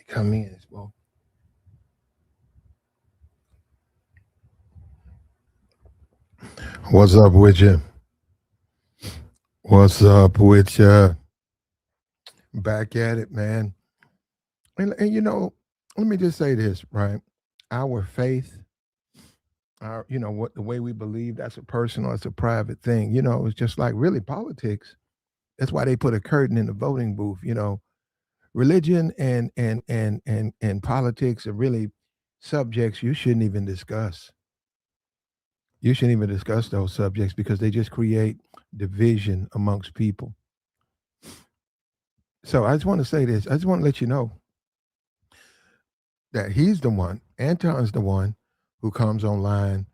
Come in, smoke. What's up with you? What's up with you? Back at it, man. And let me just say this, right? Our faith, our what the way we believe, that's a personal, that's a private thing. It's just like really politics. That's why they put a curtain in the voting booth. Religion and politics are really subjects you shouldn't even discuss. You shouldn't even discuss those subjects because they just create division amongst people. So I just want to say this. I just want to let you know that he's the one, Anton's the one who comes online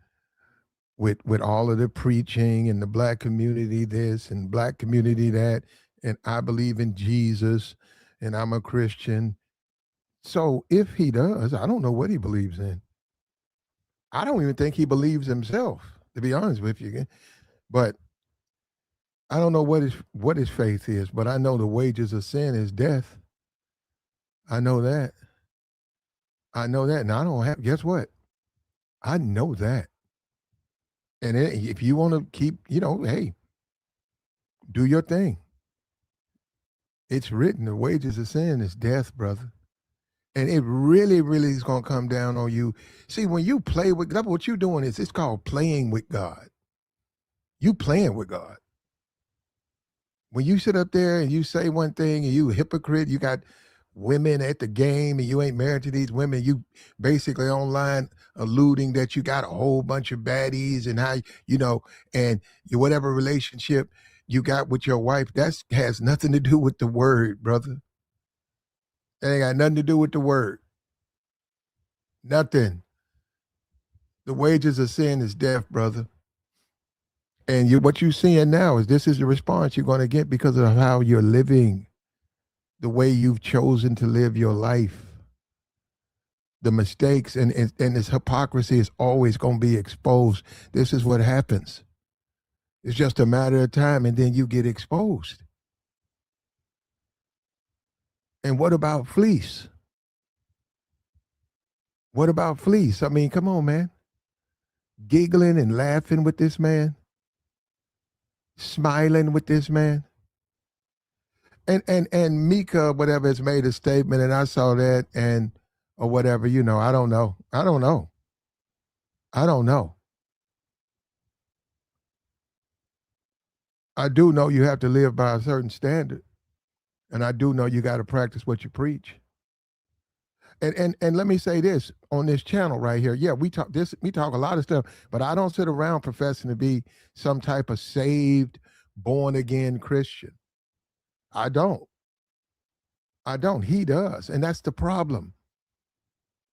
with all of the preaching and the black community this and black community that, and I believe in Jesus and I'm a Christian. So if he does, I don't know what he believes in. I don't even think he believes himself, to be honest with you. But I don't know what his faith is, but I know the wages of sin is death. I know that. I know that. And I don't have, guess what? I know that. And if you want to keep, hey, do your thing. It's written, the wages of sin is death, brother. And it really, really is going to come down on you. See, when you play with God, what you're doing is it's called playing with God. You playing with God. When you sit up there and you say one thing and you a hypocrite, you got women at the game and you ain't married to these women, you basically online alluding that you got a whole bunch of baddies and how, and whatever relationship you got with your wife, that has nothing to do with the word, brother. That ain't got nothing to do with the word. Nothing. The wages of sin is death, brother. And what you're seeing now is this is the response you're going to get because of how you're living, the way you've chosen to live your life. The mistakes and this hypocrisy is always going to be exposed. This is what happens. It's just a matter of time, and then you get exposed. And what about fleece? What about fleece? I mean, come on, man. Giggling and laughing with this man, smiling with this man. And Micca, whatever, has made a statement, and I saw that, and or whatever, I don't know. I don't know. I don't know. I do know you have to live by a certain standard. And I do know you got to practice what you preach. And let me say this on this channel right here. Yeah, we talk a lot of stuff, but I don't sit around professing to be some type of saved, born again Christian. I don't. I don't. He does. And that's the problem.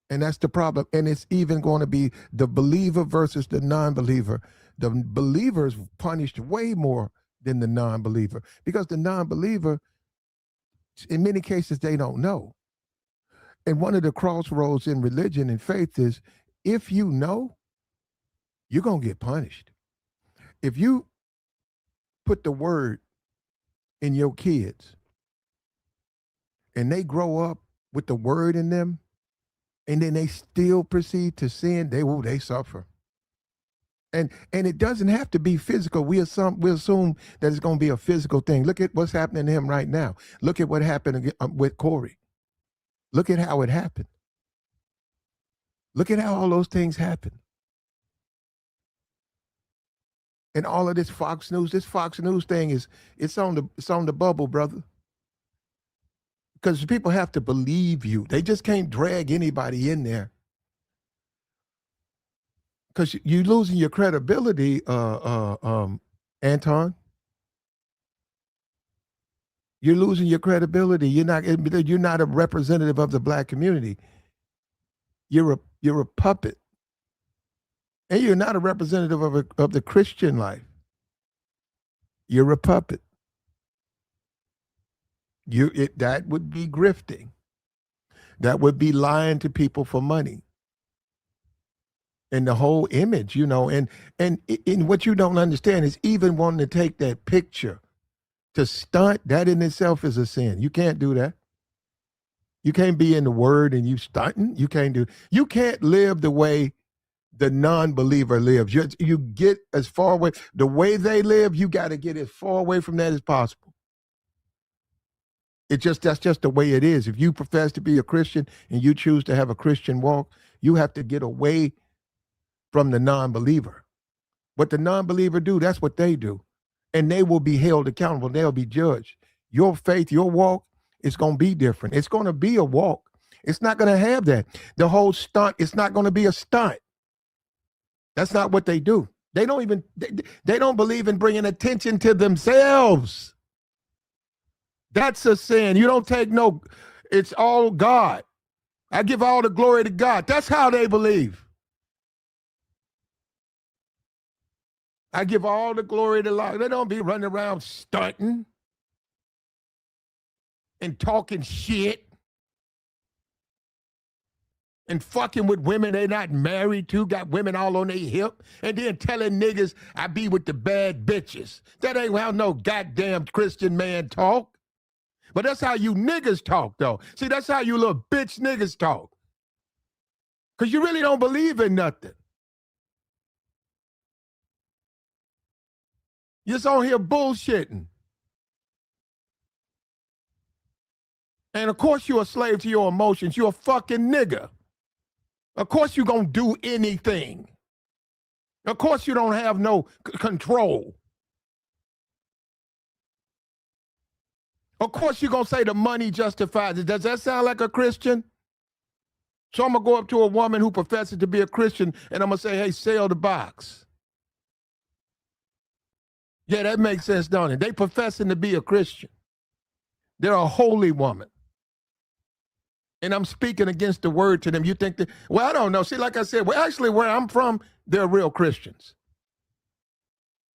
And that's the problem. And it's even going to be the believer versus the non-believer. The believer is punished way more than the non-believer because the non-believer, in many cases, they don't know. And one of the crossroads in religion and faith is if you know, you're going to get punished. If you put the word in your kids and they grow up with the word in them and then they still proceed to sin, they suffer. And it doesn't have to be physical. We assume that it's going to be a physical thing. Look at what's happening to him right now. Look at what happened with Corey. Look at how it happened. Look at how all those things happen. And all of this Fox News thing it's on the bubble, brother. Because people have to believe you. They just can't drag anybody in there. Because you're losing your credibility, Anton. You're losing your credibility. You're not a representative of the black community. You're a puppet. And you're not a representative of the Christian life. You're a puppet. That would be grifting. that would be lying to people for money. And the whole image, and what you don't understand is even wanting to take that picture to stunt, that in itself is a sin. You can't do that. You can't be in the word and you stunting. You can't live the way the non-believer lives. You get as far away, the way they live, you got to get as far away from that as possible. That's just the way it is. If you profess to be a Christian and you choose to have a Christian walk, you have to get away from the non-believer. What the non-believer do, that's what they do. And they will be held accountable. They'll be judged. Your faith, your walk, is going to be different. It's going to be a walk. It's not going to have that. The whole stunt, it's not going to be a stunt. That's not what they do. They don't believe in bringing attention to themselves. That's a sin. You don't take it's all God. I give all the glory to God. That's how they believe. I give all the glory to God. They don't be running around stunting and talking shit and fucking with women they're not married to, got women all on their hip, and then telling niggas I be with the bad bitches. That ain't how no goddamn Christian man talk. But that's how you niggas talk, though. See, that's how you little bitch niggas talk. Because you really don't believe in nothing. You're just on here bullshitting. And of course you're a slave to your emotions. You're a fucking nigga. Of course you're going to do anything. Of course you don't have no control. Of course you're going to say the money justifies it. Does that sound like a Christian? So I'm going to go up to a woman who professes to be a Christian and I'm going to say, hey, sell the box. Yeah, that makes sense, don't it? They professing to be a Christian. They're a holy woman. And I'm speaking against the word to them. You think that, well, I don't know. See, like I said, actually where I'm from, they're real Christians.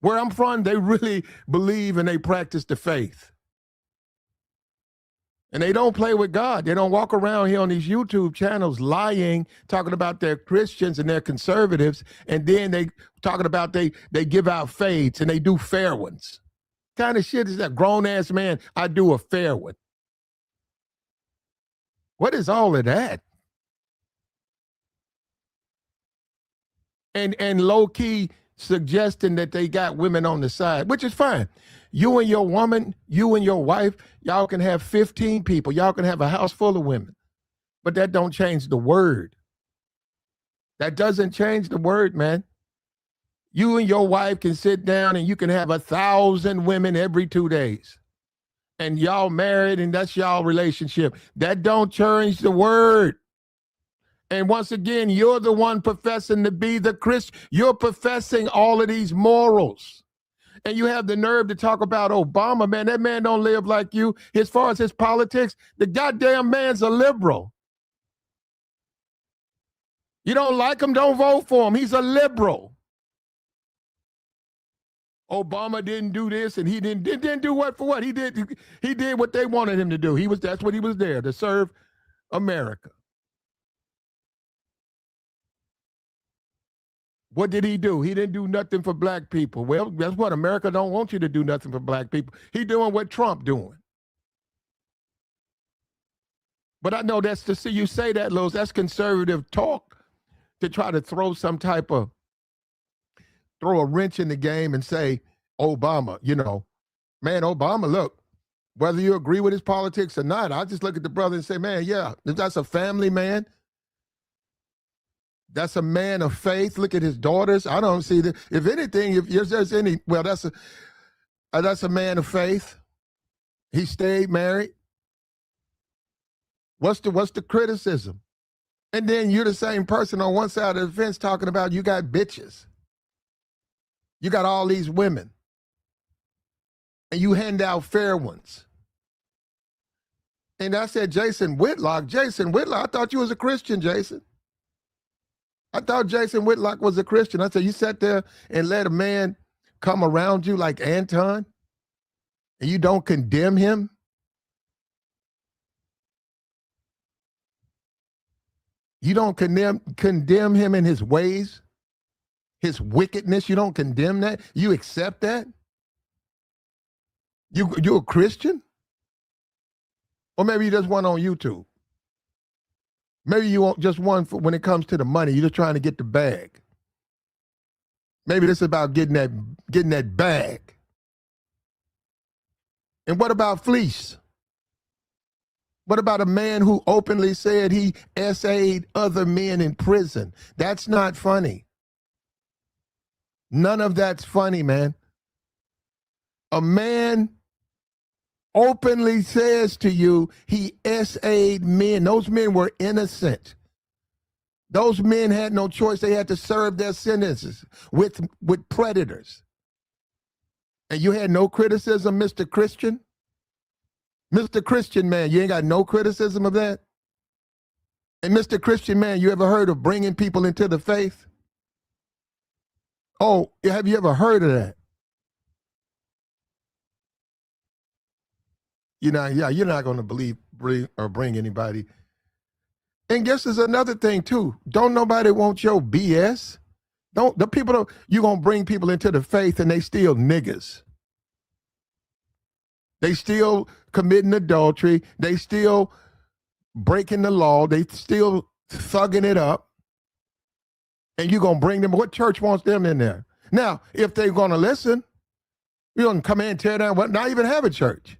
Where I'm from, they really believe and they practice the faith. And they don't play with God. They don't walk around here on these YouTube channels lying, talking about they're Christians and they're conservatives, and then they talking about they give out fades and they do fair ones. What kind of shit is that? Grown-ass man, I do a fair one. What is all of that? And low-key suggesting that they got women on the side, which is fine. You and your woman, you and your wife, y'all can have 15 people. Y'all can have a house full of women. But that don't change the word. That doesn't change the word, man. You and your wife can sit down and you can have 1,000 women every 2 days. And y'all married and that's y'all relationship. That don't change the word. And once again, you're the one professing to be the Christian. You're professing all of these morals. And you have the nerve to talk about Obama, man. That man don't live like you. As far as his politics, the goddamn man's a liberal. You don't like him, don't vote for him. He's a liberal. Obama didn't do this and he didn't do what for what? He did what they wanted him to do. That's what he was there, to serve America. What did he do? He didn't do nothing for black people. Well, guess what? America don't want you to do nothing for black people. He doing what Trump doing. But I know that's to see you say that, Los. That's conservative talk to try to throw a wrench in the game and say, Obama, man, Obama, look, whether you agree with his politics or not, I just look at the brother and say, man, yeah, that's a family man. That's a man of faith. Look at his daughters. I don't see that. If anything, if there's any, well, that's a man of faith. He stayed married. What's the criticism? And then you're the same person on one side of the fence talking about you got bitches. You got all these women. And you hand out fair ones. And I said, Jason Whitlock, I thought you was a Christian, Jason. I thought Jason Whitlock was a Christian. I said, you sat there and let a man come around you like Anton and you don't condemn him? You don't condemn him in his ways, his wickedness. You don't condemn that. You accept that. You're a Christian, or maybe you just one on YouTube. Maybe you want just one for when it comes to the money. You're just trying to get the bag. Maybe this is about getting that bag. And what about fleece? What about a man who openly said he essayed other men in prison? That's not funny. None of that's funny, man. A man openly says to you he essayed men. Those men were innocent. Those men had no choice. They had to serve their sentences with predators. And you had no criticism, Mr. Christian? Mr. Christian man, you ain't got no criticism of that? And Mr. Christian man, you ever heard of bringing people into the faith? Oh, have you ever heard of that? You're not going to bring anybody. And guess there's another thing too. Don't nobody want your BS. You're going to bring people into the faith and they still niggas. They still committing adultery. They still breaking the law. They still thugging it up. And you're going to bring them. What church wants them in there? Now, if they're going to listen, you're going to come in and tear down, not even have a church.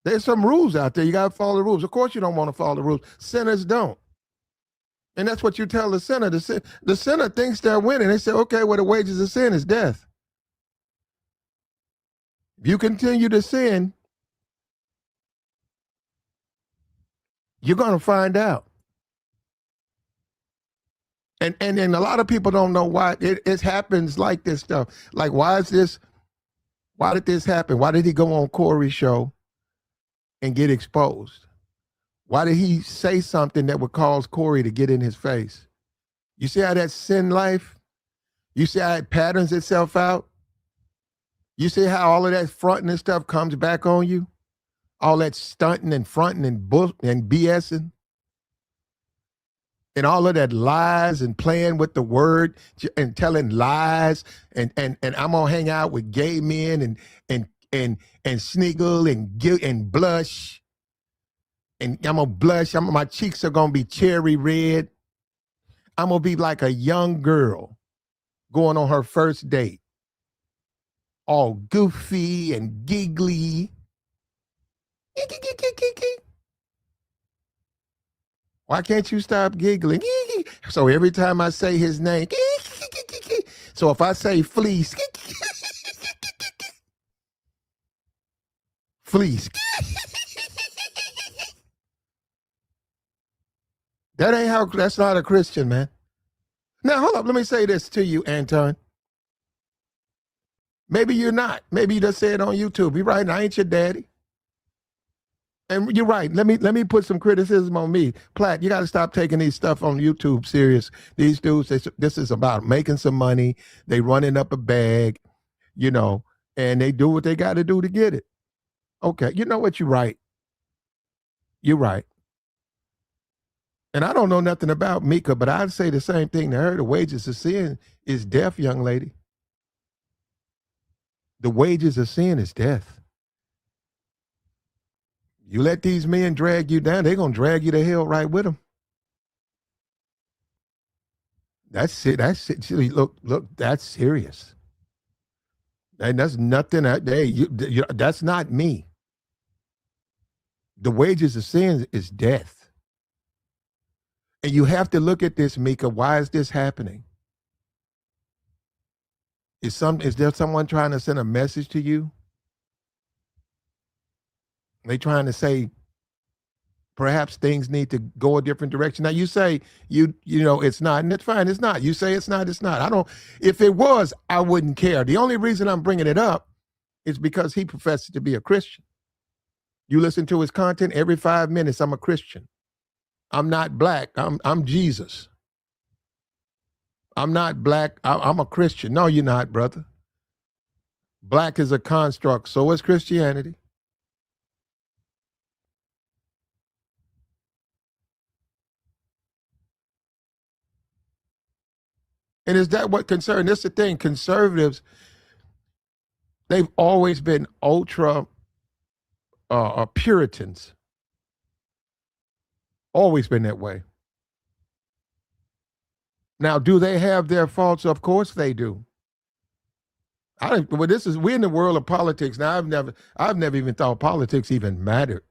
There's some rules out there. You got to follow the rules. Of course you don't want to follow the rules. Sinners don't. And that's what you tell the sinner. The sinner thinks they're winning. They say, okay, well, the wages of sin is death. If you continue to sin, you're going to find out. And a lot of people don't know why it happens like this stuff. Like, why did this happen? Why did he go on Corey's show and get exposed? Why did he say something that would cause Corey to get in his face? You see how that sin life? You see how it patterns itself out? You see how all of that fronting and stuff comes back on you? All that stunting and fronting and BSing? And all of that lies and playing with the word and telling lies and I'm gonna hang out with gay men and sniggle and blush. And I'm gonna blush. My cheeks are gonna be cherry red. I'm gonna be like a young girl going on her first date, all goofy and giggly. Why can't you stop giggling? So every time I say his name, so if I say fleece, fleece. That's not a Christian, man. Now, hold up. Let me say this to you, Anton. Maybe you're not. Maybe you just say it on YouTube. You're right. I ain't your daddy. And you're right. Let me put some criticism on me. Platt, you got to stop taking these stuff on YouTube serious. These dudes, this is about making some money. They running up a bag, and they do what they got to do to get it. Okay, you know what? You're right. You're right. And I don't know nothing about Micca, but I'd say the same thing to her. The wages of sin is death, young lady. The wages of sin is death. You let these men drag you down, they're going to drag you to hell right with them. That's it. That's it. Look, that's serious. And that's nothing. That's not me. The wages of sin is death. And you have to look at this, Micca. Why is this happening? Is there someone trying to send a message to you? They trying to say perhaps things need to go a different direction. Now you say it's not, and it's fine, it's not. You say it's not, it's not. If it was, I wouldn't care. The only reason I'm bringing it up is because he professes to be a Christian. You listen to his content every 5 minutes, I'm a Christian. I'm not black, I'm Jesus. I'm not black, I'm a Christian. No, you're not, brother. Black is a construct, so is Christianity. And is that what concern? That's the thing. Conservatives, they've always been ultra Puritans. Always been that way. Now, do they have their faults? Of course they do. We're in the world of politics now. I've never even thought politics even mattered.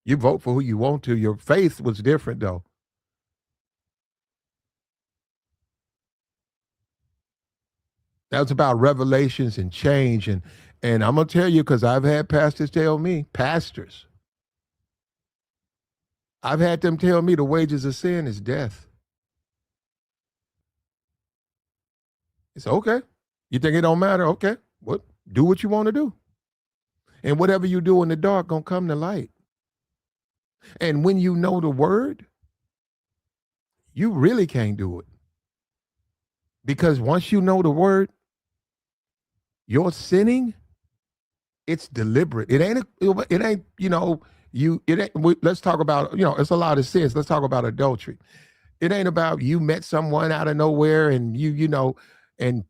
You vote for who you want to. Your faith was different though. That was about revelations and change. And I'm gonna tell you, because I've had pastors tell me, I've had them tell me the wages of sin is death. It's okay. You think it don't matter? Okay. What? Do what you want to do. And whatever you do in the dark gonna come to light. And when you know the word, you really can't do it. Because once you know the word, your sinning, it's deliberate. It ain't, let's talk about, it's a lot of sins. Let's talk about adultery. It ain't about you met someone out of nowhere and and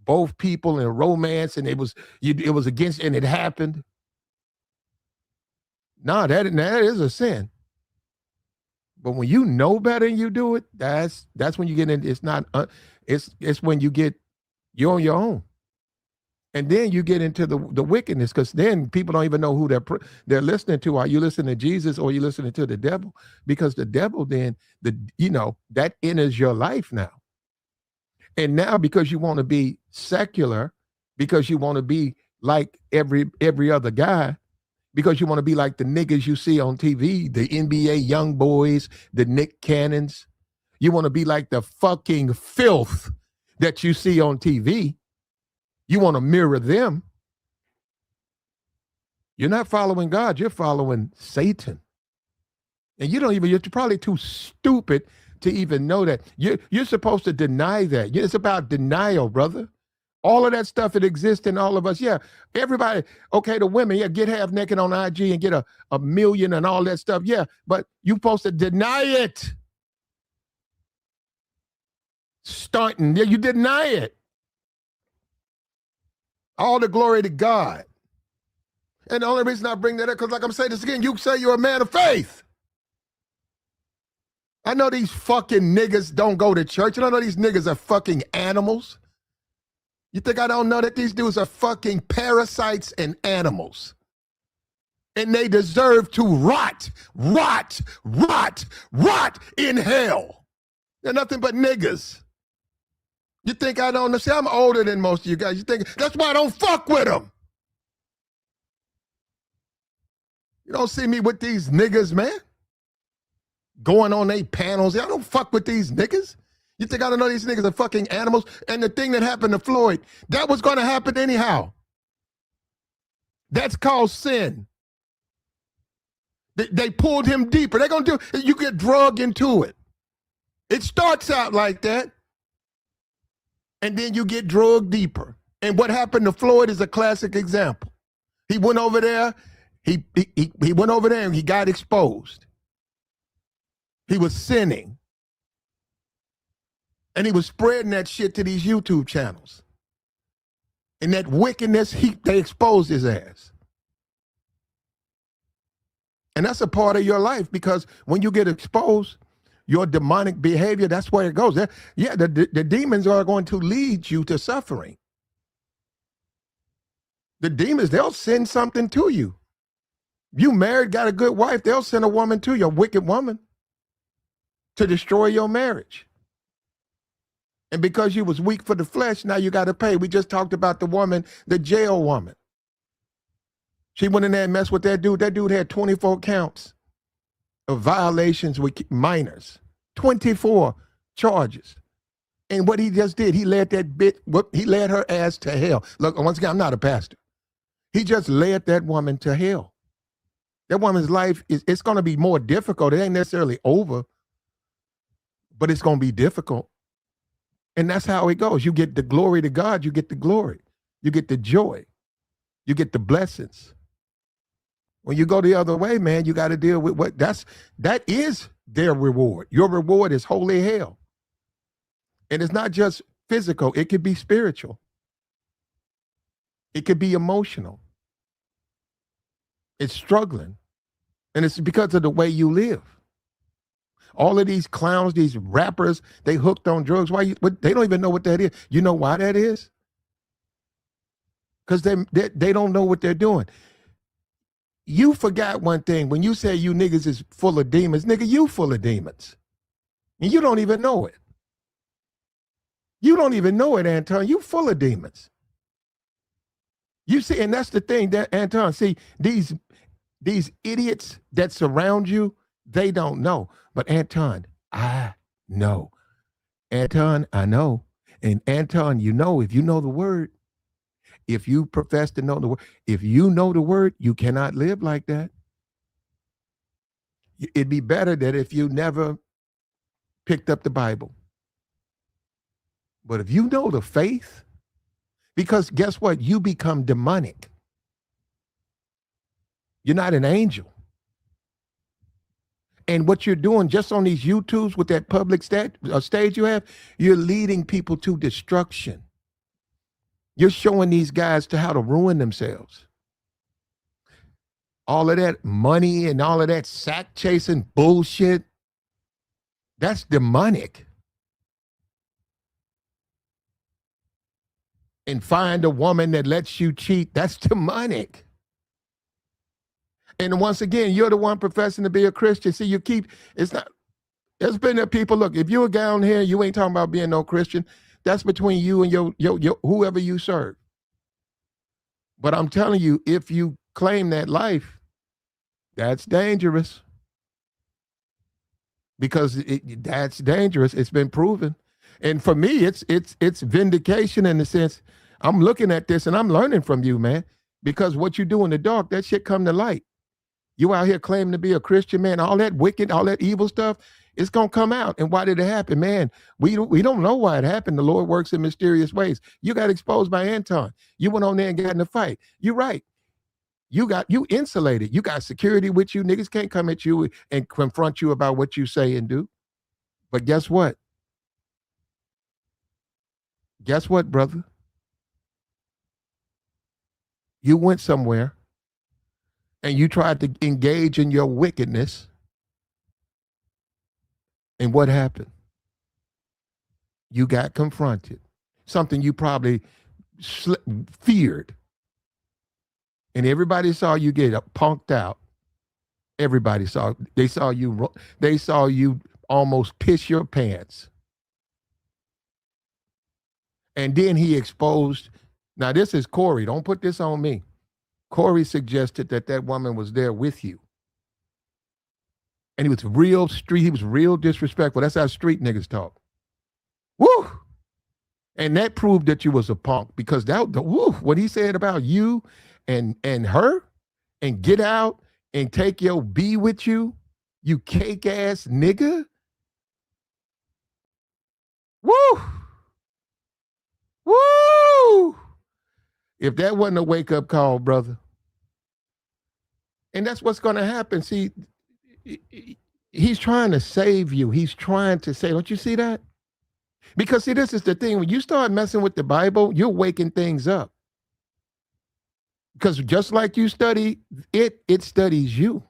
both people in a romance and it was against, and it happened. No, that is a sin. But when you know better and you do it, that's when you get in. It's not. It's when you're on your own, and then you get into the wickedness, because then people don't even know who they're listening to. Are you listening to Jesus or are you listening to the devil? Because the devil then that enters your life now, and now because you want to be secular, because you want to be like every other guy, because you want to be like the niggas you see on TV, the NBA young boys, the Nick Cannons. You want to be like the fucking filth that you see on TV. You want to mirror them. You're not following God, you're following Satan. And you're probably too stupid to even know that. You're supposed to deny that. It's about denial, brother. All of that stuff that exists in all of us. Yeah, everybody, okay, the women, yeah, get half naked on IG and get a million and all that stuff. Yeah, but you're supposed to deny it. Stunting, yeah, you deny it. All the glory to God. And the only reason I bring that up, because like I'm saying this again, you say you're a man of faith. I know these fucking niggas don't go to church. And I know these niggas are fucking animals. You think I don't know that these dudes are fucking parasites and animals? And they deserve to rot in hell. They're nothing but niggas. You think I don't know? See, I'm older than most of you guys. You think that's why I don't fuck with them. You don't see me with these niggas, man. Going on their panels. I don't fuck with these niggas. You think I don't know these niggas are fucking animals? And the thing that happened to Floyd, that was going to happen anyhow. That's called sin. They pulled him deeper. They're going to do, you get drugged into it. It starts out like that. And then you get drugged deeper. And what happened to Floyd is a classic example. He went over there. He went over there and he got exposed. He was sinning. And he was spreading that shit to these YouTube channels. And that wickedness, they exposed his ass. And that's a part of your life, because when you get exposed, your demonic behavior, that's where it goes. The demons are going to lead you to suffering. The demons, they'll send something to you. You married, got a good wife, they'll send a woman to you, a wicked woman, to destroy your marriage. And because you was weak for the flesh, now you got to pay. We just talked about the woman, the jail woman. She went in there and messed with that dude. That dude had 24 counts of violations with minors. 24 charges. And what he just did, he led her ass to hell. Look, once again, I'm not a pastor. He just led that woman to hell. That woman's life, it's going to be more difficult. It ain't necessarily over, but it's going to be difficult. And that's how it goes. You get the glory to God, you get the glory. You get the joy. You get the blessings. When you go the other way, man, you got to deal with that is their reward. Your reward is holy hell. And it's not just physical, it could be spiritual, it could be emotional. It's struggling. And it's because of the way you live. All of these clowns, these rappers, they hooked on drugs. They don't even know what that is. You know why that is? Because they don't know what they're doing. You forgot one thing. When you say you niggas is full of demons, nigga, you full of demons. And you don't even know it. You don't even know it, Anton. You full of demons. You see, and that's the thing that, Anton, see, these idiots that surround you, they don't know. But Anton, I know. Anton, I know. And Anton, you know, if you know the word, if you profess to know the word, if you know the word, you cannot live like that. It'd be better that if you never picked up the Bible. But if you know the faith, because guess what? You become demonic. You're not an angel. And what you're doing just on these YouTubes with that public stage you have, you're leading people to destruction. You're showing these guys to how to ruin themselves. All of that money and all of that sack chasing bullshit, that's demonic. And find a woman that lets you cheat, that's demonic. And once again, you're the one professing to be a Christian. See, it's not, there's been there people, look, if you're down here, you ain't talking about being no Christian. That's between you and your whoever you serve. But I'm telling you, if you claim that life, that's dangerous. Because that's dangerous. It's been proven. And for me, it's vindication in the sense, I'm looking at this and I'm learning from you, man. Because what you do in the dark, that shit come to light. You out here claiming to be a Christian, man, all that wicked, all that evil stuff, it's going to come out. And why did it happen, man? We don't know why it happened. The Lord works in mysterious ways. You got exposed by Anton. You went on there and got in a fight. You're right. You insulated. You got security with you. Niggas can't come at you and confront you about what you say and do. But guess what? Guess what, brother? You went somewhere and you tried to engage in your wickedness. And what happened? You got confronted. Something you probably feared. And everybody saw you get punked out. Everybody saw. They saw you almost piss your pants. And then he exposed. Now this is Corey. Don't put this on me. Corey suggested that woman was there with you. And he was real street. He was real disrespectful. That's how street niggas talk. Woo! And that proved that you was a punk because what he said about you and her and get out and take your B with you, you cake ass nigga. Woo! Woo! If that wasn't a wake up call, brother. And that's what's going to happen. See, he's trying to save you. He's trying to say, don't you see that? Because see, this is the thing. When you start messing with the Bible, you're waking things up. Because just like you study it, it studies you.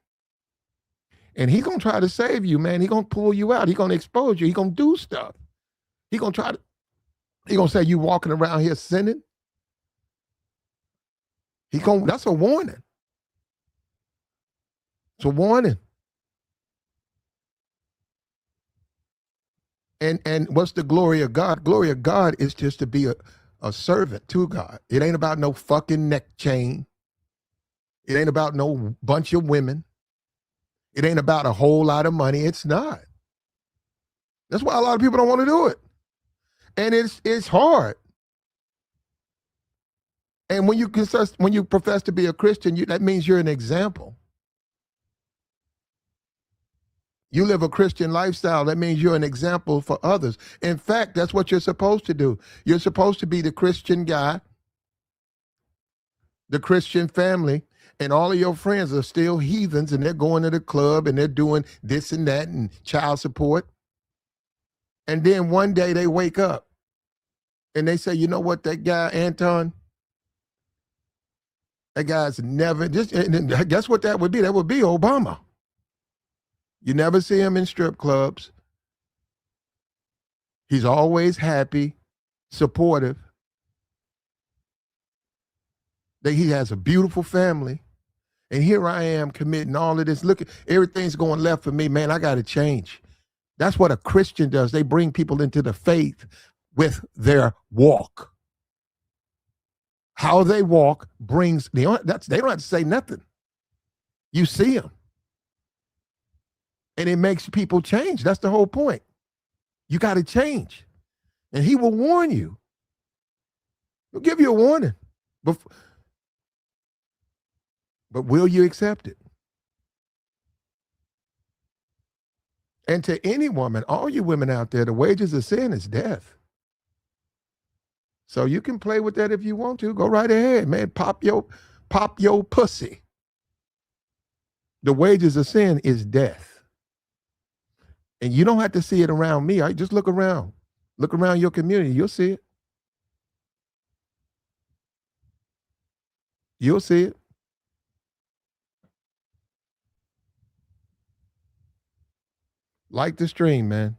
And he's going to try to save you, man. He's going to pull you out. He's going to expose you. He's going to do stuff. He's going to say you walking around here sinning. That's a warning. It's a warning. And what's the glory of God? Glory of God is just to be a servant to God. It ain't about no fucking neck chain. It ain't about no bunch of women. It ain't about a whole lot of money. It's not. That's why a lot of people don't want to do it. And it's hard. And when you profess to be a Christian, that means you're an example. You live a Christian lifestyle. That means you're an example for others. In fact, that's what you're supposed to do. You're supposed to be the Christian guy, the Christian family, and all of your friends are still heathens and they're going to the club and they're doing this and that and child support. And then one day they wake up and they say, you know what, that guy, Anton, that guy's never, just, and guess what that would be? That would be Obama. You never see him in strip clubs. He's always happy, supportive. He has a beautiful family. And here I am committing all of this. Look, everything's going left for me, man. I got to change. That's what a Christian does. They bring people into the faith with their walk. How they walk brings, they don't have to say nothing. You see them. And it makes people change. That's the whole point. You got to change. And he will warn you. He'll give you a warning. But will you accept it? And to any woman, all you women out there, the wages of sin is death. So you can play with that if you want to. Go right ahead, man. Pop your pussy. The wages of sin is death. And you don't have to see it around me. Just look around. Look around your community. You'll see it. You'll see it. Like the stream, man.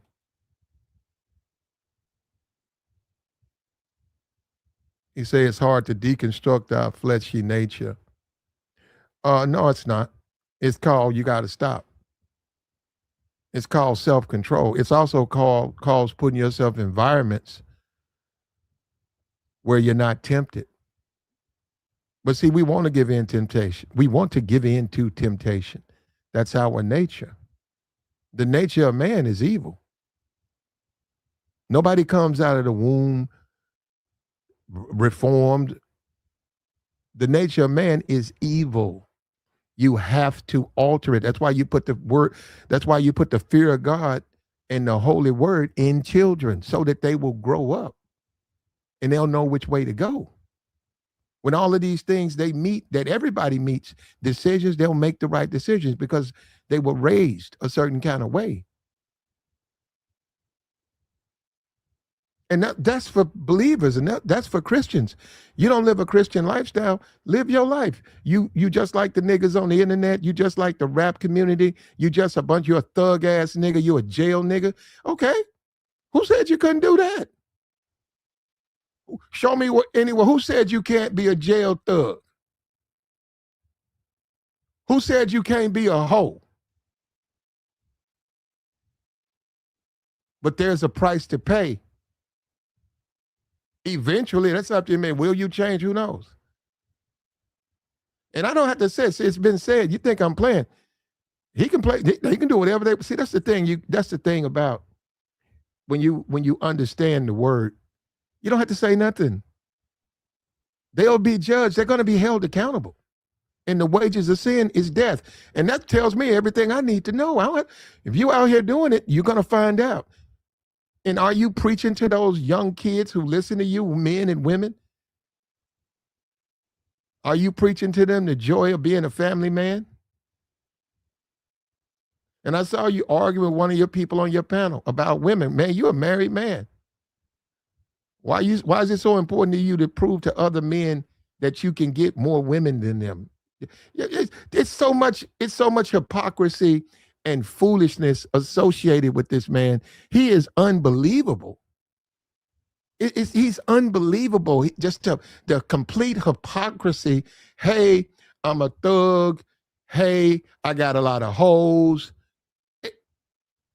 You say it's hard to deconstruct our fleshy nature. No, it's not. It's called you got to stop. It's called self-control. It's also calls putting yourself in environments where you're not tempted. But see, we want to give in temptation. We want to give in to temptation. That's our nature. The nature of man is evil. Nobody comes out of the womb reformed. The nature of man is evil. You have to alter it. That's why you put the fear of God and the holy word in children so that they will grow up and they'll know which way to go. When all of these things they meet, that everybody meets, decisions, they'll make the right decisions because they were raised a certain kind of way. And that's for believers, and that's for Christians. You don't live a Christian lifestyle, live your life. You just like the niggas on the internet, you just like the rap community, you're a thug ass nigga, you a jail nigga. Okay. Who said you couldn't do that? Show me who said you can't be a jail thug? Who said you can't be a hoe? But there's a price to pay. Eventually, that's up to you, man. Will you change? Who knows? And I don't have to say it. It's been said. You think I'm playing? He can play. He can do whatever they see. That's the thing. That's the thing about when you understand the word. You don't have to say nothing. They'll be judged. They're going to be held accountable. And the wages of sin is death. And that tells me everything I need to know. If you out here doing it, you're going to find out. And are you preaching to those young kids who listen to you, men and women? Are you preaching to them the joy of being a family man? And I saw you arguing with one of your people on your panel about women. Man, you're a married man. Why is it so important to you to prove to other men that you can get more women than them? It's so much hypocrisy and foolishness associated with this man. He is unbelievable. He's unbelievable. Just the complete hypocrisy. Hey, I'm a thug. Hey, I got a lot of hoes.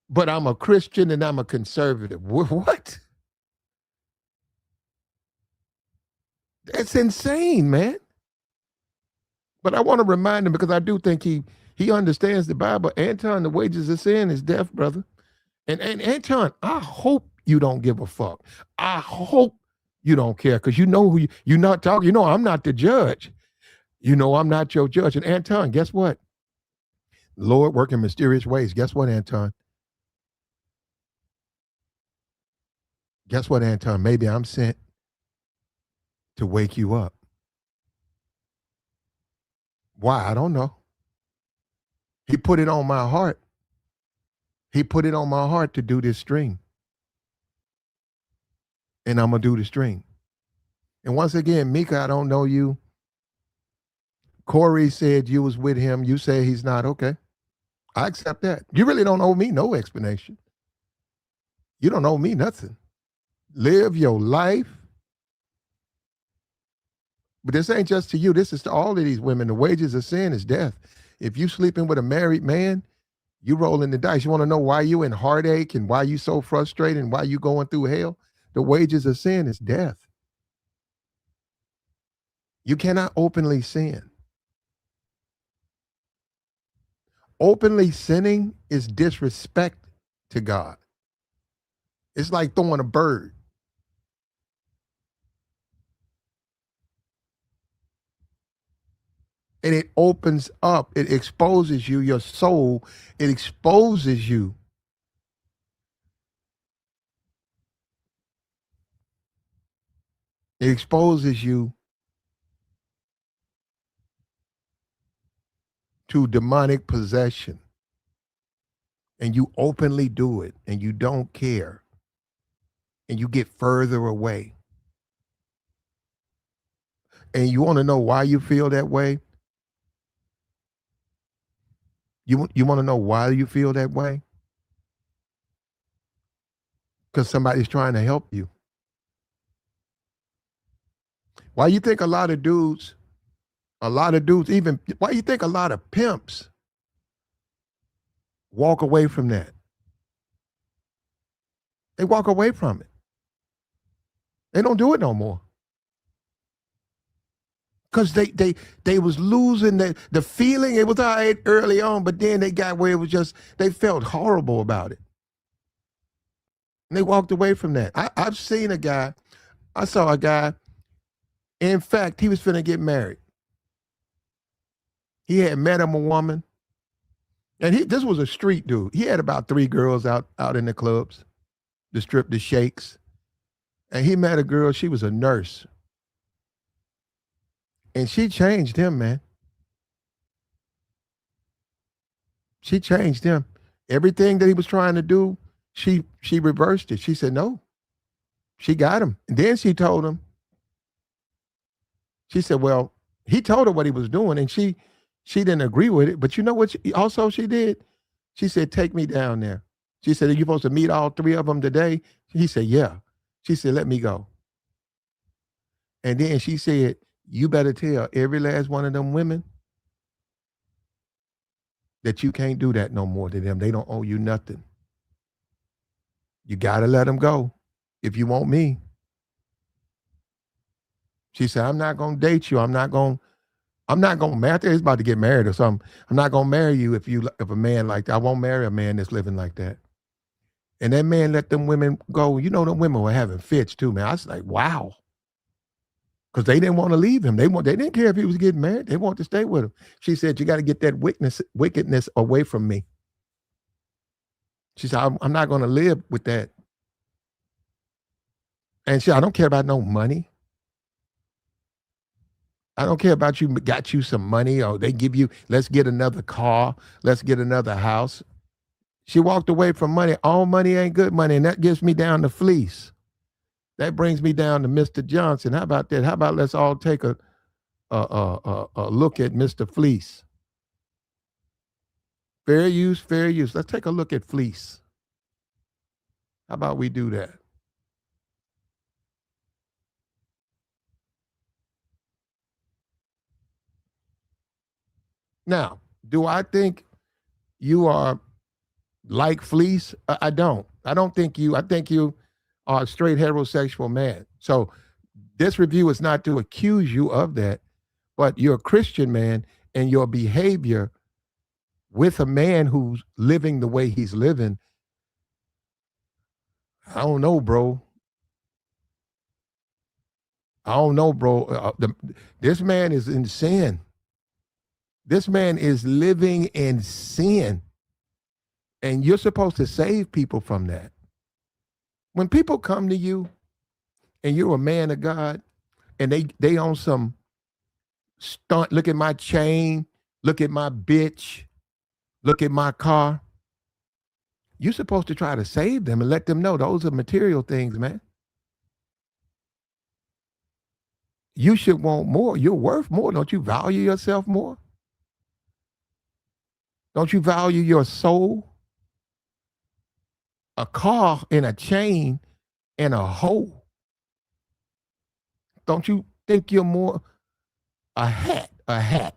But I'm a Christian and I'm a conservative. What? That's insane, man. But I want to remind him because I do think he understands the Bible. Anton, the wages of sin is death, brother. And Anton, I hope you don't give a fuck. I hope you don't care because you know you're not talking. You know, I'm not the judge. You know, I'm not your judge. And Anton, guess what? The Lord work in mysterious ways. Guess what, Anton? Guess what, Anton? Maybe I'm sent to wake you up. Why? I don't know. He put it on my heart. He put it on my heart to do this stream. and I'm gonna do the string. And once again, Micca, I don't know you. Corey said you was with him. You say he's not. Okay. I accept that. You really don't owe me no explanation. You don't owe me nothing. Live your life. But this ain't just to you. This is to all of these women. The wages of sin is death. If you sleeping with a married man, you rolling the dice. You want to know why you in heartache and why you so frustrated and why you going through hell? The wages of sin is death. You cannot openly sin. Openly sinning is disrespect to God. It's like throwing a bird. And it opens up, it exposes you, your soul, it exposes you. It exposes you to demonic possession. And you openly do it and you don't care. And you get further away. And you want to know why you feel that way? You want to know why you feel that way? Because somebody's trying to help you. Why you think a lot of dudes, even, why you think a lot of pimps walk away from that? They walk away from it. They don't do it no more. Because they was losing the feeling. It was all right early on, but then they got where it was just, they felt horrible about it. And they walked away from that. I saw a guy, in fact, he was finna get married. He had met him a woman. And this was a street dude. He had about 3 girls out in the clubs, the shakes. And he met a girl, she was a nurse. And she changed him, man. She changed him. Everything that he was trying to do, she reversed it. She said no. She got him. And then she told him, she said, well, he told her what he was doing and she didn't agree with it. But you know what she did? She said, take me down there. She said, are you supposed to meet all 3 of them today? He said, yeah. She said, let me go. And then she said, you better tell every last one of them women that you can't do that no more to them. They don't owe you nothing. You got to let them go if you want me. She said, I'm not going to date you. I'm not going to marry. I think he's about to get married or something. I'm not going to marry you if a man like that. I won't marry a man that's living like that. And that man let them women go. You know, them women were having fits too, man. I was like, wow. Because they didn't want to leave him. They didn't care if he was getting married. They wanted to stay with him. She said, you got to get that wickedness away from me. She said, I'm not going to live with that. And she said, I don't care about no money. I don't care about you got you some money or they give you, let's get another car. Let's get another house. She walked away from money. All money ain't good money. And that gets me down to fleece. That brings me down to Mr. Johnson. How about that? How about let's all take a look at Mr. Fleece? Fair use, fair use. Let's take a look at Fleece. How about we do that? Now, do I think you are like Fleece? I don't. I think you are a straight heterosexual man. So this review is not to accuse you of that, but you're a Christian man and your behavior with a man who's living the way he's living, I don't know, bro. I don't know, bro. This man is in sin. This man is living in sin. And you're supposed to save people from that. When people come to you and you're a man of God and they on some stunt, look at my chain, look at my bitch, look at my car. You're supposed to try to save them and let them know those are material things, man. you should want more. You're worth more. Don't you value yourself more? Don't you value your soul? A car and a chain and a hoe. Don't you think you're more a hat, a hat?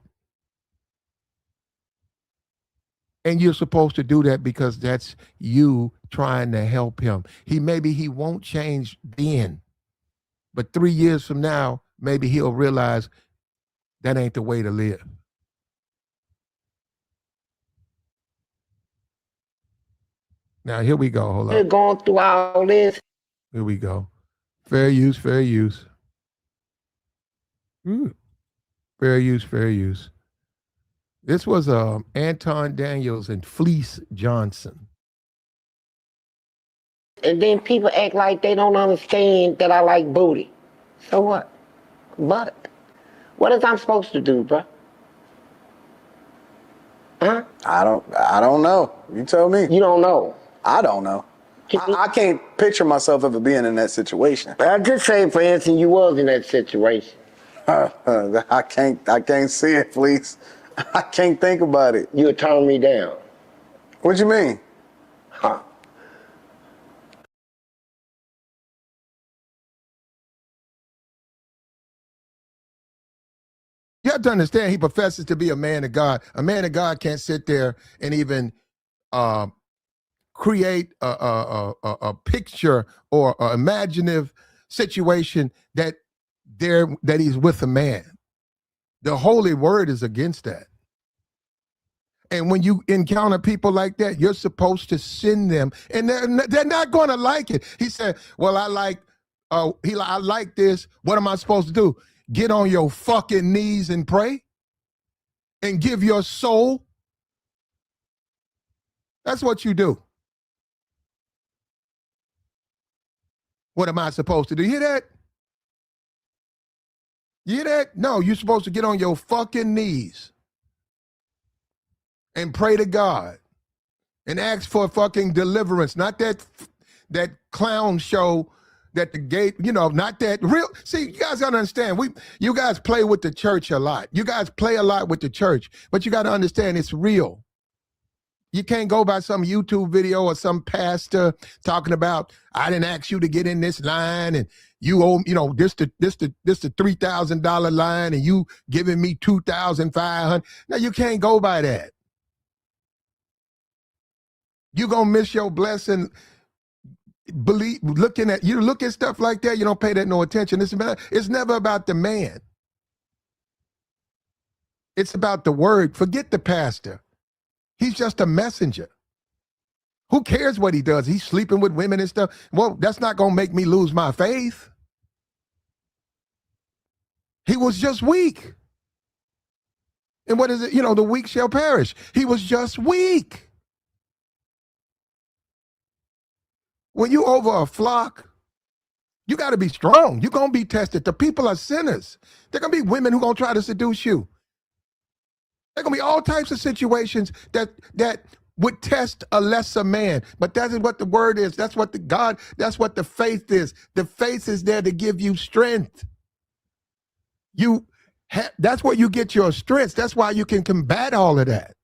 And you're supposed to do that because that's you trying to help him. Maybe he won't change then, but 3 years from now, maybe he'll realize that ain't the way to live. Now here we go. Hold You're up. going through all this. Here we go. Fair use, fair use. Fair use, fair use. This was Anton Daniels and Fleece Johnson. And then people act like they don't understand that I like booty. So what? But what is I'm supposed to do, bro? Huh? I don't know. You tell me. You don't know. I don't know. I can't picture myself ever being in that situation. I just say, for instance, you was in that situation. I can't see it, please. I can't think about it. You would turn me down. What you mean? Huh? You have to understand, he professes to be a man of God. A man of God can't sit there and even create a picture or an imaginative situation that he's with a man. The holy word is against that. And when you encounter people like that, you're supposed to send them, and they're not going to like it. He said, "Well, I like this. What am I supposed to do? Get on your fucking knees and pray, and give your soul." That's what you do. What am I supposed to do? You hear that? You hear that? No, you're supposed to get on your fucking knees and pray to God and ask for fucking deliverance, not that clown show that the gate, not that real. See, you guys gotta understand, you guys play with the church a lot. You guys play a lot with the church, but you gotta understand it's real. You can't go by some YouTube video or some pastor talking about, I didn't ask you to get in this line and you owe, this the $3,000 line and you giving me $2,500. Now you can't go by that. You're gonna miss your blessing. Look at stuff like that, you don't pay that no attention. It's never about the man. It's about the word. Forget the pastor. He's just a messenger. Who cares what he does? He's sleeping with women and stuff. Well, that's not going to make me lose my faith. He was just weak. And what is it? The weak shall perish. He was just weak. When you over a flock, you got to be strong. You're going to be tested. The people are sinners. There going to be women who going to try to seduce you. There going to be all types of situations that would test a lesser man. But that is what the word is. That's what that's what the faith is. The faith is there to give you strength. That's where you get your strength. That's why you can combat all of that.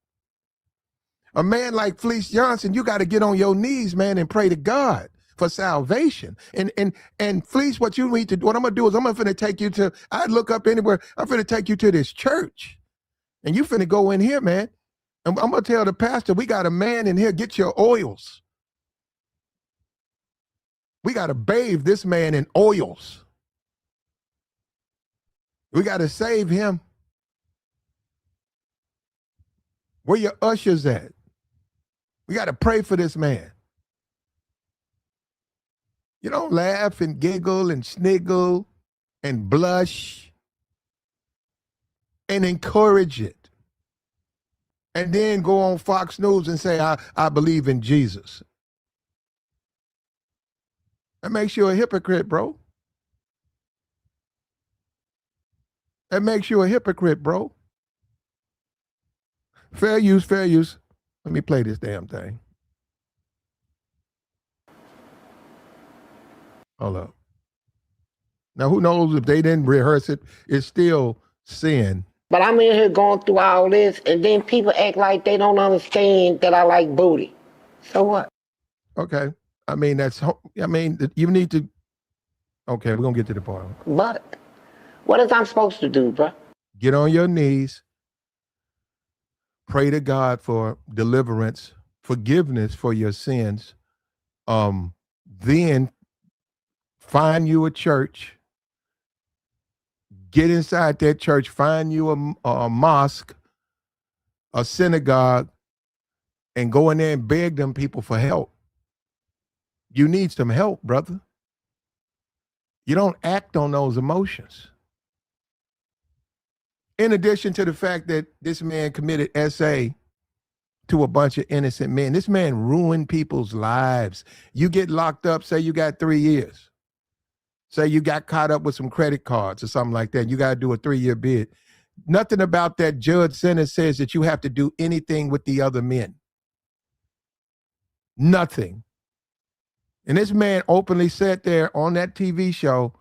A man like Fleece Johnson, you got to get on your knees, man, and pray to God for salvation. And Fleece, what you need to do, what I'm going to do is I'm going to take you to, I'd look up anywhere, I'm going to take you to this church. And you finna go in here, man. And I'm going to tell the pastor, we got a man in here, get your oils. We got to bathe this man in oils. We got to save him. Where your ushers at? We got to pray for this man. You don't laugh and giggle and sniggle and blush and encourage it. And then go on Fox News and say, I believe in Jesus. That makes you a hypocrite, bro. That makes you a hypocrite, bro. Fair use, fair use. Let me play this damn thing. Hold up. Now, who knows if they didn't rehearse it? It's still sin. But I'm in here going through all this, and then people act like they don't understand that I like booty. So what? Okay. I mean, you need to. Okay, we're going to get to the part. But what is I'm supposed to do, bro? Get on your knees. Pray to God for deliverance, forgiveness for your sins. Then find you a church. Get inside that church. Find you a mosque, a synagogue, and go in there and beg them people for help. You need some help, brother. You don't act on those emotions. In addition to the fact that this man committed SA to a bunch of innocent men, this man ruined people's lives. You get locked up, say you got 3 years. Say you got caught up with some credit cards or something like that. You got to do a 3-year bid. Nothing about that judge sentence says that you have to do anything with the other men. Nothing. And this man openly sat there on that TV show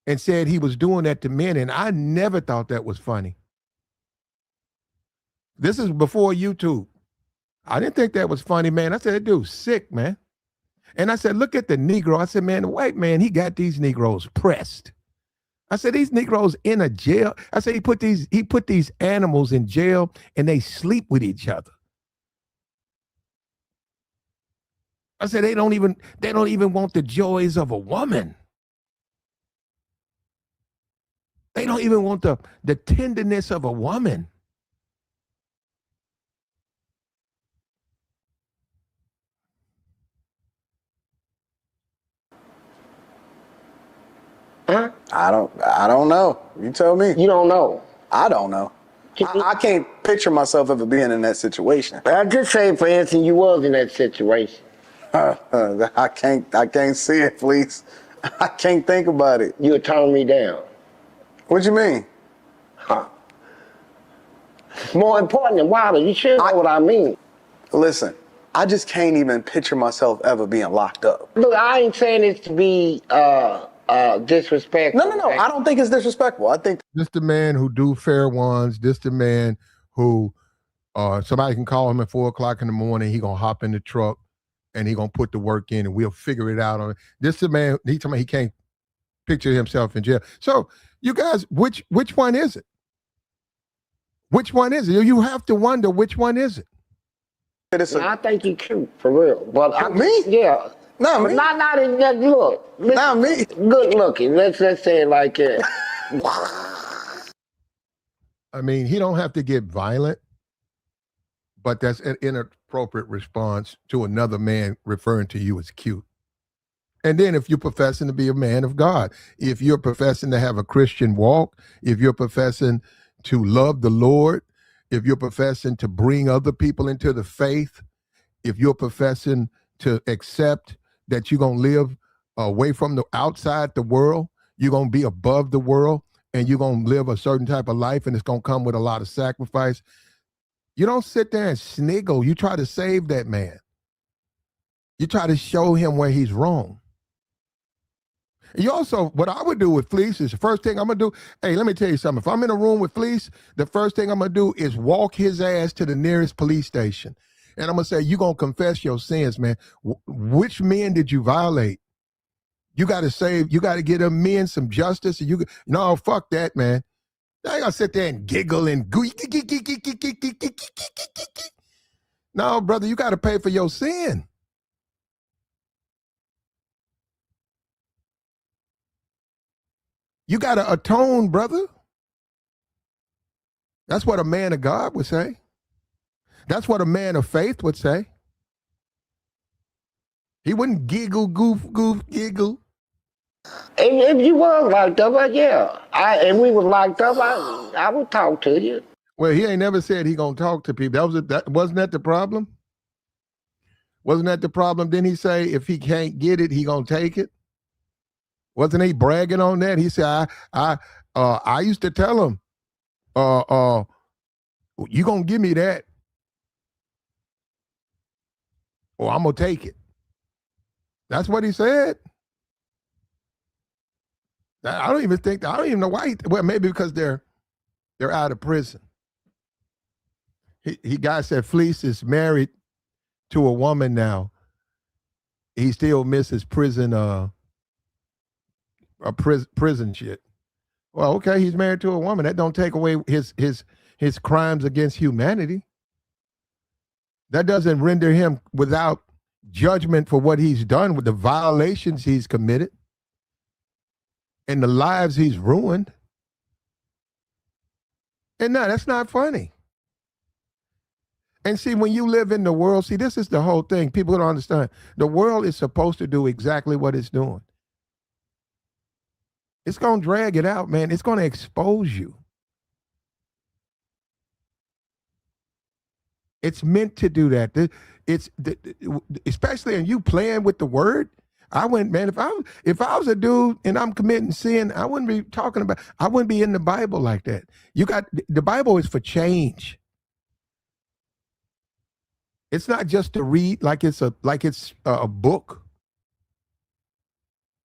and said he was doing that to men, and I never thought that was funny. This is before YouTube. I didn't think that was funny, man. I said, that dude's sick, man. And I said, look at the Negro. I said, man, the white man, he got these Negroes pressed. I said, these Negroes in a jail. I said, he put these animals in jail and they sleep with each other. I said, they don't even want the joys of a woman. They don't even want the tenderness of a woman. Huh? I don't know. You tell me. You don't know. I don't know. I can't picture myself ever being in that situation. I just say, for instance, you was in that situation. I can't see it, please. I can't think about it. You would turn me down. What you mean? Huh? It's more important than Wilder. You should know what I mean. Listen, I just can't even picture myself ever being locked up. Look, I ain't saying this to be disrespectful. No. I don't think it's disrespectful. I think this the man who do fair ones. This the man who somebody can call him at 4:00 in the morning. He gonna hop in the truck and he gonna put the work in, and we'll figure it out on it. This the man. He told me he can't picture himself in jail. So you guys, which one is it? Which one is it? You have to wonder which one is it. I think you cute for real. But me? Yeah. Not me. Not in that look. Not me. Good looking. Let's say it like that. I mean, he don't have to get violent, but that's an inappropriate response to another man referring to you as cute. And then if you're professing to be a man of God, if you're professing to have a Christian walk, if you're professing to love the Lord, if you're professing to bring other people into the faith, if you're professing to accept that you're going to live away from the outside the world, you're going to be above the world, and you're going to live a certain type of life, and it's going to come with a lot of sacrifice. You don't sit there and sniggle. You try to save that man. You try to show him where he's wrong. You also, what I would do with Fleece is the first thing I'm going to do, hey, let me tell you something. If I'm in a room with Fleece, the first thing I'm going to do is walk his ass to the nearest police station. And I'm going to say, you're going to confess your sins, man. Which men did you violate? You got to save, you got to get them men some justice. And no, fuck that, man. I ain't going to sit there and giggle and no, brother, you got to pay for your sin. You got to atone, brother. That's what a man of God would say. That's what a man of faith would say. He wouldn't giggle, goof, giggle. If you was locked up, yeah. And we was locked up, I would talk to you. Well, he ain't never said he gonna talk to people. Wasn't that the problem? Wasn't that the problem? Didn't he say if he can't get it, he gonna take it? Wasn't he bragging on that? He said, I used to tell him, you gonna give me that, or I'm gonna take it. That's what he said. I don't even know why. Well, maybe because they're out of prison. He guy said Fleece is married to a woman now. He still misses prison shit. Well, okay, he's married to a woman. That don't take away his crimes against humanity. That doesn't render him without judgment for what he's done with the violations he's committed and the lives he's ruined. And no, that's not funny. And see, when you live in the world, see, this is the whole thing. People don't understand. The world is supposed to do exactly what it's doing. It's going to drag it out, man. It's going to expose you. It's meant to do that. Especially in you playing with the word. I wouldn't, man, if I was a dude and I'm committing sin, I wouldn't be I wouldn't be in the Bible like that. The Bible is for change. It's not just to read like it's a book.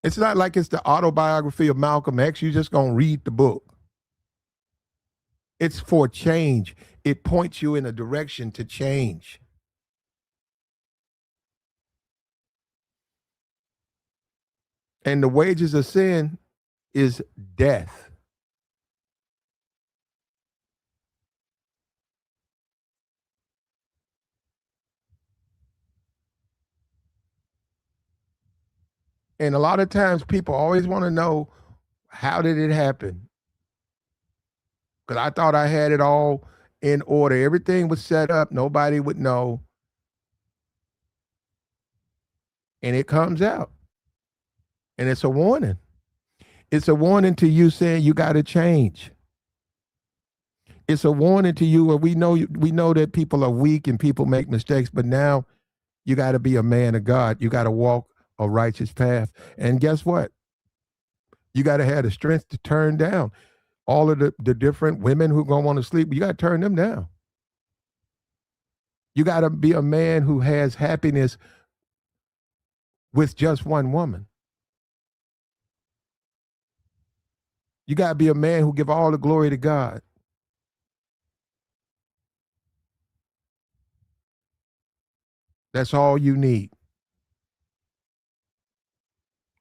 It's not like it's the autobiography of Malcolm X. You're just going to read the book. It's for change. It points you in a direction to change. And the wages of sin is death. And a lot of times people always want to know, how did it happen? Because I thought I had it all in order. Everything was set up. Nobody would know. And it comes out. And it's a warning. It's a warning to you saying you got to change. It's a warning to you where we know that people are weak and people make mistakes, but now you got to be a man of God. You got to walk a righteous path. And guess what? You got to have the strength to turn down all of the different women who are going to want to sleep. You got to turn them down. You got to be a man who has happiness with just one woman. You got to be a man who give all the glory to God. That's all you need.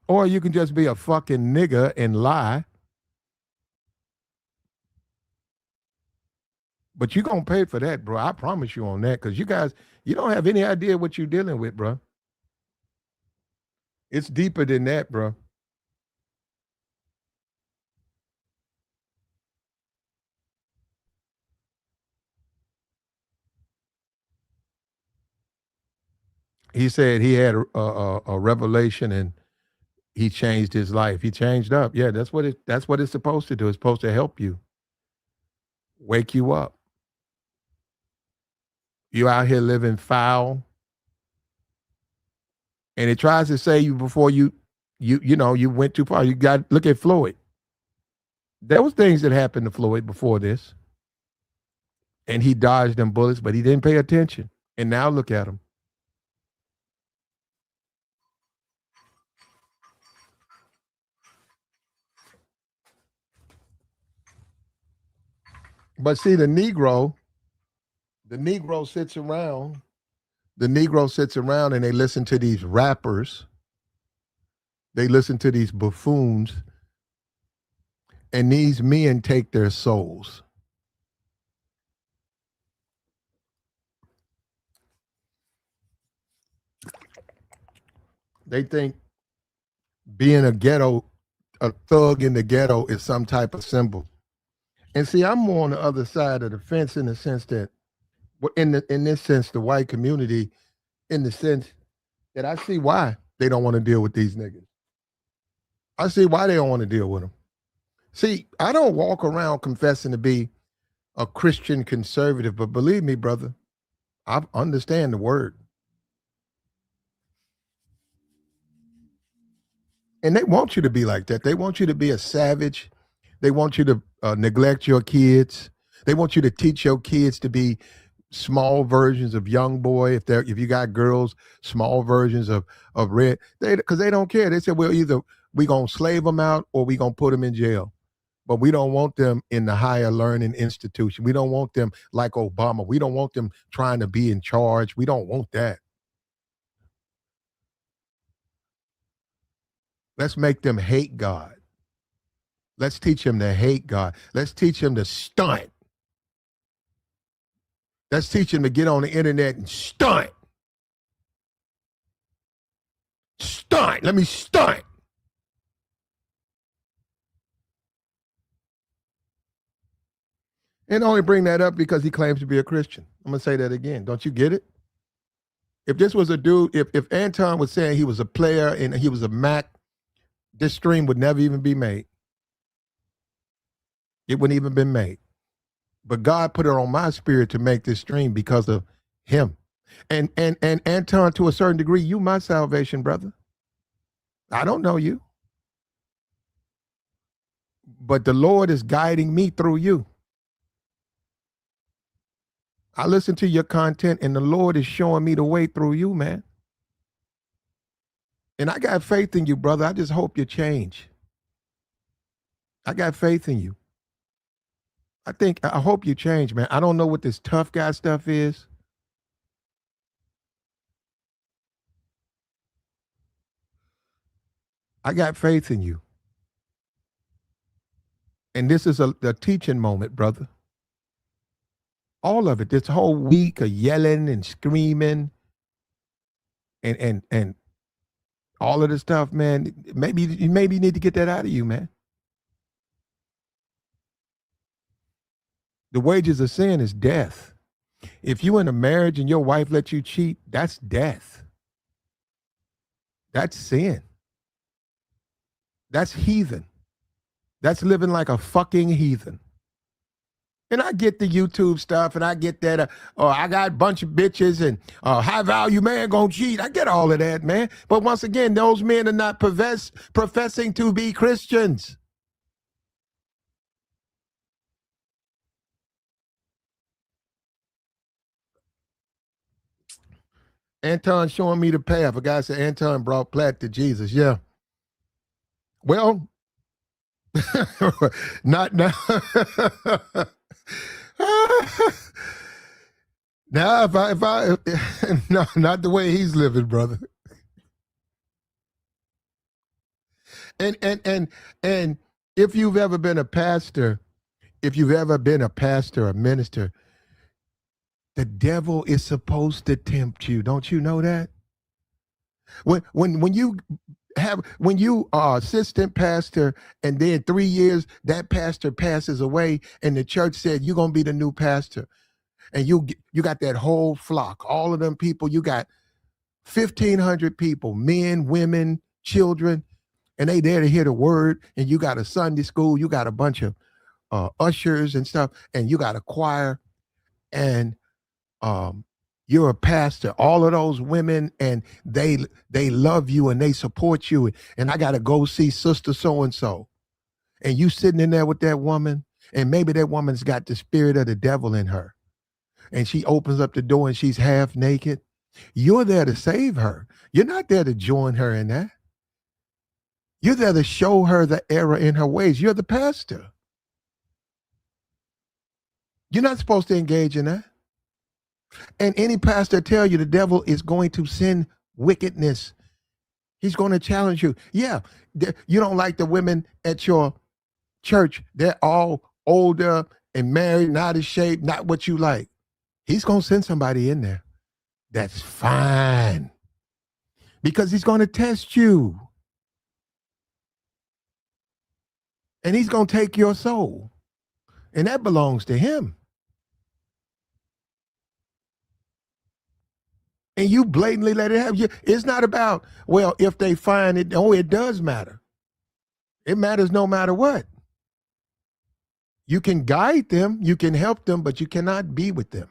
Or you can just be a fucking nigga and lie. But you're going to pay for that, bro. I promise you on that, because you guys, you don't have any idea what you're dealing with, bro. It's deeper than that, bro. He said he had a revelation and he changed his life. He changed up. Yeah, that's what it's supposed to do. It's supposed to help you, wake you up. You out here living foul, and it tries to say you before you went too far. You got look at Floyd. There was things that happened to Floyd before this, and he dodged them bullets, but he didn't pay attention. And now look at him. But see, the Negro sits around. The Negro sits around and they listen to these rappers. They listen to these buffoons. And these men take their souls. They think being a thug in the ghetto is some type of symbol. And see, I'm more on the other side of the fence in the sense that, in this sense, the white community, in the sense that I see why they don't want to deal with these niggas. I see why they don't want to deal with them. See, I don't walk around confessing to be a Christian conservative, but believe me, brother, I understand the word. And they want you to be like that. They want you to be a savage. They want you to neglect your kids. They want you to teach your kids to be small versions of young boy. If you got girls, small versions of red. Because they don't care. They say, well, either we going to slave them out or we going to put them in jail. But we don't want them in the higher learning institution. We don't want them like Obama. We don't want them trying to be in charge. We don't want that. Let's make them hate God. Let's teach them to hate God. Let's teach them to stunt. Let's teach them to get on the internet and stunt. Stunt. Let me stunt. And only bring that up because he claims to be a Christian. I'm going to say that again. Don't you get it? If this was a dude, if Anton was saying he was a player and he was a Mac, this stream would never even be made. It wouldn't even been made. But God put it on my spirit to make this stream because of him. And Anton, to a certain degree, you my salvation, brother. I don't know you. But the Lord is guiding me through you. I listen to your content and the Lord is showing me the way through you, man. And I got faith in you, brother. I just hope you change. I got faith in you. I hope you change, man. I don't know what this tough guy stuff is. I got faith in you. And this is a teaching moment, brother. All of it, this whole week of yelling and screaming and all of this stuff, man, maybe you need to get that out of you, man. The wages of sin is death. If you in a marriage and your wife lets you cheat, that's death. That's sin. That's heathen. That's living like a fucking heathen. And I get the YouTube stuff and I get that, I got a bunch of bitches and high value man gonna cheat. I get all of that, man. But once again, those men are not professing to be Christians. Anton showing me the path. A guy said Anton brought Platt to Jesus. Yeah. Well, not now. Now, if I no, not the way he's living, brother. And if you've ever been a pastor, a minister, the devil is supposed to tempt you. Don't you know that? When you are assistant pastor and then 3 years that pastor passes away and the church said you're gonna be the new pastor, and you got that whole flock, all of them people, you got 1,500 people, men, women, children, and they there to hear the word, and you got a Sunday school, you got a bunch of ushers and stuff, and you got a choir, and you're a pastor, all of those women, and they love you and they support you. And I got to go see sister so-and-so. And you sitting in there with that woman, and maybe that woman's got the spirit of the devil in her. And she opens up the door and she's half naked. You're there to save her. You're not there to join her in that. You're there to show her the error in her ways. You're the pastor. You're not supposed to engage in that. And any pastor tell you the devil is going to send wickedness. He's going to challenge you. Yeah, you don't like the women at your church. They're all older and married, not in shape, not what you like. He's going to send somebody in there. That's fine. Because he's going to test you. And he's going to take your soul. And that belongs to him. And you blatantly let it happen. It's not about, well, if they find it, it does matter. It matters no matter what. You can guide them, you can help them, but you cannot be with them.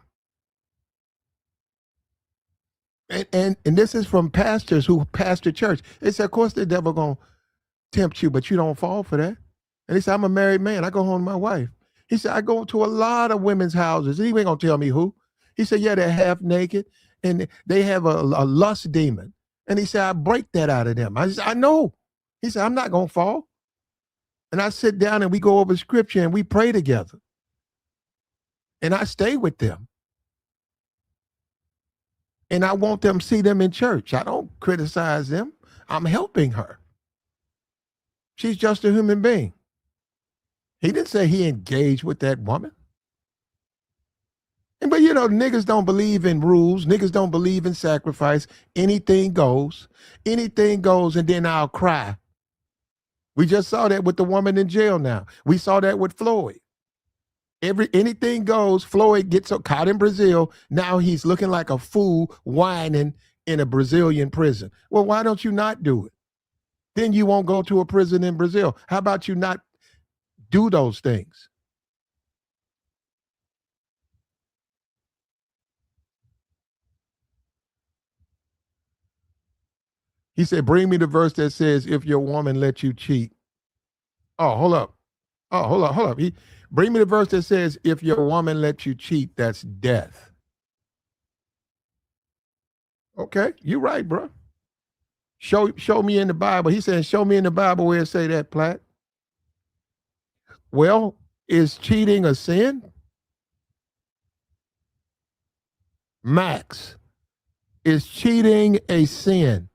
And this is from pastors who pastor church. They said, of course the devil gonna tempt you, but you don't fall for that. And he said, I'm a married man. I go home to my wife. He said, I go to a lot of women's houses. He ain't gonna tell me who. He said, yeah, they're half naked and they have a lust demon. And he said, I break that out of them. I said, I know. He said, I'm not going to fall. And I sit down and we go over scripture and we pray together. And I stay with them. And I want them to see them in church. I don't criticize them. I'm helping her. She's just a human being. He didn't say he engaged with that woman. But niggas don't believe in rules. Niggas don't believe in sacrifice. Anything goes. Anything goes, and then I'll cry. We just saw that with the woman in jail now. We saw that with Floyd. Anything goes. Floyd gets caught in Brazil. Now he's looking like a fool whining in a Brazilian prison. Well, why don't you not do it? Then you won't go to a prison in Brazil. How about you not do those things? He said, bring me the verse that says, if your woman let you cheat. Oh, hold up. Hold up. Bring me the verse that says, if your woman lets you cheat, that's death. Okay, you're right, bro. Show me in the Bible. He said, show me in the Bible where it say that, Platt. Well, is cheating a sin? Max, is cheating a sin?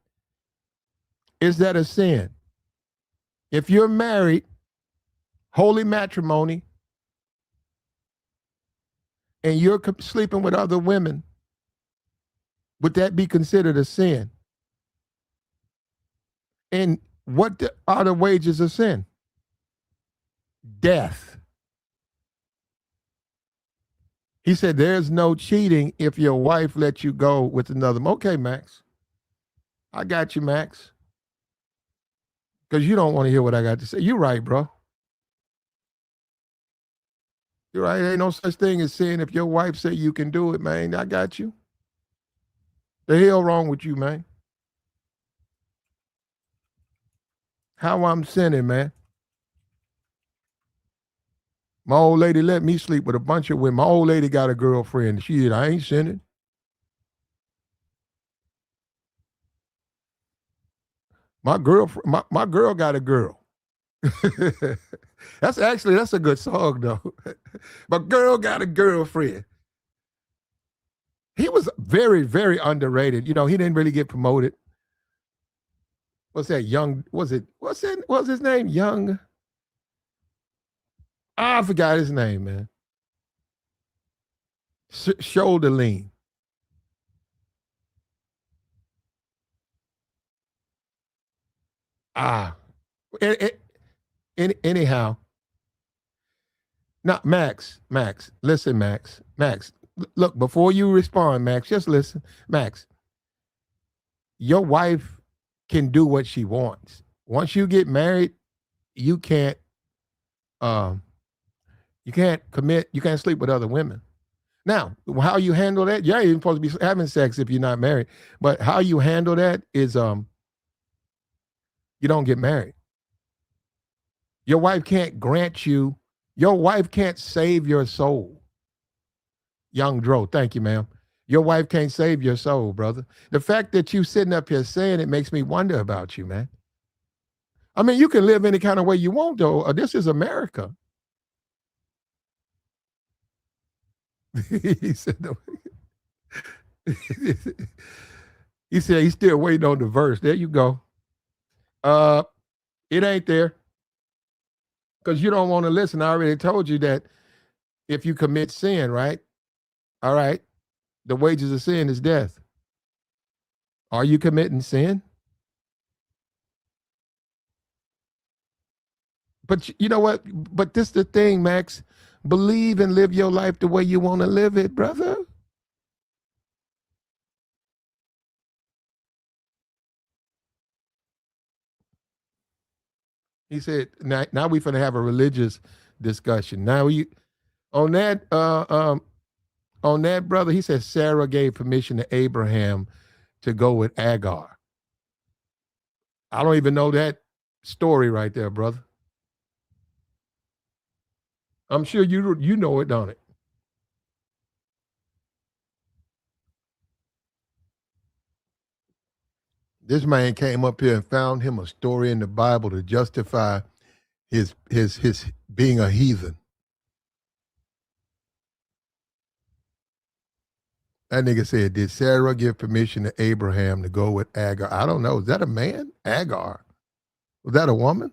Is that a sin? If you're married, holy matrimony, and you're sleeping with other women, would that be considered a sin? And what are the wages of sin? Death. He said, there's no cheating if your wife lets you go with another. Okay, Max. I got you, Max. Because you don't want to hear what I got to say. You're right, bro. You're right. Ain't no such thing as sin. If your wife say you can do it, man, I got you. The hell wrong with you, man? How I'm sinning, man? My old lady let me sleep with a bunch of women. My old lady got a girlfriend. She said, I ain't sinning. My girlfriend, my girl got a girl. That's a good song though. My girl got a girlfriend. He was very, very underrated. He didn't really get promoted. What's that? What's his name? Young. I forgot his name, man. Shoulder lean. Anyhow. Now, Max, listen, Max. Look, before you respond, Max, just listen. Max, your wife can do what she wants. Once you get married, you can't commit, you can't sleep with other women. Now, how you handle that, you ain't even supposed to be having sex if you're not married. But how you handle that is you don't get married. Your wife can't save your soul. Young Dro, thank you, ma'am. Your wife can't save your soul, brother. The fact that you sitting up here saying it makes me wonder about you, man. I mean, you can live any kind of way you want, though. This is America. He said, no. He said he's still waiting on the verse. There you go. It ain't there. Because you don't want to listen. I already told you that if you commit sin, right? All right. The wages of sin is death. Are you committing sin? But you know what? But this is the thing, Max. Believe and live your life the way you want to live it, brother. He said, now we're going to have a religious discussion. Now on that, brother, he said Sarah gave permission to Abraham to go with Agar. I don't even know that story right there, brother. I'm sure you know it, don't it? This man came up here and found him a story in the Bible to justify his being a heathen. That nigga said, did Sarah give permission to Abraham to go with Agar? I don't know. Is that a man? Agar. Was that a woman?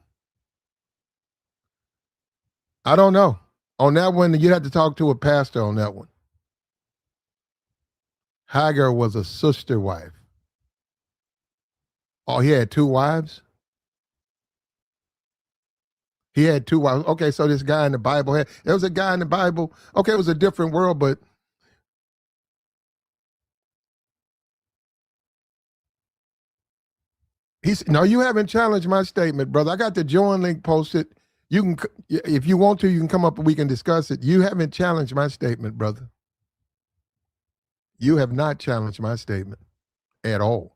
I don't know. On that one, you have to talk to a pastor on that one. Hagar was a sister wife. Oh, he had two wives? He had two wives. Okay, so this guy in the Bible there was a guy in the Bible. Okay, it was a different world, but no, you haven't challenged my statement, brother. I got the join link posted. You can, if you want to, you can come up and we can discuss it. You haven't challenged my statement, brother. You have not challenged my statement at all.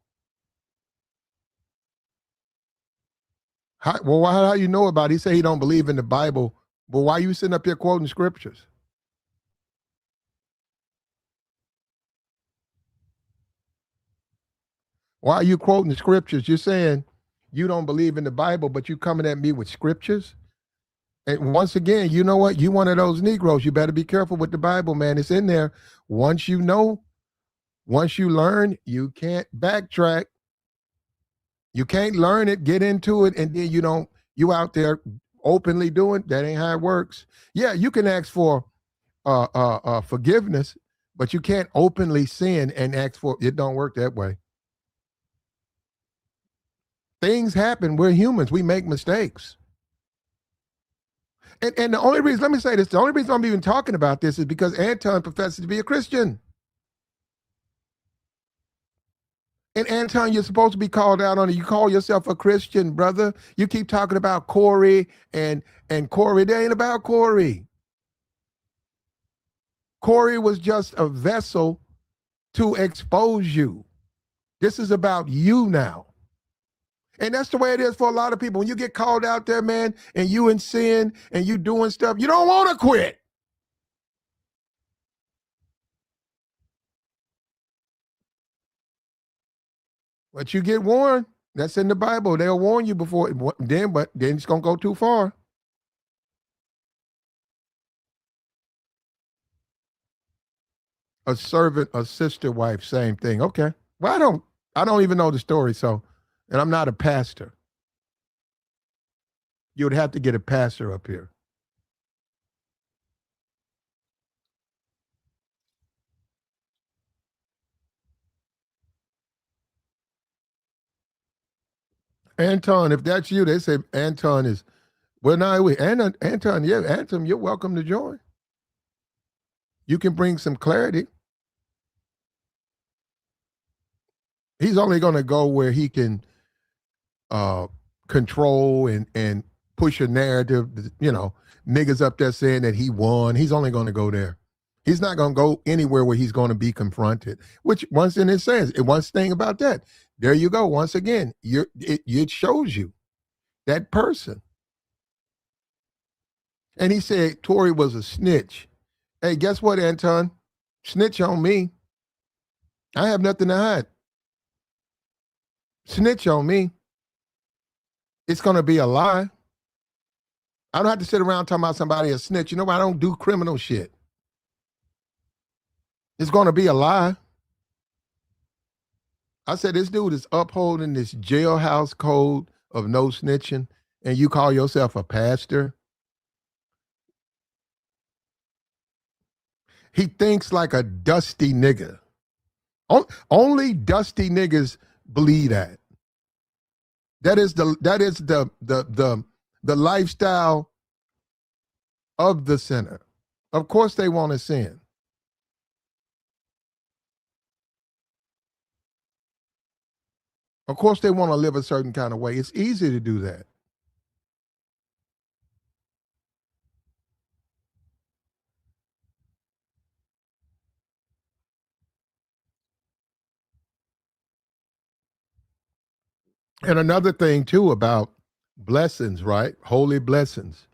How you know about it? He say he don't believe in the Bible. Well, why are you sitting up here quoting scriptures? Why are you quoting the scriptures? You're saying you don't believe in the Bible, but you coming at me with scriptures? And once again, you know what? You one of those Negroes. You better be careful with the Bible, man. It's in there. Once you know, once you learn, you can't backtrack. You can't learn it, get into it, and then you out there openly doing that ain't how it works. Yeah, you can ask for forgiveness, but you can't openly sin and ask for it. Don't work that way. Things happen. We're humans. We make mistakes. And the only reason, let me say this, the only reason I'm even talking about this is because Anton professes to be a Christian. And Anton, you're supposed to be called out on it. You call yourself a Christian, brother. You keep talking about Corey and Corey. They ain't about Corey. Corey was just a vessel to expose you. This is about you now. And that's the way it is for a lot of people. When you get called out there, man, and you in sin and you doing stuff, you don't want to quit. But you get warned. That's in the Bible. They'll warn you before but then it's going to go too far. A servant, a sister wife, same thing. Okay. Well, I don't even know the story, and I'm not a pastor. You would have to get a pastor up here. Anton, if that's you, they say Anton is, well, no, Anton, yeah, Anton, you're welcome to join. You can bring some clarity. He's only going to go where he can control and push a narrative. Niggas up there saying that he won. He's only going to go there. He's not going to go anywhere where he's going to be confronted. Which once in it says, one thing about that, there you go. Once again, it shows you that person. And he said Tory was a snitch. Hey, guess what, Anton? Snitch on me. I have nothing to hide. Snitch on me. It's going to be a lie. I don't have to sit around talking about somebody a snitch. You know, I don't do criminal shit. It's going to be a lie. I said, this dude is upholding this jailhouse code of no snitching, and you call yourself a pastor? He thinks like a dusty nigga. Only dusty niggas believe that. That is the lifestyle of the sinner. Of course they want to sin. Of course they want to live a certain kind of way. It's easy to do that. And another thing too about blessings, right? Holy blessings.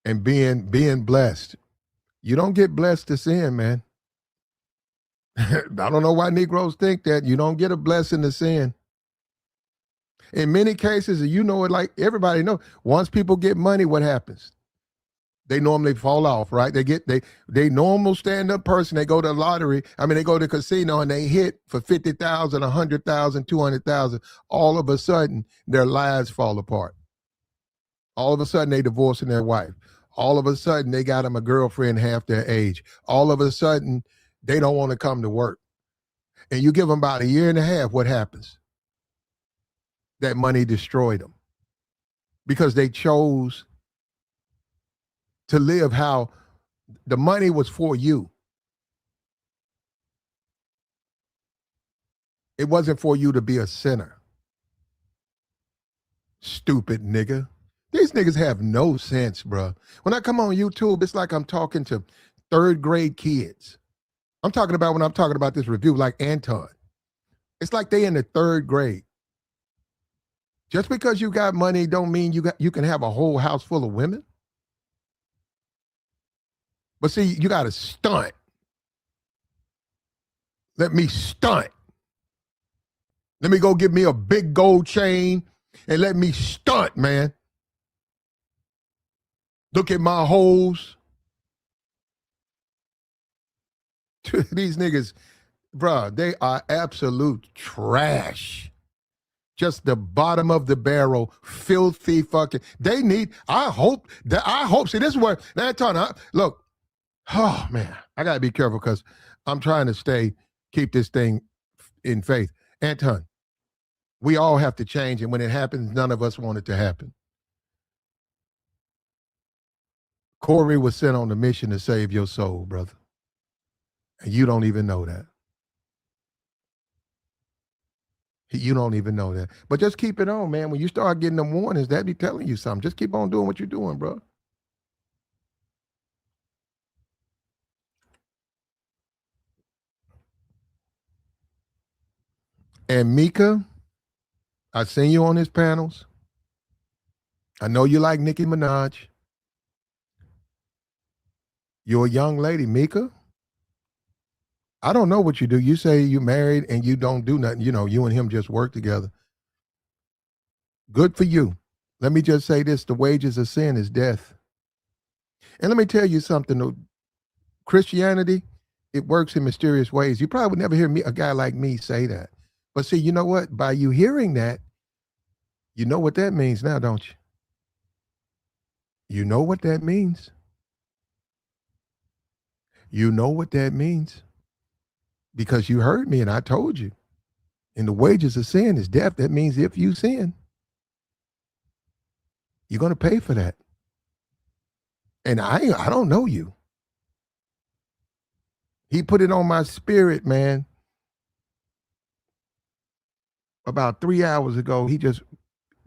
And being blessed. You don't get blessed to sin, man. I don't know why Negroes think that. You don't get a blessing to sin. In many cases, you know it like everybody know. Once people get money, what happens? They normally fall off, right? They normal stand-up person, they go to the lottery, they go to the casino and they hit for 50,000, 100,000, 200,000. All of a sudden, their lives fall apart. All of a sudden, they divorcing their wife. All of a sudden, they got them a girlfriend half their age. All of a sudden, they don't want to come to work. And you give them about a year and a half, what happens? That money destroyed them because they chose to live how the money was for you. It wasn't for you to be a sinner. Stupid nigga. These niggas have no sense, bro. When I come on YouTube, it's like I'm talking to third grade kids. I'm talking about when I'm talking about this review, like Anton. It's like they in the third grade. Just because you got money don't mean you can have a whole house full of women. But see, you got to stunt. Let me stunt. Let me go get me a big gold chain and let me stunt, man. Look at my hoes. These niggas, bruh, they are absolute trash. Just the bottom of the barrel, filthy fucking. They need, I hope, see, this is where, Anton, look, oh man, I gotta be careful because I'm trying to keep this thing in faith. Anton, we all have to change, and when it happens, none of us want it to happen. Corey was sent on a mission to save your soul, brother. And you don't even know that. You don't even know that. But just keep it on, man. When you start getting them warnings, that be telling you something. Just keep on doing what you're doing, bro. And Micca, I seen you on his panels. I know you like Nicki Minaj. You're a young lady, Micca. I don't know what you do. You say you married and you don't do nothing. You know, you and him just work together. Good for you. Let me just say this. The wages of sin is death. And let me tell you something. Christianity, it works in mysterious ways. You probably would never hear a guy like me say that. But see, you know what? By you hearing that, you know what that means now, don't you? You know what that means. You know what that means. Because you heard me and I told you. And the wages of sin is death. That means if you sin, you're going to pay for that. And I don't know you. He put it on my spirit, man. About 3 hours ago,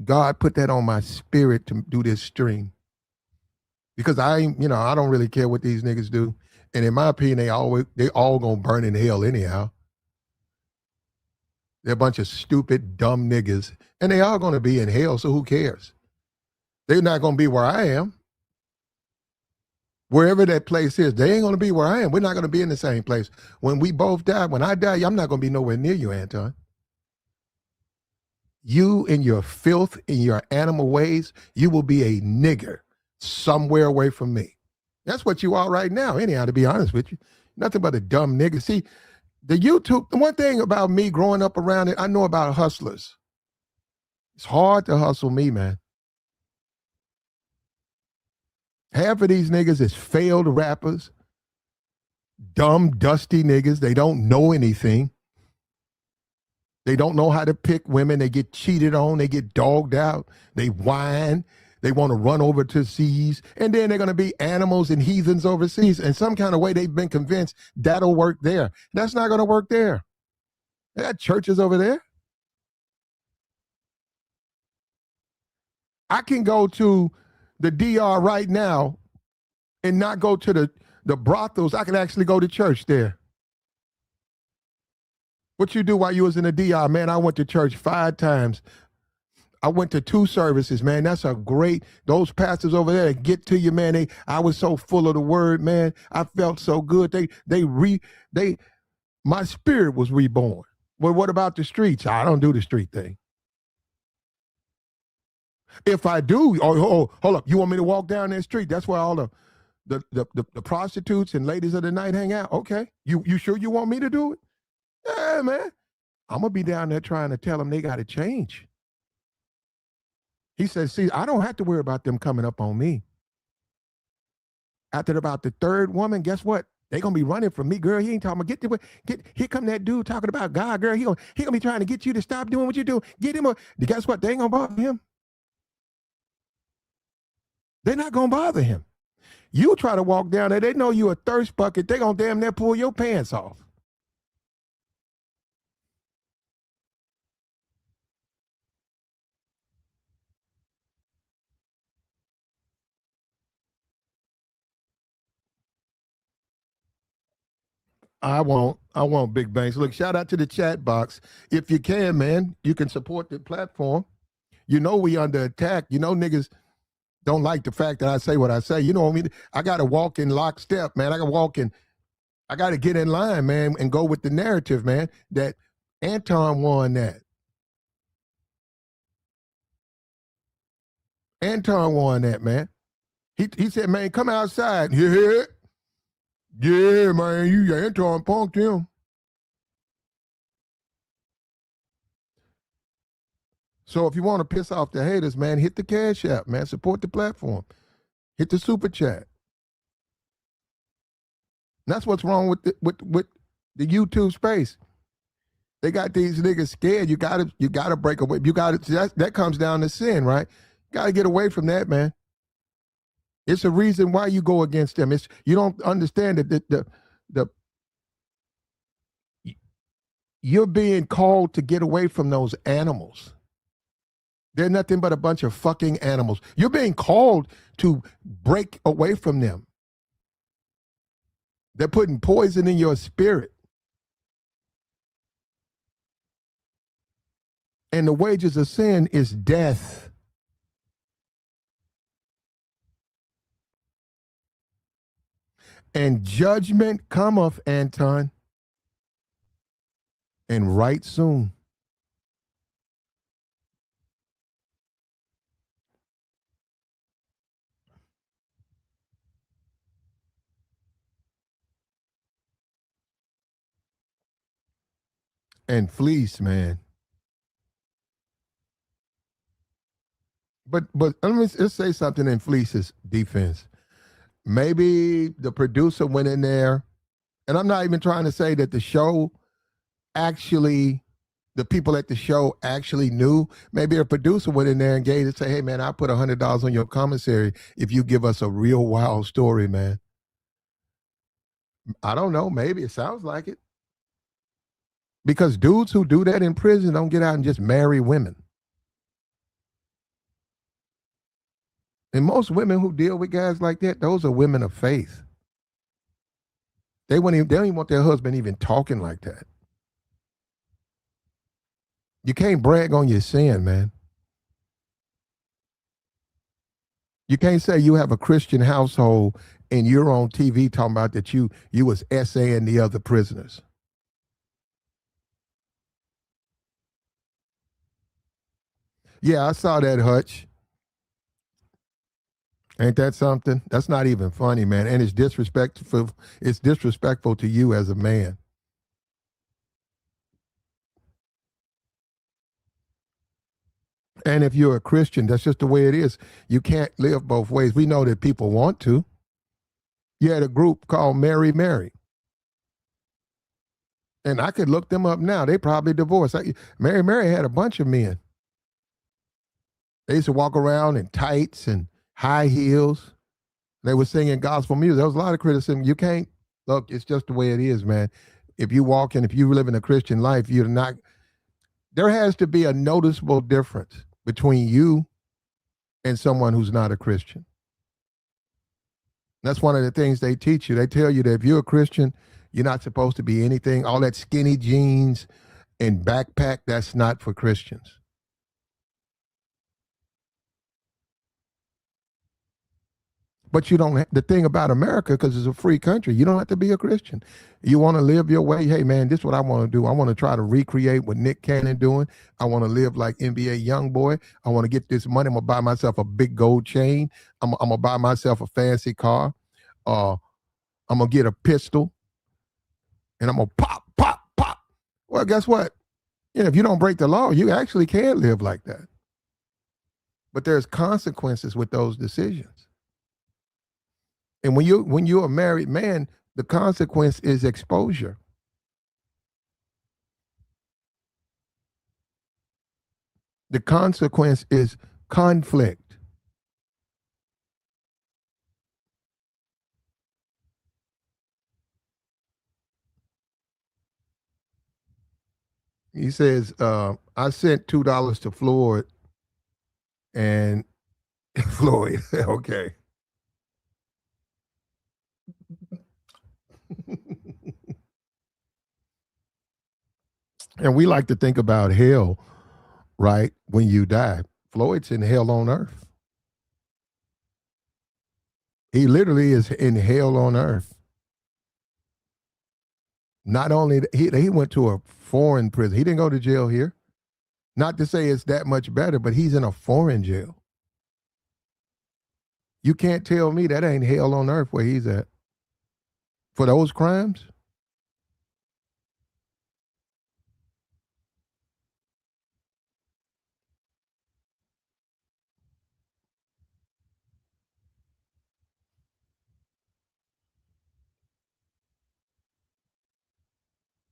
God put that on my spirit to do this stream. Because I don't really care what these niggas do. And in my opinion, they all gonna burn in hell anyhow. They're a bunch of stupid, dumb niggas. And they all gonna be in hell, so who cares? They're not gonna be where I am. Wherever that place is, they ain't gonna be where I am. We're not gonna be in the same place. When we both die, when I die, I'm not gonna be nowhere near you, Anton. You in your filth, in your animal ways, you will be a nigger somewhere away from me. That's what you are right now, anyhow, to be honest with you. Nothing but a dumb nigga. See, the one thing about me growing up around it, I know about hustlers. It's hard to hustle me, man. Half of these niggas is failed rappers, dumb, dusty niggas. They don't know anything. They don't know how to pick women. They get cheated on. They get dogged out. They whine. They want to run over to seas, and then they're going to be animals and heathens overseas. In some kind of way, they've been convinced that'll work there. That's not going to work there. They got churches over there. I can go to the DR right now and not go to the brothels. I can actually go to church there. What you do while you was in the DR, man? I went to church 5 times. I went to 2 services, man. That's those pastors over there that get to you, man. I was so full of the word, man. I felt so good. My spirit was reborn. Well, what about the streets? I don't do the street thing. If I do, hold up. You want me to walk down that street? That's where all the prostitutes and ladies of the night hang out. Okay. You sure you want me to do it? Yeah, man. I'm going to be down there trying to tell them they got to change. He said, see, I don't have to worry about them coming up on me. After about the third woman, guess what? They gonna be running from me, girl. He ain't talking about here come that dude talking about God, girl. He gonna be trying to get you to stop doing what you do. Get him guess what? They ain't gonna bother him. They're not gonna bother him. You try to walk down there, they know you a thirst bucket, they gonna damn near pull your pants off. I want big banks. Look, shout out to the chat box. If you can, man, you can support the platform. You know we under attack. You know niggas don't like the fact that I say what I say. You know what I mean? I got to walk in lockstep, man. I got to get in line, man, and go with the narrative, man, that Anton won that. Anton won that, man. He said, man, come outside. Yeah, man, you Anton punked him. So if you want to piss off the haters, man, hit the Cash App, man. Support the platform. Hit the Super Chat. And that's what's wrong with the YouTube space. They got these niggas scared. You gotta break away. That comes down to sin, right? Gotta get away from that, man. It's a reason why you go against them. You don't understand that you're being called to get away from those animals. They're nothing but a bunch of fucking animals. You're being called to break away from them. They're putting poison in your spirit. And the wages of sin is death. And judgment cometh, Anton, and right soon. And fleece, man. But let's say something in Fleece's defense. Maybe the producer went in there, and I'm not even trying to say that the people at the show actually knew. Maybe a producer went in there and gave it, say, hey, man, I'll put $100 on your commissary if you give us a real wild story, man. I don't know. Maybe it sounds like it. Because dudes who do that in prison don't get out and just marry women. And most women who deal with guys like that, those are women of faith. They don't even want their husband even talking like that. You can't brag on your sin, man. You can't say you have a Christian household and you're on TV talking about that you was essaying the other prisoners. Yeah, I saw that, Hutch. Ain't that something? That's not even funny, man. And it's disrespectful. It's disrespectful to you as a man. And if you're a Christian, that's just the way it is. You can't live both ways. We know that people want to. You had a group called Mary Mary. And I could look them up now. They probably divorced. Mary Mary had a bunch of men. They used to walk around in tights and high heels. They were singing gospel music. There was a lot of criticism. You can't, look, it's just the way it is, man. If you live in a Christian life, there has to be a noticeable difference between you and someone who's not a Christian. That's one of the things they teach you. They tell you that if you're a Christian, you're not supposed to be anything. All that skinny jeans and backpack, that's not for Christians. But you don't, the thing about America, because it's a free country, you don't have to be a Christian. You want to live your way. Hey, man, this is what I want to do. I want to try to recreate what Nick Cannon doing. I want to live like NBA Youngboy. I want to get this money. I'm going to buy myself a big gold chain. I'm going to buy myself a fancy car. I'm going to get a pistol. And I'm going to pop, pop, pop. Well, guess what? If you don't break the law, you actually can live like that. But there's consequences with those decisions. And when you're a married man, the consequence is exposure. The consequence is conflict. He says, I sent $2 to Floyd and Floyd, okay. And we like to think about hell, right? When you die. Floyd's in hell on earth. He literally is in hell on earth. Not only he went to a foreign prison. He didn't go to jail here. Not to say it's that much better, but he's in a foreign jail. You can't tell me that ain't hell on earth where he's at. For those crimes?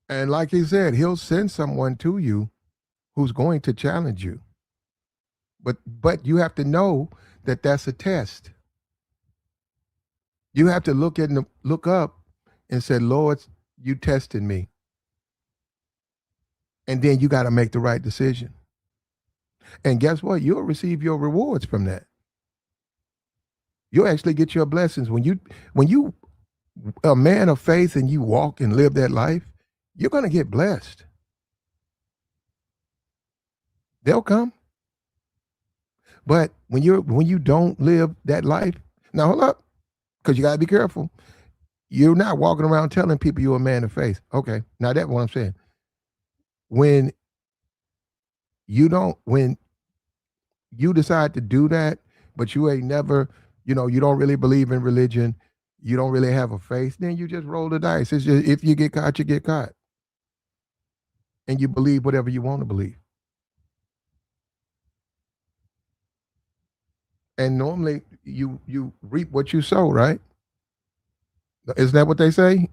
And like he said, he'll send someone to you who's going to challenge you. But you have to know that that's a test. You have to look up and say, Lord, you tested me. And then you got to make the right decision. And guess what? You'll receive your rewards from that. You'll actually get your blessings. When you a man of faith and you walk and live that life, you're going to get blessed. They'll come. But when you don't live that life, now hold up, because you got to be careful. You're not walking around telling people you're a man of faith. Okay, now that's what I'm saying. When you decide to do that, but you ain't never, you don't really believe in religion, you don't really have a faith, then you just roll the dice. It's just, if you get caught, you get caught. And you believe whatever you want to believe. And normally you reap what you sow, right? Isn't that what they say?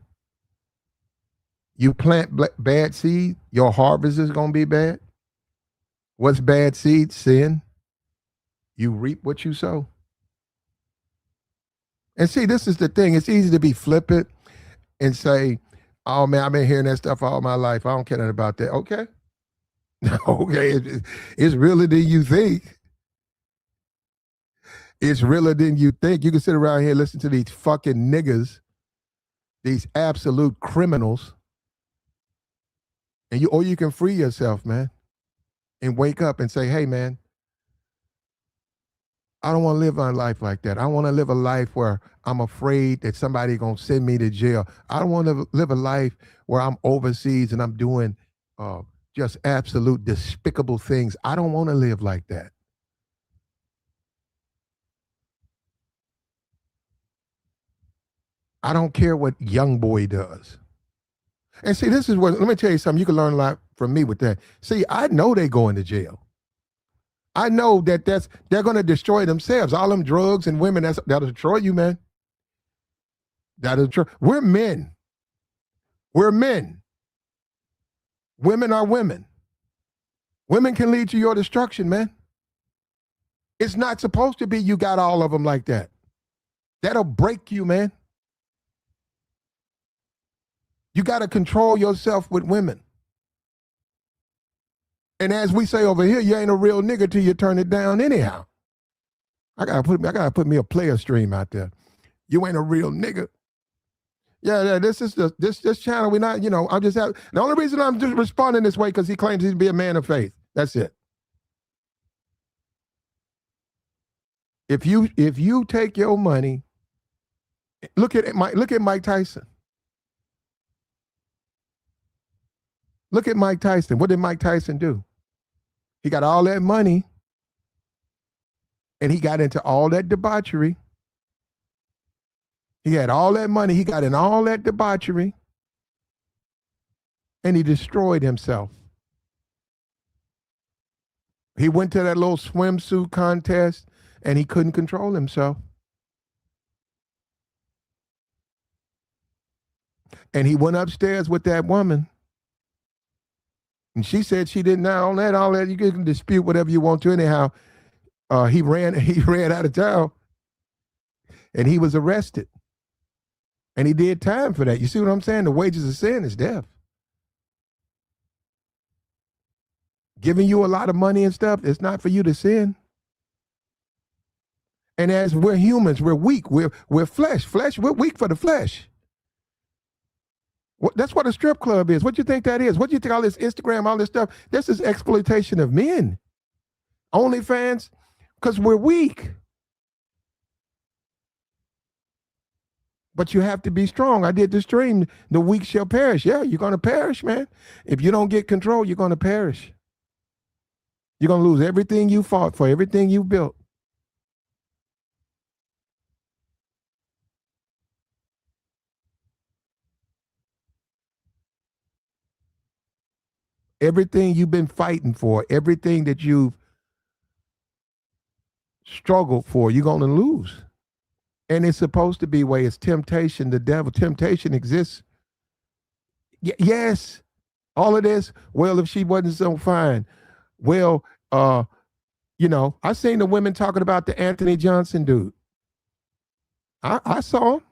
You plant bad seed, your harvest is going to be bad. What's bad seed? Sin. You reap what you sow. And see, this is the thing. It's easy to be flippant and say, oh man, I've been hearing that stuff all my life. I don't care nothing about that. Okay. Okay. It's realer than you think. It's realer than you think. You can sit around here and listen to these fucking niggas, these absolute criminals, and you can free yourself, man, and wake up and say, hey, man, I don't want to live my life like that. I want to live a life where I'm afraid that somebody's going to send me to jail. I don't want to live a life where I'm overseas and I'm doing just absolute despicable things. I don't want to live like that. I don't care what young boy does. And see, this is what, let me tell you something. You can learn a lot from me with that. See, I know they going to jail. I know that they're going to destroy themselves. All them drugs and women, that'll destroy you, man. That'll destroy. We're men. We're men. Women are women. Women can lead to your destruction, man. It's not supposed to be you got all of them like that. That'll break you, man. You got to control yourself with women. And as we say over here, you ain't a real nigga till you turn it down anyhow. I gotta put me a player stream out there. You ain't a real nigga. Yeah, this is this channel. We're not, I'm just the only reason I'm just responding this way because he claims he'd be a man of faith. That's it. If you take your money Look at Mike Tyson. Look at Mike Tyson. What did Mike Tyson do? He got all that money and he got into all that debauchery. He had all that money. He got in all that debauchery and he destroyed himself. He went to that little swimsuit contest and he couldn't control himself. And he went upstairs with that woman. And she said she didn't know all that. You can dispute whatever you want to. Anyhow, he ran out of town and he was arrested. And he did time for that. You see what I'm saying? The wages of sin is death. Giving you a lot of money and stuff, it's not for you to sin. And as we're humans, we're weak. We're flesh. We're weak for the flesh. That's what a strip club is. What do you think that is? What do you think all this Instagram, all this stuff? This is exploitation of men. OnlyFans, because we're weak. But you have to be strong. I did the stream, the weak shall perish. Yeah, you're going to perish, man. If you don't get control, you're going to perish. You're going to lose everything you fought for, everything you built. Everything you've been fighting for, everything that you've struggled for, you're going to lose. And it's supposed to be where it's temptation, the devil. Temptation exists. Yes, all of this. Well, if she wasn't so fine. Well, I seen the women talking about the Anthony Johnson dude. I saw him.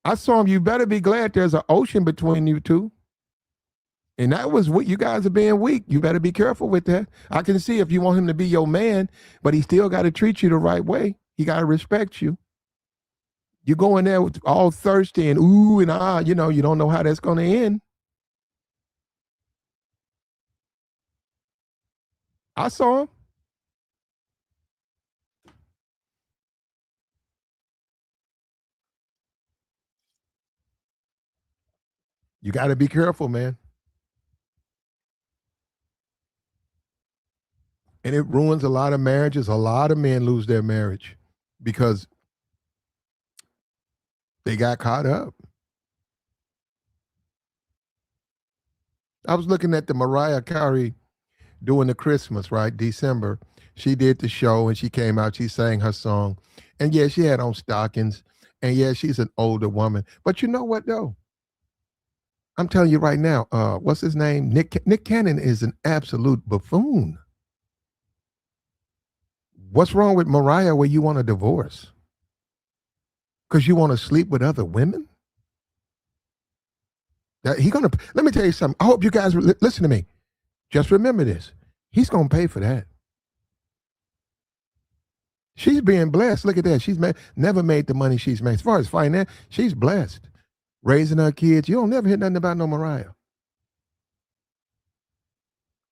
I saw him. You better be glad there's an ocean between you two. And that was what you guys are being weak. You better be careful with that. I can see if you want him to be your man, but he still got to treat you the right way. He got to respect you. You go in there all thirsty and ooh and ah, you don't know how that's going to end. I saw him. You got to be careful, man. And it ruins a lot of marriages. A lot of men lose their marriage because they got caught up. I was looking at the Mariah Carey doing the Christmas, right? December. She did the show and she came out, she sang her song. And yeah, she had on stockings. And yeah, she's an older woman. But you know what though? I'm telling you right now, what's his name? Nick Cannon is an absolute buffoon. What's wrong with Mariah where you want a divorce? Because you want to sleep with other women? Let me tell you something. I hope you guys listen to me. Just remember this. He's going to pay for that. She's being blessed. Look at that. She's never made the money she's made. As far as finance, she's blessed. Raising her kids. You don't never hear nothing about no Mariah.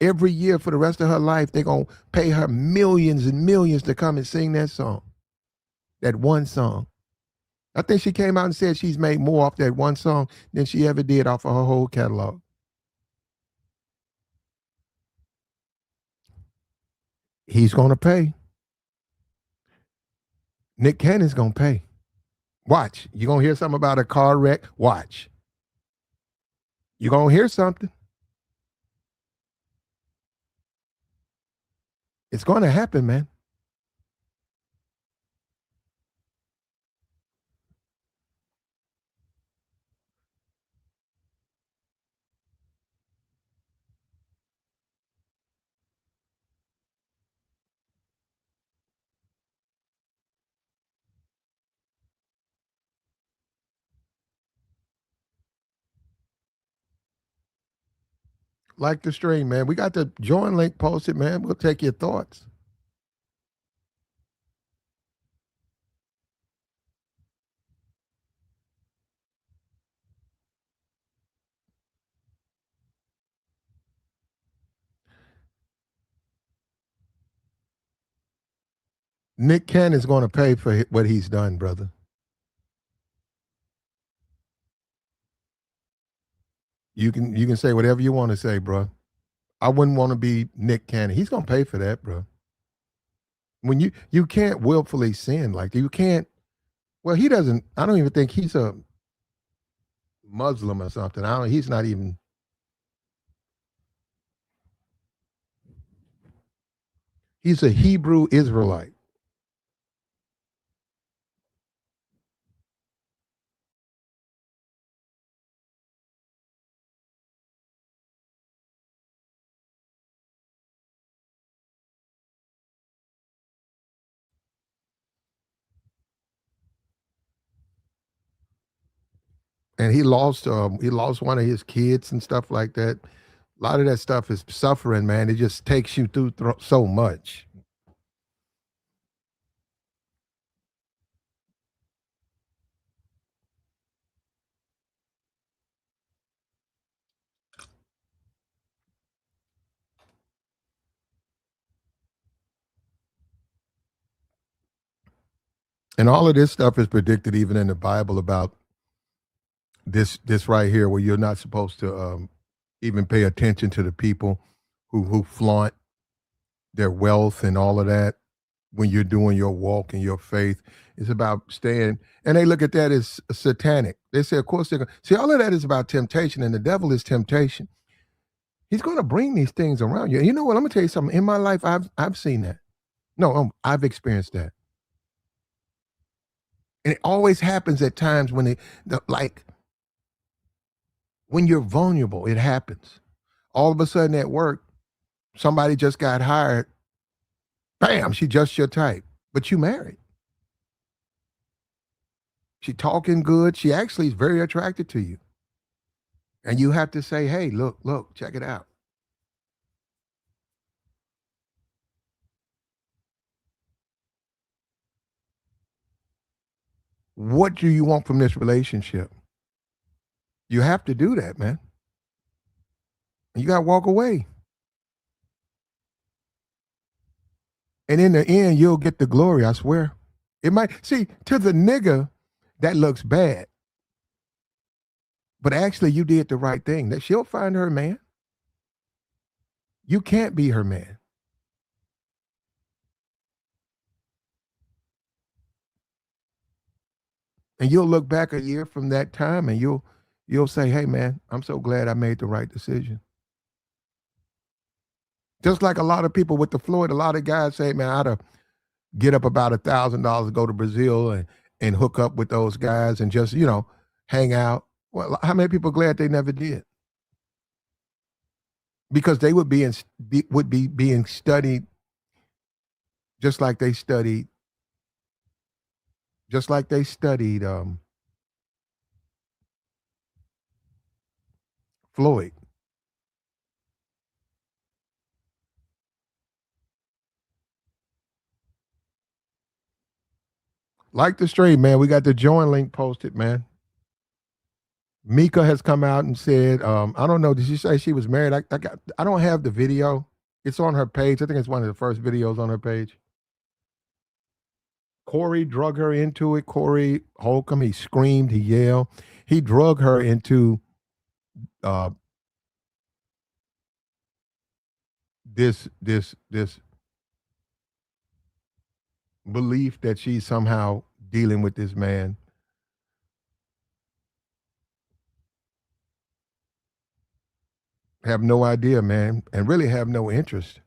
Every year for the rest of her life, they're going to pay her millions and millions to come and sing that song. That one song. I think she came out and said she's made more off that one song than she ever did off of her whole catalog. He's going to pay. Nick Cannon's going to pay. Watch. You're going to hear something about a car wreck. Watch. You're going to hear something. It's going to happen, man. Like the stream, man. We got the join link posted, man. We'll take your thoughts. Nick Cannon's going to pay for what he's done, brother. You can say whatever you want to say, bro. I wouldn't want to be Nick Cannon. He's gonna pay for that, bro. When you can't willfully sin like that. You can't. Well, he doesn't. I don't even think he's a Muslim or something. I don't. He's not even. He's a Hebrew Israelite. And he lost one of his kids and stuff like that. A lot of that stuff is suffering, man. It just takes you through so much. And all of this stuff is predicted even in the Bible about this right here, where you're not supposed to even pay attention to the people who flaunt their wealth and all of that when you're doing your walk and your faith. It's about staying, and they look at that as satanic. They say, of course, they're going to see all of that is about temptation, and the devil is temptation. He's going to bring these things around you. And you know what? I'm going to tell you something. In my life, I've seen that. No, I've experienced that, and it always happens at times when like when you're vulnerable. It happens. All of a sudden at work, somebody just got hired. Bam, she just your type, but you married. She talking good. She actually is very attracted to you. And you have to say, hey, look, check it out. What do you want from this relationship? You have to do that, man. And you got to walk away. And in the end, you'll get the glory, I swear. It might, see, to the nigga, that looks bad. But actually, you did the right thing. That she'll find her man. You can't be her man. And you'll look back a year from that time and you'll say, hey man, I'm so glad I made the right decision. Just like a lot of people with the Floyd, a lot of guys say, man, I'd have get up about $1,000 to go to Brazil and hook up with those guys and just, hang out. Well, how many people are glad they never did? Because they would be being studied just like they studied, Floyd. Like the stream, man. We got the join link posted, man. Micca has come out and said, I don't know, did she say she was married? I don't have the video. It's on her page. I think it's one of the first videos on her page. Corey drug her into it. Corey Holcomb, he screamed, he yelled. He drug her into uh, this belief that she's somehow dealing with this man. Have no idea, man, and really have no interest.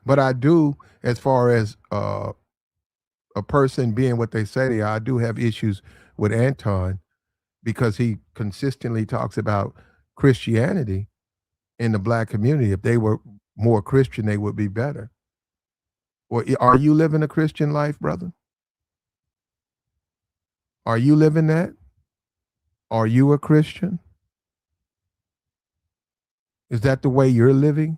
But I do, as far as a person being what they say they are, I do have issues with Anton because he consistently talks about Christianity in the black community. If they were more Christian, they would be better. Well, are you living a Christian life, brother? Are you living that? Are you a Christian? Is that the way you're living?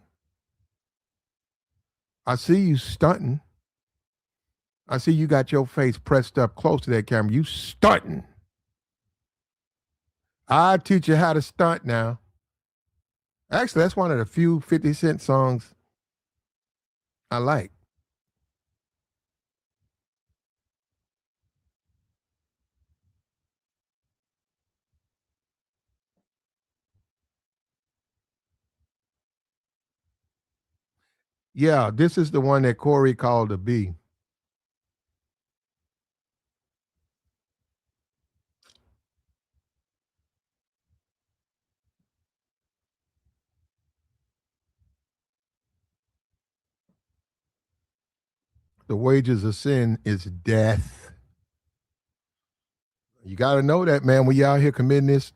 I see you stunting. I see you got your face pressed up close to that camera. You stunting. I teach you how to stunt now. Actually, that's one of the few 50 Cent songs I like. Yeah, this is the one that Corey called a B. The wages of sin is death. You got to know that, man. When you out here committing this,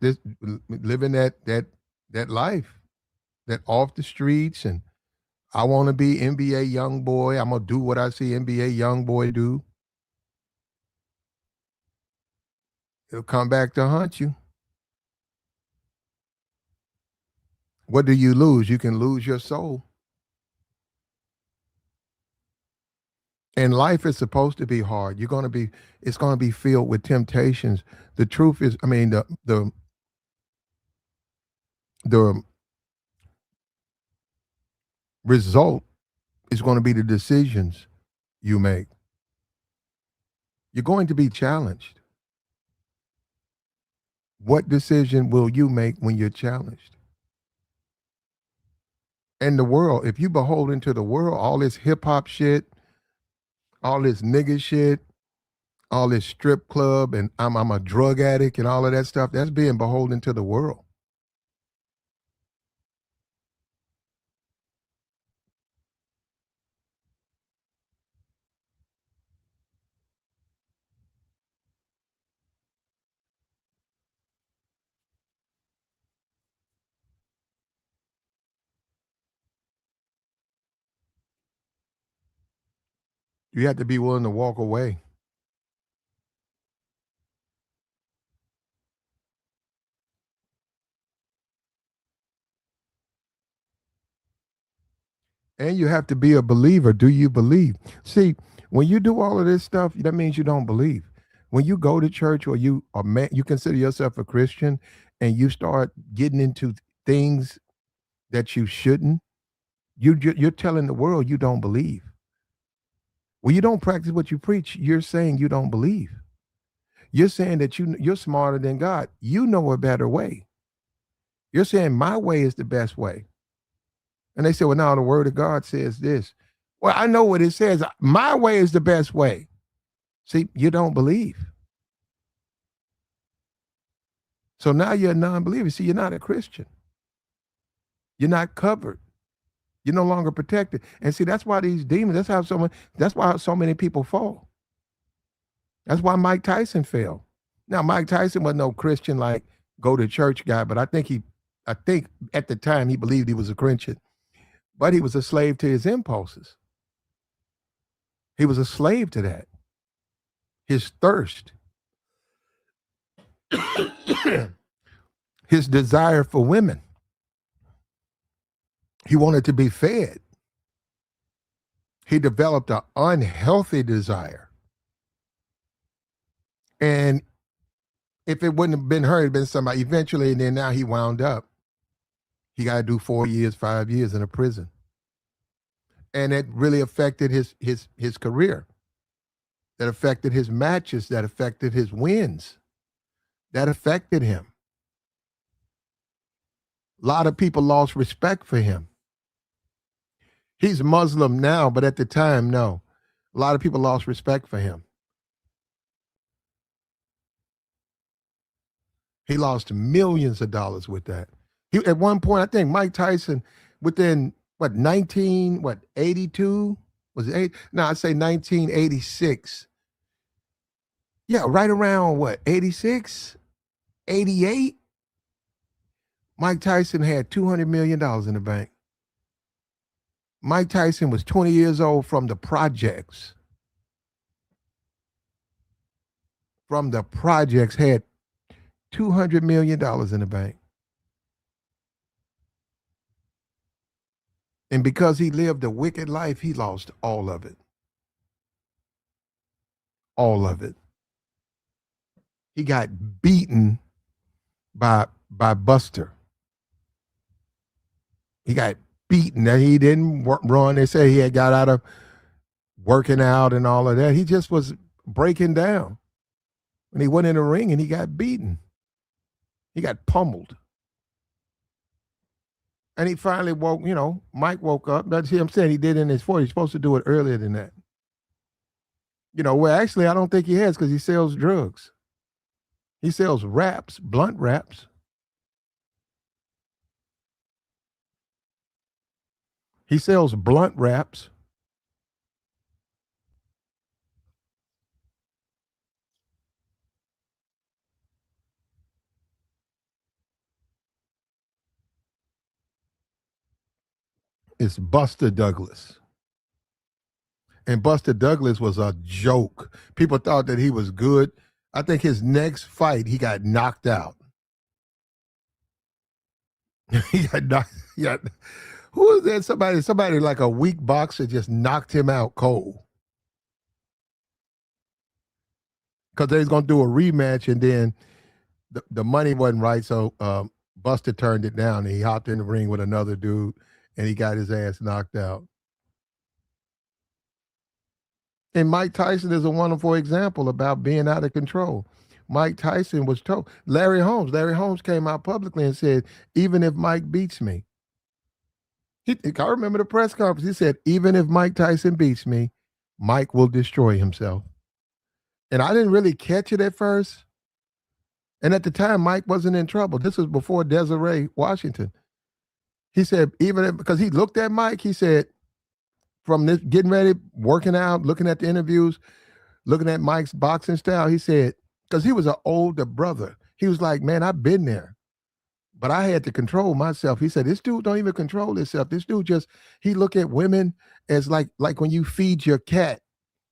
living that life, that off the streets, and I want to be NBA young boy. I'm gonna do what I see NBA young boy do. It'll come back to haunt you. What do you lose? You can lose your soul. And life is supposed to be hard. It's gonna be filled with temptations. The truth is, I mean, the result is going to be the decisions you make. You're going to be challenged. What decision will you make when you're challenged? And the world, if you behold into the world, all this hip hop shit, all this nigga shit, all this strip club, and I'm a drug addict and all of that stuff, that's being beholden to the world. You have to be willing to walk away. And you have to be a believer. Do you believe? See, when you do all of this stuff, that means you don't believe. When you go to church or you consider yourself a Christian and you start getting into things that you shouldn't, you're telling the world you don't believe. When you don't practice what you preach, you're saying you don't believe. You're saying that you're smarter than God. You know a better way. You're saying my way is the best way. And they say, well, now the word of God says this. Well, I know what it says. My way is the best way. See, you don't believe. So now you're a non-believer. See, you're not a Christian. You're not covered. You're no longer protected. And see, that's why these demons, that's why so many people fall. That's why Mike Tyson fell. Now, Mike Tyson was no Christian, like go to church guy, but I think at the time he believed he was a Christian, but he was a slave to his impulses. He was a slave to that. His thirst, his desire for women. He wanted to be fed. He developed an unhealthy desire. And if it wouldn't have been her, it'd been somebody eventually, and then now he wound up. He got to do 4 years, 5 years in a prison. And it really affected his career. That affected his matches, that affected his wins. That affected him. A lot of people lost respect for him. He's Muslim now, but at the time, no. A lot of people lost respect for him. He lost millions of dollars with that. At one point, I think Mike Tyson, within 82? Was it 8? No, I'd say 1986. Yeah, right around 86, 88? Mike Tyson had $200 million in the bank. Mike Tyson was 20 years old from the projects. Had $200 million in the bank. And because he lived a wicked life, he lost all of it. All of it. He got beaten by Buster. He got beaten. That he didn't run. They say he had got out of working out and all of that. He just was breaking down. When he went in the ring and he got beaten. He got pummeled. And he finally woke, Mike woke up. That's him saying he did in his 40s. He's supposed to do it earlier than that. Well, actually, I don't think he has because he sells drugs. He sells wraps, blunt wraps. He sells blunt wraps. It's Buster Douglas. And Buster Douglas was a joke. People thought that he was good. I think his next fight, he got knocked out. he got knocked. Who was that? Somebody like a weak boxer just knocked him out cold. Because they was going to do a rematch, and then the money wasn't right, so Buster turned it down, and he hopped in the ring with another dude, and he got his ass knocked out. And Mike Tyson is a wonderful example about being out of control. Mike Tyson was told, Larry Holmes came out publicly and said, even if Mike beats me, I remember the press conference, he said, even if Mike Tyson beats me, Mike will destroy himself. And I didn't really catch it at first. And at the time, Mike wasn't in trouble. This was before Desiree Washington. He said, because he looked at Mike, he said, from this getting ready, working out, looking at the interviews, looking at Mike's boxing style, he said, because he was an older brother, he was like, man, I've been there, but I had to control myself. He said, this dude don't even control himself. This dude he look at women as like when you feed your cat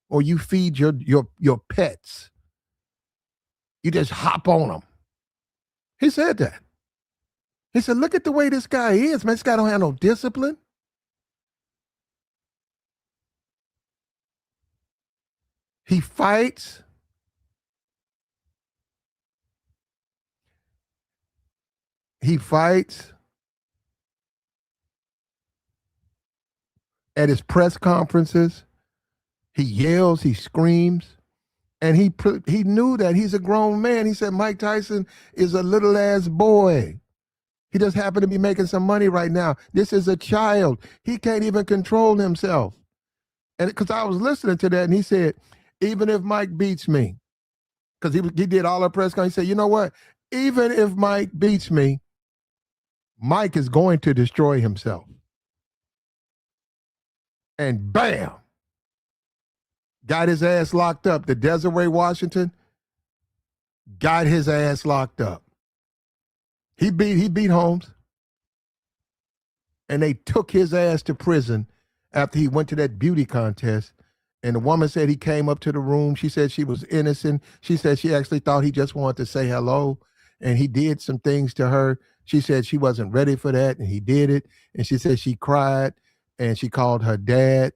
or you feed your pets, you just hop on them. He said that. He said, look at the way this guy is, man. This guy don't have no discipline. He fights. He fights at his press conferences. He yells, he screams, and he knew that he's a grown man. He said Mike Tyson is a little ass boy. He just happened to be making some money right now. This is a child. He can't even control himself. And because I was listening to that, and he said, even if Mike beats me, because he did all the press conference, he said, you know what? Even if Mike beats me, Mike is going to destroy himself. And bam, got his ass locked up. The Desiree Washington got his ass locked up. He beat Holmes, and they took his ass to prison after he went to that beauty contest. And the woman said he came up to the room. She said she was innocent. She said she actually thought he just wanted to say hello, and he did some things to her. She said she wasn't ready for that, and he did it. And she said she cried, and she called her dad,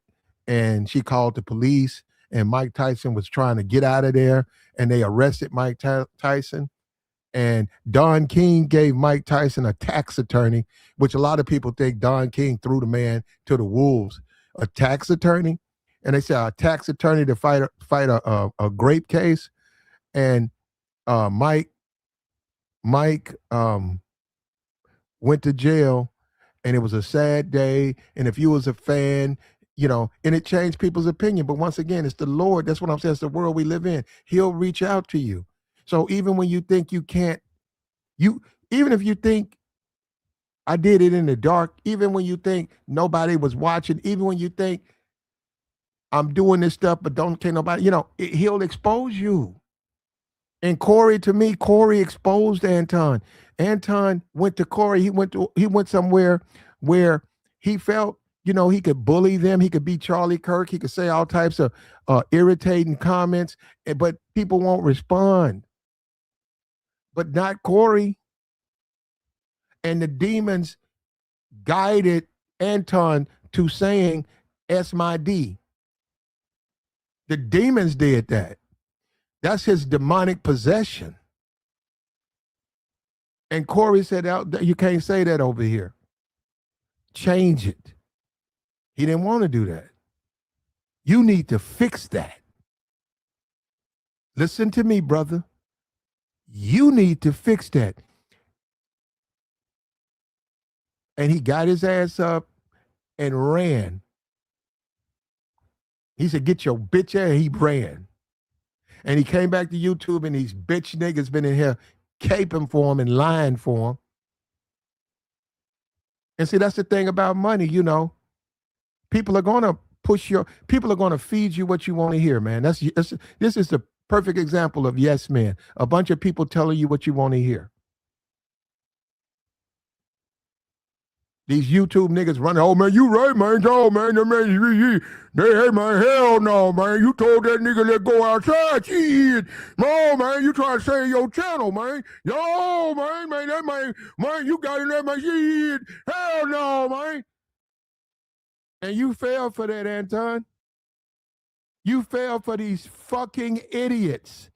and she called the police, and Mike Tyson was trying to get out of there, and they arrested Mike Tyson. And Don King gave Mike Tyson a tax attorney, which a lot of people think Don King threw the man to the wolves. A tax attorney, and they said a tax attorney to fight a grape case. And Mike went to jail, and it was a sad day. And if you was a fan, and it changed people's opinion. But once again, it's the Lord. That's what I'm saying. It's the world we live in. He'll reach out to you. So even when you think you can't, even if you think I did it in the dark, even when you think nobody was watching, even when you think I'm doing this stuff but can't nobody, he'll expose you. And Corey exposed Anton. Anton went to Corey. He went somewhere where he felt, he could bully them. He could be Charlie Kirk. He could say all types of irritating comments, but people won't respond. But not Corey. And the demons guided Anton to saying, "S my D." The demons did that. That's his demonic possession. And Corey said, you can't say that over here. Change it. He didn't want to do that. You need to fix that. Listen to me, brother. You need to fix that. And he got his ass up and ran. He said, get your bitch ass. He ran. And he came back to YouTube, and these bitch niggas been in here caping for him and lying for him. And see, that's the thing about money, you know. People are going to people are going to feed you what you want to hear, man. This is the perfect example of yes man. A bunch of people telling you what you want to hear. These YouTube niggas running, oh man, you right, man. Oh man, hey man, hell no, man. You told that nigga to go outside. Shit. No, man, you trying to save your channel, man. Yo, man, that man, you got in there, man. Shit. Hell no, man. And you fell for that, Anton. You fell for these fucking idiots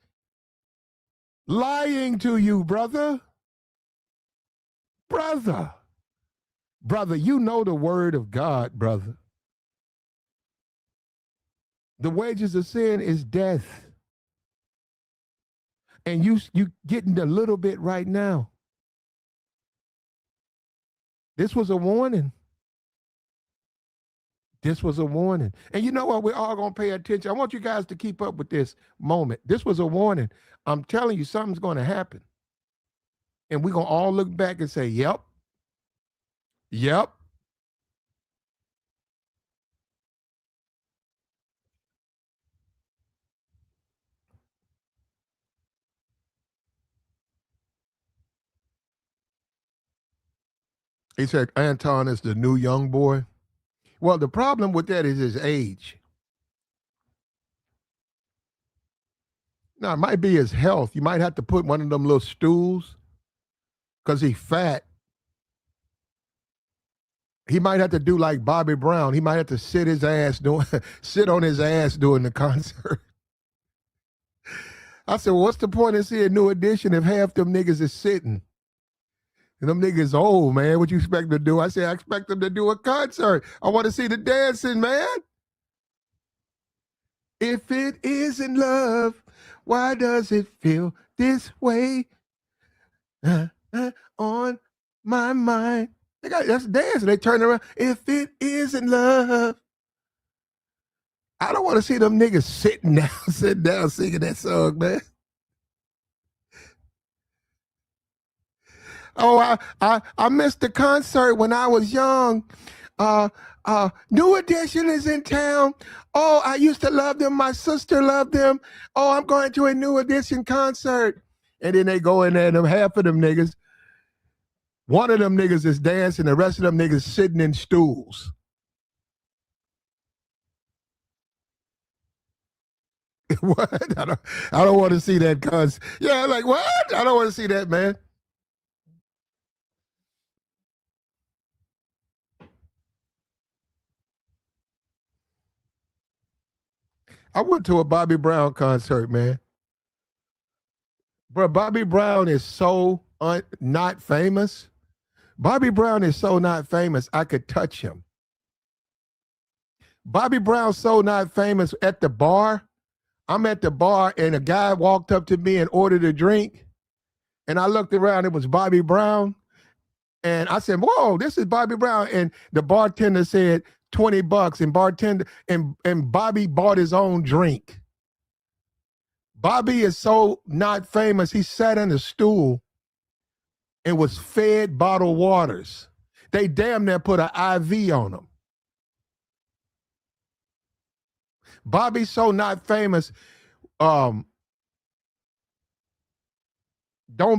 lying to you, brother. Brother, you know the word of God, brother. The wages of sin is death. And you getting a little bit right now. This was a warning. This was a warning. And you know what? We're all going to pay attention. I want you guys to keep up with this moment. This was a warning. I'm telling you, something's going to happen. And we're going to all look back and say, yep. Yep. He said, Anton is the new young boy. Well, the problem with that is his age. Now, it might be his health. You might have to put one of them little stools because he's fat. He might have to do like Bobby Brown. He might have to sit on his ass during the concert. I said, well, what's the point of seeing New Edition if half them niggas is sitting? And them niggas old, man. What you expect them to do? I said, I expect them to do a concert. I want to see the dancing, man. If it isn't love, why does it feel this way on my mind? That's dancing. They turn around. If it isn't love. I don't want to see them niggas sitting down singing that song, man. Oh, I missed the concert when I was young. New Edition is in town. Oh, I used to love them. My sister loved them. Oh, I'm going to a New Edition concert. And then they go in there, and half of them niggas, one of them niggas is dancing, the rest of them niggas sitting in stools. What? I don't want to see that, cuz. Yeah, like, what? I don't want to see that, man. I went to a Bobby Brown concert, man. Bro, Bobby Brown is so not famous. Bobby Brown is so not famous, I could touch him. Bobby Brown's so not famous at the bar. I'm at the bar, and a guy walked up to me and ordered a drink. And I looked around, it was Bobby Brown. And I said, whoa, this is Bobby Brown. And the bartender said $20, and Bobby bought his own drink. Bobby is so not famous, he sat on a stool and was fed bottled waters. They damn near put an IV on him. Bobby's so not famous. Don't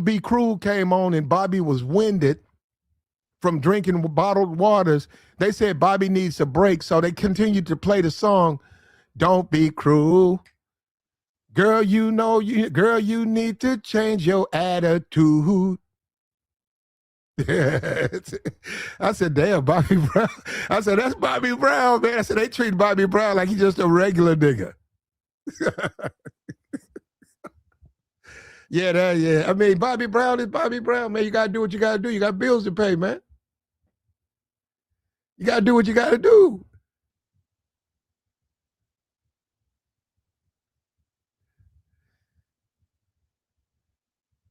Be Cruel came on, and Bobby was winded from drinking bottled waters. They said Bobby needs a break, so they continued to play the song, Don't Be Cruel. Girl, you need to change your attitude. I said, damn, Bobby Brown. I said, that's Bobby Brown, man. I said, they treat Bobby Brown like he's just a regular nigga. Yeah. I mean, Bobby Brown is Bobby Brown, man. You got to do what you got to do. You got bills to pay, man. You got to do what you got to do.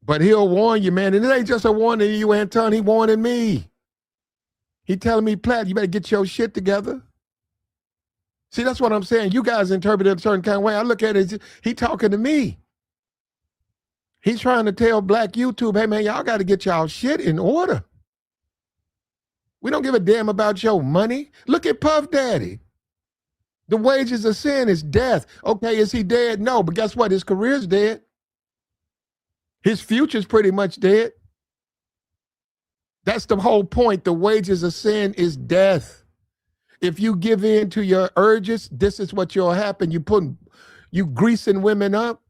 But he'll warn you, man. And it ain't just a warning to you, Anton. He warning me. He telling me, Platt, you better get your shit together. See, that's what I'm saying. You guys interpret it a certain kind of way. I look at it, he talking to me. He's trying to tell Black YouTube, hey man, y'all got to get y'all shit in order. We don't give a damn about your money. Look at Puff Daddy. The wages of sin is death. Okay, is he dead? No, but guess what? His career's dead. His future's pretty much dead. That's the whole point. The wages of sin is death. If you give in to your urges, this is what will happen. You greasing women up.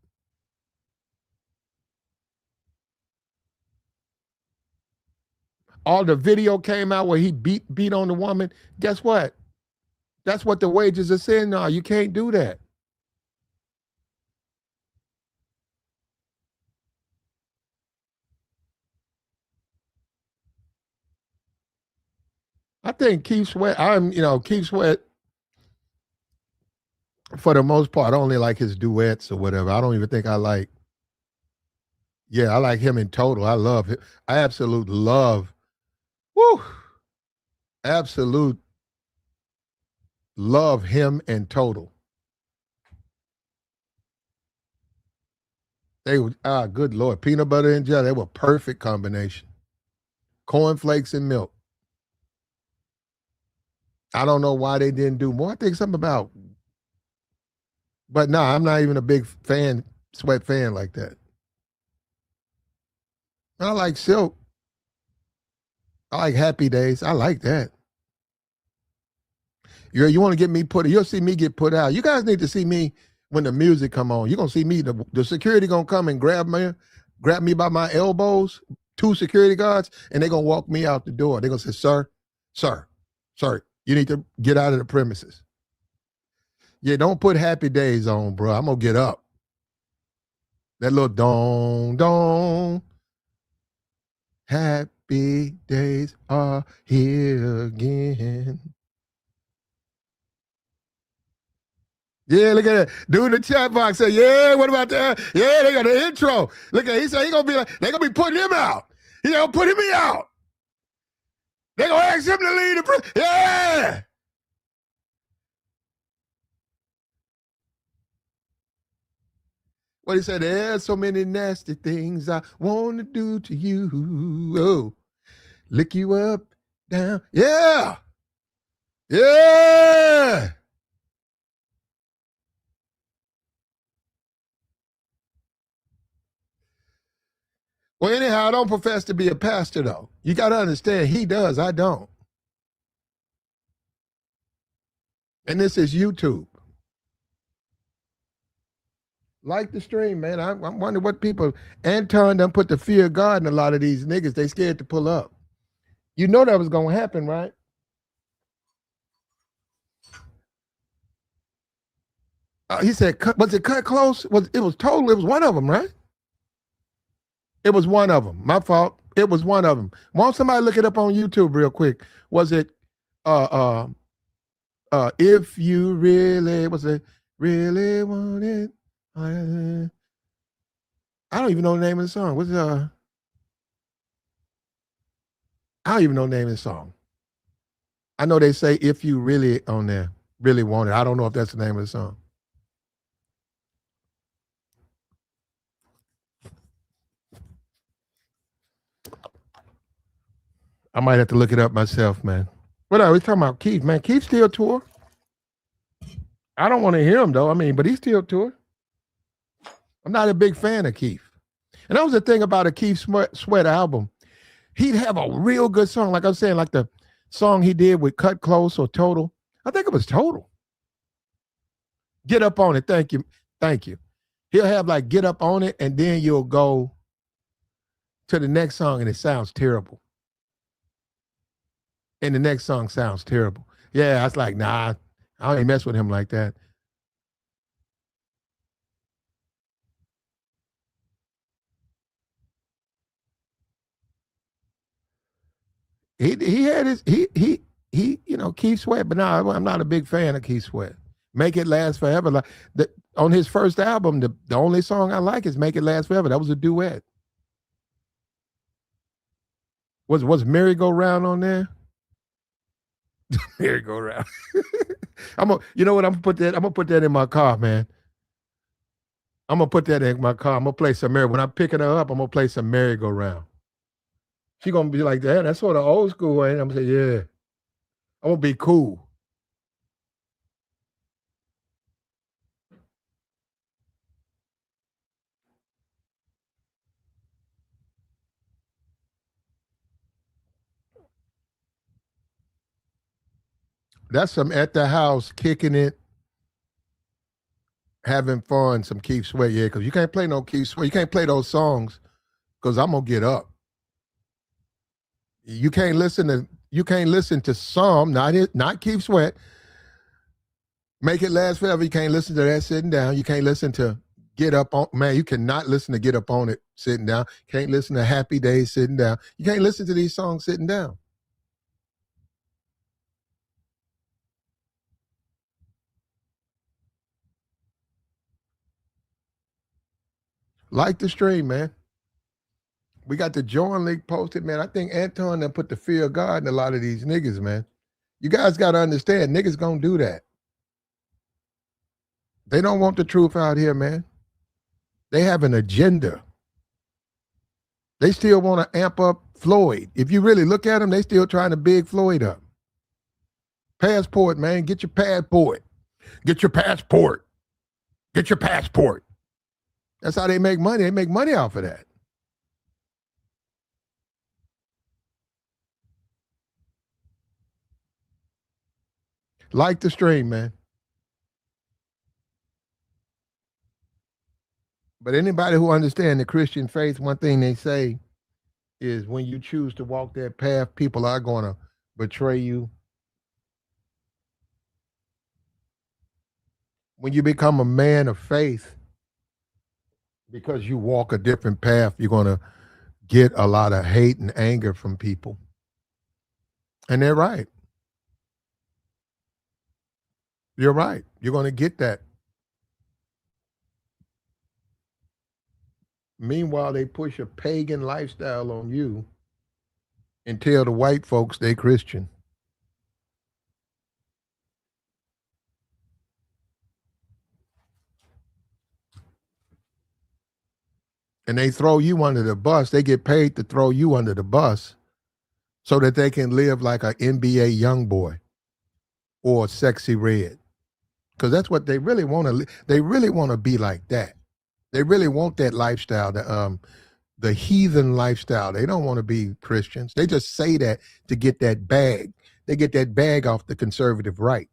All the video came out where he beat on the woman. Guess what? That's what the wages of sin are. You can't do that. I think Keith Sweat, Keith Sweat, for the most part, I only like his duets or whatever. I don't even think I like him in total. I love him. I absolutely love, absolute love him in total. They were, good Lord, peanut butter and jelly, they were a perfect combination. Cornflakes and milk. I don't know why they didn't do more. I think something about, but no, I'm not even a big Sweat fan like that. I like Silk. I like Happy Days. I like that. You want to get me you'll see me get put out. You guys need to see me when the music come on. You're going to see me, the security going to come and grab me by my elbows, 2 security guards, and they're going to walk me out the door. They're going to say, sir, you need to get out of the premises. Yeah, don't put Happy Days on, bro. I'm going to get up. That little dong. Happy days are here again. Yeah, look at that. Dude in the chat box said, yeah, what about that? Yeah, they got the intro. Look at, he said he gonna be like, they gonna be putting him out. He gonna put me out. They gonna ask him to lead the yeah. What he said, there's so many nasty things I want to do to you. Oh, lick you up, down. Yeah. Yeah. Well, anyhow, I don't profess to be a pastor, though. You got to understand, he does, I don't. And this is YouTube. Like the stream, man. I wonder what people, Anton done put the fear of God in a lot of these niggas. They scared to pull up. You know that was going to happen, right? He said, was it cut close? It was total. It was one of them, right? It was one of them. My fault. It was one of them. Won't somebody look it up on YouTube real quick? Was it if you really really want it? I don't even know the name of the song. What's I don't even know the name of the song. I know they say if you really on there, really want it. I don't know if that's the name of the song. I might have to look it up myself, man. What are we talking about? Keith, man. Keith still tour. I don't want to hear him, though. I mean, but he still tour. I'm not a big fan of Keith. And that was the thing about a Keith Sweat album. He'd have a real good song. Like I'm saying, like the song he did with Cut Close or Total. I think it was Total. Get Up On It. Thank you. He'll have like Get Up On It, and then you'll go to the next song, and it sounds terrible. And the next song sounds terrible. Yeah, I was like, nah, I don't even mess with him like that. He had his Keith Sweat, but no, I'm not a big fan of Keith Sweat. Make It Last Forever. Like on his first album, the only song I like is Make It Last Forever. That was a duet. Was Merry Go Round on there? Merry-go-round. You know what? I'm gonna put that in my car, man. I'm gonna put that in my car. I'm gonna play some merry. When I'm picking her up, I'm gonna play some merry-go-round. She gonna be like, "That. That's sort of old school." And I'm gonna say, "Yeah." I'm gonna be cool. That's some at the house kicking it, having fun. Some Keith Sweat, yeah. Because you can't play no Keith Sweat. You can't play those songs because I'm gonna get up. You can't listen to some, not Keith Sweat. Make It Last Forever. You can't listen to that sitting down. You can't listen to Get Up on, man. You cannot listen to Get Up on It sitting down. Can't listen to Happy Days sitting down. You can't listen to these songs sitting down. Like the stream, man. We got the Join link posted, man. I think Anton done put the fear of God in a lot of these niggas, man. You guys got to understand, niggas gonna do that. They don't want the truth out here, man. They have an agenda. They still want to amp up Floyd. If you really look at them, they still trying to big Floyd up. Passport, man. Get your passport. Get your passport. Get your passport. That's how they make money. They make money off of that. Like the stream, man. But anybody who understands the Christian faith, one thing they say is when you choose to walk that path, people are going to betray you. When you become a man of faith, because you walk a different path, you're going to get a lot of hate and anger from people. And they're right. You're right. You're going to get that. Meanwhile, they push a pagan lifestyle on you and tell the white folks they Christian. And they throw you under the bus. They get paid to throw you under the bus so that they can live like an NBA young boy or Sexy Red. Because that's what they really want to. They really want to be like that. They really want that lifestyle, the heathen lifestyle. They don't want to be Christians. They just say that to get that bag. They get that bag off the conservative right.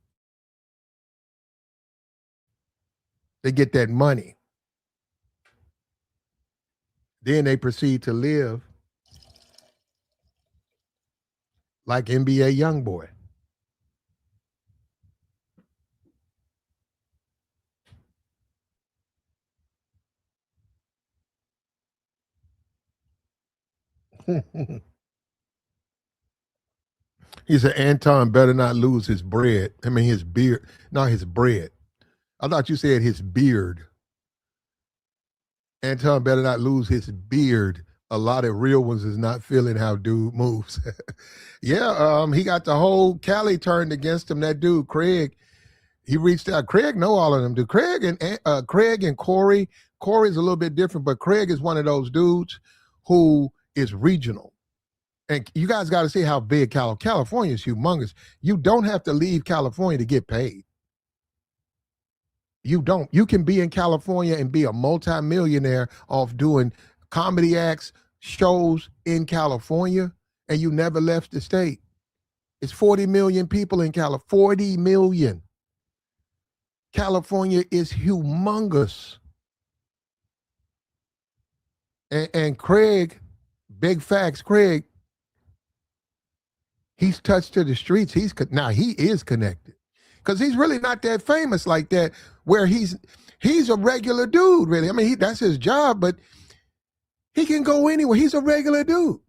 They get that money. Then they proceed to live like NBA young boy. He said Anton better not lose his bread. I mean his beard, not his bread. I thought you said his beard. Anton better not lose his beard. A lot of real ones is not feeling how dude moves. Yeah, he got the whole Cali turned against him. That dude, Craig, he reached out. Craig know all of them. Dude, Craig and Corey. Corey's a little bit different, but Craig is one of those dudes who is regional. And you guys got to see how big California is humongous. You don't have to leave California to get paid. You don't. You can be in California and be a multimillionaire off doing comedy acts, shows in California, and you never left the state. It's 40 million people in California. 40 million. California is humongous. And Craig, big facts, Craig, he's touched to the streets. Now he is connected. Because he's really not that famous like that, where he's a regular dude, really. I mean, that's his job, but he can go anywhere. He's a regular dude.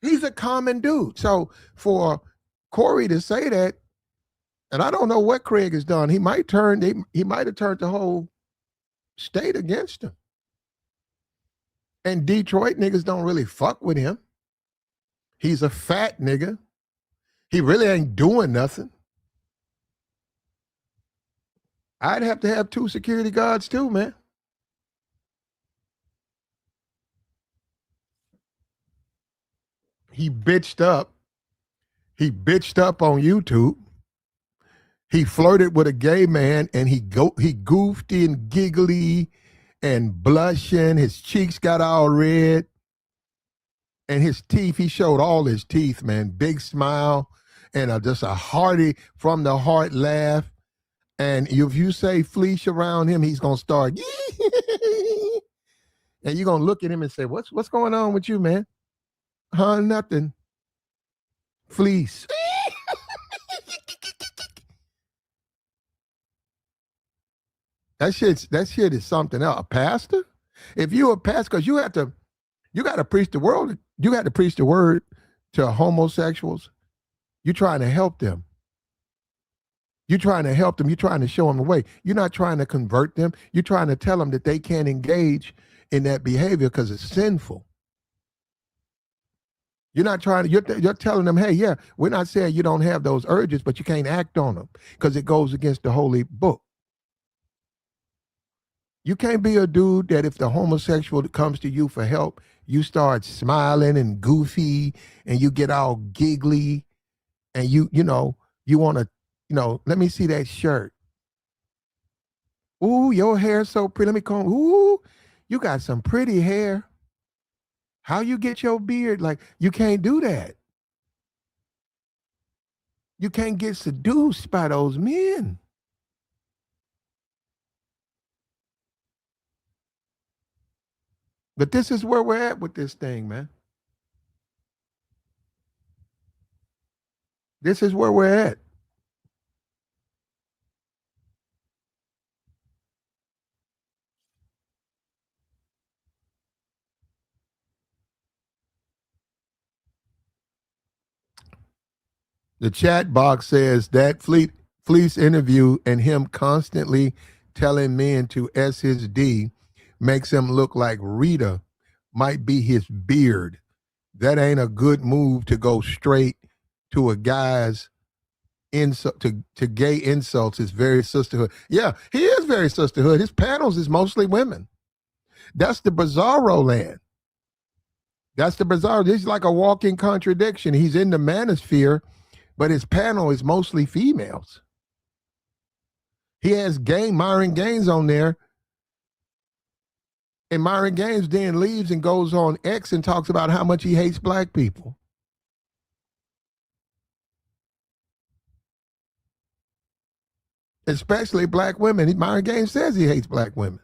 He's a common dude. So for Corey to say that, and I don't know what Craig has done, he might have turned the whole state against him. And Detroit niggas don't really fuck with him. He's a fat nigga. He really ain't doing nothing. I'd have to have 2 security guards too, man. He bitched up. He bitched up on YouTube. He flirted with a gay man, and he goofed and giggly and blushing. His cheeks got all red. And his teeth, he showed all his teeth, man. Big smile and just a hearty, from the heart laugh. And if you say fleece around him, he's gonna start. And you're gonna look at him and say, "What's going on with you, man?" Huh? Nothing. Fleece. That shit is something else. A pastor? If you're a pastor, because you got to preach the world. You got to preach the word to homosexuals. You're trying to help them. You're trying to help them. You're trying to show them the way. You're not trying to convert them. You're trying to tell them that they can't engage in that behavior because it's sinful. You're not trying to, you're telling them, hey, yeah, we're not saying you don't have those urges, but you can't act on them because it goes against the holy book. You can't be a dude that if the homosexual comes to you for help, you start smiling and goofy and you get all giggly and you want to, let me see that shirt. Ooh, your hair's so pretty. Let me comb. Ooh, you got some pretty hair. How you get your beard? Like, you can't do that. You can't get seduced by those men. But this is where we're at with this thing, man. This is where we're at. The chat box says that Fleece interview and him constantly telling men to S his D makes him look like Rita might be his beard. That ain't a good move to go straight to a guy's insult to gay insults. It's very sisterhood. Yeah, he is very sisterhood. His panels is mostly women. That's the bizarro land. That's the bizarro. This is like a walking contradiction. He's in the manosphere, but his panel is mostly females. He has Myron Gaines on there. And Myron Gaines then leaves and goes on X and talks about how much he hates black people. Especially black women. Myron Gaines says he hates black women.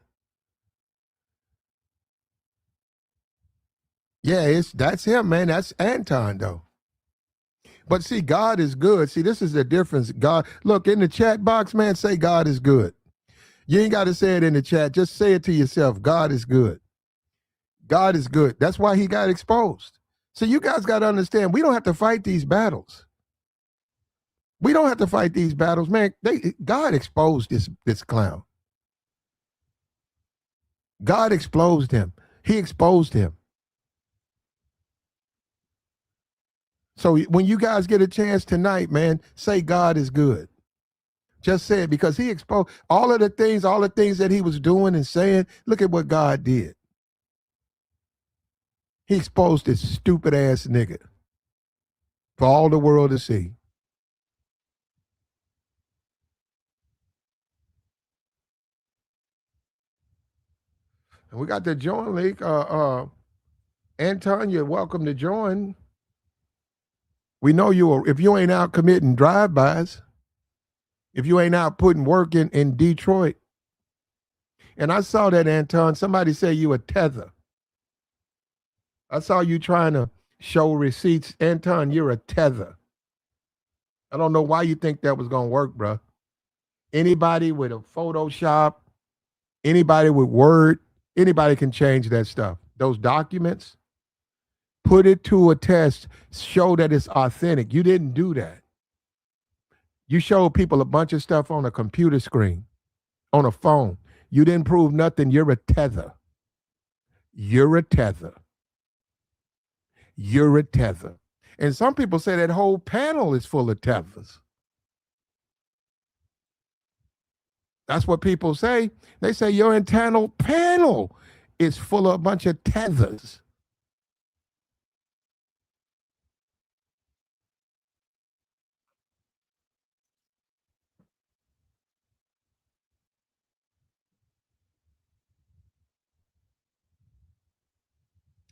Yeah, that's him, man. That's Anton, though. But see, God is good. See, this is the difference. God, look, in the chat box, man, say God is good. You ain't got to say it in the chat. Just say it to yourself. God is good. God is good. That's why he got exposed. So you guys got to understand, we don't have to fight these battles. We don't have to fight these battles, man. God exposed this clown. God exposed him. He exposed him. So when you guys get a chance tonight, man, say God is good. Just say it, because he exposed all the things that he was doing and saying. Look at what God did. He exposed this stupid ass nigga for all the world to see. And we got the join link. Anton, you're welcome to join. We know if you ain't out committing drive-bys, if you ain't out putting work in Detroit. And I saw that, Anton. Somebody say you a tether. I saw you trying to show receipts. Anton, you're a tether. I don't know why you think that was going to work, bro. Anybody with a Photoshop, anybody with Word, anybody can change that stuff. Those documents, put it to a test, show that it's authentic. You didn't do that. You showed people a bunch of stuff on a computer screen, on a phone. You didn't prove nothing. You're a tether. You're a tether. You're a tether. And some people say that whole panel is full of tethers. That's what people say. They say your internal panel is full of a bunch of tethers.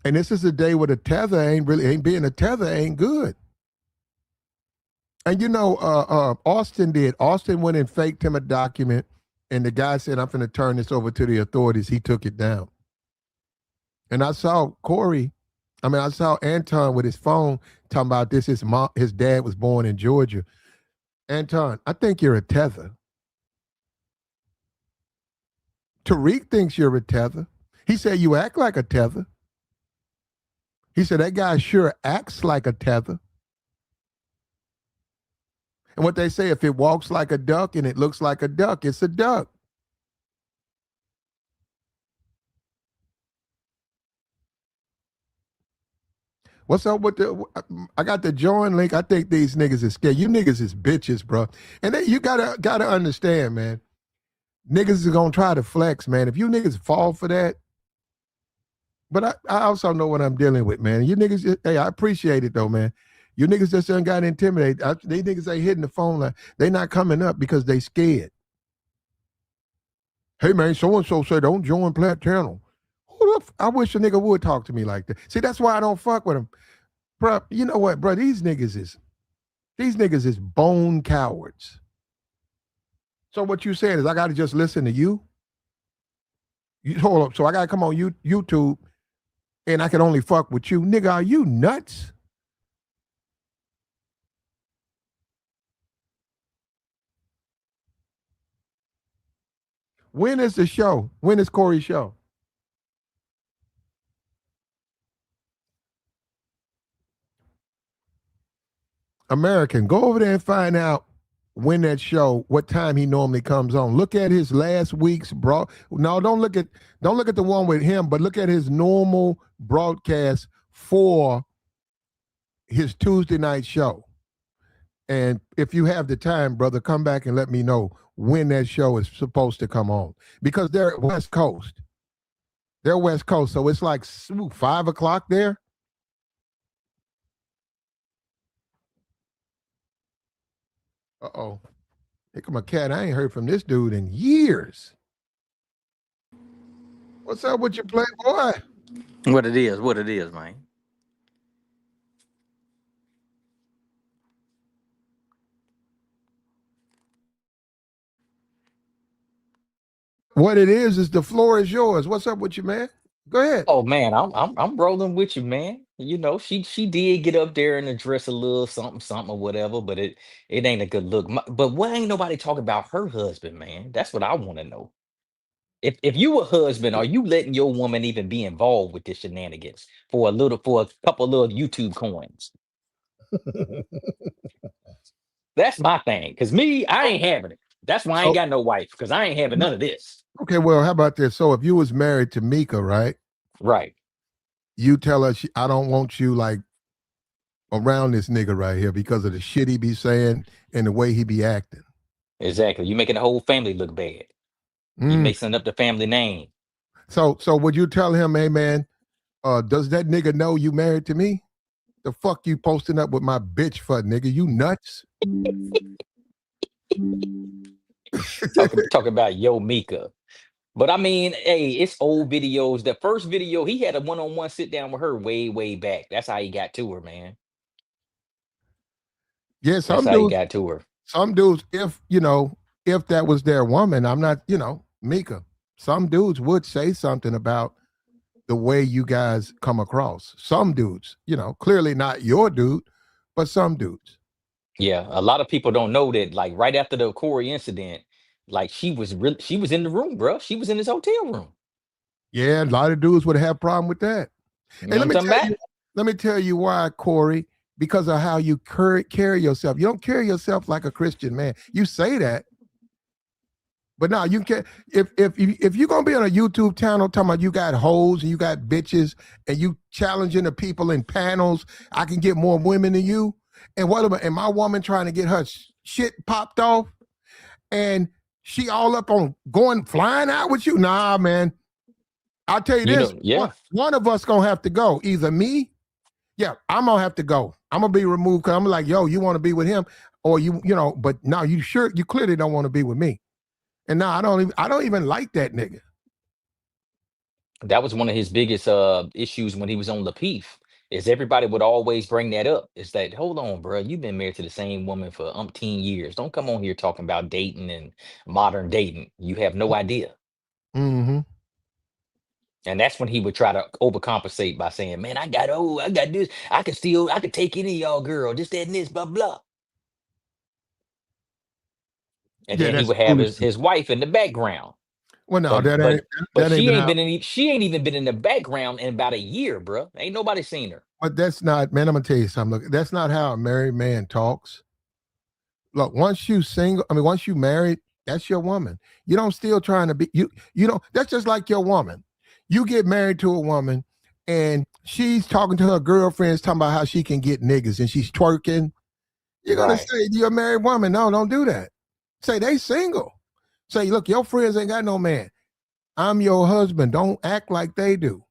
And this is a day where the tether ain't being a tether ain't good. And you know, Austin did. Austin went and faked him a document, and the guy said, "I'm going to turn this over to the authorities." He took it down. And I saw I saw Anton with his phone talking about this. His dad was born in Georgia. Anton, I think you're a tether. Tariq thinks you're a tether. He said you act like a tether. He said that guy sure acts like a tether. And what they say, if it walks like a duck and it looks like a duck, it's a duck. What's up with I got the join link. I think these niggas is scared. You niggas is bitches, bro. And you gotta understand, man. Niggas is gonna try to flex, man. If you niggas fall for that, but I also know what I'm dealing with, man. You niggas, hey, I appreciate it though, man. You niggas just done got intimidated. They niggas ain't hitting the phone line. They not coming up because they scared. Hey man, so-and-so said don't join Plat Channel. I wish a nigga would talk to me like that. See, that's why I don't fuck with them. Bro, you know what, bro? These niggas is bone cowards. So what you saying is I gotta just listen to you? Hold up. So I gotta come on YouTube and I can only fuck with you. Nigga, are you nuts? When is the show? When is Corey's show? American, go over there and find out when that show, what time he normally comes on. Look at his last week's No, don't look at the one with him, but look at his normal broadcast for his Tuesday night show. And if you have the time, brother, come back and let me know when that show is supposed to come on. Because they're West Coast. They're West Coast, so it's like 5 o'clock there. Uh-oh. Here come a cat. I ain't heard from this dude in years. What's up with your playboy? What it is, man. What it is the floor is yours. What's up with you, man? Go ahead. Oh man, I'm rolling with you, man. You know, she did get up there and address a little something or whatever, but it ain't a good look. But why ain't nobody talking about her husband, man? That's what I want to know. If you a husband, are you letting your woman even be involved with this shenanigans for a couple little YouTube coins? That's my thing. Cause me, I ain't having it. That's why I ain't got no wife, because I ain't having none of this. Okay, well, how about this? So if you was married to Micca, right? Right. You tell her, I don't want you like around this nigga right here because of the shit he be saying and the way he be acting. Exactly. You making the whole family look bad. You mixing up the family name. So would you tell him, hey man, does that nigga know you married to me? The fuck you posting up with my bitch for, nigga? You nuts? Talk about yo Micca. But I mean, hey, it's old videos. The first video, he had a one-on-one sit down with her way back. That's how he got to her, man. Yeah, that's how he got to her. Some dudes, if that was their woman, I'm not, Micca. Some dudes would say something about the way you guys come across. Some dudes, clearly not your dude, but some dudes. Yeah, a lot of people don't know that. Like right after the Corey incident, like she was in the room, bro. She was in his hotel room. Yeah, a lot of dudes would have problem with that. You know let me tell you why, Corey. Because of how you carry yourself. You don't carry yourself like a Christian man. You say that, But now you can if you're gonna be on a YouTube channel talking about you got hoes and you got bitches and you challenging the people in panels, I can get more women than you. And what about and my woman trying to get her shit popped off and she all up on going flying out with you? Nah, man. I'll tell you You this: know, yeah. one of us gonna have to go. Either me, yeah, I'm gonna have to go. I'm gonna be removed because I'm like, yo, you want to be with him, or you know? But now you sure you clearly don't want to be with me. And now I don't even like that nigga. That was one of his biggest issues when he was on Lapeef. Is everybody would always bring that up. Is that hold on, bro? You've been married to the same woman for umpteen years. Don't come on here talking about dating and modern dating. You have no idea. Mm-hmm. And that's when he would try to overcompensate by saying, "Man, I got this. I could take any of y'all girl, this, that, and this, blah, blah." And Yeah, then he that's would have foolishness. his wife in the background. Well, no, But that but ain't but that ain't she been ain't how. been she ain't even been in the background in about a year, bro. Ain't nobody seen her. But that's not, man. I'm gonna tell you something. Look, that's not how a married man talks. Look, once you single, I mean, once you married, that's your woman. You don't still trying to be you. You don't. That's just like your woman. You get married to a woman, and she's talking to her girlfriends, talking about how she can get niggas, and she's twerking. You're gonna Right. say you're a married woman. No, don't do that. Say they single. Say, look, your friends ain't got no man. I'm your husband. Don't act like they do.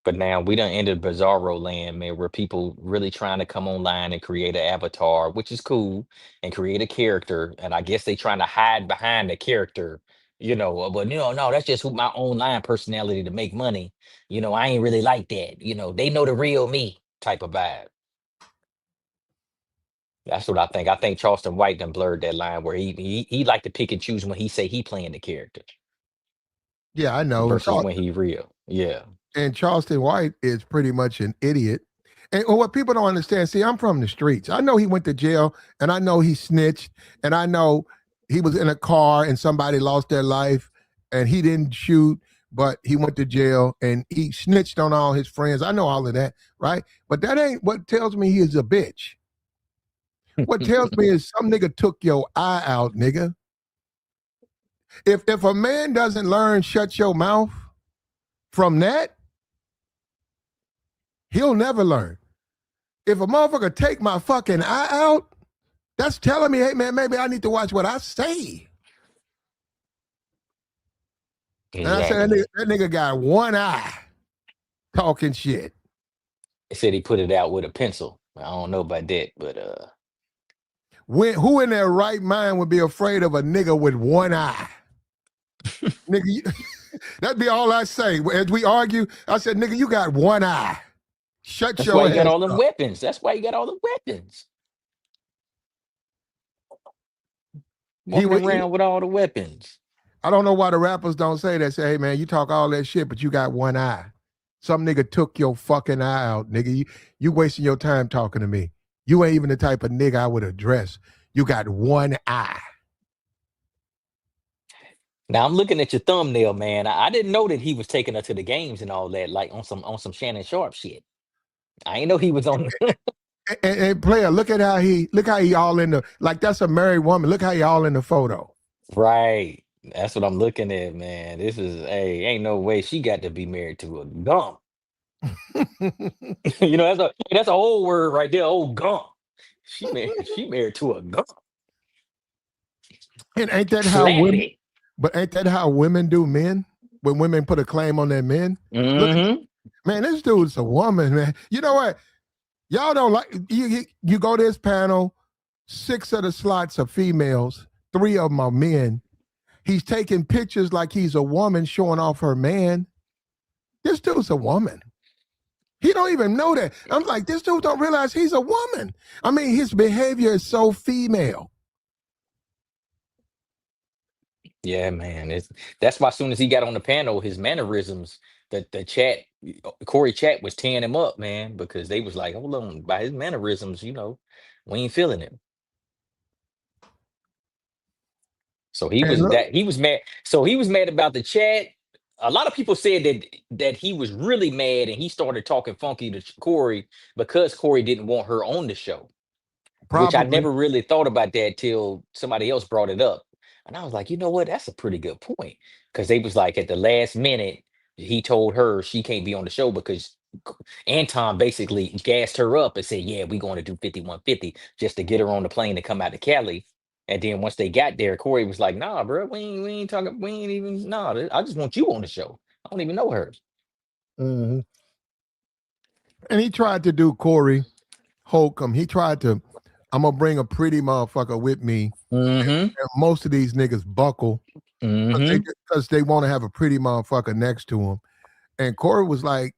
But now we done entered bizarro land, man, where people really trying to come online and create an avatar, which is cool, and create a character. And I guess they trying to hide behind the character, but no, that's just who my online personality to make money. I ain't really like that. They know the real me type of vibe. That's what I think. I think Charleston White done blurred that line where he like to pick and choose when he say he playing the character Yeah, I know. versus when he real. Yeah. And Charleston White is pretty much an idiot. And what people don't understand, see, I'm from the streets. I know he went to jail, and I know he snitched, and I know he was in a car and somebody lost their life, and he didn't shoot, but he went to jail and he snitched on all his friends. I know all of that, right? But that ain't what tells me he is a bitch. What tells me is some nigga took your eye out, nigga. If a man doesn't learn shut your mouth from that, he'll never learn. If a motherfucker take my fucking eye out, that's telling me, hey man, maybe I need to watch what I say. And I said Exactly. that nigga got one eye talking shit. They said he put it out with a pencil. I don't know about that, but Who in their right mind would be afraid of a nigga with one eye? Nigga, that'd be all I say. As we argue, I said, nigga, you got one eye. Shut that's why your you got ass all them up. weapons. That's why you got all the weapons. He Walking would. around with all the weapons. I don't know why the rappers don't say that. Say, hey man, you talk all that shit, but you got one eye. Some nigga took your fucking eye out, nigga. You wasting your time talking to me. You ain't even the type of nigga I would address. You got one eye. Now I'm looking at your thumbnail, man. I didn't know that he was taking her to the games and all that, like on some Shannon Sharp shit. I ain't know he was on. And player, look how he all in the like that's a married woman. Look how he all in the photo. Right. That's what I'm looking at, man. This is ain't no way she got to be married to a gump. That's a whole word right there, old gump. She married to a gump. And ain't that how women? Slappy. But ain't that how women do men? When women put a claim on their men? Look, Mm-hmm. man, this dude's a woman, man. You know what? Y'all don't like you go to this panel, 6 of the slots are females, 3 of them are men. He's taking pictures like he's a woman showing off her man. This dude's a woman. He don't even know that. I'm like, this dude don't realize he's a woman. I mean, his behavior is so female. Yeah, man. That's why as soon as he got on the panel, his mannerisms, the chat, Corey chat was tearing him up, man, because they was like, hold on, by his mannerisms, we ain't feeling him. So he And was look, that he was mad. So he was mad about the chat. A lot of people said that he was really mad and he started talking funky to Corey because Corey didn't want her on the show, which I probably. never really thought about that till somebody else brought it up. And I was like, you know what? That's a pretty good point. Because they was like at the last minute, he told her she can't be on the show because Anton basically gassed her up and said, yeah, we're going to do 5150 just to get her on the plane to come out to Cali. And then once they got there, Corey was like, nah, bro, we ain't talking, we ain't even, nah, I just want you on the show. I don't even know her. Mm-hmm. And he tried to do Corey Holcomb. He tried to, I'm going to bring a pretty motherfucker with me. Mm-hmm. And most of these niggas buckle because they want to have a pretty motherfucker next to him. And Corey was like,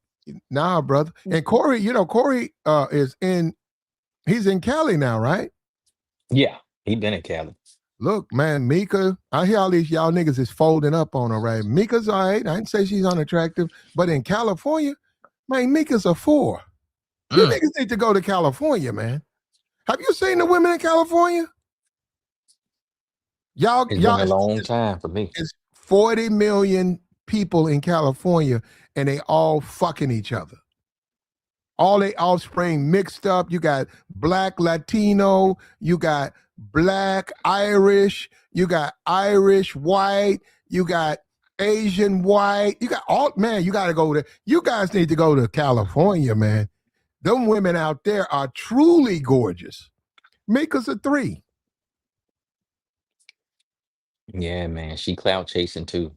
nah, brother. And Corey, Corey he's in Cali now, right? Yeah, he been in Cali. Look, man, Micca, I hear all these y'all niggas is folding up on her, right? Micca's all right. I didn't say she's unattractive, but in California, man, Micca's a 4. You niggas need to go to California, man. Have you seen the women in California? It's been a long time for me. It's 40 million people in California, and they all fucking each other. All they offspring mixed up. You got black Latino, you got black Irish, you got Irish white, you got Asian white, you got all, man, you got to go there. You guys need to go to California, man. Them women out there are truly gorgeous. Make us a 3. Yeah, man, she clout chasing too.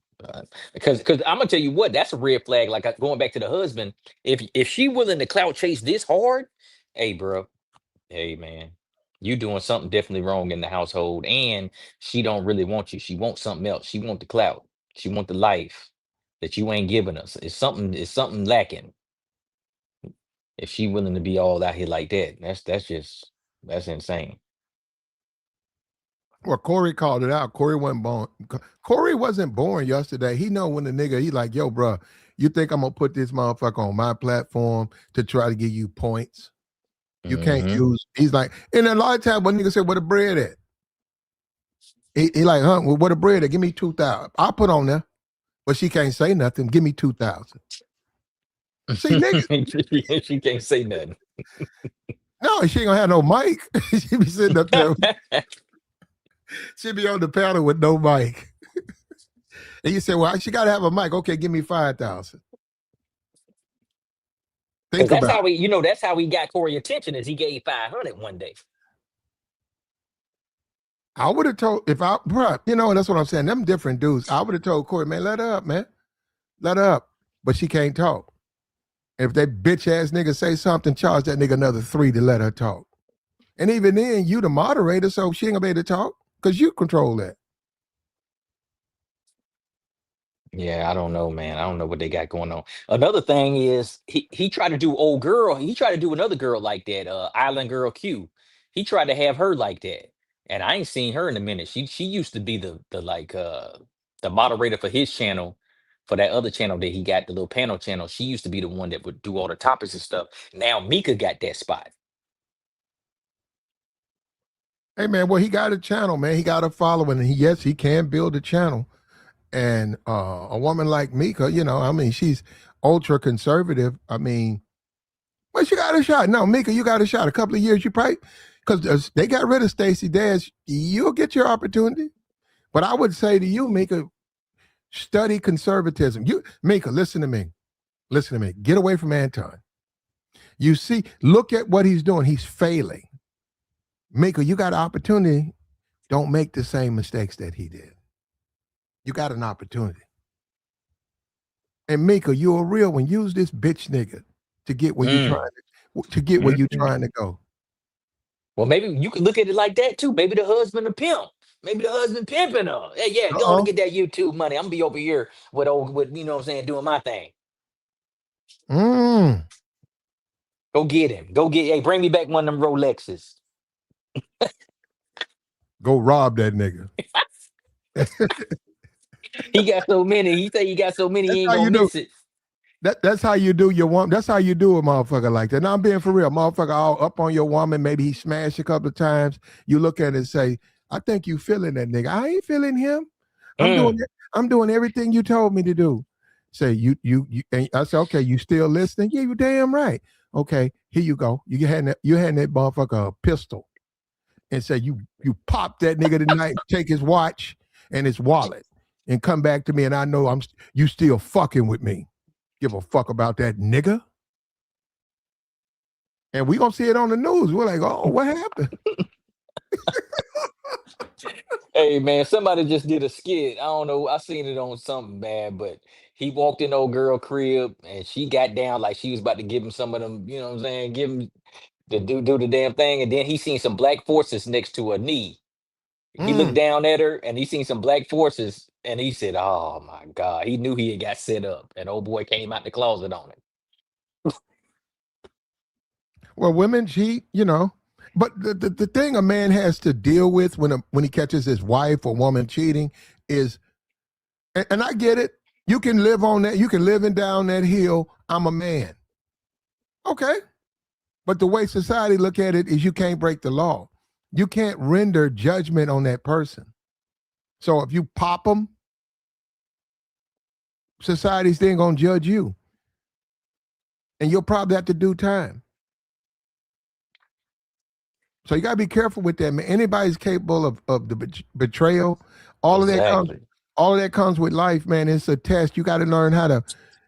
Because I'm gonna tell you what, that's a red flag. Like going back to the husband, if she willing to clout chase this hard, hey, bro, hey, man, you doing something definitely wrong in the household, and she don't really want you. She wants something else. She want the clout. She want the life that you ain't giving us. It's something lacking. If she willing to be all out here like that, that's insane. Well, Corey called it out. Corey wasn't born. Corey wasn't born yesterday. He know when the nigga, he like, yo, bro, you think I'm gonna put this motherfucker on my platform to try to give you points? You can't use. He's like, and a lot of times when nigga say, where the bread at? He like, huh? Well, where the bread at? Give me 2,000. I'll put on there, but she can't say nothing. Give me 2,000. See, nigga, she can't say nothing. No, she ain't gonna have no mic. She be sitting up there. She be on the panel with no mic. And you say, well, she got to have a mic. Okay, give me 5,000. Think that's about how we, that's how we got Corey attention is he gave 500 one day. I would have told, if I, bro, that's what I'm saying. Them different dudes. I would have told Corey, man, let her up, man. Let her up. But she can't talk. If that bitch ass nigga say something, charge that nigga another 3 to let her talk. And even then, you the moderator, so she ain't gonna be able to talk because you control that. Yeah, I don't know, man. I don't know what they got going on. Another thing is he tried to do old girl. He tried to do another girl like that, Island Girl Q. He tried to have her like that. And I ain't seen her in a minute. She used to be the moderator for his channel, for that other channel that he got, the little panel channel. She used to be the one that would do all the topics and stuff. Now Micca got that spot. Hey man, well, he got a channel, man. He got a following, and yes, he can build a channel. And a woman like Micca, she's ultra conservative. Well, she got a shot. No, Micca, you got a shot. A couple of years, you probably, because they got rid of Stacey Dash, you'll get your opportunity. But I would say to you, Micca, study conservatism. Micca, listen to me. Listen to me. Get away from Anton. You see, look at what he's doing. He's failing. Micca, you got an opportunity. Don't make the same mistakes that he did. You got an opportunity. And Micca, you're a real one. Use this bitch nigga to get where you're trying to go. Well, maybe you could look at it like that too. Maybe the husband a pimp. Maybe the husband pimping her. Hey, yeah, go to get that YouTube money. I'm gonna be over here with what I'm saying, doing my thing. Go get him. Hey, bring me back one of them Rolexes. Go rob that nigga. He got so many. He said he got so many, he ain't gonna miss it. That's how you do your woman. That's how you do a motherfucker like that. Now I'm being for real. Motherfucker all up on your woman. Maybe he smashed a couple of times. You look at it and say, I think you feeling that nigga. I ain't feeling him. I'm doing everything you told me to do. Say you and I say, okay, you still listening? Yeah, you damn right. Okay, here you go. You had that motherfucker a pistol and say you pop that nigga tonight, take his watch, and his wallet and come back to me and I know you still fucking with me. Give a fuck about that nigga. And we gonna see it on the news. We're like, oh, what happened? Hey man, somebody just did a skit. I don't know. I seen it on something bad, but he walked in old girl crib and she got down like she was about to give him some of them, you know what I'm saying? Give him to do the damn thing. And then he seen some black forces next to her knee. He looked down at her and he seen some black forces and he said, oh my God. He knew he had got set up. And old boy came out the closet on him. Well, women cheat, but the thing a man has to deal with when he catches his wife or woman cheating is, and I get it, you can live on that, you can live in down that hill, I'm a man. Okay. But the way society look at it is you can't break the law. You can't render judgment on that person. So if you pop them, society's then gonna judge you. And you'll probably have to do time. So you gotta be careful with that, man. Anybody's capable of the betrayal. All Exactly. of that comes with life, man. It's a test. You got to learn how to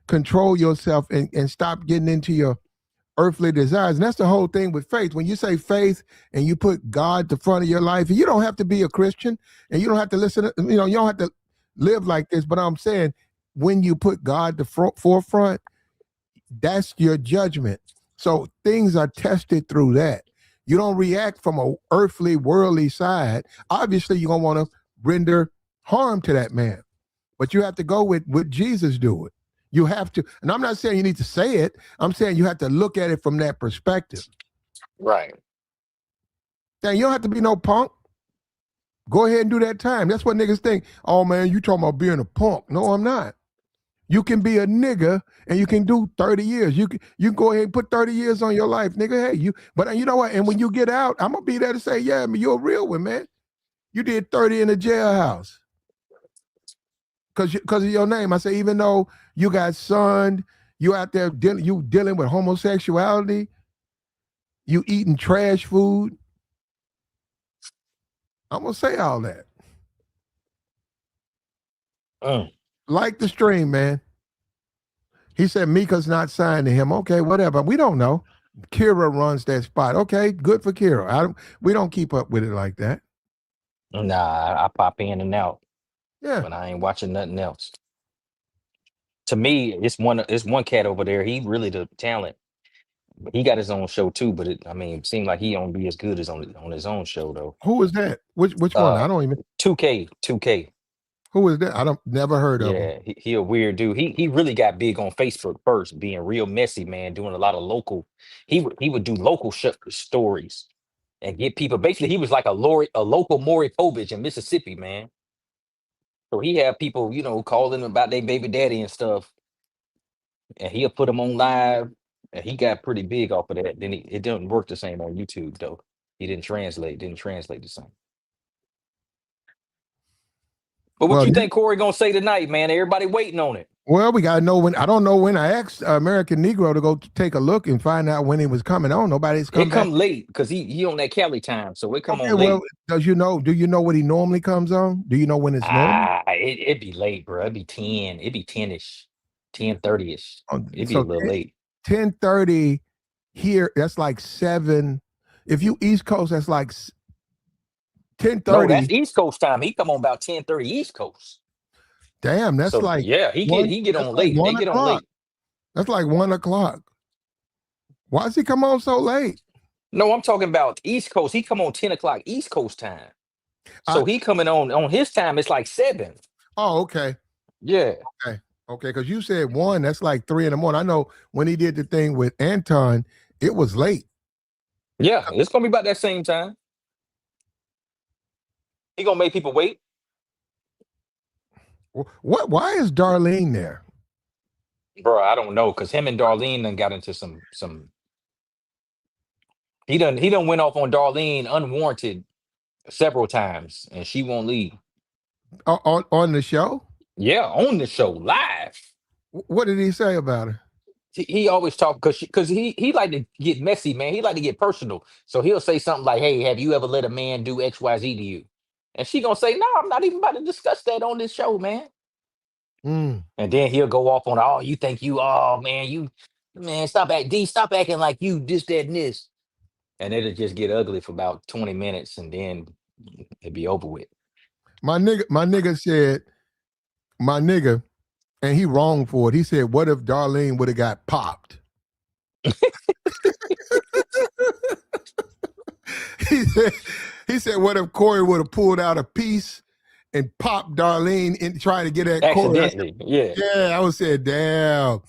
control yourself and stop getting into your earthly desires. And that's the whole thing with faith. When you say faith and you put God at the front of your life, you don't have to be a Christian and you don't have to listen. You don't have to live like this. But I'm saying when you put God the forefront, that's your judgment. So things are tested through that. You don't react from a earthly, worldly side. Obviously, you're going to want to render harm to that man. But you have to go with Jesus do it. You have to. And I'm not saying you need to say it. I'm saying you have to look at it from that perspective. Right. Now, you don't have to be no punk. Go ahead and do that time. That's what niggas think. Oh, man, you talking about being a punk. No, I'm not. You can be a nigga and you can do 30 years. You can go ahead and put 30 years on your life, nigga. Hey, but you know what? And when you get out, I'm gonna be there to say, yeah, you're a real one, man. You did 30 in a jailhouse. Because of your name. I say, even though you got sunned, you out there dealing with homosexuality, you eating trash food. I'm gonna say all that. Like the stream, man. He said Micca's not signed to him. Okay, whatever. We don't know. Kira runs that spot. Okay, good for Kira. We don't keep up with it like that. Nah, I pop in and out. Yeah. But I ain't watching nothing else. To me, it's one cat over there. He really the talent. He got his own show too, but it seemed like he don't be as good as on his own show though. Who is that? Which one? I don't even. 2K. Who is that? Never heard of him. Yeah, he a weird dude. He really got big on Facebook first, being real messy, man, doing a lot of local. He would do local stories and get people. Basically, he was like a local Maury Povich in Mississippi, man. So he had people, calling about their baby daddy and stuff, and he'll put them on live, and he got pretty big off of that. Then it didn't work the same on YouTube though. He didn't translate the same. But what you think Corey gonna say tonight, man? Everybody waiting on it. Well, we gotta know when. I don't know when. I asked American Negro to go take a look and find out when he was coming on. Nobody's coming. It come late because he on that Cali time, so it come on late. Well, do you know what he normally comes on? Do you know when it's normal? It be late, bro. It'd be 10. It'd be 10ish, 10:30ish. It'd be a little late. 10:30 here. That's like 7. If you East Coast, that's like 10:30. No, that's East Coast time. He come on about 10:30 East Coast. Damn, that's like he get on late. They get on late. That's like 1:00. Why does he come on so late? No, I'm talking about East Coast. He come on 10:00 East Coast time. So he coming on his time. It's like 7. Oh, okay. Yeah. Okay, because you said 1. That's like 3 in the morning. I know when he did the thing with Anton, it was late. Yeah, it's gonna be about that same time. He gonna make people wait. What? Why is Darlene there? Bro, I don't know, because him and Darlene done got into some. He done went off on Darlene unwarranted several times, and she won't leave. On the show? Yeah, on the show live. What did he say about her? He always talk because he like to get messy, man. He like to get personal. So he'll say something like, "Hey, have you ever let a man do XYZ to you?" And she gonna say, "No, I'm not even about to discuss that on this show, man." Mm. And then he'll go off on, "Oh, you think you, oh man, stop stop acting like you this, that, and this." And it'll just get ugly for about 20 minutes and then it'd be over with. My nigga said, my nigga, and he wrong for it. He said, what if Darlene would have got popped? he said, what if Corey would have pulled out a piece and popped Darlene and trying to get at Corey? Accidentally, yeah. Yeah, I would say, damn.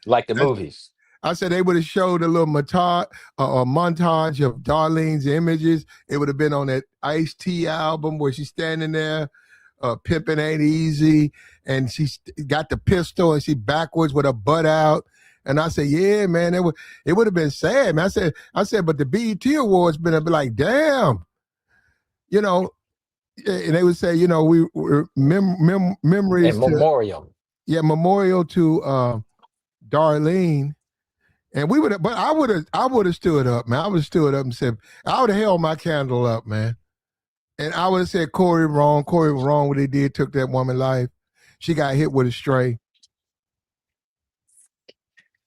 Like the movies. I said they would have showed a little montage of Darlene's images. It would have been on that Ice-T album where she's standing there, pimping ain't easy, and she's got the pistol and she backwards with her butt out. And I said, yeah, man, it would have been sad, man. I said, but the BET Awards been a bit like, damn, you know. And they would say, you know, we were memories and memorial. Memorial to Darlene. And we would have, but I would have stood up, man. I would have stood up and said, I would have held my candle up, man. And I would have said, Corey wrong what he did, took that woman's life. She got hit with a stray.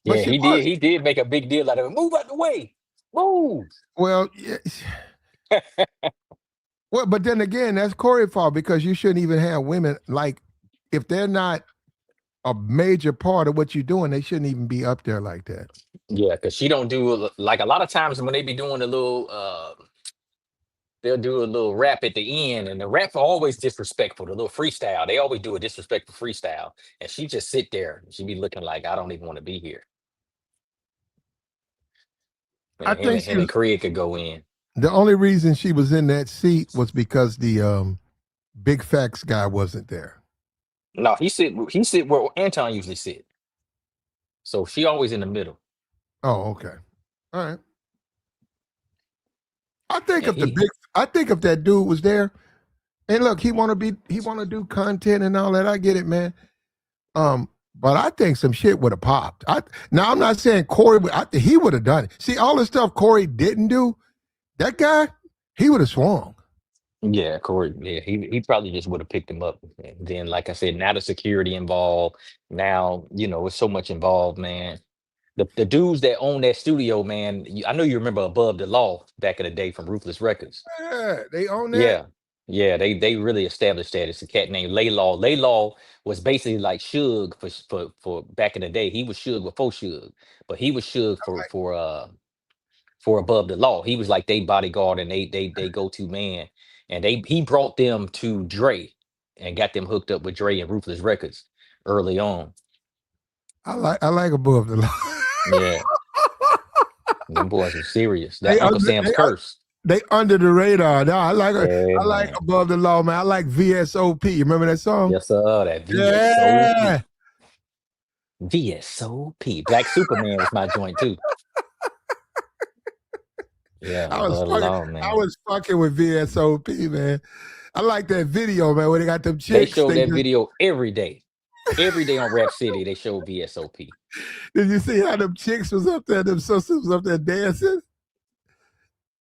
But yeah, he did make a big deal out of it. Move out the way. Move. Well, yeah. Well, but then again, that's Corey's fault because you shouldn't even have women, like, if they're not a major part of what you're doing, they shouldn't even be up there like that. Yeah, because she don't do, like, a lot of times when they be doing a little, they'll do a little rap at the end, and the rap are always disrespectful, the little freestyle. They always do a disrespectful freestyle. And she just sit there. She be looking like, I don't even want to be here. And I think him and Craig could go in. The only reason she was in that seat was because the Big Facts guy wasn't there. No, he sit where Anton usually sit. So she always in the middle. Oh, okay. All right. I think if that dude was there, and look, he want to do content and all that. I get it, man. But I think some shit would have popped. Now I'm not saying Corey, he would have done it. See, all the stuff Corey didn't do, that guy, he would have swung. Yeah, Corey. Yeah, he probably just would have picked him up. And then, like I said, now the security involved. Now, it's so much involved, man. The dudes that own that studio, man. I know you remember Above the Law back in the day from Ruthless Records. Yeah, they own that. Yeah. They really established that. It's a cat named Laylaw. Laylaw was basically like Suge for back in the day. He was Suge before Suge, but he was Suge for Above the Law. He was like they bodyguard and they go-to man. And he brought them to Dre and got them hooked up with Dre and Ruthless Records early on. I like Above the Law. Yeah. Them boys are serious. That Uncle Sam's curse. They under the radar. No, I like Above the Law, man. I like VSOP. You remember that song? Yes, sir. That VSOP. Yeah. VSOP. Black Superman was my joint too. Yeah, I was fucking with VSOP, man. I like that video, man, where they got them chicks. They show that video every day. Every day on Rap City, they show VSOP. Did you see how them chicks was up there, them sisters was up there dancing?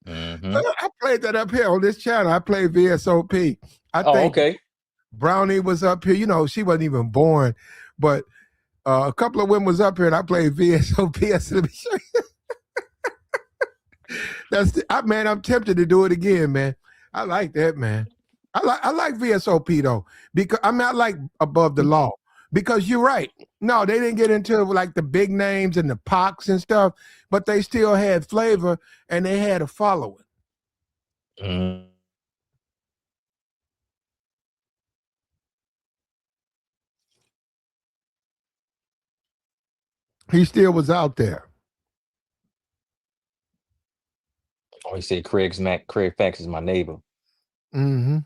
Mm-hmm. I played that up here on this channel. I played VSOP. I think okay. Brownie was up here. She wasn't even born, but a couple of women was up here, and I played VSOP. I said, let me show you. Man, I'm tempted to do it again, man. I like that, man. I like VSOP though, because I like Above the Law, because you're right. No, they didn't get into like the big names and the Pox and stuff, but they still had flavor and they had a following. Mm. He still was out there. Oh, he said Craig Fax is my neighbor. Mm-hmm.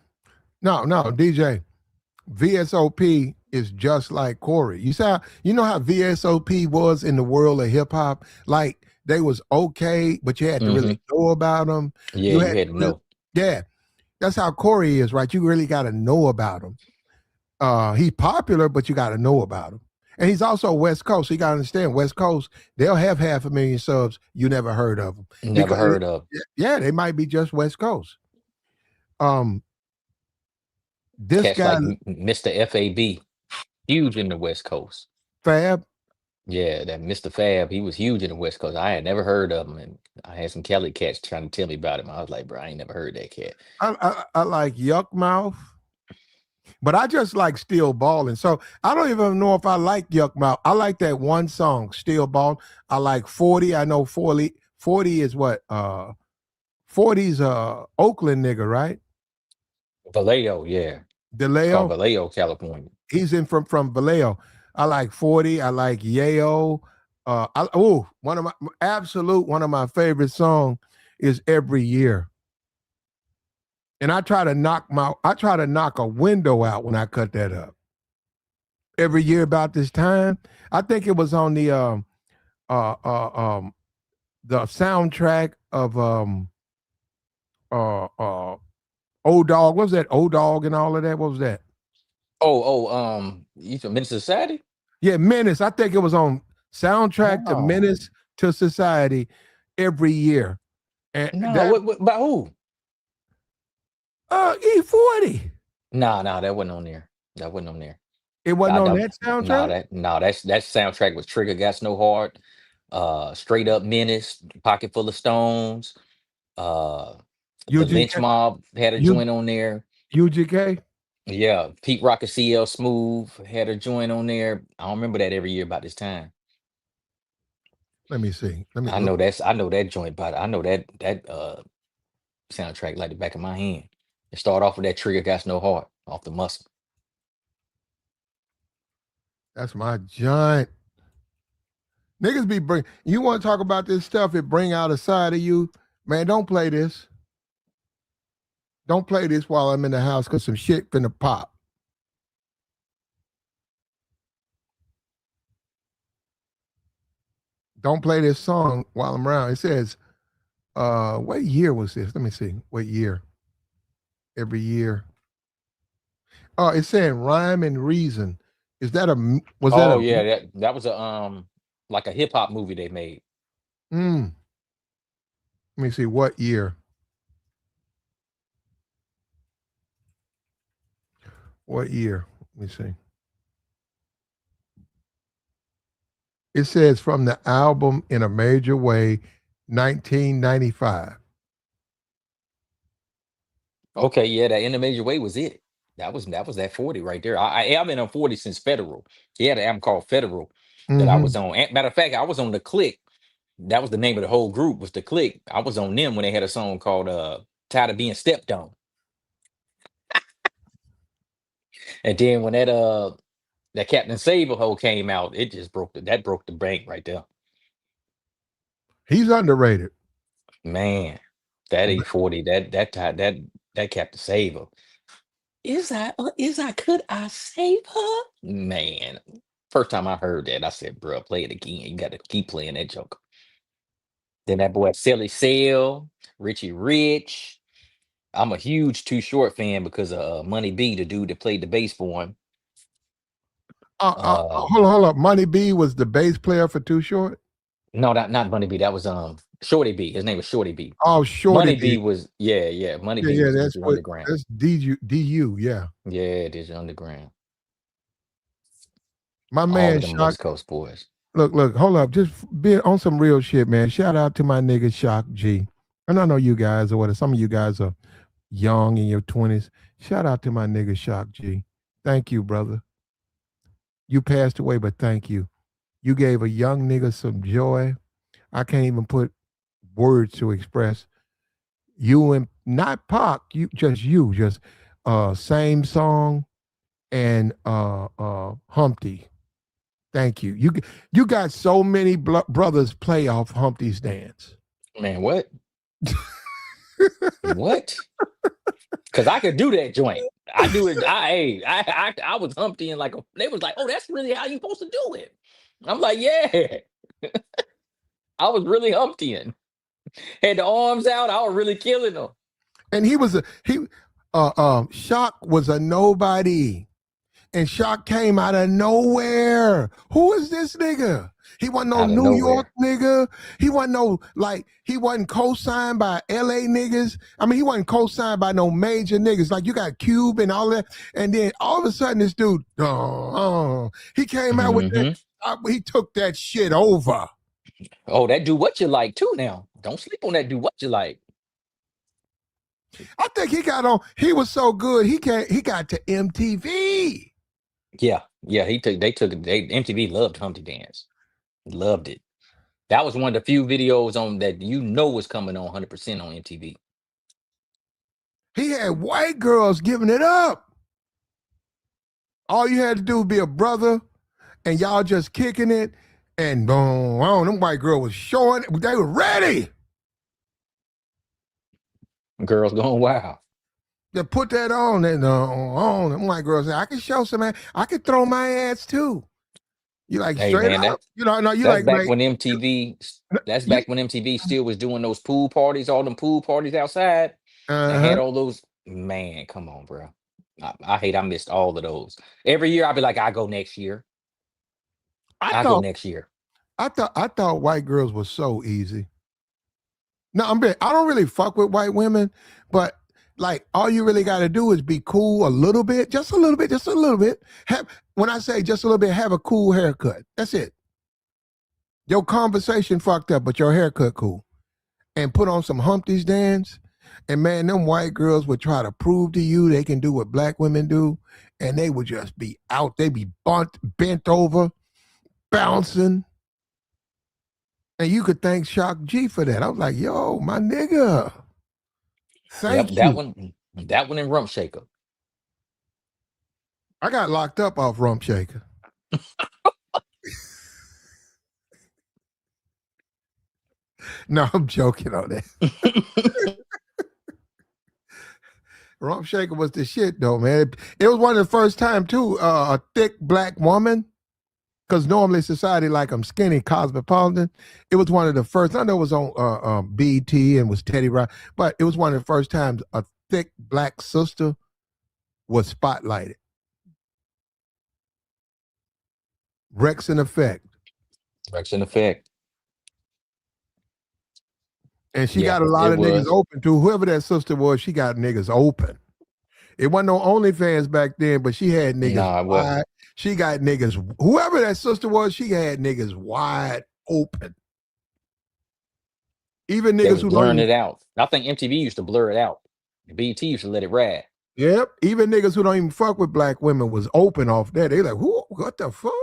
No, DJ. VSOP is just like Corey. You know how VSOP was in the world of hip hop? Like they was okay, but you had to really know about them. Yeah, you had to know. Yeah, that's how Corey is, right? You really got to know about him. He's popular, but you got to know about him. And he's also West Coast. So you got to understand, West Coast, they'll have 500,000 subs. You never heard of them. Never heard of. Yeah, they might be just West Coast. This Cats guy, like Mr. FAB, huge in the West Coast. Fab, Yeah, that Mr. Fab, he was huge in the West Coast. I had never heard of him, and I had some Cali cats trying to tell me about him. I was like, bro, I ain't never heard that cat. I like Yuck Mouth, but I just like Still Ballin'. So I don't even know if I like Yuck Mouth. I like that one song, Still Ballin'. I like 40. I know 40 is what? 40's Oakland nigga, right? Vallejo, yeah. It's called DeLeo. Vallejo, California. He's in from Vallejo. I like 40. I like Yayo. One of my favorite song is Every Year. And I try to knock a window out when I cut that up. Every year about this time, I think it was on the soundtrack of Old Dog. What was that? Old Dog and all of that. What was that? You from Menace to Society? Yeah, Menace. I think it was on soundtrack to No. Menace to Society Every Year. And No, what by who? E40. No, that wasn't on there. That wasn't on there. It wasn't on No, that soundtrack? that soundtrack was Trigger Got No Heart, Straight Up Menace, Pocket Full of Stones, the Lynch UGK? Mob had a joint on there. UGK? Yeah, Pete Rock and CL Smooth had a joint on there. I don't remember that every year about this time. Let me see. I know that joint, but I know that soundtrack like the back of my hand. It started off with that Trigger Got No Heart off the Muscle. That's my giant. Niggas be you want to talk about this stuff, it bring out a side of you. Man, don't play this. Don't play this while I'm in the house because some shit finna pop. Don't play this song while I'm around. It says, what year was this? Let me see. What year? Every year. Oh, it's saying Rhyme and Reason. Is that that was a like a hip hop movie they made. Let me see what year. What year? Let me see. It says from the album In a Major Way, 1995. Okay, yeah, that In a Major Way was it. That was that 40 right there. I've been on 40 since Federal. He had an album called Federal that I was on. Matter of fact, I was on The Click. That was the name of the whole group, was The Click. I was on them when they had a song called Tired of Being Stepped On. And then when that Captain Sable hoe came out, it just broke the bank right there. He's underrated. Man, that 840, that Captain Sable. Could I save her? Man, first time I heard that, I said, bro, play it again. You got to keep playing that joke. Then that boy Silly Sale, Richie Rich. I'm a huge Too Short fan because of Money B, the dude that played the bass for him. Hold up. Money B was the bass player for Too Short? No, not Money B. That was Shorty B. His name was Shorty B. Oh, Shorty Money B was Money B was that's Digital Underground. That's DU, yeah. Yeah, Digital Underground. My man all of them West Coast boys. Look, hold up. Just be on some real shit, man. Shout out to my nigga Shock G. And I know you guys or whatever. Some of you guys are young in your 20s. Shout out to my nigga Shock G. Thank you, brother. You passed away, but thank you. You gave a young nigga some joy. I can't even put words to express. You and not Pac, just same song and Humpty. Thank you. You got so many brothers play off Humpty's dance. Man, what? What? Because I could do that joint. I do it. I was Humptying like they was like, oh, that's really how you supposed to do it. I'm like, yeah. I was really Humptying. Had the arms out. I was really killing them. And Shock was a nobody. And Shock came out of nowhere. Who is this nigga? He wasn't no Out of New York nowhere. nigga. He wasn't no, like, he wasn't co-signed by LA niggas. I mean, he wasn't co-signed by no major niggas. Like, you got Cube and all that. And then all of a sudden, this dude, he came out with that. Mm-hmm. He took that shit over. Oh, that Do What You Like too now. Don't sleep on that Do What You Like. I think he got on, he was so good, he got to MTV. Yeah. MTV loved Humpty Dance. Loved it. That was one of the few videos on that was coming on 100% on MTV. He had white girls giving it up. All you had to do was be a brother, and y'all just kicking it, and boom, them white girls was showing, they were ready. Girls going wild. To put that on, and on, them white girls say, I can show some, I can throw my ass too. You like Hey straight man, up, you know, no, you that's like, back when MTV. That's you, back when MTV still was doing those pool parties, all them pool parties outside, and had all those. Man, come on, bro. I missed all of those. Every year I'd be like, I go next year. I go next year. I thought white girls was so easy. No, I don't really fuck with white women, but like all you really got to do is be cool a little bit, just a little bit. When I say just a little bit, have a cool haircut. That's it. Your conversation fucked up, but your haircut cool. And put on some Humpty's dance. And man, them white girls would try to prove to you they can do what black women do. And they would just be out. They'd be bent over, bouncing. And you could thank Shock G for that. I was like, yo, my nigga. Thank you. That one in Rump Shaker. I got locked up off Rump Shaker. No, I'm joking on that. Rump Shaker was the shit though, man. It was one of the first time too, a thick black woman. Because normally society like I'm skinny, cosmopolitan. It was one of the first. I know it was on BT and was Teddy Rock, but it was one of the first times a thick black sister was spotlighted. Rex in Effect. Rex in Effect. And she got a lot of niggas open too. Whoever that sister was, she got niggas open. It wasn't no OnlyFans back then, but she had niggas wide. She got niggas. Whoever that sister was, she had niggas wide open. Even niggas who blurring it out. I think MTV used to blur it out. BT used to let it ride. Yep. Even niggas who don't even fuck with black women was open off that. They like, who? What the fuck?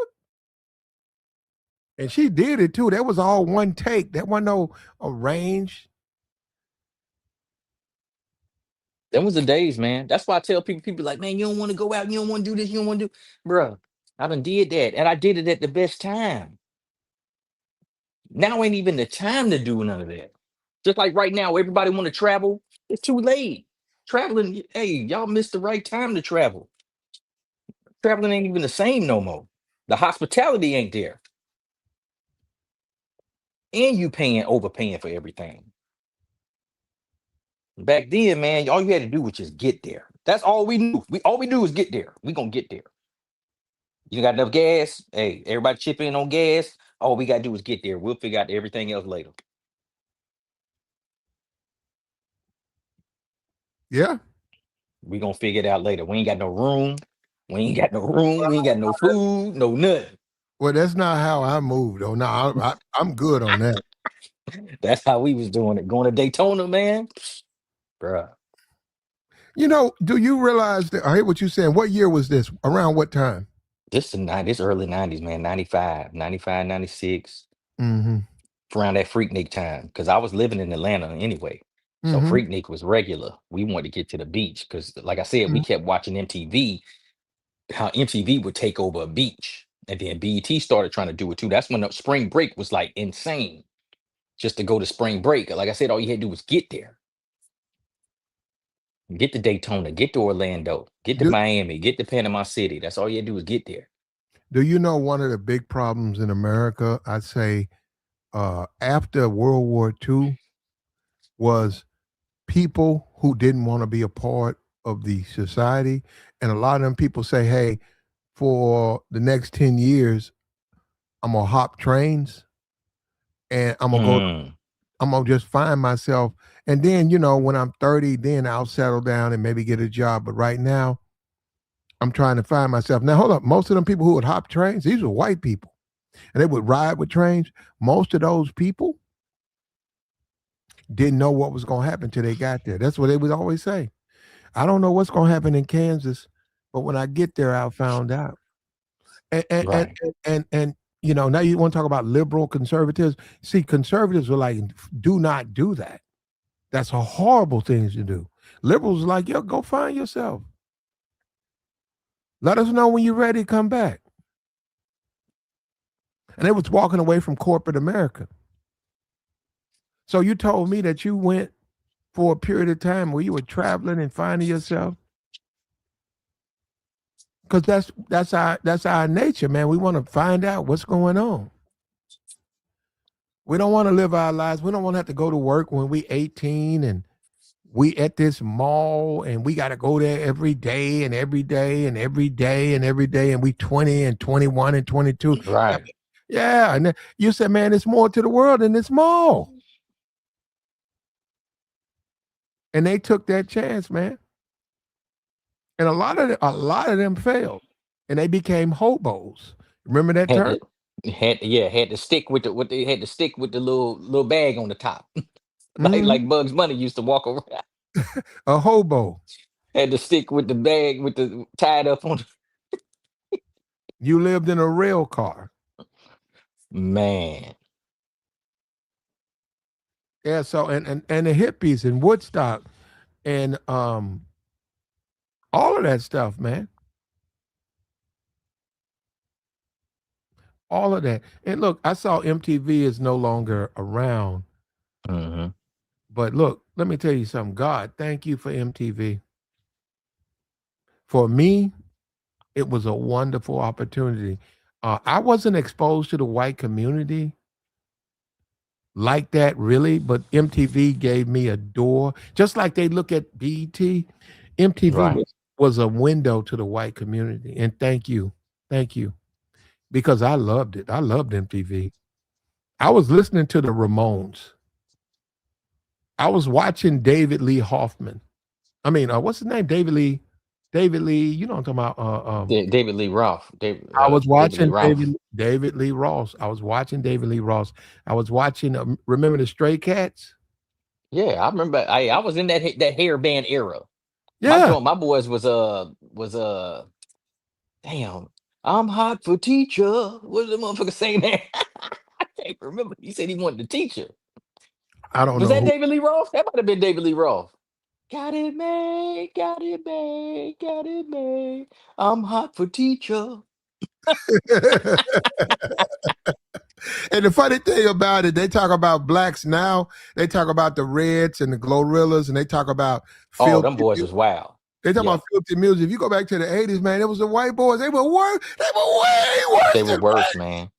And she did it too. That was all one take. That wasn't no arranged. Them was the days, man. That's why I tell people like, man, you don't want to go out, you don't want to do this, you don't want to do, bruh. I done did that, and I did it at the best time. Now ain't even the time to do none of that. Just like right now, everybody want to travel. It's too late. Traveling, hey, y'all missed the right time to travel. Traveling ain't even the same no more. The hospitality ain't there. And you overpaying for everything. Back then, man, all you had to do was just get there. That's all we knew. All we do was get there. We gonna get there. You got enough gas? Hey, everybody chip in on gas. All we gotta do is get there. We'll figure out everything else later. Yeah. We gonna figure it out later. We ain't got no room. We ain't got no room. We ain't got no food. No nothing. Well, that's not how I moved. Oh no, I'm good on that. That's how we was doing it. Going to Daytona, man. Bruh. You know, do you realize that? I hear what you're saying. What year was this? Around what time? This early 90s, man. 95, 96. Mm-hmm. Around that Freaknik time. Because I was living in Atlanta anyway. So Freaknik was regular. We wanted to get to the beach. Because like I said, we kept watching MTV. How MTV would take over a beach. And then BET started trying to do it too. That's when the spring break was like insane. Just to go to spring break. Like I said, all you had to do was get there. Get to Daytona, get to Orlando, get to Miami, get to Panama City. That's all you had to do is get there. Do you know one of the big problems in America, I'd say, after World War II was people who didn't want to be a part of the society. And a lot of them people say, hey, for the next 10 years, I'm gonna hop trains and Mm, I'm gonna just find myself. And then, when I'm 30, then I'll settle down and maybe get a job. But right now, I'm trying to find myself. Now, hold up. Most of them people who would hop trains, these were white people, and they would ride with trains. Most of those people didn't know what was going to happen till they got there. That's what they would always say. I don't know what's going to happen in Kansas, but when I get there, I'll find out. And and and right. and now you want to talk about liberal conservatives. See, conservatives are like, do not do that. That's a horrible thing to do. Liberals are like, yo, go find yourself. Let us know when you're ready to come back. And they was walking away from corporate America. So you told me that you went for a period of time where you were traveling and finding yourself. Because that's our nature, man. We want to find out what's going on. We don't want to live our lives. We don't want to have to go to work when we 18 and we at this mall and we got to go there every day and every day and every day and every day and we 20 and 21 and 22. Right. Yeah, and then you said, man, there's more to the world than this mall. And they took that chance, man. And a lot of them failed, and they became hobos. Remember that Had term? to had to stick with the little bag on the top. Mhm. Like Bugs Bunny used to walk around. A hobo. Had to stick with the bag with the tied up on You lived in a rail car. man. Yeah. So and the hippies and Woodstock and all of that stuff, man. All of that. And look, I saw MTV is no longer around. Mhm. But look, let me tell you something. God, thank you for MTV. For me, it was a wonderful opportunity. I wasn't exposed to the white community like that, really, but MTV gave me a door. Just like they look at BET, MTV Right. was a window to the white community. And thank you, because I loved it. I loved MTV. I was listening to the Ramones. I was watching David Lee Hoffman. I mean, what's his name? David Lee. David Lee. You know what I'm talking about? David Lee Roth. I was David Lee watching Roth. David Lee Ross. I was watching David Lee Ross. I was watching. Remember the Stray Cats? Yeah, I remember. I was in that hair band era. Yeah, My boys was damn. I'm hot for teacher. What did the motherfucker saying there? I can't remember. He said he wanted to teach her. I don't Was know that who. David Lee Roth? That might have been David Lee Roth. Got it made, got it made, got it made. I'm hot for teacher. And the funny thing about it, they talk about blacks now. They talk about the Reds and the Glorillas, and they talk about Oh, filthy. them boys was wild. They talk Yeah, about filthy music. If you go back to the '80s, man, it was the white boys. They were worse. They were way worse they were than worse, black. man.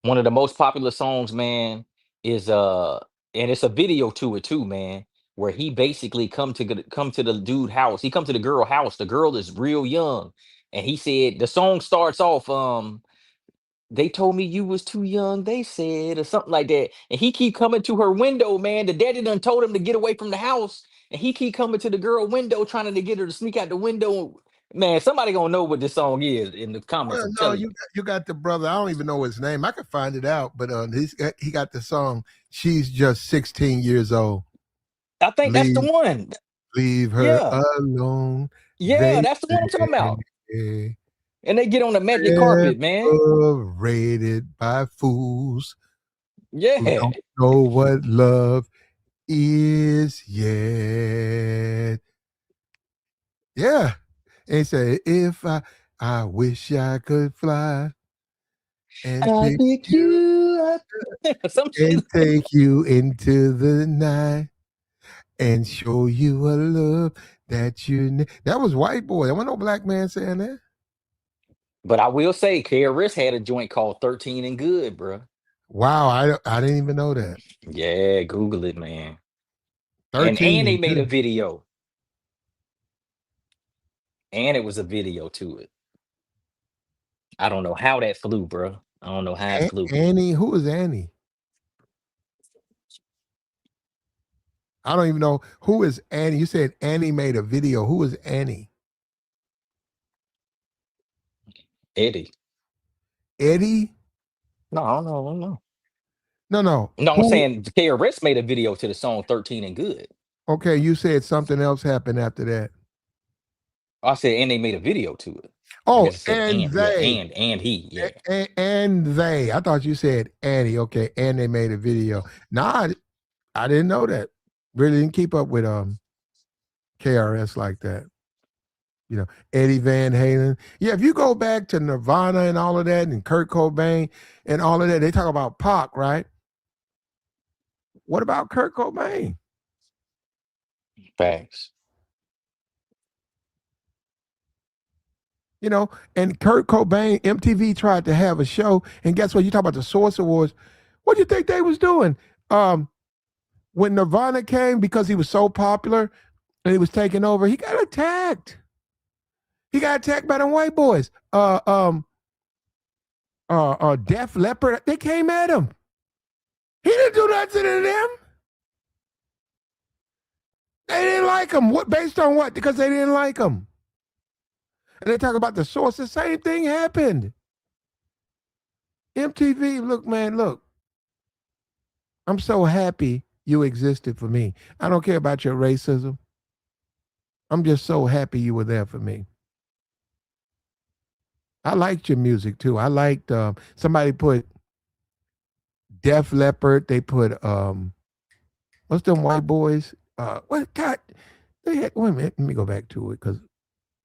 One of the most popular songs, man, is and it's a video to it too, man, where he basically come to the dude house. He come to the girl house. The girl is real young, and he said the song starts off, they told me you was too young, they said, or something like that. And he keep coming to her window, man. The daddy done told him to get away from the house. And he keep coming to the girl window, trying to get her to sneak out the window. Man, somebody gonna know what this song is in the comments. Well, I'm no, telling you. you got the brother. I don't even know his name. I could find it out, but he got the song. She's just 16 years old. I think that's the Leave one. leave her Yeah. alone. Yeah, They that's the one I'm talking about. say And they get on the magic carpet, man. separated by fools who Yeah. don't know what love is yet. Yeah. And he said, if I wish I could fly and I pick pick you you up. Some and shit. take you into the night and show you a love that that was white boy. There wasn't no black man saying that. But I will say, KRS had a joint called 13 and Good, bro. Wow, I didn't even know that. Yeah, Google it, man. 13 And they and made a good. video, and it was a video to it. I don't know how that flew, bro. I don't know how it flew. Annie, who is Annie? I don't even know who is Annie. You said Annie made a video. Who is Annie? Eddie. Eddie? No, I don't know. I don't know. No. No, I'm Who? saying KRS made a video to the song 13 and Good. Okay, you said something else happened after that. I said, and they made a video to it. I Oh, guess I said and and. Yeah, they. and he. Yeah. And they. I thought you said Annie. Okay, and they made a video. Nah, I didn't know that. Really didn't keep up with KRS like that. You know, Eddie Van Halen. Yeah, if you go back to Nirvana and all of that, and Kurt Cobain and all of that, they talk about Pac, right? What about Kurt Cobain? Facts. You know, and Kurt Cobain, MTV tried to have a show, and guess what? You talk about the Source Awards. What do you think they was doing? When Nirvana came, because he was so popular and he was taking over, he got attacked. He got attacked by them white boys. Def Leppard, they came at him. He didn't do nothing to them. They didn't like him. What, based on what? Because they didn't like him. And they talk about the Source. The same thing happened. MTV, look, man, look. I'm so happy you existed for me. I don't care about your racism. I'm just so happy you were there for me. I liked your music too. I liked somebody put Def Leppard. They put what's them white boys? What God? They had, wait a minute, let me go back to it because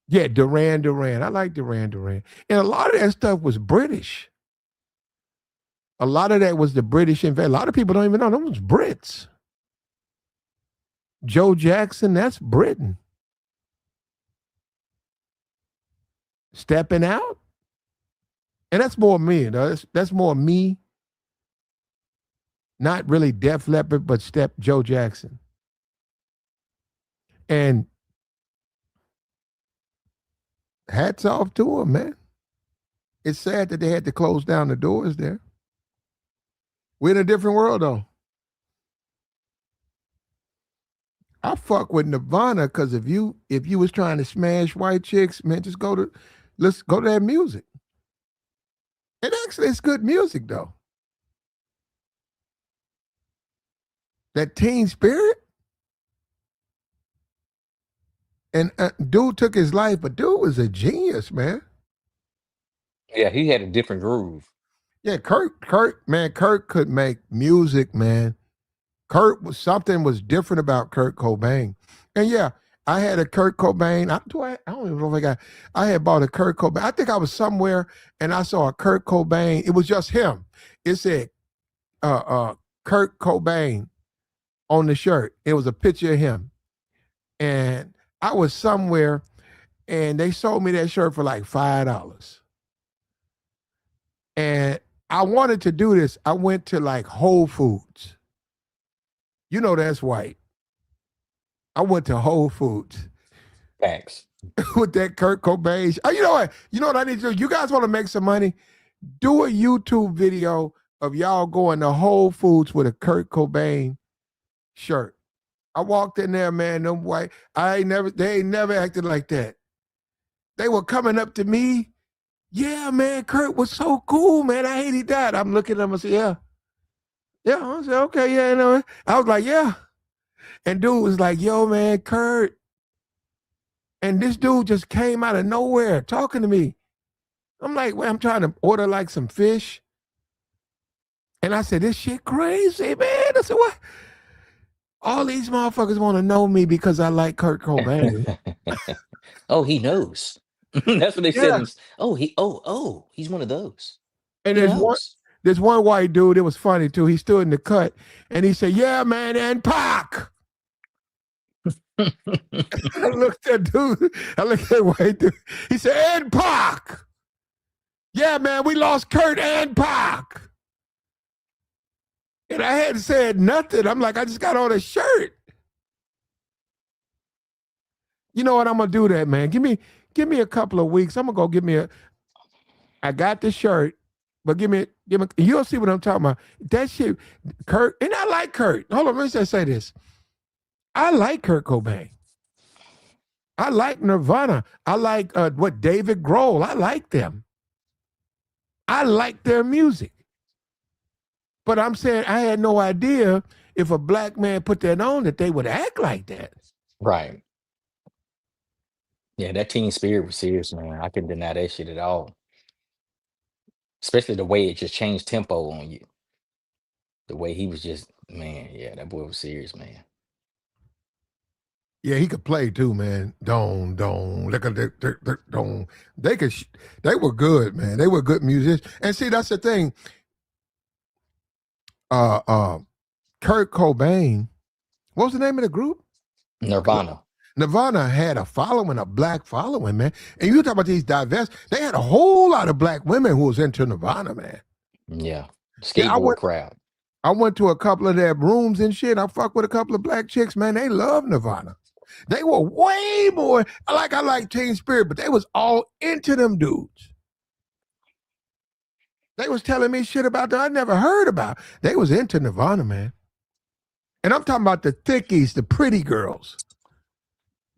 yeah, Duran Duran. I like Duran Duran. And a lot of that stuff was British. A lot of that was the British invasion. A lot of people don't even know them was Brits. Joe Jackson, that's Britain. Stepping Out. And that's more me. That's more me. Not really Def Leppard, but Joe Jackson. And hats off to him, man. It's sad that they had to close down the doors there. We're in a different world, though. I fuck with Nirvana because if you was trying to smash white chicks, man, let's go to that music. And actually, it's good music though. That teen spirit. And dude took his life, but dude was a genius, man. Yeah, he had a different groove. Yeah, Kurt could make music, man. Something was different about Kurt Cobain. And yeah, I had a Kurt Cobain. I don't even know if I had bought a Kurt Cobain. I think I was somewhere and I saw a Kurt Cobain. It was just him. It said Kurt Cobain on the shirt. It was a picture of him. And I was somewhere and they sold me that shirt for like $5. And I wanted to do this. I went to like Whole Foods. You know that's white. I went to Whole Foods. Facts. With that Kurt Cobain. Oh, you know what? You know what I need to do? You guys want to make some money? Do a YouTube video of y'all going to Whole Foods with a Kurt Cobain shirt. I walked in there, man. Them white, they ain't never acted like that. They were coming up to me. Yeah, man, Kurt was so cool, man. I hate he died. I'm looking at them and say, yeah. Yeah, I said, okay, yeah, you know. I was like, yeah. And dude was like, yo, man, Kurt. And this dude just came out of nowhere talking to me. I'm like, well, I'm trying to order like some fish. And I said, this shit crazy, man. I said, what? All these motherfuckers want to know me because I like Kurt Cobain. Oh, he knows. That's what they Yeah. said. He's one of those. And He there's knows. there's one white dude, it was funny too. He stood in the cut and he said, yeah, man, and Pac. I looked at white dude. He said, and Pac. Yeah, man, we lost Kurt and Pac. And I hadn't said nothing. I'm like, I just got on a shirt. You know what? I'm gonna do that, man. Give me a couple of weeks. I'm gonna go get me I got the shirt, but give me. You'll see what I'm talking about. That shit, Kurt, and I like Kurt. Hold on, let me just say this. I like Kurt Cobain. I like Nirvana. I like what David Grohl. I like them. I like their music. But I'm saying I had no idea if a black man put that on that they would act like that. Right. Yeah, that teen spirit was serious, man. I couldn't deny that shit at all. Especially the way it just changed tempo on you. The way he was just, man, yeah, that boy was serious, man. Yeah, he could play too, man. Don't. Look at don't. They could. They were good, man. They were good musicians. And see, that's the thing. Kurt Cobain. What was the name of the group? Nirvana. Nirvana had a following, a black following, man. And you talk about these divest. They had a whole lot of black women who was into Nirvana, man. Yeah. Yeah, Skateboard crowd. I went to a couple of their rooms and shit. I fucked with a couple of black chicks, man. They love Nirvana. They were way more I like Teen Spirit, but they was all into them dudes. They was telling me shit about that I never heard about. They was into Nirvana, man. And I'm talking about the thickies, the pretty girls.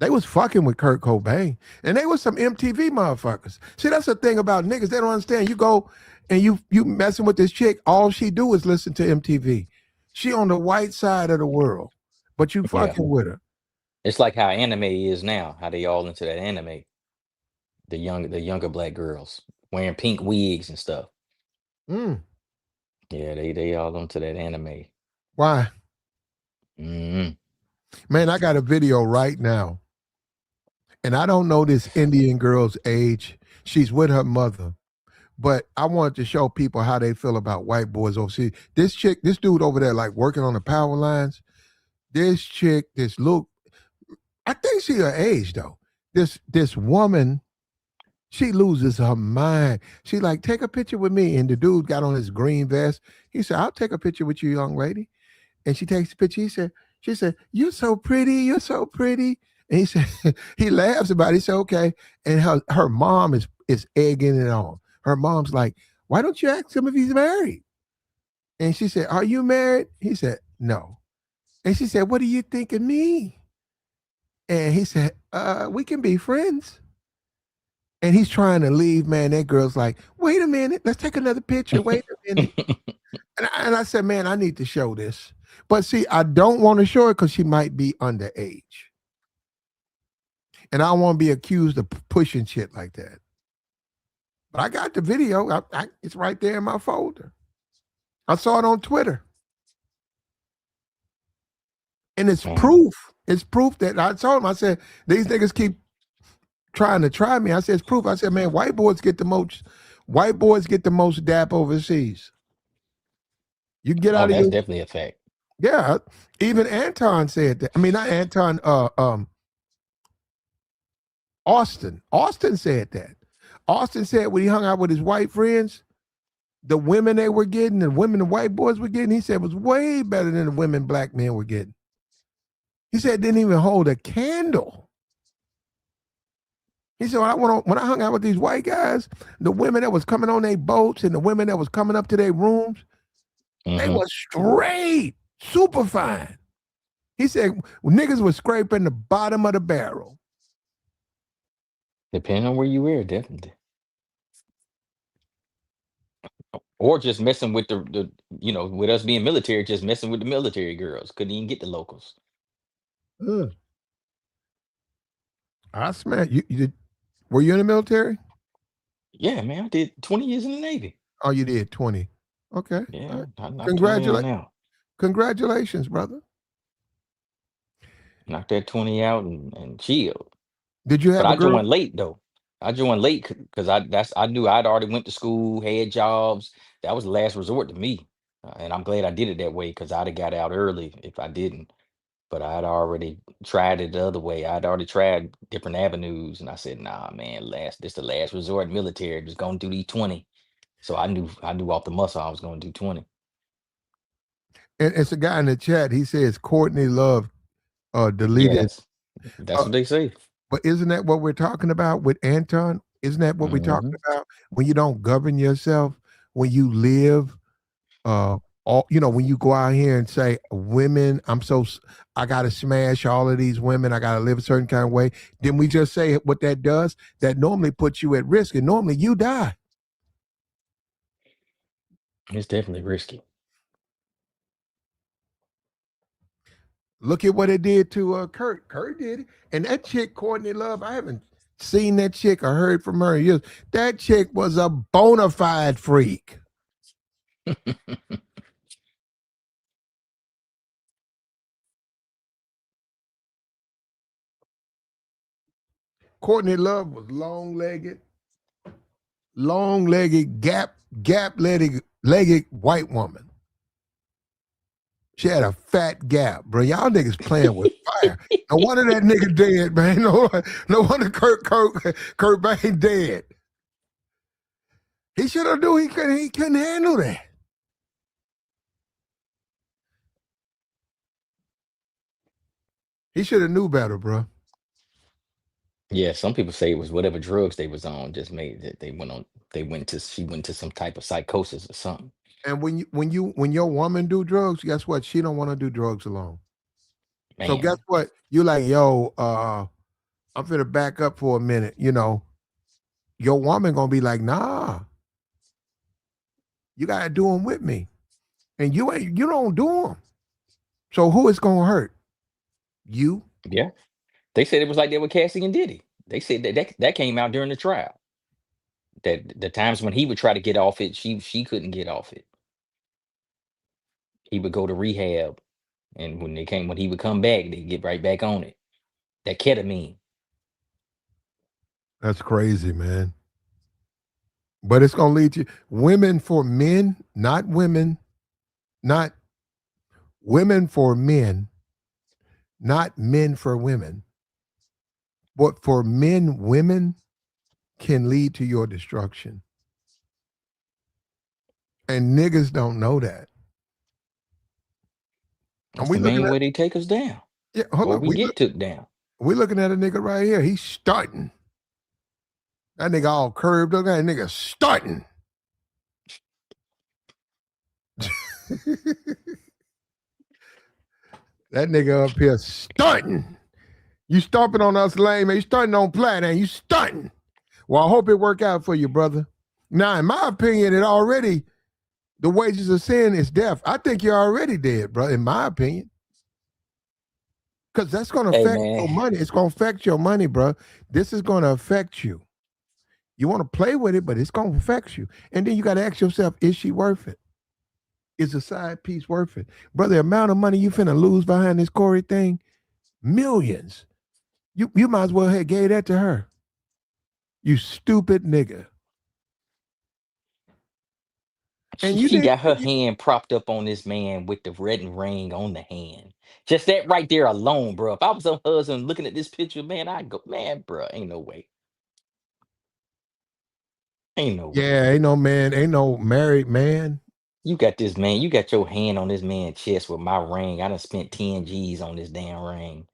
They was fucking with Kurt Cobain. And they was some MTV motherfuckers. See, that's the thing about niggas. They don't understand. You go and you messing with this chick, all she do is listen to MTV. She on the white side of the world, but you fucking with her. It's like how anime is now, how they all into that anime. The younger black girls wearing pink wigs and stuff. Mm. Yeah, they all into that anime. Why? Mm. Man, I got a video right now. And I don't know this Indian girl's age. She's with her mother. But I wanted to show people how they feel about white boys overseas. This dude over there, like working on the power lines. This chick, I think she her age though. This woman, she loses her mind. She like, take a picture with me. And the dude got on his green vest. He said, I'll take a picture with you, young lady. And she takes the picture. She said, you're so pretty. You're so pretty. And he said, he laughs about it. He said, okay. And her mom is egging it on. Her mom's like, why don't you ask him if he's married? And she said, are you married? He said, no. And she said, what do you think of me? And he said, we can be friends. And he's trying to leave, man. That girl's like, wait a minute. Let's take another picture. Wait a minute. And I said, man, I need to show this. But see, I don't want to show it because she might be underage. And I don't want to be accused of pushing shit like that. But I got the video. It's right there in my folder. I saw it on Twitter. And it's proof. It's proof that I told him, I said, these niggas keep trying to try me. I said, it's proof. I said, man, white boys get the most dap overseas. You get out of that's definitely a fact. Yeah. Even Anton said that. I mean, not Anton, Austin. Austin said that. Austin said when he hung out with his white friends, the women they were getting, the women the white boys were getting, he said was way better than the women black men were getting. He said didn't even hold a candle. He said, when I hung out with these white guys, the women that was coming on their boats and the women that was coming up to their rooms, they was straight, super fine. He said niggas was scraping the bottom of the barrel. Depending on where you were, definitely. Or just messing with the with us being military, just messing with the military girls. Couldn't even get the locals. I smell you did. Were you in the military? Yeah, man. I did 20 years in the Navy. Oh, you did 20. Okay. Yeah. Congratulations. Congratulations, brother. Knocked that 20 out and chilled. Did you have But a I girl? joined late though. I joined late because I knew I'd already went to school, had jobs. That was the last resort to me. And I'm glad I did it that way because I'd have got out early if I didn't. But I'd already tried it the other way. I'd already tried different avenues. And I said, nah, man, this the last resort military. Just gonna do these 20. So I knew off the muscle I was gonna do 20. And it's a guy in the chat. He says Courtney Love deleted. Yes, that's what they say. But isn't that what we're talking about with Anton? Isn't that what we're talking Hmm. about? When you don't govern yourself, when you live, all when you go out here and say, "Women, I got to smash all of these women. I got to live a certain kind of way." Then we just say what that does. That normally puts you at risk, and normally you die. It's definitely risky. Look at what it did to Kurt. Kurt did it, and that chick, Courtney Love. I haven't seen that chick or heard from her in years. That chick was a bona fide freak. Courtney Love was long-legged, gap-legged white woman. She had a fat gap, bro. Y'all niggas playing with fire. No wonder that nigga dead, man. No wonder Kurt Cobain dead. He should have knew he couldn't handle that. He should have knew better, bro. Yeah, some people say it was whatever drugs they was on just made it. She went to some type of psychosis or something. And when your woman do drugs, guess what? She don't want to do drugs alone. So guess Man, what? You like, yo, I'm finna back up for a minute. Your woman gonna be like, nah, you gotta do them with me, and you don't do them. So who is gonna hurt? You. yeah. They said it was like that with Cassie and Diddy. They said that came out during the trial. That the times when he would try to get off it, she couldn't get off it. He would go to rehab, and when he would come back, they get right back on it. That ketamine. That's crazy, man. But it's gonna lead you women for men, not women, not women for men, not men for women. But for men, women can lead to your destruction. And niggas don't know that. And That's we the looking main at way they take us down, hold or up, we get took down. we looking at a nigga right here. He's starting. That nigga all curved up. That nigga starting. That nigga up here starting. You stomping on us lame, man. You starting on plat, and you starting. Well, I hope it work out for you, brother. Now, in my opinion, the wages of sin is death. I think you're already dead, bro, in my opinion. Because that's going to Hey affect your man, money. It's going to affect your money, bro. This is going to affect you. You want to play with it, but it's going to affect you. And then you got to ask yourself, is she worth it? Is the side piece worth it? Brother, the amount of money you finna lose behind this Corey thing, millions. You might as well have gave that to her. You stupid nigga. And you she didn't got her hand propped up on this man with the wedding ring on the hand. Just that right there alone, bro. If I was her husband looking at this picture, man, I'd go, man, bro, ain't no way. Ain't no way. yeah, ain't no man, ain't no married man. You got this man, you got your hand on this man's chest with my ring. I done spent 10 G's on this damn ring.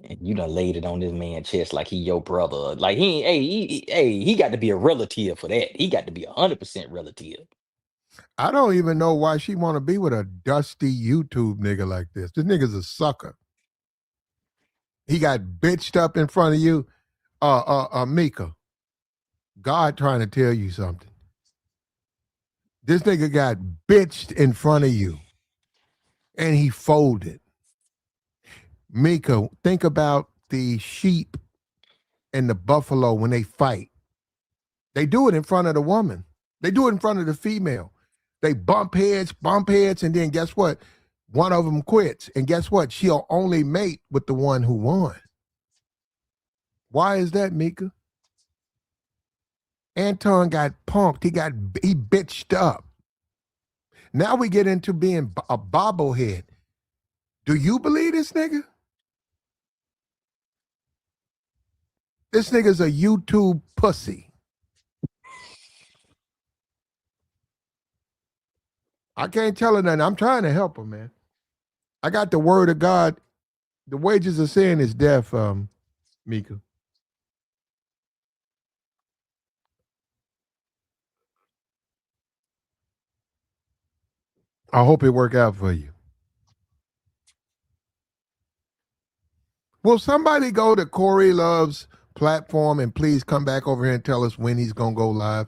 And you done laid it on this man's chest like he your brother. Like he ain't, he got to be a relative for that. He got to be 100% relative. I don't even know why she want to be with a dusty YouTube nigga like this. This nigga's a sucker. He got bitched up in front of you. Micca, God trying to tell you something. This nigga got bitched in front of you and he folded. Micca, think about the sheep and the buffalo when they fight. They do it in front of the woman. They do it in front of the female. They bump heads, and then guess what? One of them quits. And guess what? She'll only mate with the one who won. Why is that, Micca? Anton got punked. He bitched up. Now we get into being a bobblehead. Do you believe this nigga? This nigga's a YouTube pussy. I can't tell her nothing. I'm trying to help her, man. I got the word of God. The wages of sin is death, Micca. I hope it work out for you. Will somebody go to Corey Love's platform and please come back over here and tell us when he's gonna go live?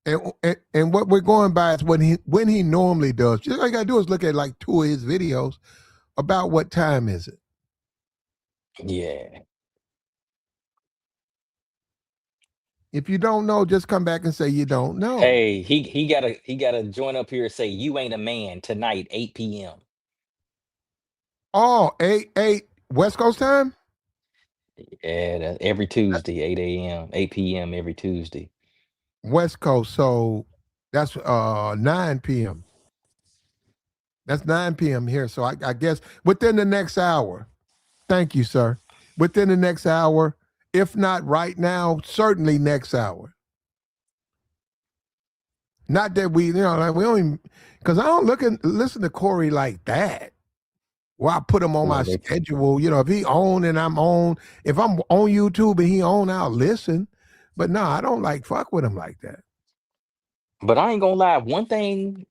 And what we're going by is when he normally does. Just all you gotta do is look at like 2 of his videos. About what time is it? Yeah. If you don't know, just come back and say you don't know. Hey, he gotta join up here and say you ain't a man tonight, 8 p.m. Oh, 8 West Coast time? Yeah, every Tuesday, 8 a.m., 8 p.m. every Tuesday. West Coast. So that's 9 p.m. That's 9 p.m. here. So I guess within the next hour. Thank you, sir. Within the next hour, if not right now, certainly next hour. Not that we, like we don't even, because I don't listen to Corey like that. Well, I put him on my schedule. If he on and I'm on, if I'm on YouTube and he on, I'll listen. But no, I don't fuck with him like that. But I ain't gonna lie, one thing,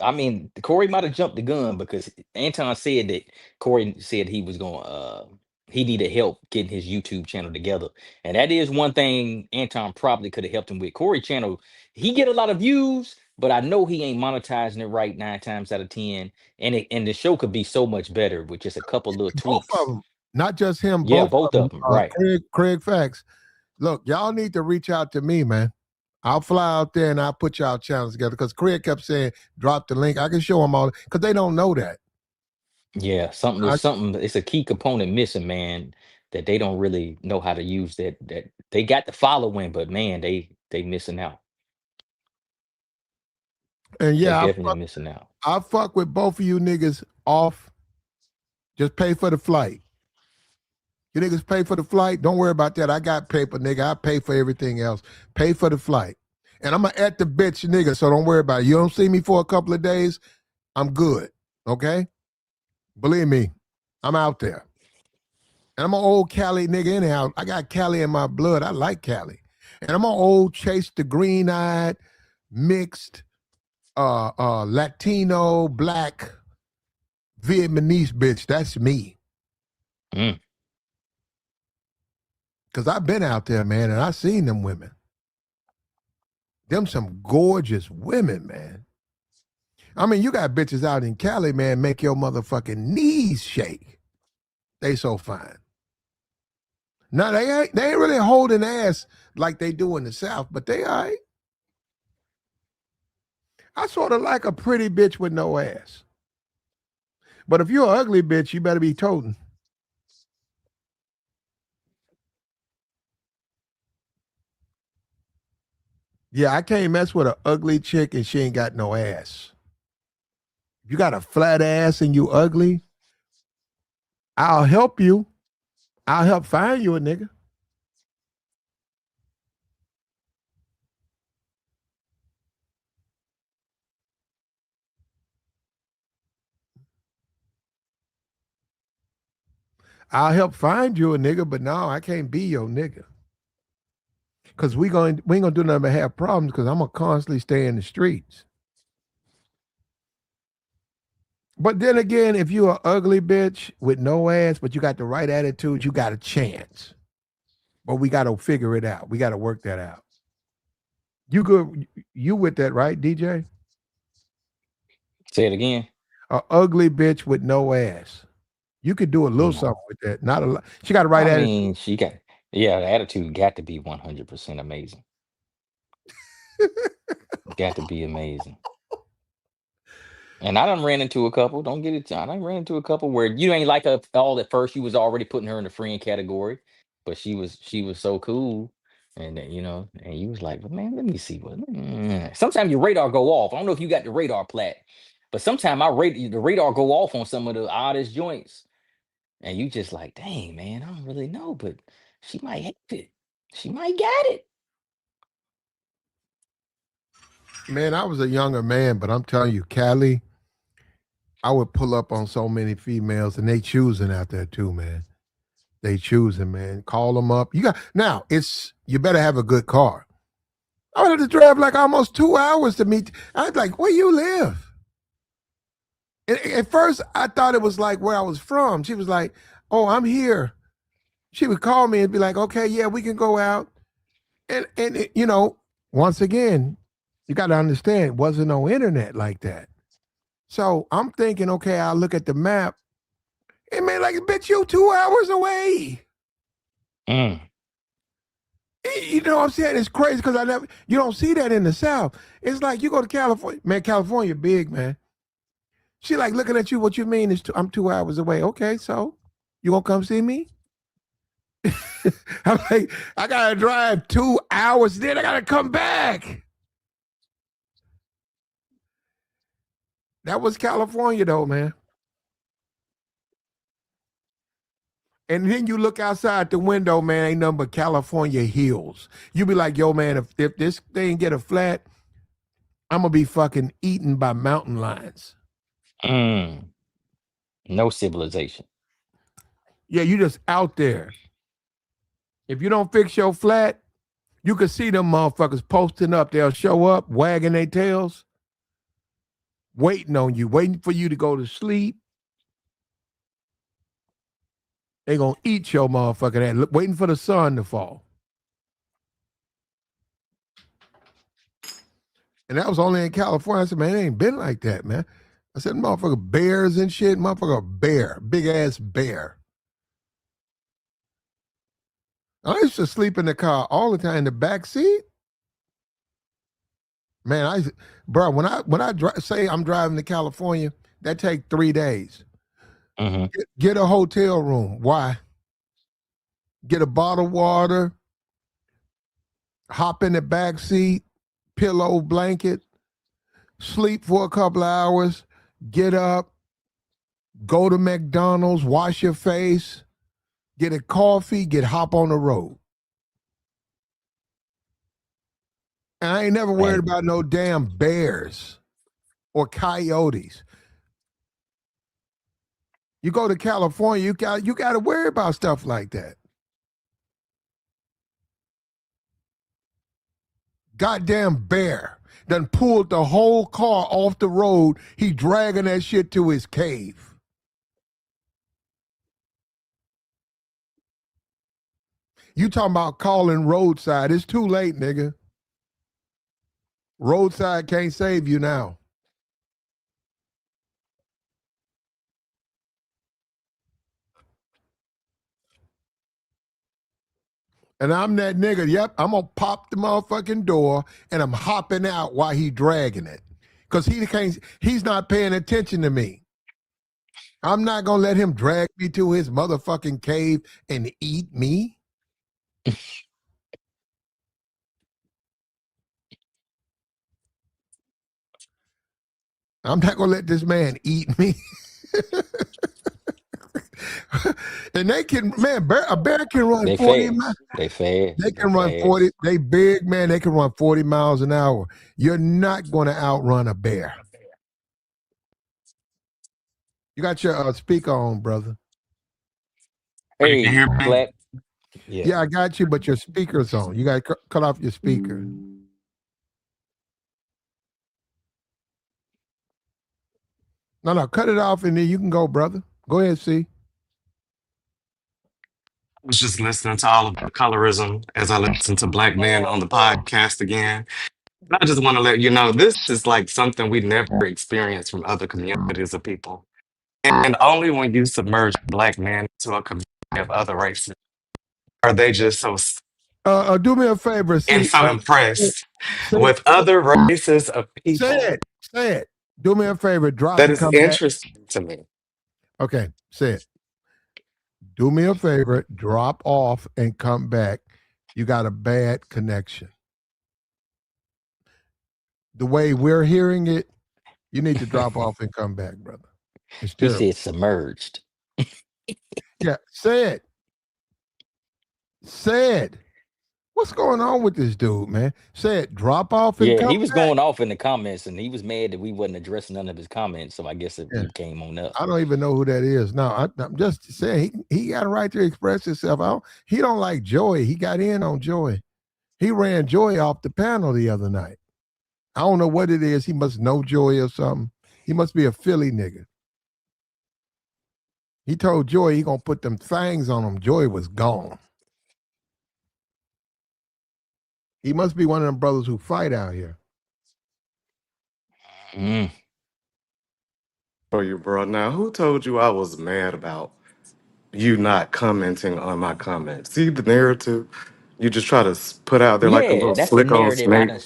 I mean, Corey might have jumped the gun because Anton said that Corey said he was going he needed help getting his YouTube channel together. And that is one thing Anton probably could have helped him with. Corey channel, he get a lot of views, but I know he ain't monetizing it right 9 times out of 10. And the show could be so much better with just a couple little Both tweaks. of them, not just him. Yeah, both of them, right. Craig Facts. Look, y'all need to reach out to me, man. I'll fly out there and I'll put y'all channels together because Craig kept saying, drop the link. I can show them all because they don't know that. Yeah, it's a key component missing, man, that they don't really know how to use that they got the following, but man, they missing out. And They yeah, definitely missing out. I fuck with both of you niggas off. Just pay for the flight. You niggas pay for the flight. Don't worry about that. I got paper, nigga. I pay for everything else. Pay for the flight. And I'm at the bitch, nigga, so don't worry about it. You don't see me for a couple of days, I'm good. Okay? Believe me, I'm out there. And I'm an old Cali nigga anyhow. I got Cali in my blood. I like Cali. And I'm an old Chase the green-eyed, mixed, Latino, black, Vietnamese bitch. That's me. Mm. Because I've been out there, man, and I seen them women. Them some gorgeous women, man. I mean, you got bitches out in Cali, man, make your motherfucking knees shake. They so fine. Now, they ain't really holding ass like they do in the South, but they all right. I sort of like a pretty bitch with no ass. But if you're an ugly bitch, you better be toting. Yeah, I can't mess with an ugly chick and she ain't got no ass. If you got a flat ass and you ugly, I'll help you. I'll help find you a nigga. I'll help find you a nigga, but no, I can't be your nigga. Cause we ain't gonna do nothing but have problems because I'm gonna constantly stay in the streets. But then again, if you're an ugly bitch with no ass, but you got the right attitude, you got a chance. But we gotta figure it out. We gotta work that out. You good? You with that, right, DJ? Say it again. An ugly bitch with no ass. You could do a little something with that. Not a lot. She got the right attitude. I mean, the attitude got to be 100% amazing. Got to be amazing. And I done ran into a couple. Don't get it. I done ran into a couple where you ain't like her all at first. You was already putting her in the friend category, but she was so cool, and then, and you was like, well, man, let me see what. Sometimes your radar go off. I don't know if you got the radar plat, but sometimes the radar go off on some of the oddest joints, and you just like, dang, man, I don't really know, but she might have it. She might got it. Man, I was a younger man, but I'm telling you, Cali, I would pull up on so many females, and they choosing out there too, man. They choosing, man. Call them up. You better have a good car. I would have to drive like almost 2 hours to meet. I was like, where you live? At first, I thought it was like where I was from. She was like, "Oh, I'm here." She would call me and be like, "Okay, yeah, we can go out." And you know, once again, you got to understand, it wasn't no internet like that. So I'm thinking, okay, I'll look at the map. It may like, bitch, you 2 hours away. Mm. You know what I'm saying? It's crazy because you don't see that in the South. It's like you go to California, man. California big, man. She like looking at you. What you mean is I'm 2 hours away? Okay, so you gonna come see me? I'm like, I gotta drive 2 hours, then I gotta come back. That was California, though, man. And then you look outside the window, man, ain't nothing but California hills. You be like, yo, man, if this thing get a flat, I'm gonna be fucking eaten by mountain lions. Mm. No civilization. Yeah, you just out there. If you don't fix your flat, you can see them motherfuckers posting up. They'll show up, wagging their tails, waiting on you, waiting for you to go to sleep. They gonna eat your motherfucking ass, waiting for the sun to fall. And that was only in California. I said, man, it ain't been like that, man. I said, motherfucker, bears and shit, motherfucker, bear, big ass bear. I used to sleep in the car all the time in the back seat. Man, bro, when I say I'm driving to California, that take 3 days. Mm-hmm. Get a hotel room. Why? Get a bottle of water, hop in the back seat, pillow, blanket, sleep for a couple of hours, get up, go to McDonald's, wash your face, get a coffee, hop on the road. And I ain't never worried about no damn bears or coyotes. You go to California, you got to worry about stuff like that. Goddamn bear done pulled the whole car off the road. He dragging that shit to his cave. You talking about calling roadside. It's too late, nigga. Roadside can't save you now. And I'm that nigga. Yep, I'm gonna pop the motherfucking door and I'm hopping out while he dragging it. Cause he's not paying attention to me. I'm not gonna let him drag me to his motherfucking cave and eat me. I'm not gonna let this man eat me. And they can, man, a bear can run 40 miles. They fast. They can run 40. They big, man. They can run 40 miles an hour. You're not going to outrun a bear. You got your speaker on, brother. Hey, you hear me? Black. Yeah, I got you, but your speaker's on. You got to cut off your speaker. No, cut it off and then you can go, brother. Go ahead, see. I was just listening to all of the colorism as I listen to Black Men on the podcast again. And I just want to let you know this is like something we never experienced from other communities of people. And only when you submerge Black men into a community of other races are they just so Do me a favor, see. and so impressed with other races of people. Say it. Do me a favor, drop That and is come back. interesting to me. Okay, say it. Do me a favor, drop off and come back. You got a bad connection. The way we're hearing it, you need to drop off and come back, brother. It's He terrible. said submerged. Yeah, say it. Say it. What's going on with this dude, man? Say it. Drop off and come He was back. going off in the comments, and he was mad that we wasn't addressing none of his comments. So I guess he came on up. I don't even know who that is. No, I'm just saying he got a right to express himself. He don't like Joy. He got in on Joy. He ran Joy off the panel the other night. I don't know what it is. He must know Joy or something. He must be a Philly nigga. He told Joy he gonna put them things on him. Joy was gone. He must be one of them brothers who fight out here. Mm. For you, bro. Now, who told you I was mad about you not commenting on my comments? See the narrative you just try to put out there like a Yeah, little that's the slick on narrative I snake. done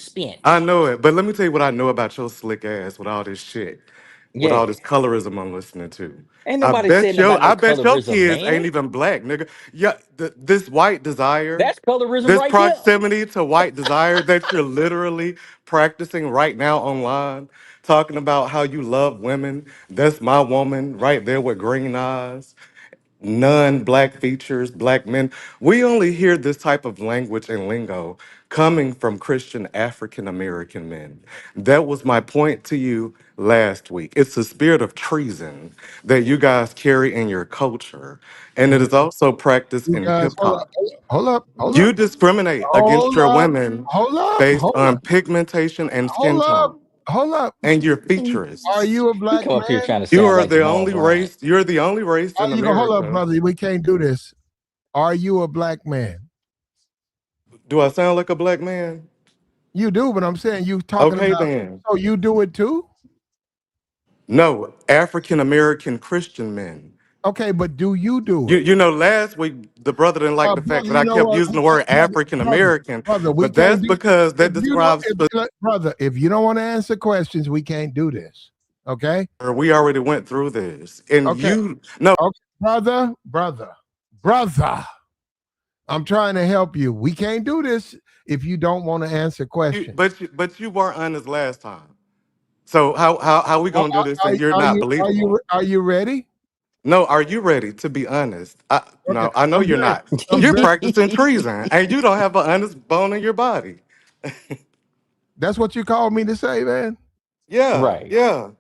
I spent. know it, but let me tell you what I know about your slick ass with all this shit, with all Yeah. this colorism I'm listening to. Ain't nobody said about no I bet your colorism, kids man. ain't even black, nigga. Yeah, this white desire, That's colorism this right there. proximity to white desire that you're literally practicing right now online, talking about how you love women. That's my woman right there with green eyes, non-black features, black men. We only hear this type of language and lingo coming from Christian African American men. That was my point to you last week. It's the spirit of treason that you guys carry in your culture, and it Mhm. is also practiced You in guys, hip hop. hold up, hold You up, discriminate against hold your up, women hold up, based hold on up, pigmentation and skin hold up, tone hold up. and your He Are featurists. you a he black come up here man? trying to sound like Jamal Bryant. You're the only race Are in you gonna hold up, America. brother? We can't do this. Are you a black man? Do I sound like a black man? You do, but I'm saying you talking Okay, about. then. So you do it too? No, African American Christian men. Okay, but do you do You, it? you know, last week the brother didn't like the fact Brother, that you I know kept what, using the word brother, African brother, American, brother, we but can't that's do. because If that you don't, describes brother, if you don't want to answer questions, we can't do this. Okay, we already went through this. And okay, you no, okay, brother. I'm trying to help you. We can't do this if you don't want to answer questions. but you weren't honest last time. So how we Are, gonna do this are, and you're are not you are believable? you are you ready? No, are you ready to be honest? Okay, No, I know I'm you're very, not. I'm You're very. practicing treason and you don't have an honest bone in your body. That's what you called me to say, man. Yeah, Right. yeah,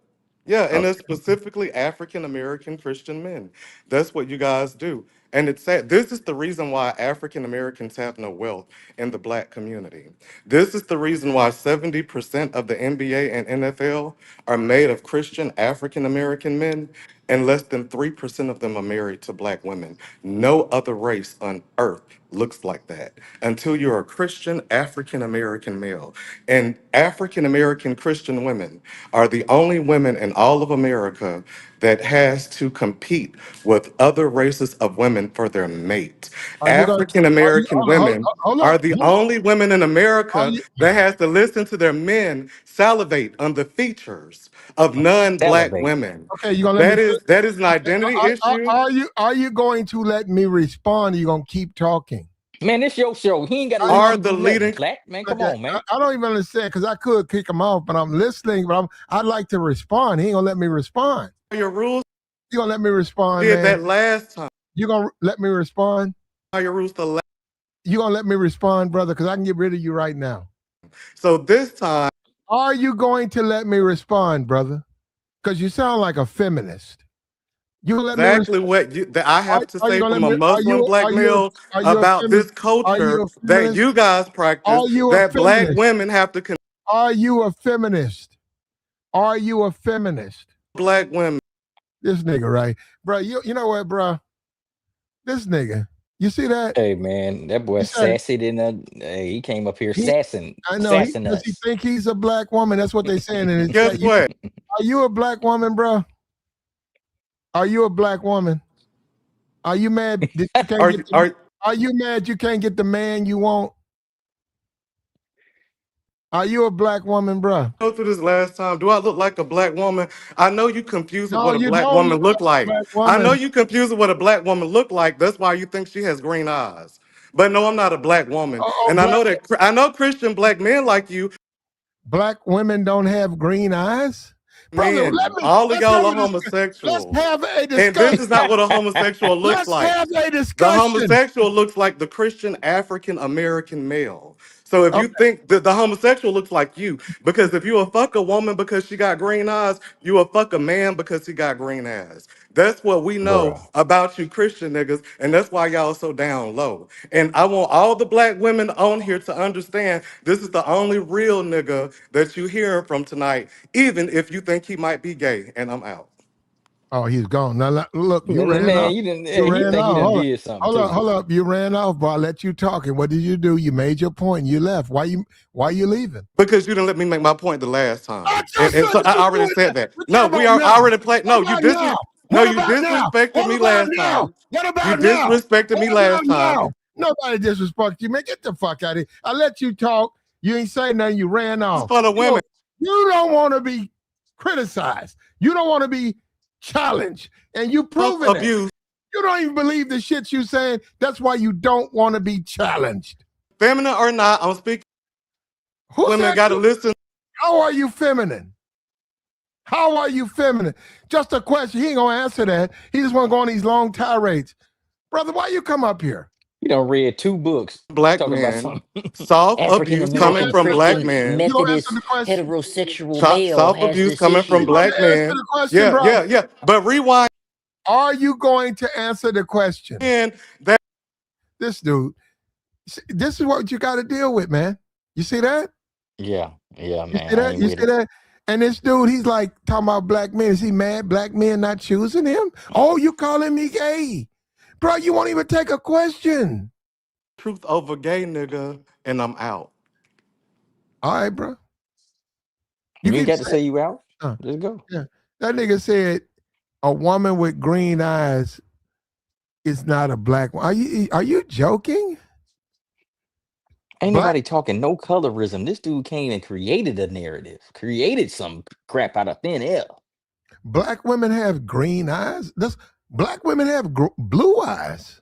yeah. And it's Okay. specifically African American Christian men. That's what you guys do. And it's sad. This is the reason why African Americans have no wealth in the black community. This is the reason why 70% of the NBA and NFL are made of Christian African American men, and less than 3% of them are married to black women. No other race on earth looks like that until you're a Christian African American male. And African American Christian women are the only women in all of America that has to compete with other races of women for their mate. Are you going? African Are you? American women Hold up. are the Hold up. only women in Are America you? that has to listen to their men salivate on the features of non-black Salivate. women. Okay, you gonna let me? That is an identity issue. Are you going to let me respond? Or you gonna keep talking? Man, this your show. He ain't got to Are you, Are respond to the you nothing, leading Black. Man, come okay, on, man. I don't even understand because I could kick him off, but I'm listening. But I'd like to respond. He ain't gonna let me respond. your rules? You gonna let me respond, Did man? that last time. You gonna let me respond? Your rules the last. You gonna let me respond, brother? Because I can get rid of you right now. So this time, Are you going to let me respond, brother? Because you sound like a feminist. You gonna let me exactly respond? what that I have to Are you say gonna let from a me? Muslim black male Are you a about feminist? this Are you culture a that feminist? you guys practice, Are you a that black feminist? women have to Are you a feminist? Are you a feminist? black women. This nigga, right, bro? You know what, bro? This nigga. You see that? Hey, man, that boy You said sassy in the. Hey, he came up here he. sassing, I know he sassing does. He us. think he's a black woman. That's what they saying in the Guess chat. what? Are you a black woman, bro? Are you a black woman? Are you mad that you can't Are get you the? are Are you mad you can't get the man you want? Are you a black woman, bro? go through this last time? Do I look like a black woman? I know you confused with No, what a you black don't woman look look like a like. black I know woman. you confused with what a black woman look like. That's why you think she has green eyes. But no, I'm not a black woman. Oh, And I know that I know Christian black men like you, black women don't have green eyes, brother. men. All of Let's y'all have are a discussion. Let's homosexuals. have a And this discussion. is not what a homosexual looks Let's like. have a The discussion. homosexual looks like the Christian African American male. So if you Okay, think that the homosexual looks like you, because if you will fuck a woman because she got green eyes, you will fuck a man because he got green eyes. That's what we know Bruh. about you Christian niggas, and that's why y'all so down low. And I want all the black women on here to understand this is the only real nigga that you hearing from tonight, even if you think he might be gay. And I'm out. Oh, he's gone. Now look, you ran Man, off. you didn't. You He ran think he off. done did something to you. Hold up. You ran off, bro. I let you talk. And what did you do? You made your point and you left. Why you leaving? Because you didn't let me make my point the last time. I just And said so that I you already doing said that. that. What No, about we are now? already played. No, What about now? no, What you about now? disrespected What me about last now? time. What You about now? disrespected me What last about time. now? Nobody disrespect you, man. Get the fuck out of here. I let you talk. You ain't say nothing. You ran off. For the women. You don't want to be criticized. You don't want to be challenged. And you proven it. Abuse. You don't even believe the shit you saying. That's why you don't want to be challenged. Feminine or not, I'm speaking. Who Women got to listen. How are you feminine? How are you feminine? Just a question. He ain't going to answer that. He just want to go on these long tirades. Brother, why you come up here? You done read 2 books. Black Talking men. about something. Soft African abuse coming American from black Christian men. You don't answer Methodist the question. heterosexual male Soft has abuse this coming from issue. black men. Answer the question, bro. Yeah. But rewind. Are you going to answer the question? And that This dude, this is what you got to deal with, man. You see that? Yeah, You man. see that? You see that? And this dude, he's like talking about black men. Is he mad black men not choosing him? Oh, you calling me gay? Bro, you won't even take a question. truth over gay, nigga, and I'm out. All right, bro. You ain't keep got to say you out. saying- Let's go. Yeah. That nigga said a woman with green eyes is not a black one. Are you joking? Ain't Black- nobody talking no colorism. This dude came and created a narrative, created some crap out of thin air. Black women have green eyes. Black women have blue eyes.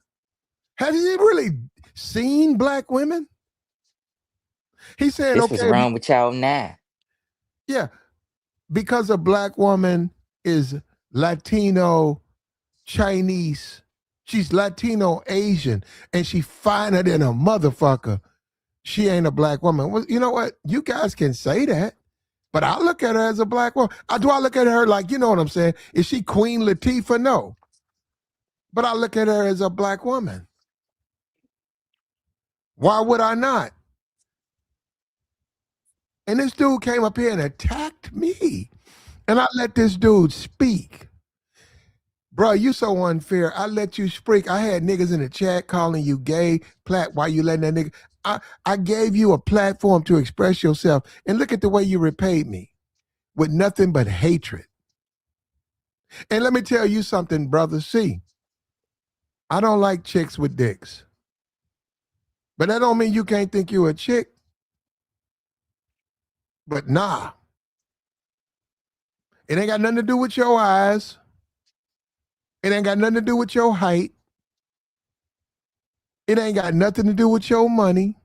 Have you really seen black women? He said, This was okay, wrong with y'all now. yeah, because a black woman is Latino, Chinese, she's Latino Asian, and she finer than a motherfucker. She ain't a black woman. Well, you know what? You guys can say that, but I look at her as a black woman. Do I look at her like, you know what I'm saying? Is she Queen Latifah? No. But I look at her as a black woman. Why would I not? And this dude came up here and attacked me. And I let this dude speak. Bro, you so unfair. I let you speak. I had niggas in the chat calling you gay. Why you letting that nigga? I gave you a platform to express yourself. And look at the way you repaid me. With nothing but hatred. And let me tell you something, brother. See, I don't like chicks with dicks. But that don't mean you can't think you a chick. But nah. It ain't got nothing to do with your eyes. It ain't got nothing to do with your height. It ain't got nothing to do with your money.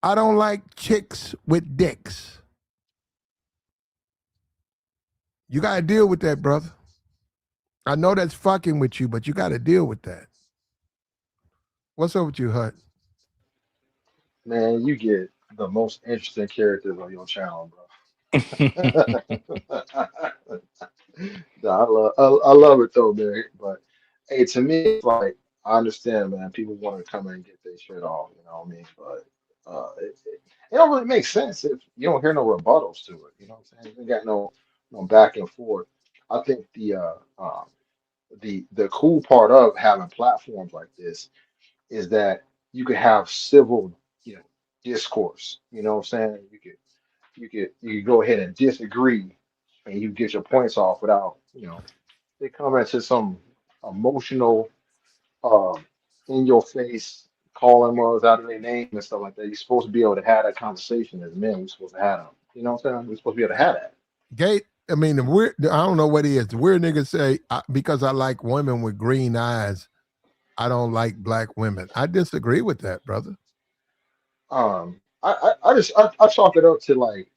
I don't like chicks with dicks. You got to deal with that, brother. I know that's fucking with you, but you got to deal with that. What's up with you, Hut? Man, you get the most interesting characters on your channel, bro. I love it though, man. But hey, to me, it's like I understand, man. People want to come in and get their shit off, you know what I mean? But it don't really make sense if you don't hear no rebuttals to it. You know what I'm saying? You got no back and forth. I think the cool part of having platforms like this is that you could have civil, you know, discourse. You know what I'm saying? You could go ahead and disagree and you get your points off without, they come into some emotional, um, in your face, calling mothers out of their name and stuff like that. You're supposed to be able to have that conversation as men. We're supposed to have them. You know what I'm saying? We're supposed to be able to have that. Gate, I mean, I don't know what he is. The weird nigga say, because I like women with green eyes, I don't like black women. I disagree with that, brother. I chalk it up to like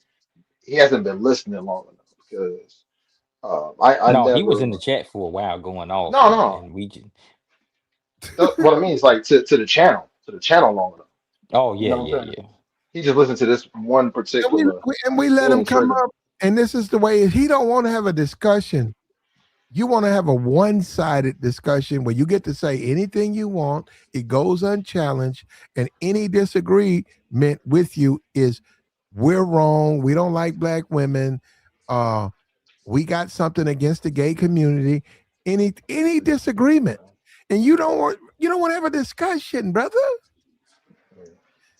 he hasn't been listening long enough because I No, he was in never the chat for a while going off, no and no and we just. what I mean is like to the channel long enough. Oh You yeah, know what yeah, I'm saying? yeah. He just listened to this one And we, particular we let him thing come trigger. up, and this is the way he don't want to have a discussion. You want to have a one-sided discussion where you get to say anything you want, it goes unchallenged, and any disagreement with you is we're wrong, we don't like black women, we got something against the gay community, any disagreement, and you don't want to have a discussion, brother.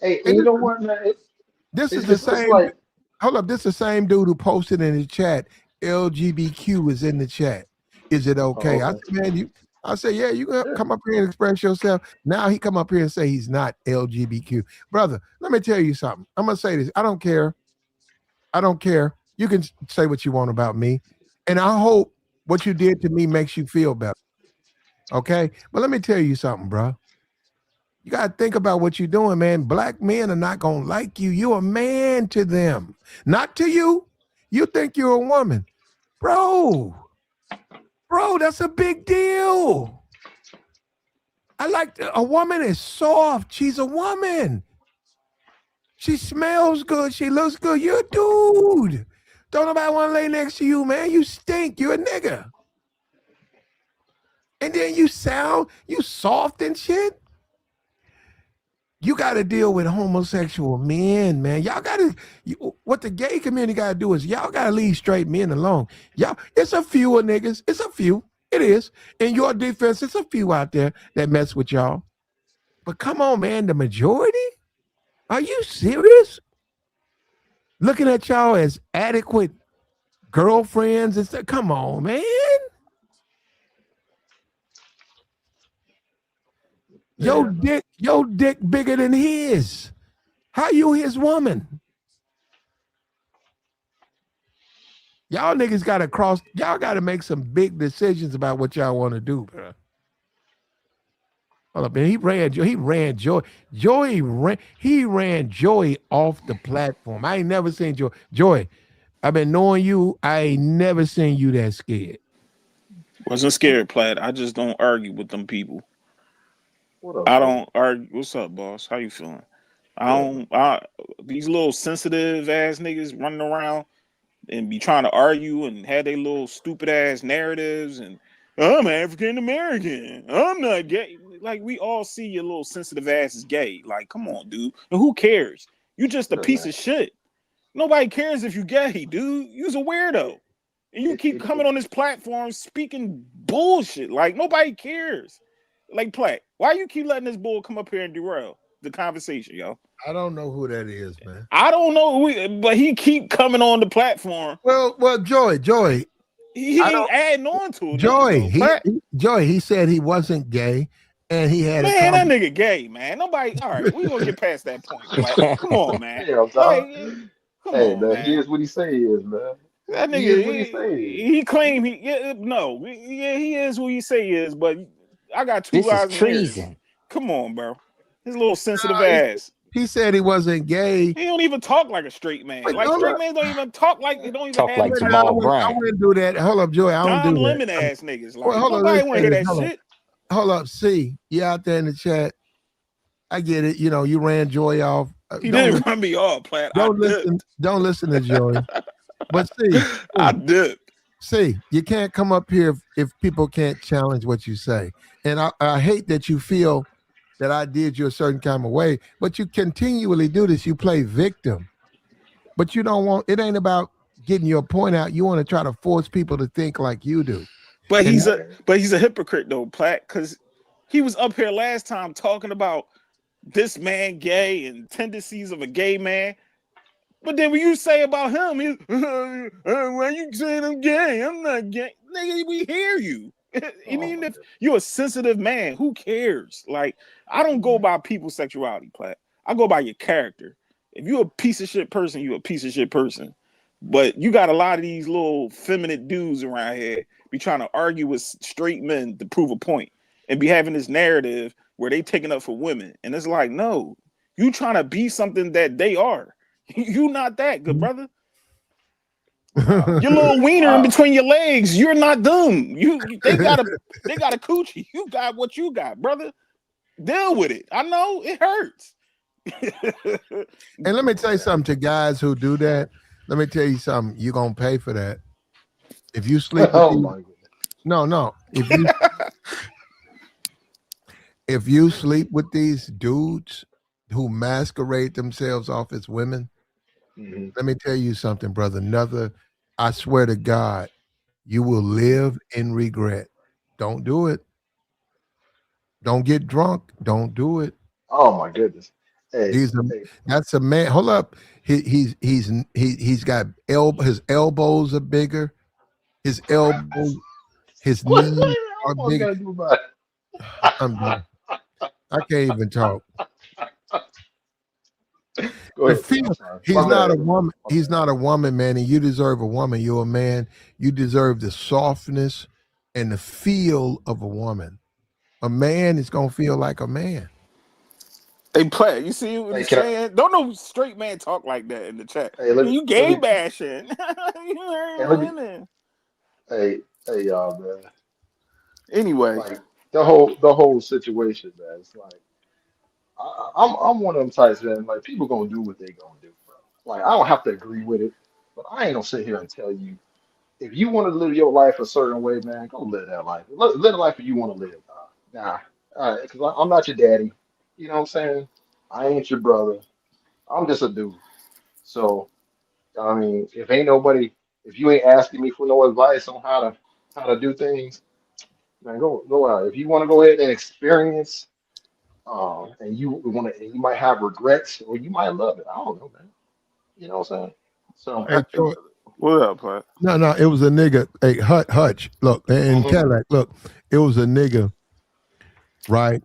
Hey, and And you know what, man? this is the It's same. like, Hold up, this is the same dude who posted in the chat. LGBTQ is in the chat. Is it oh, okay? I okay, said, man, I said, yeah, you can yeah, come up here and express yourself. Now he come up here and say he's not LGBTQ, brother. Let me tell you something. I'm gonna say this. I don't care. I don't care. You can say what you want about me, and I hope what you did to me makes you feel better. Okay, but let me tell you something, bro. You got to think about what you're doing, man. Black men are not going to like you. You're a man to them, not to you. You think you're a woman. Bro, that's a big deal. I like a woman is soft. She's a woman. She smells good. She looks good. You're a dude. Don't nobody want to lay next to you, man. You stink. You're a nigga. And then you soft and shit. You got to deal with homosexual men, man. Y'all got to, what the gay community got to do is y'all got to leave straight men alone. Y'all, it's a few of niggas. It's a few. It is. In your defense, it's a few out there that mess with y'all. But come on, man, the majority? Are you serious? Looking at y'all as adequate girlfriends and stuff. Come on, man. Your dick bigger than his. How you his woman? Y'all niggas y'all gotta make some big decisions about what y'all want to do, bro. Hold up, man. He ran Joy. He ran Joy off the platform. I ain't never seen Joy. Joy, I've been knowing you. I ain't never seen you that scared. Wasn't scared, Platt. I just don't argue with them people. what up, I bro? don't argue. What's up, boss? How you feeling? These little sensitive ass niggas running around and be trying to argue and have their little stupid ass narratives and I'm African American. I'm not gay. Like we all see your little sensitive ass is gay. Like, come on, dude. And who cares? You just a Look, piece man, of shit. Nobody cares if you gay, dude. You's a weirdo. And you keep coming on this platform speaking bullshit. Like nobody cares. Like Platt, why you keep letting this bull come up here and derail the conversation, yo? I don't know who that is, man. I don't know, but he keep coming on the platform. Well, Joy. He ain't adding on to it. Joy, Though, he said he wasn't gay, and he had man, that nigga gay, man. Nobody. All right, we gonna get past that point, Platt. Come on, man. damn, dog. Like, come Hey, on, man, he man. is what he say he is, man. That He is what nigga, he say he is. he claim he no, yeah, he is who he say he is, but I got two This is eyes and ears. treason. Come on, bro. His little sensitive ass. He said he wasn't gay. He don't even talk like a straight man. Wait, Like hold straight up. men don't even talk like they don't even Talk have like the I Jamal type of Bryant. wouldn't do that. Hold up, Joy. I don't Don do that. Lemon ass niggas. Like Well, hold on. nobody Let me want to say hear this. that Hold up. shit. Hold up. See, you out there in the chat. I get it. You know, you ran Joy off. He didn't run me off, Platt. Don't listen to Joy. But I dipped. see, you can't come up here if people can't challenge what you say. And I hate that you feel that I did you a certain kind of way, but you continually do this. You play victim, but you don't want. It ain't about getting your point out. You want to try to force people to think like you do. But And he's a hypocrite though, Platt, because he was up here last time talking about this man gay and tendencies of a gay man. But then when you say about him, he's why you saying I'm gay? I'm not gay. Nigga, we hear you. Even if you're a sensitive man, who cares? Like, I don't go by people's sexuality, Platt. I go by your character. If you're a piece of shit person, you're a piece of shit person. But you got a lot of these little feminine dudes around here be trying to argue with straight men to prove a point and be having this narrative where they taking up for women. And it's like, no, you trying to be something that they are. You not that good, brother. Your little wiener in between your legs. You're not them. They got a coochie. You got what you got, brother. Deal with it. I know it hurts. And let me tell you something to guys who do that. Let me tell you something. You're gonna pay for that. If you sleep with Oh my goodness. no. If you sleep with these dudes who masquerade themselves off as women, Mhm. let me tell you something, brother. I swear to God, you will live in regret. Don't do it. Don't get drunk. Don't do it. Oh my goodness. Hey, He's a hey, that's a man. Hold up. He's got his elbows are bigger. His elbows, his what knees the are hell bigger. gotta do about I'm done. I can't even talk. it? Go The ahead, P. I'm feel sorry. he's My not a bad. woman. My He's bad. not a woman, man, and you deserve a woman. You're a man. You deserve the softness and the feel of a woman. A man is gonna feel like a man. Hey, Platt, you see what Hey, he's can I? saying? Don't no straight man talk like that in the chat. Hey, You let gay me. bashing. Hey, let me. Hey, y'all, man. Anyway, Like the whole situation, man. It's like I'm one of them types, man. Like people gonna do what they gonna do, bro. Like I don't have to agree with it, but I ain't gonna sit here and tell you if you want to live your life a certain way, man. Go live that life. Live the life that you want to live. Nah, because I'm not your daddy. You know what I'm saying? I ain't your brother. I'm just a dude. So I mean, if you ain't asking me for no advice on how to do things, man, go out. If you want to go ahead and experience, and you might have regrets, or you might love it. I don't know, man. You know what I'm saying? So, Hey, Troy. what up, Platt? No, it was a nigga. Hey, Hutch. Look, in mhm, Cadillac. Look, it was a nigga, right?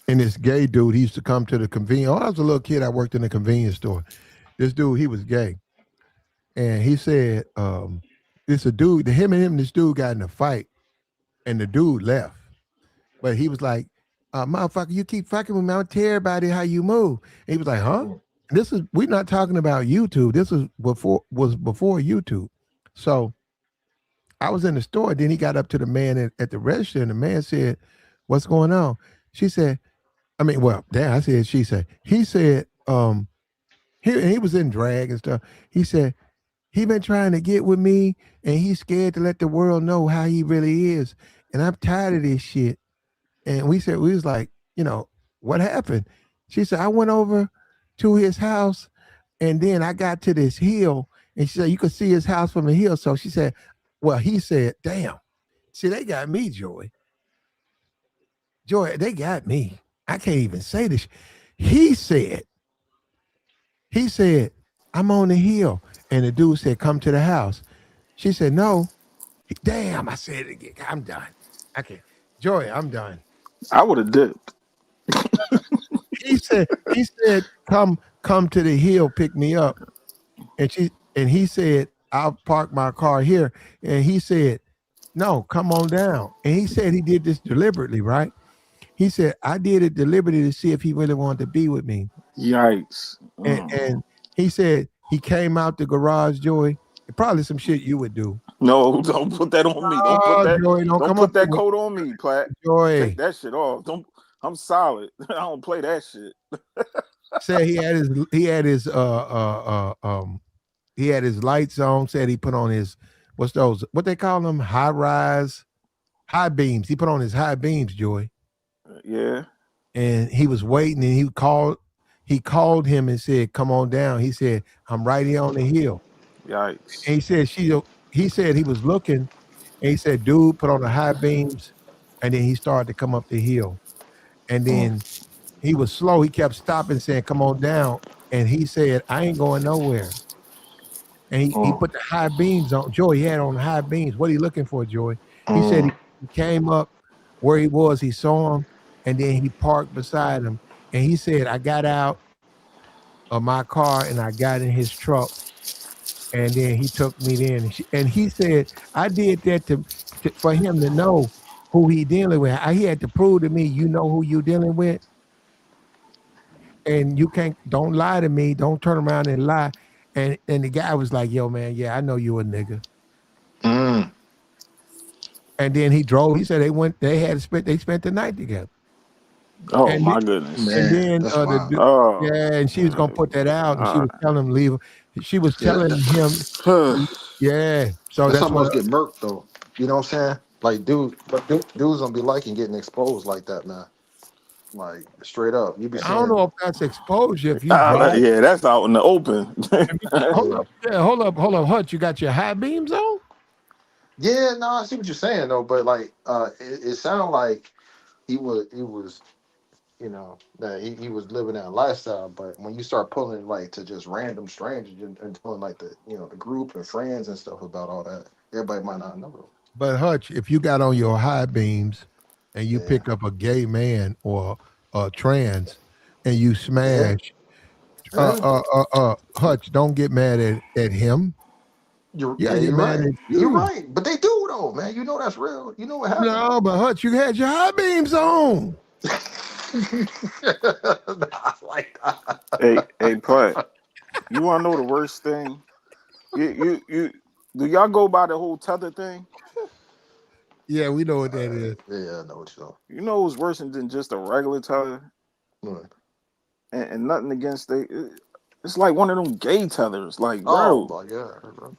And this gay dude, he used to come to the convenience. When I was a little kid, I worked in a convenience store. This dude, he was gay. And he said, it's a dude, him and this dude got in a fight, and the dude left. But he was like, motherfucker, you keep fucking with me. I'll tell everybody how you move. And he was like, huh? mhm, And this is we're not talking about YouTube. This was before YouTube. So I was in the store. Then he got up to the man at the register, and the man said, what's going on? She said, I mean, well, damn, I said, she said, he said, he was in drag and stuff. He said, he been trying to get with me, and he's scared to let the world know how he really is. And I'm tired of this shit. And we was like, what happened? She said, I went over to his house, and then I got to this hill, and she said, you could see his house from the hill. So she said, well, he said, damn, see, they got me, Joy. Joy, they got me. I can't even say this. He said, he said, I'm on the hill. And the dude said, come to the house. She said, no. Damn, I said it again. I'm done. I can't. Joy, I'm done. I would have dipped. He said, come to the hill, pick me up. And he said, I'll park my car here. And he said, no, come on down. And he said he did this deliberately, right? He said, I did it deliberately to see if he really wanted to be with me. Yikes. And he said he came out the garage, Joey. Probably some shit you would do. No, don't put that on me. Don't put Oh, that. Joey, don't Don't come up put to that me. coat on me, Platt. Take Joey that shit off. Don't. I'm solid. I don't play that shit. said he had his lights on. Said he put on his what's those? What they call them? High beams. He put on his high beams, Joey. Yeah. And he was waiting, and he called him and said, "Come on down." He said, "I'm right here on the hill." Yikes. And he said he was looking, and he said, "Dude, put on the high beams," and then he started to come up the hill, and then he was slow. He kept stopping, saying, "Come on down," and he said, "I ain't going nowhere." And he put the high beams on. Joey, he had on the high beams. What are you looking for, Joey? He said he came up where he was. He saw him, and then he parked beside him. And he said, I got out of my car and I got in his truck. And then he took me in. And he said, I did that for him to know who he dealing with. He had to prove to me, you know who you dealing with. And you don't lie to me. Don't turn around and lie. And the guy was like, yo, man, yeah, I know you a nigga. mm. And then he drove. He said they spent the night together. Oh And my goodness. Man, then that's wild. Oh. yeah, and she was gonna put that out, and she Uh, was telling him leave. She was Yeah, telling him, yeah. So that's how that's what. must get murked though. You know what I'm saying? Like, dudes don't be liking getting exposed like that, man. Like straight up, you be I don't know seeing. if that's exposure. If you drive, yeah, that's out in the open. hold Yeah. up, yeah, hold up, Hutch. You got your high beams on? Yeah, no, I see what you're saying though, but like, it sounded like he was, that he was living that lifestyle. But when you start pulling like to just random strangers and telling like the group and friends and stuff about all that, everybody might not know. But Hutch, if you got on your high beams and you Yeah, pick up a gay man or a trans and you yeah, smash, yeah. Hutch, don't get mad at him. You're You gotta yeah, get you're mad right. at You're you. right. But they do though, man. You know that's real. You know what happened. No, but Hutch, you had your high beams on. Nah, like that. Hey, Platt. You wanna know the worst thing? You do y'all go by the whole tether thing? Yeah, we know what that is. Yeah, I know what you're You know what's worse than just a regular tether? doing. And nothing against it's like one of them gay tethers. Like, Oh bro, my god, bro.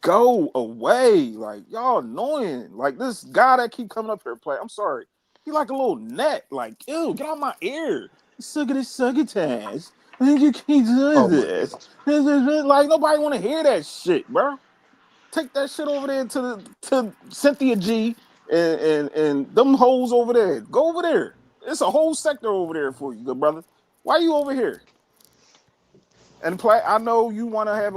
go away. Like, y'all annoying. Like this guy that keep coming up here play. I'm sorry. He like a little net. Like, ew, get out my ear. Succotash. I think you can't do Oh my this. goodness. Like nobody wanna hear that shit, bro. Take that shit over there to Cynthia G and them hoes over there. Go over there. It's a whole sector over there for you, good brother. Why you over here? And I know you want to have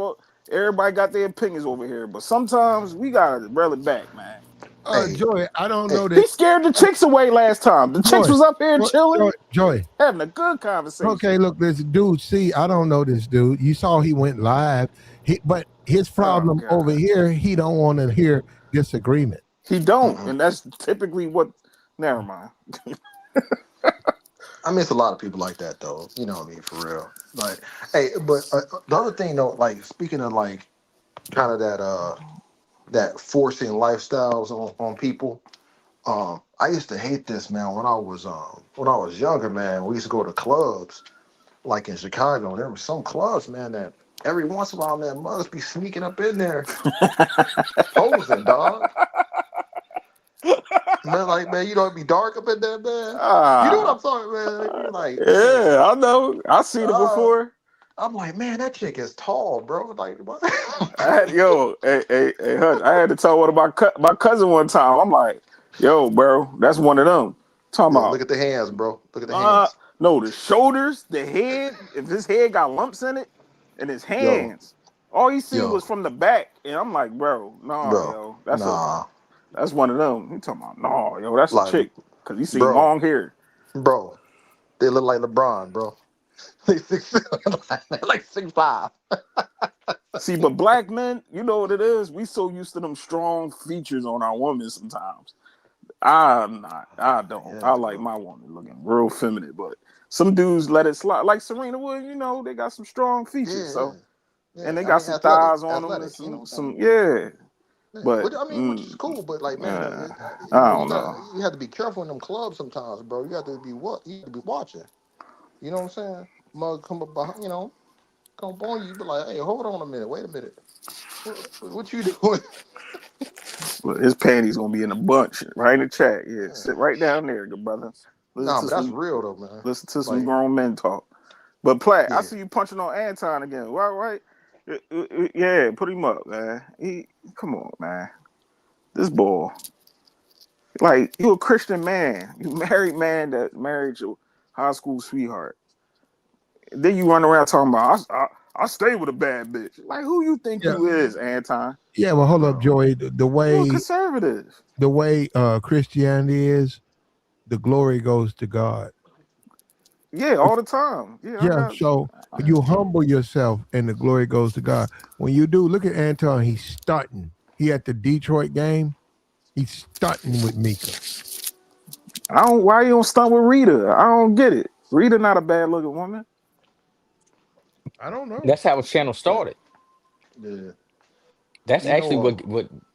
everybody got their opinions over here, but sometimes we gotta reel it back, man. Hey, Joy, I don't hey, know that. He scared the chicks away last time. The chicks Joy, was up here chilling, Joy. having a good conversation. Okay, look, this dude. See, I don't know this dude. You saw he went live. But his Oh problem over God, here, he don't want to hear disagreement. he don't, mm-mm. and that's typically what. Never mind. I miss a lot of people like that though. You know what I mean, for real. Like, hey, but the other thing though, like speaking of like kind of that forcing lifestyles on people. I used to hate this, man, when I was younger, man. We used to go to clubs like in Chicago. And there were some clubs, man, that every once in a while, man, mothers be sneaking up in there posing, dog. Man, like, man, you know, it'd be dark up in there, man. You know what Ah, I'm talking, man? They be like, man, yeah, I know. I seen it uh, before. I'm like, man, that chick is tall, bro. Like, what? Hey, Hutch, I had to tell one of my cousin one time. I'm like, yo, bro, that's one of them. Talking Yeah, look about, at the hands, bro. Look at the hands. no, the shoulders, the head. If his head got lumps in it, and his Yo, hands, all he see yo, was from the back, and I'm like, bro, nah, bro. yo, Nah, that's one of them. He talking about, nah, yo, that's a like, chick, cause he see bro, long hair. bro. They look like LeBron, bro. They six, like 6'5". See, but black men, you know what it is? We so used to them strong features on our women sometimes. I'm not. I don't. Yeah, I like bro. my woman looking real feminine, but some dudes let it slide. Like Serena Williams, they got some strong features. Yeah, yeah, So, and yeah. they I got mean, some thighs on them and athletic. You know what I'm some yeah. saying? Yeah. But Which I mean, which is cool. But like, man, I don't know. you have to be careful in them clubs sometimes, bro. You have to be you have to be watching. You know what I'm saying? Mug come up behind, come up on you. You be like, hey, hold on a minute. Wait a minute. What you doing? But his panties gonna be in a bunch right in the chat. Yeah, sit right down there, good brother. Listen Nah, to but that's some real though, man. listen to some Like, grown men talk. But Platt, I yeah, see you punching on Anton again. Right? Yeah, put him up, man. Come on, man. This boy, like, you a Christian man, you married man that married your high school sweetheart. Then you run around talking about I stay with a bad bitch. Like, who you think Yeah, you is, Anton? yeah. Well, hold up, bro. Joy. The You a way conservative. Christianity is, the glory goes to God. Yeah, all the time. Yeah, I Yeah, got. so you humble yourself and the glory goes to God. When you do, look at Anton, he's starting. He at the Detroit game, he's starting with Micca. I don't. Why you don't stunt with Rita? I don't get it. Rita not a bad looking woman. I don't know. That's how his channel Yeah, started. yeah. That's You actually know,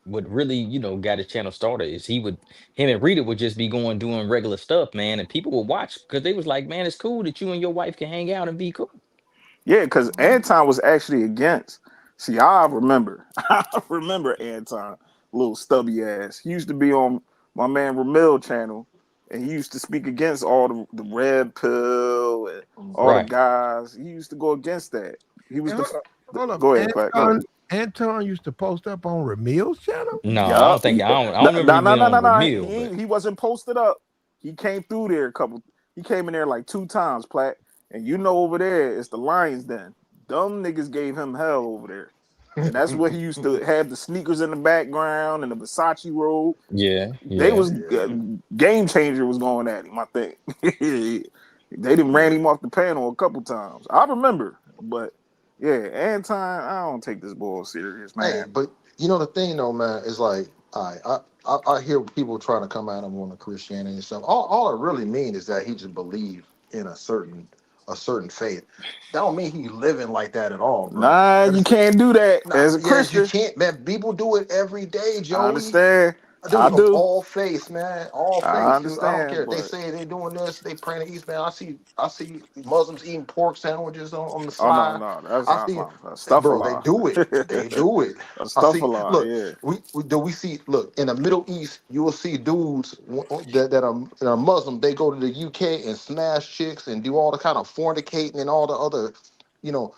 what really, got his channel started is him and Rita would just be going doing regular stuff, man, and people would watch because they was like, man, it's cool that you and your wife can hang out and be cool. Yeah, because Anton was actually against. See, I remember. I remember Anton, little stubby ass. He used to be on my man Ramil channel, and he used to speak against all the red pill and all the Right. guys. He used to go against that. He was Hey, hold up, hold up. go ahead, Pat. Go ahead. Anton used to post up on Ramil's channel? No, I don't Yup. think I don't remember Nah, him nah, being nah, nah, on nah. Ramil, but He wasn't posted up. He came through there a couple. He came in there like 2 times, Platt. And you know over there, it's the Lions Den. Dumb niggas gave him hell over there. And that's where he used to have the sneakers in the background and the Versace robe. yeah, They yeah. was Game Changer was going at him, I think. They done ran him off the panel a couple times. I remember, but yeah, Anton, I don't take this ball serious, Hey, man. but you know the thing though, man, is like I hear people trying to come at him on the Christianity and stuff. All it really mean is that he just believe in a certain faith. That don't mean he living like that at all, bro. Nah, That you is can't do that nah, as a yes, you Christian. can't, man. People do it every day, I Joey. understand. I Dude, of do. all faiths, man, all I faiths, dude. I don't understand, care. They but say they doing this, they praying to East, man. I see Muslims eating pork sandwiches on the oh no, side. no, that's I not see, fine. Stuff a bro, they lie. do it. They do it. I Stuff a see. lie. Look, Yeah. we see. Look, in the Middle East, you will see dudes that are Muslim. They go to the UK and smash chicks and do all the kind of fornicating and all the other, you know,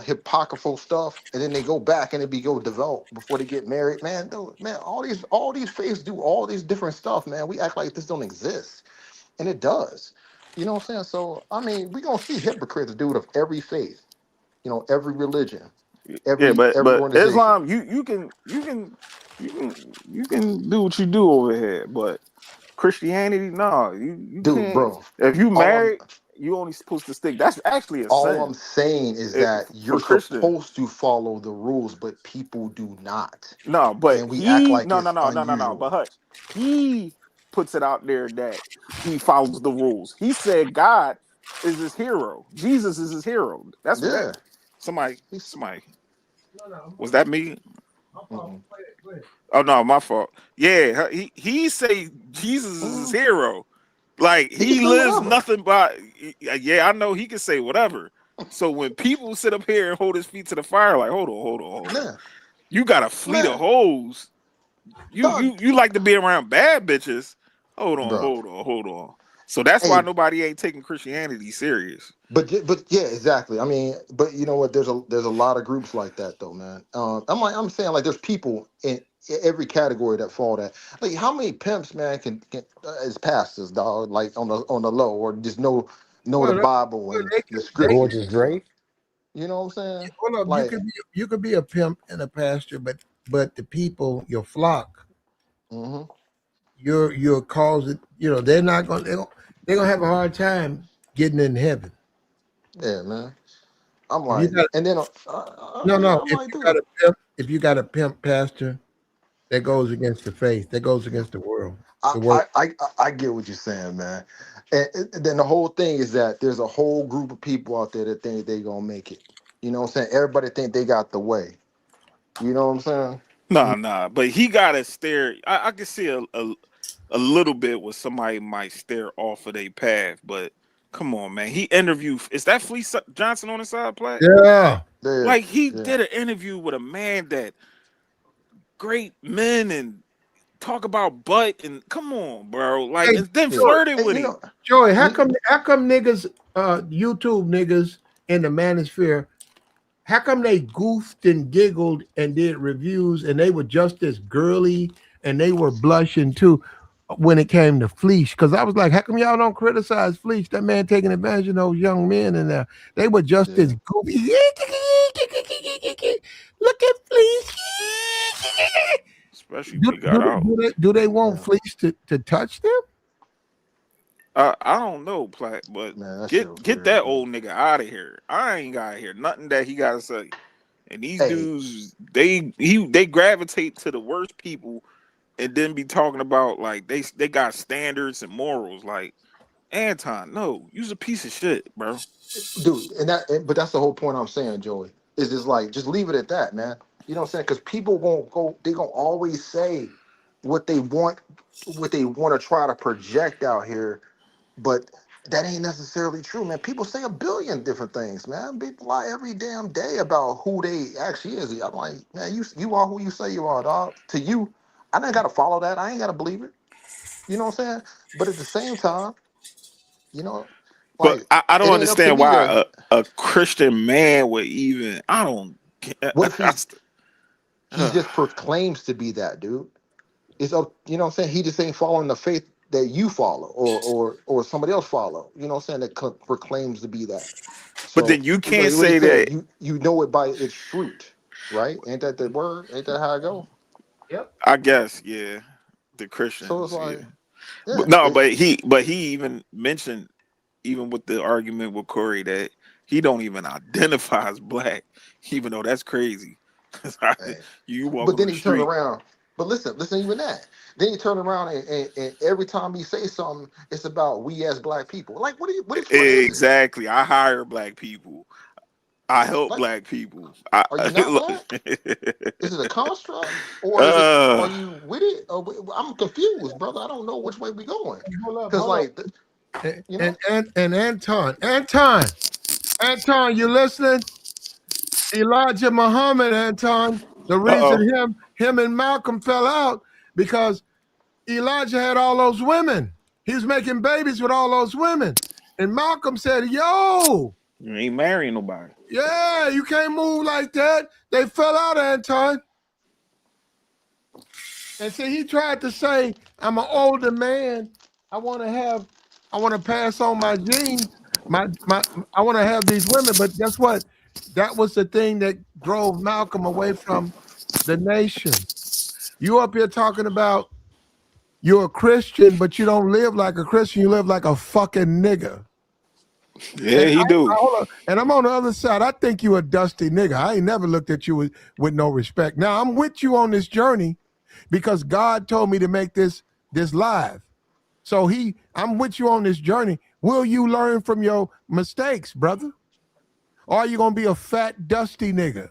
hypocritical stuff, and then they go back and go develop before they get married. Man, man, all these faiths do all these different stuff, man. We act like this don't exist, and it does. You know what I'm saying? So I mean, we gonna see hypocrites, dude, of every faith, every religion, Yeah, every but organization. Islam, you can do what you do over here, but Christianity, no, you Dude, can't. bro, If you all I'm married, you only supposed to stick. That's actually a all sin I'm saying is it, that for you're Christian. supposed to follow the rules, but people do not, No, but and we act like no, no, it's no, no, no, no. But unusual. Hutch, he puts it out there that he follows the rules. He said God is his hero. Jesus is his hero. That's what that. Yeah, Somebody, he's. somebody, was that me? Mm-mm. Oh no, my fault. Yeah, he say Jesus is his Mm. hero. Like He can he say lives whatever. nothing but. Yeah, I know he can say whatever. So when people sit up here and hold his feet to the fire, like hold on, hold on, hold on, Man, you got a fleet of man, hoes. You dog, you you like to be around bad bitches. Hold on, bro. hold on, hold on. So that's why Hey, nobody ain't taking Christianity serious. but yeah, exactly. I mean, but you know what? There's a lot of groups like that though, man. I'm saying like there's people in every category that fall that. Like how many pimps, man, can as pastors, dog, like on the low, or just know the Well, Bible well, and they the could, they could, scriptures Gorgeous and stuff. Dre. You know what I'm saying? hold up. Like, You could be a pimp and a pastor, but the people, your flock, hmm your cause it. They're not gonna they're gonna have a hard time getting in heaven. yeah, man. I'm If you like, got and then no yeah, no, I'm if like, you got dude. a pimp, if you got a pimp pastor, that goes against the faith. That goes against the world. I, The word. I I I get what you're saying, man. And then the whole thing is that there's a whole group of people out there that think they gonna make it. You know what I'm saying? Everybody think they got the way. You know what I'm saying? Nah, nah. But he gotta stare. I can see a little bit where somebody might stare off of their path, but come on, man. He interviewed. Is that Fleece Johnson on the side play? Yeah. Yeah, Like he yeah. did an interview with a man that great men and talk about butt and come on, bro. Like Hey, and then Yeah. flirted And with you him. know, Joey, you, how come niggas, YouTube niggas in the manosphere, how come they goofed and giggled and did reviews and they were just as girly and they were blushing too when it came to Fleece? Because I was like, how come y'all don't criticize Fleece? That man taking advantage of those young men in there. They were just as yeah. goofy. Look at Fleece. Especially when he got out. Do they want Man, Fleece to touch them? I don't know, Platt, but man, that shit was get weird, that man. old nigga out of here. I ain't gotta hear nothing that he gotta say. And these Hey, dudes, they gravitate to the worst people, and then be talking about like they got standards and morals. Like Anton, no, you's a piece of shit, bro. dude, but that's the whole point I'm saying, Joey. Is just like just leave it at that, man. You know what I'm saying? Because people won't go. They gonna always say what they want to try to project out here, but that ain't necessarily true, man. People say a billion different things, man. People lie every damn day about who they actually is. I'm like, man, you are who you say you are, dog. To you, I ain't gotta follow that. I ain't gotta believe it. You know what I'm saying? But at the same time, you know, But like I it don't ain't up to understand me why to. a Christian man would even. I don't. What if he's? He just proclaims to be that, dude. It's up, you know what I'm saying? He just ain't following the faith that you follow or somebody else follow. You know what I'm saying? That proclaims to be that. But So then you it's can't like what he say said, that. you know it by its fruit, right? Ain't that the word? Ain't that how it go? Yep. I guess, yeah, the So it's Christians, yeah. like, But yeah, no, but he even mentioned, even with the argument with Corey, that he don't even identify as black, even though that's crazy. hey. You walk But on then the he turned street. around. But listen, even that. Then he turned around and every time he say something, it's about we as black people. Like, what is it? Exactly. I hire black people. I help Like, black people. I, are you not look. black? Is it a construct or is it? Are uh, you with it? I'm confused, brother. I don't know which way we going. Cause Hold up. like, you know, And Anton, you listening? Elijah Muhammad, Anton. The reason uh-oh. him and Malcolm fell out because Elijah had all those women. He was making babies with all those women. And Malcolm said, yo, You ain't marrying nobody. yeah, you can't move like that. They fell out, Anton. And see, he tried to say, I'm an older man. I want to pass on my genes. I want to have these women. But guess what? That was the thing that drove Malcolm away from the nation. You up here talking about you're a Christian, but you don't live like a Christian. You live like a fucking nigga. Yeah, And he do. hold on. And I'm on the other side. I think you a dusty nigga. I ain't never looked at you with no respect. Now I'm with you on this journey because God told me to make this live. So I'm with you on this journey. Will you learn from your mistakes, brother? Or are you gonna be a fat, dusty nigga?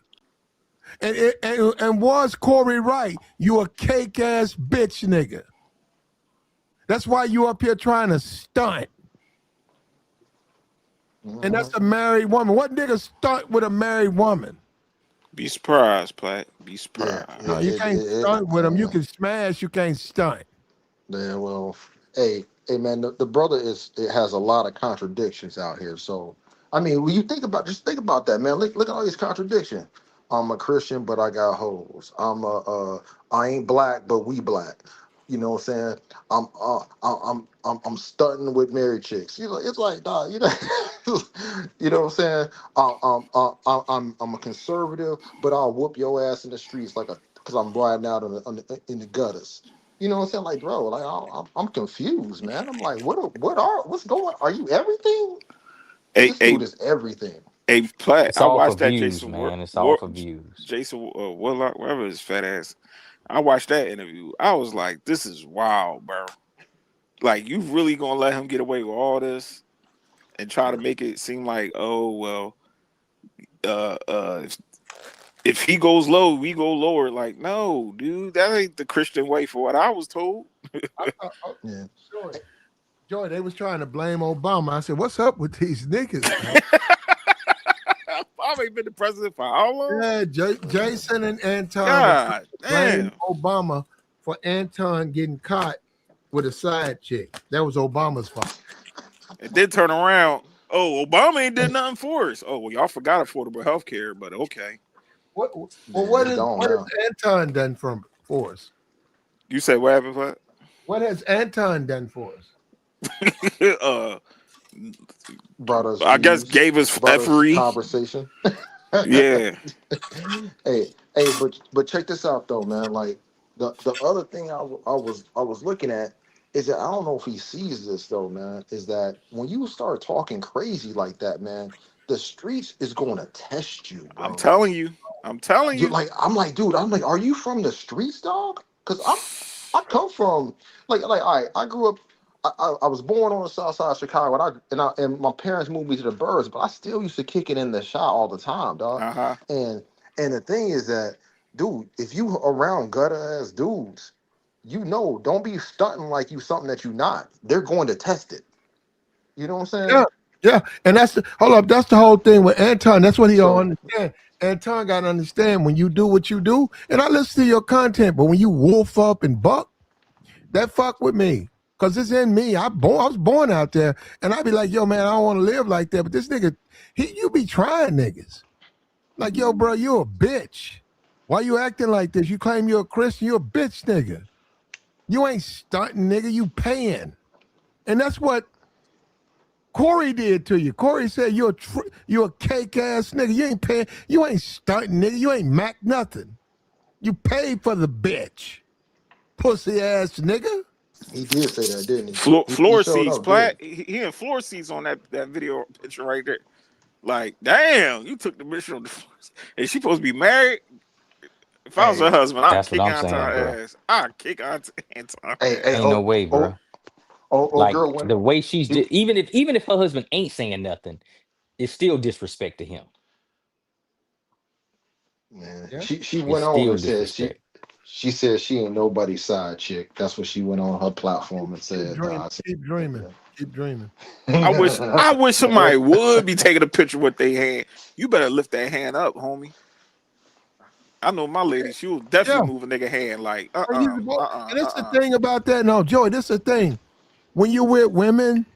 And was Corey right? You a cake ass bitch nigga. That's why you up here trying to stunt. And that's a married woman. What nigga stunt with a married woman? Be surprised, Platt. Be yeah, surprised. No, you can't stunt with them. You can smash, you can't stunt. yeah. Well, hey, man, the brother it has a lot of contradictions out here. So, I mean, when you just think about that, man. Look at all these contradictions. I'm a Christian, but I got hoes. I ain't black, but we black. You know what I'm saying? I'm stunting with married chicks. You know, it's like, dog, you know, you know what I'm saying? I'm a conservative, but I'll whoop your ass in the streets because I'm riding out in the gutters. You know what I'm saying? Like, bro, like I'm confused, man. I'm like, what's going? Are you everything? Because Hey, this hey, dude is everything. hey, Platt. It's I all for watched that views, man. It's all for views. Jason Warlock, whatever his fat ass. I watched that interview. I was like, this is wild, bro. Like, you really gonna let him get away with all this and try to make it seem like, oh well, uh, uh, if he goes low, we go lower. Like, no, dude, that ain't the Christian way for what I was told. Yeah. Joy, they was trying to blame Obama. I said, what's up with these niggas, man? Obama ain't been the president for how long? Yeah, Jason and Anton were God blame damn. Obama for Anton getting caught with a side chick. That was Obama's fault. And then turn around. Oh, Obama ain't did nothing for us. Oh, well, y'all forgot affordable health care, but okay. Well, Yeah, he's gone what has now. Anton done for us? You said what happened, Flat? What has Anton done for us? Brought us I guess views, gave us brought us effery. conversation. Yeah. But check this out though, man. Like the other thing I was looking at is that I don't know if he sees this though, man. Is that when you start talking crazy like that, man, the streets is going to test you, I'm bro. telling you. I'm telling Dude, you. like I'm like, are you from the streets, dog? Because I come from like all right, I grew up. I was born on the south side of Chicago, and my parents moved me to the burbs, but I still used to kick it in the shot all the time, dog. Uh-huh. And the thing is that, dude, if you around gutter ass dudes, you know, don't be stunting like you something that you not. They're going to test it. You know what I'm Yeah, saying? yeah. And hold up, that's the whole thing with Anton. That's what he don't So understand. Anton got to understand when you do what you do, and I listen to your content, but when you wolf up and buck, that fuck with me. Cause it's in me. I was born out there, and I be like, yo, man, I don't want to live like that. But this nigga, you be trying niggas. Like, yo, bro, you a bitch. Why you acting like this? You claim you're a Christian, you're a bitch nigga. You ain't stunting, nigga. You paying. And that's what Corey did to you. Corey said you're a cake ass nigga. You ain't paying. You ain't stunting, nigga. You ain't Mac nothing. You paid for the bitch. Pussy ass nigga. He did say that, didn't he? He Floor showed seats, up, didn't Platt. He in floor seats on that video picture right there. Like, damn, you took the bitch on the floor. And she supposed to be married. If I was her he? husband, I'd That's what kick I'm Anton saying, bro. ass. I'd kick Anton Hey, ass. Ain't no way, bro. Like girl, when the way she's he, even if her husband ain't saying nothing, it's still disrespect to him. man, Yeah. she It's went on still and said disrespect. she said she ain't nobody's side chick. That's what she went on her platform and Keep said. dreaming. I said, Keep dreaming. Keep dreaming. I wish somebody would be taking a picture with their hand. You better lift that hand up, homie. I know my lady, she will Yeah. definitely move a nigga hand like, And that's the thing about that. No, Joey, this is the thing. When you with women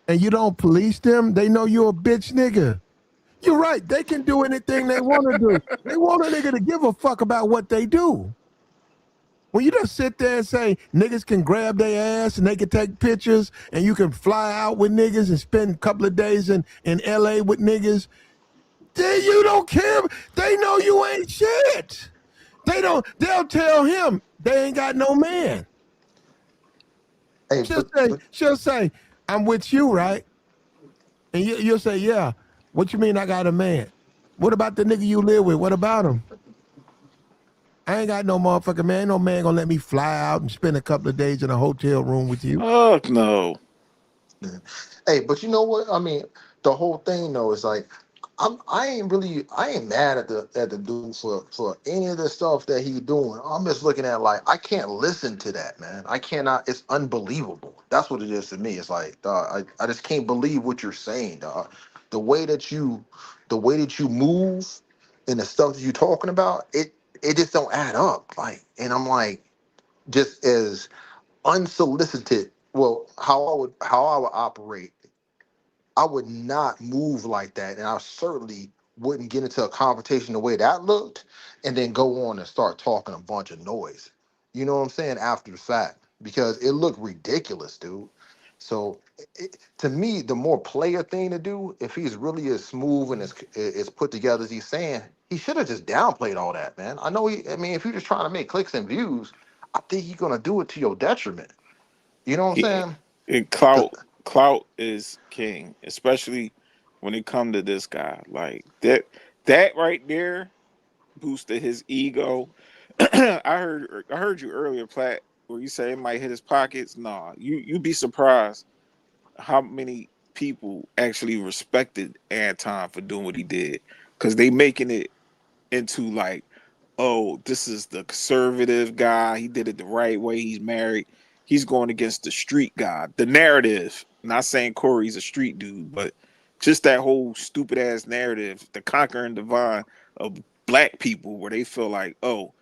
and you don't police them, they know you're a bitch nigga. You're right. They can do anything they want to do. They want a nigga to give a fuck about what they do. When you just sit there and say niggas can grab their ass and they can take pictures and you can fly out with niggas and spend a couple of days in LA with niggas, then you don't care. They know you ain't shit. They'll tell him they ain't got no man. hey, She'll say, I'm with you, right? And you'll say, yeah. What you mean I got a man? What about the nigga you live with? What about him? I ain't got no motherfucker man. Ain't no man gonna let me fly out and spend a couple of days in a hotel room with you. fuck no. hey, but you know what? I mean, the whole thing though is like, I ain't mad at the dude for any of the stuff that he's doing. I'm just looking at like I can't listen to that, man. I cannot. It's unbelievable. That's what it is to me. It's like, dog, I just can't believe what you're saying, dog. The way that you, the way that you move, and the stuff that you're talking about, it just don't add up. Like, and I'm like, just as unsolicited. Well, how I would operate, I would not move like that, and I certainly wouldn't get into a confrontation the way that looked, and then go on and start talking a bunch of noise. You know what I'm saying? After the fact, because it looked ridiculous, dude. So, to me, the more player thing to do, if he's really as smooth and as put together as he's saying, he should have just downplayed all that, man. I know he. I mean, if you're just trying to make clicks and views, I think you're gonna do it to your detriment. You know what I'm Yeah. saying? And 'Cause- clout is king, especially when it come to this guy. Like that right there boosted his ego. I heard you earlier, Platt, where you say it might hit his pockets. Nah, you'd be surprised how many people actually respected Anton for doing what he did, because they making it into like, oh, this is the conservative guy. He did it the right way. He's married. He's going against the street guy. The narrative. Not saying Corey's a street dude, but just that whole stupid ass narrative, the conquering divine of black people, where they feel like, oh,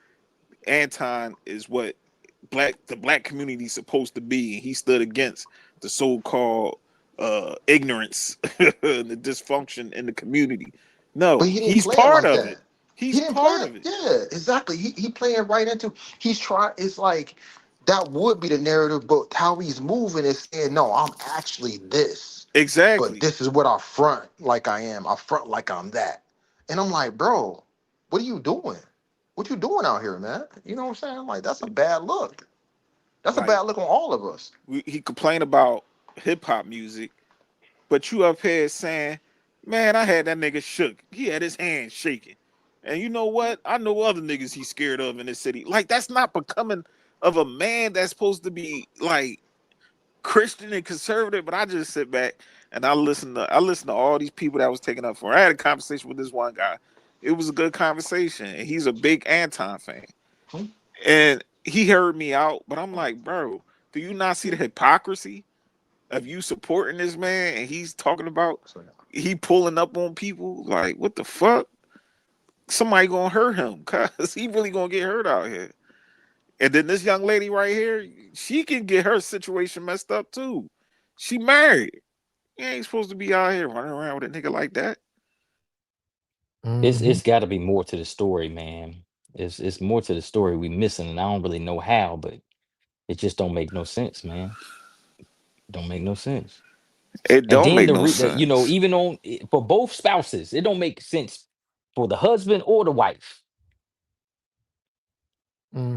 Anton is what the black community is supposed to be, and he stood against the so-called ignorance and the dysfunction in the community. but No, he didn't he's play it part like of it. that. He He's didn't play part it. of it. Yeah, exactly. He playing right into. He's trying. It's like that would be the narrative, but how he's moving is saying, "No, I'm actually this, but Exactly. this is what I front like I am. I front like I'm that." And I'm like, bro, what are you doing? What you doing out here, man? You know what I'm saying? Like that's a bad look. That's a bad Like look on all of us. he complained about hip hop music, but you up here saying, "Man, I had that nigga shook. He had his hand shaking." And you know what? I know other niggas he's scared of in this city. Like that's not becoming of a man that's supposed to be like Christian and conservative. But I just sit back and I listen to all these people that was taking up for. I had a conversation with this one guy. It was a good conversation, and he's a big Anton fan. And he heard me out, but I'm like, bro, do you not see the hypocrisy of you supporting this man and he's talking about he pulling up on people? Like, what the fuck? Somebody gonna hurt him because he really gonna get hurt out here. And then this young lady right here, she can get her situation messed up too. She married. You ain't supposed to be out here running around with a nigga like that. It's Mhm. got to be more to the story, man. It's more to the story we missing, and I don't really know how, but it just don't make no sense, man. Don't make no sense. It And don't then make no you know, sense. even for both spouses, it don't make sense for the husband or the wife.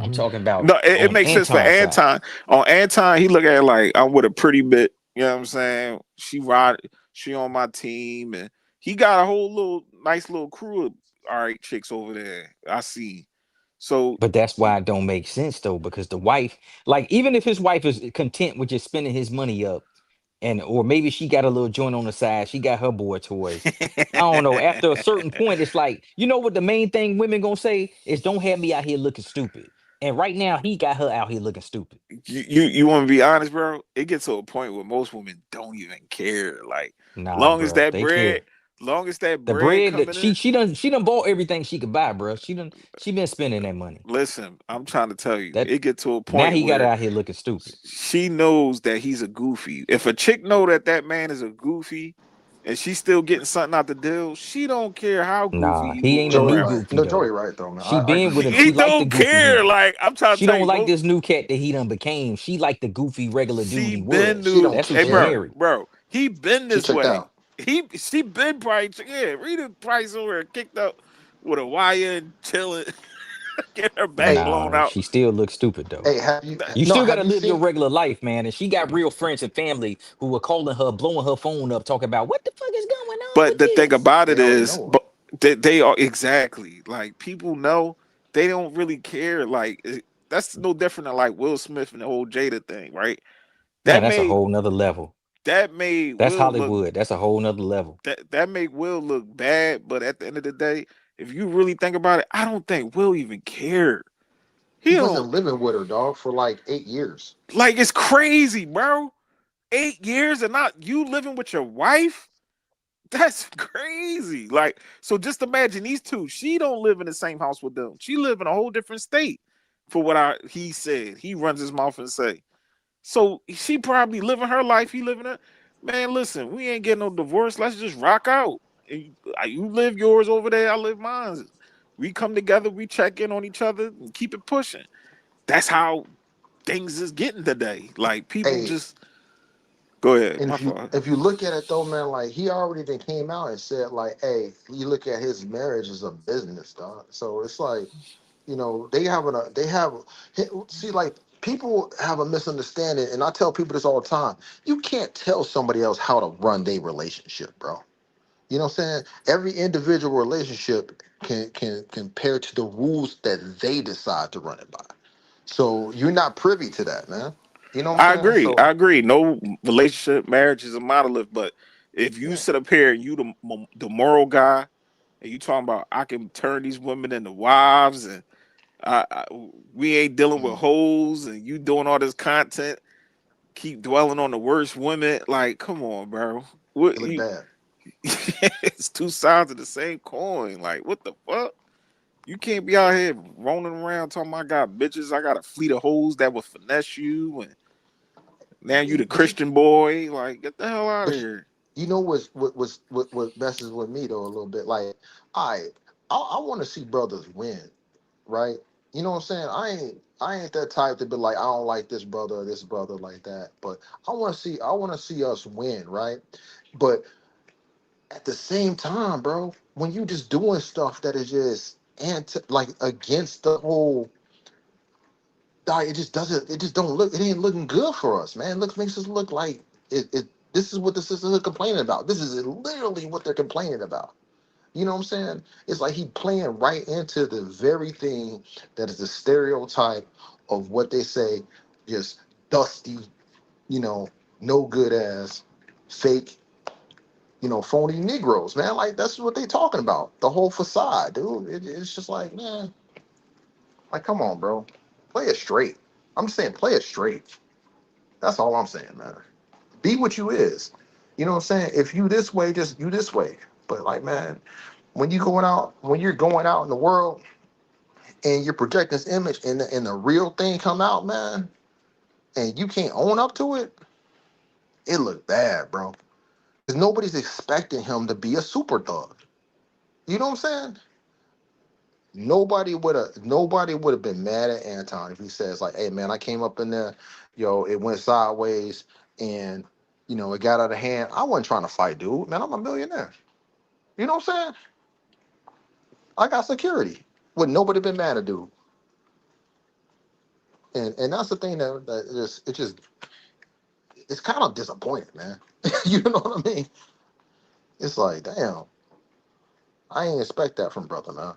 I'm Hmm. talking about No, it on makes sense for Anton's side. Anton. On Anton, he look at it like I'm with a pretty bit. You know what I'm saying? She on my team, and he got a whole little nice little crew of all right chicks over there. I see. So But that's why it don't make sense though, because the wife, like, even if his wife is content with just spending his money up, and or maybe she got a little joint on the side, she got her boy toys. I don't know. After a certain point, it's like, you know what the main thing women gonna say is, don't have me out here looking stupid. And right now, he got her out here looking stupid. you want to be honest, bro? It gets to a point where most women don't even care. Like, Nah, long as bruh, that they bread, care. long as that The bread bread that coming in. she done bought everything she could buy, bruh. She been spending that money. Listen, I'm trying to tell you, That it get to a now point he got her where out here looking stupid. she knows that he's a goofy. If a chick know that that man is a goofy, and she's still getting something out the deal, she don't care how goofy Nah, he he ain't moving a Joey new right. around. goofy No, Joey though. right though, man. She I been agree with with him. He She Joey. liked the don't goofy care. he. Like, I'm trying to She tell don't you, like most this new cat that he done became. She like the goofy regular dude she he been was. She don't new. That's who Hey, she bro, care. married. he been She this checked way. out. She been probably Rita Price over here kicked up with a wire and chilling, get her back Hey, blown Nah, out. she still looks stupid though. hey, have you You no, still got to have you live your seen regular life, man. And she got real friends and family who were calling her, blowing her phone up, talking about what the fuck is going on But with the thing this. about they it already is, know but they are exactly like people know they don't really care. Like that's no different than like Will Smith and the whole Jada thing, right? Man, That that's a made whole nother level. that made That's Will look Hollywood. That's a whole nother level. that make Will look bad. But at the end of the day, if you really think about it, I don't think Will even cared. He he don't wasn't living with her, dog, for like 8 years. like it's crazy, bro. 8 years and not you living with your wife. That's crazy. Like, so just imagine these two. She don't live in the same house with them. She live in a whole different state. For what he said, he runs his mouth and say. So she probably living her life. He living it. Man, listen, we ain't getting no divorce. Let's just rock out. You live yours over there. I live mine. We come together. We check in on each other and keep it pushing. That's how things is getting today. Like people Hey, just go ahead. and My if you fault. if you look at it though, man, like he already then came out and said like, hey, you look at his marriage as a business, dog. So it's like, they have see, like, people have a misunderstanding, and I tell people this all the time. You can't tell somebody else how to run their relationship, bro. You know what I'm saying? Every individual relationship can compare to the rules that they decide to run it by. So you're not privy to that, man. You know what I I'm saying? agree. So I agree. No relationship, marriage is a monolith. But if you yeah, sit up here and you the moral guy, and you talking about I can turn these women into wives, and I we ain't dealing with mm, hoes, and you doing all this content, keep dwelling on the worst women. Like, come on, bro. What it look you? bad. It's two sides of the same coin. Like, what the fuck? You can't be out here rolling around talking about I got bitches. I got a fleet of hoes that will finesse you, and now you the But you Christian boy. Like, get the hell out of but here. you know what messes with me though a little bit. Like, I want to see brothers win, right? You know what I'm saying? I ain't that type to be like, I don't like this brother or this brother like that. But I want to see us win, right? But at the same time, bro, when you just doing stuff that is just like against the whole, like, it just don't look, it ain't looking good for us, man. Makes us look like it this is what the sisters are complaining about. This is literally what they're complaining about. You know what I'm saying? It's like he playing right into the very thing that is the stereotype of what they say, just dusty, you know, no good ass, fake, phony Negroes, man. Like, that's what they talking about. The whole facade, dude. It's just like, man, like, come on, bro. Play it straight. I'm just saying, play it straight. That's all I'm saying, man. Be what you is. You know what I'm saying? If you this way, just you this way. But like, man, when you're going out in the world and you're projecting this image and the real thing come out, man, and you can't own up to it, it look bad, bro. Because nobody's expecting him to be a super thug. You know what I'm saying? Nobody would have been mad at Anton if he says like, "Hey man, I came up in there, it went sideways, and it got out of hand. I wasn't trying to fight, dude. Man, I'm a millionaire. You know what I'm saying? I got security. Would nobody been mad at dude? And that's the thing that it's kind of disappointing, man. You know what I mean? It's like, damn, I ain't expect that from brother, man.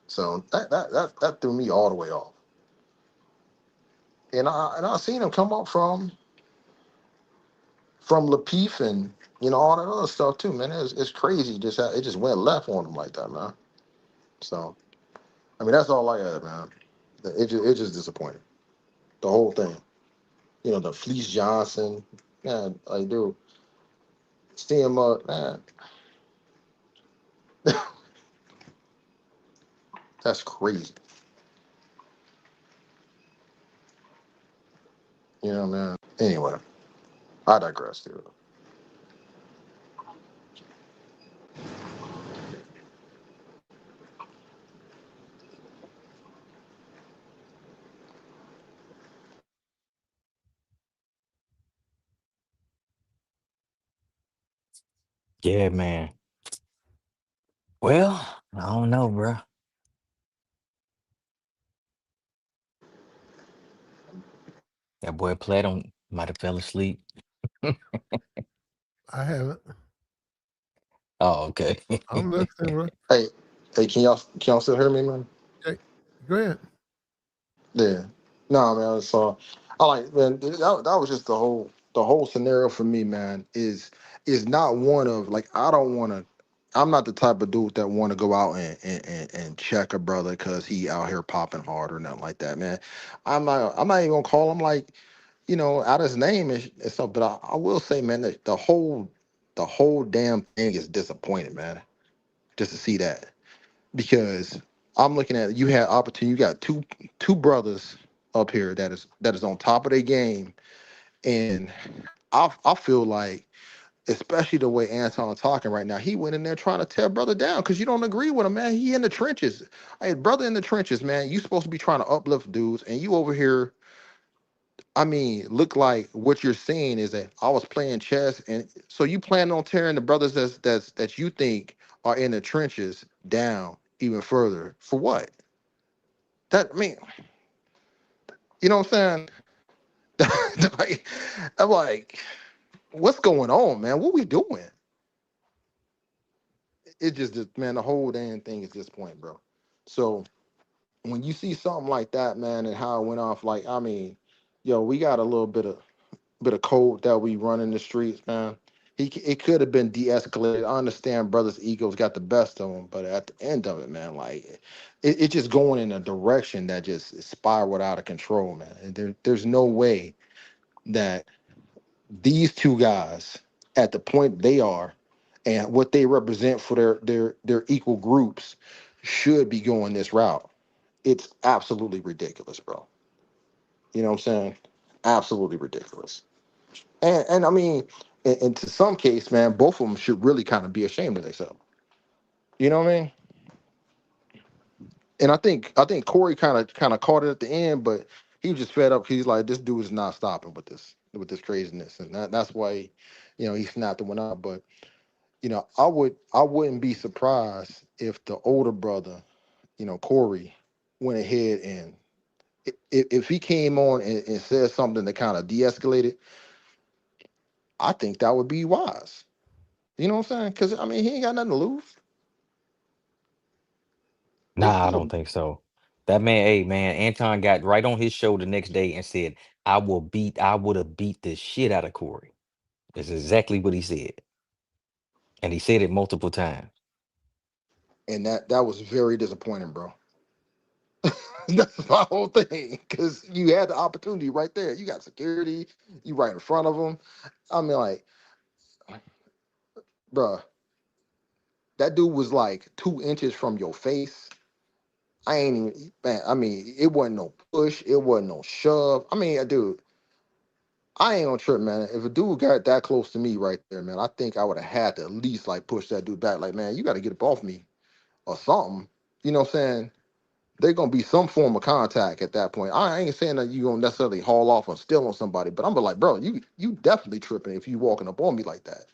So that threw me all the way off. And I seen him come up from Lapeef and all that other stuff too, man. It's crazy just how it just went left on him like that, man. So I mean that's all I had, man. It just disappointed the whole thing. The Fleece Johnson, man. Like, dude, see him up, man. That's crazy. Man. Anyway, I digress, dude. Yeah, man. Well, I don't know, bro. That boy Plato might have fell asleep. I haven't. Oh, okay. I'm listening, bro. Hey, hey, can y'all still hear me, man? Okay, go ahead. Yeah. No, man. So I like, man. That was just the whole scenario for me, man. Is not one of like I don't want to. I'm not the type of dude that want to go out and check a brother because he out here popping hard or nothing like that, man. I'm not even gonna call him like out his name and stuff. But I will say, man, that the whole damn thing is disappointing, man. Just to see that because I'm looking at you had opportunity. You got two brothers up here that is on top of their game, and I feel like, especially the way Anton talking right now, he went in there trying to tear brother down because you don't agree with him, man. He in the trenches. Hey, brother in the trenches, man. You supposed to be trying to uplift dudes, and you over here. I mean, look like what you're saying is that I was playing chess, and so you plan on tearing the brothers that you think are in the trenches down even further for what? That I mean, you know what I'm saying? Like, I'm like, what's going on, man? What we doing? It just, man, the whole damn thing is this point, bro. So when you see something like that, man, and how it went off, like, I mean, we got a little bit of code that we run in the streets, man. It could have been de-escalated. I understand brothers' egos got the best of them, but at the end of it, man, like it just going in a direction that just spiraled out of control, man. And there's no way that these two guys at the point they are and what they represent for their equal groups should be going this route. It's absolutely ridiculous, bro. You know what I'm saying? Absolutely ridiculous. And I mean, and to some case, man, both of them should really kind of be ashamed of themselves. You know what I mean? And I think Corey kind of caught it at the end, but he was just fed up. He's like, this dude is not stopping with this craziness, and that's why, he snapped and went out. But I wouldn't be surprised if the older brother, Corey, went ahead and if he came on and said something that kind of de-escalated. I think that would be wise. You know what I'm saying? Because I mean, he ain't got nothing to lose. Nah, I It's a don't think so. That man, hey man, Anton got right on his show the next day and said, I would have beat the shit out of Corey. That's exactly what he said. And he said it multiple times. and that was very disappointing, bro. That's my whole thing. Because you had the opportunity right there. You got security. You right in front of him. I mean, like, bro, that dude was like 2 inches from your face. I ain't even, man. I mean, it wasn't no push. It wasn't no shove. I mean, dude, I ain't gonna trip, man. If a dude got that close to me right there, man, I think I would have had to at least like push that dude back. Like, man, you got to get up off me. or something, you know what I'm saying? There's gonna be some form of contact at that point. I ain't saying that you gonna necessarily haul off or steal on somebody, but I'm like, bro, you definitely tripping if you walking up on me like that.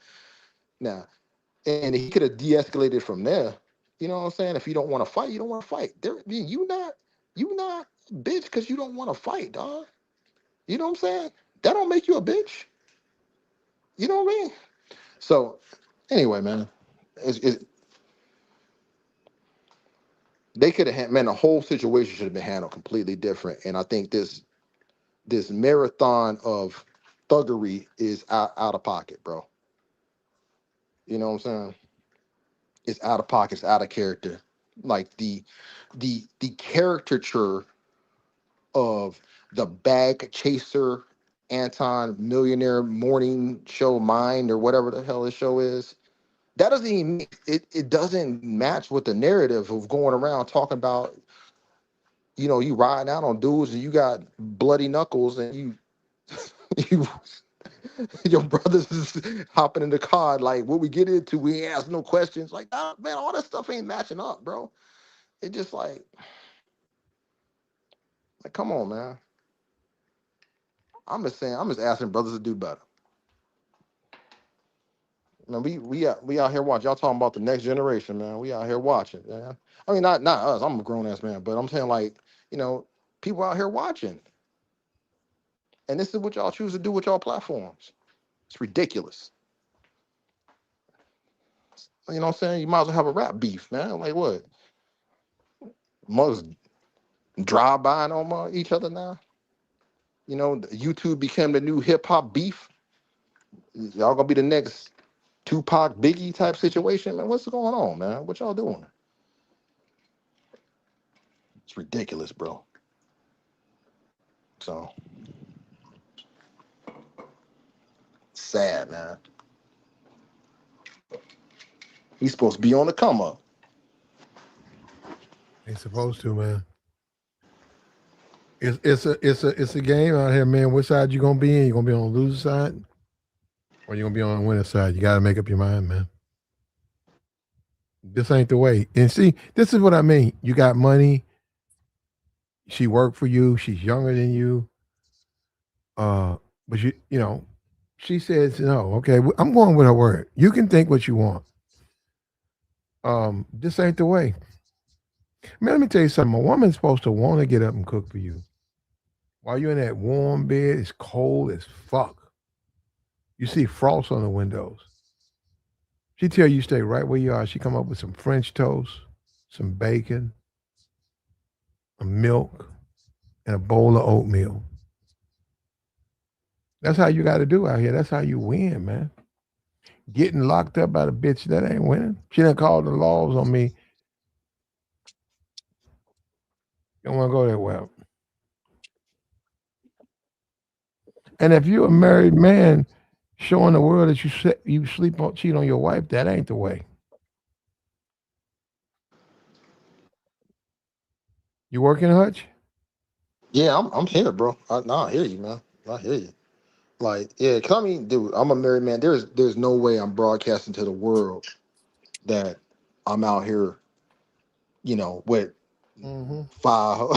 Now, and he could have de-escalated from there. You know what I'm saying? If you don't want to fight, you don't want to fight. You not a bitch because you don't want to fight, dog. You know what I'm saying? That don't make you a bitch. You know what I mean? So anyway, man, it's they could have man, the whole situation should have been handled completely different. And I think this marathon of thuggery is out of pocket, bro. You know what I'm saying? It's out of pocket, it's out of character. Like the caricature of the bag chaser Anton millionaire morning show mind or whatever the hell his show is. That doesn't even it doesn't match with the narrative of going around talking about, you riding out on dudes and you got bloody knuckles and you your brothers is hopping in the car like what we get into, we ain't ask no questions. Like, ah, man, all that stuff ain't matching up, bro. It just like come on, man. I'm just asking brothers to do better. Man, we out here watching. Y'all talking about the next generation, man. We out here watching, man. I mean, not us. I'm a grown ass man, but I'm saying like, you know, people out here watching, and this is what y'all choose to do with y'all platforms. It's ridiculous. You know what I'm saying? You might as well have a rap beef, man. Like what? Most drive by on each other now. You know, YouTube became the new hip hop beef. Y'all gonna be the next Tupac Biggie type situation, man. What's going on, man? What y'all doing? It's ridiculous, bro. So sad, man. He's supposed to be on the come up. Ain't supposed to, man. It's a game out here, man. Which side you gonna be in? You gonna be on the loser side, or you gonna be on the winner side? You gotta make up your mind, man. This ain't the way. And see, this is what I mean. You got money. She worked for you. She's younger than you. But she says no. Okay, I'm going with her word. You can think what you want. This ain't the way. Man, let me tell you something. A woman's supposed to want to get up and cook for you. While you're in that warm bed, it's cold as fuck. You see frost on the windows. She tell you stay right where you are. She come up with some French toast, some bacon, a milk, and a bowl of oatmeal. That's how you got to do out here. That's how you win, man. Getting locked up by the bitch, that ain't winning. She done called the laws on me. You don't want to go that well. And if you're a married man showing the world that you cheat on your wife, that ain't the way. You working, Hutch? Yeah, I'm here, bro. I hear you, man. I hear you. Like, yeah, 'cause I mean, dude, I'm a married man. There's no way I'm broadcasting to the world that I'm out here, with Mm-hmm. five.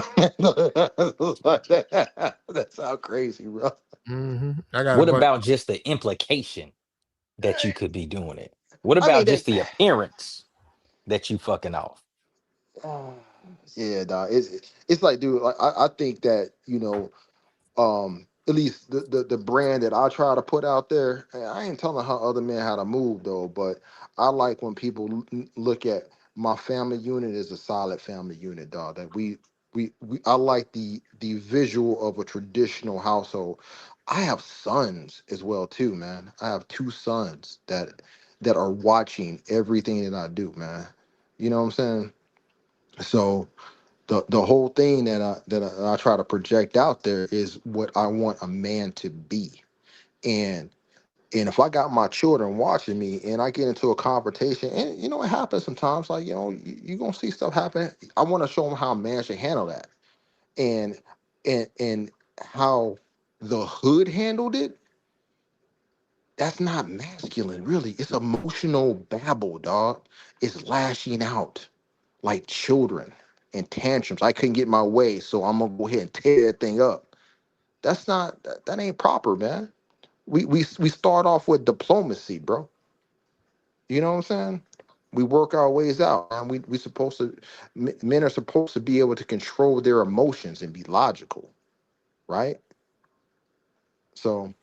That's how crazy, bro. Mm-hmm. I got a What bunch. about just the implication that you could be doing it? What I mean about that. just the appearance that you fucking off? Yeah, dog. It's like, dude. Like, I think that at least the brand that I try to put out there. And I ain't telling how other men how to move though, but I like when people look at my family unit as a solid family unit, dog. That we I like the visual of a traditional household. I have sons as well too, man. I have two sons that are watching everything that I do, man. You know what I'm saying? So the whole thing that I try to project out there is what I want a man to be. And and if I got my children watching me and I get into a confrontation, and it happens sometimes, like, you gonna see stuff happen. I want to show them how a man should handle that. And and how the hood handled it, that's not masculine, really. It's emotional babble, dog. It's lashing out. like children and tantrums. I couldn't get my way, so I'm gonna go ahead and tear that thing up. That's not that ain't proper, man. We start off with diplomacy, bro. You know what I'm saying? We work our ways out, and we supposed to men are supposed to be able to control their emotions and be logical, right? So,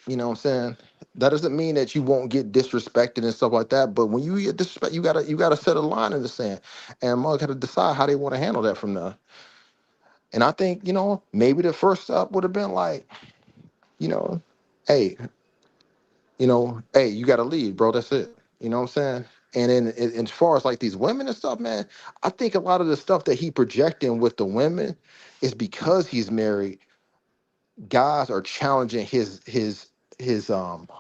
you know what I'm saying? That doesn't mean that you won't get disrespected and stuff like that. But when you get disrespect, you gotta set a line in the sand, and mother gotta decide how they want to handle that from there. And I think, maybe the first step would have been like, you know, hey, hey, you gotta leave, bro. That's it. You know what I'm saying? And then as far as like these women and stuff, man, I think a lot of the stuff that he projecting with the women is because he's married. Guys are challenging his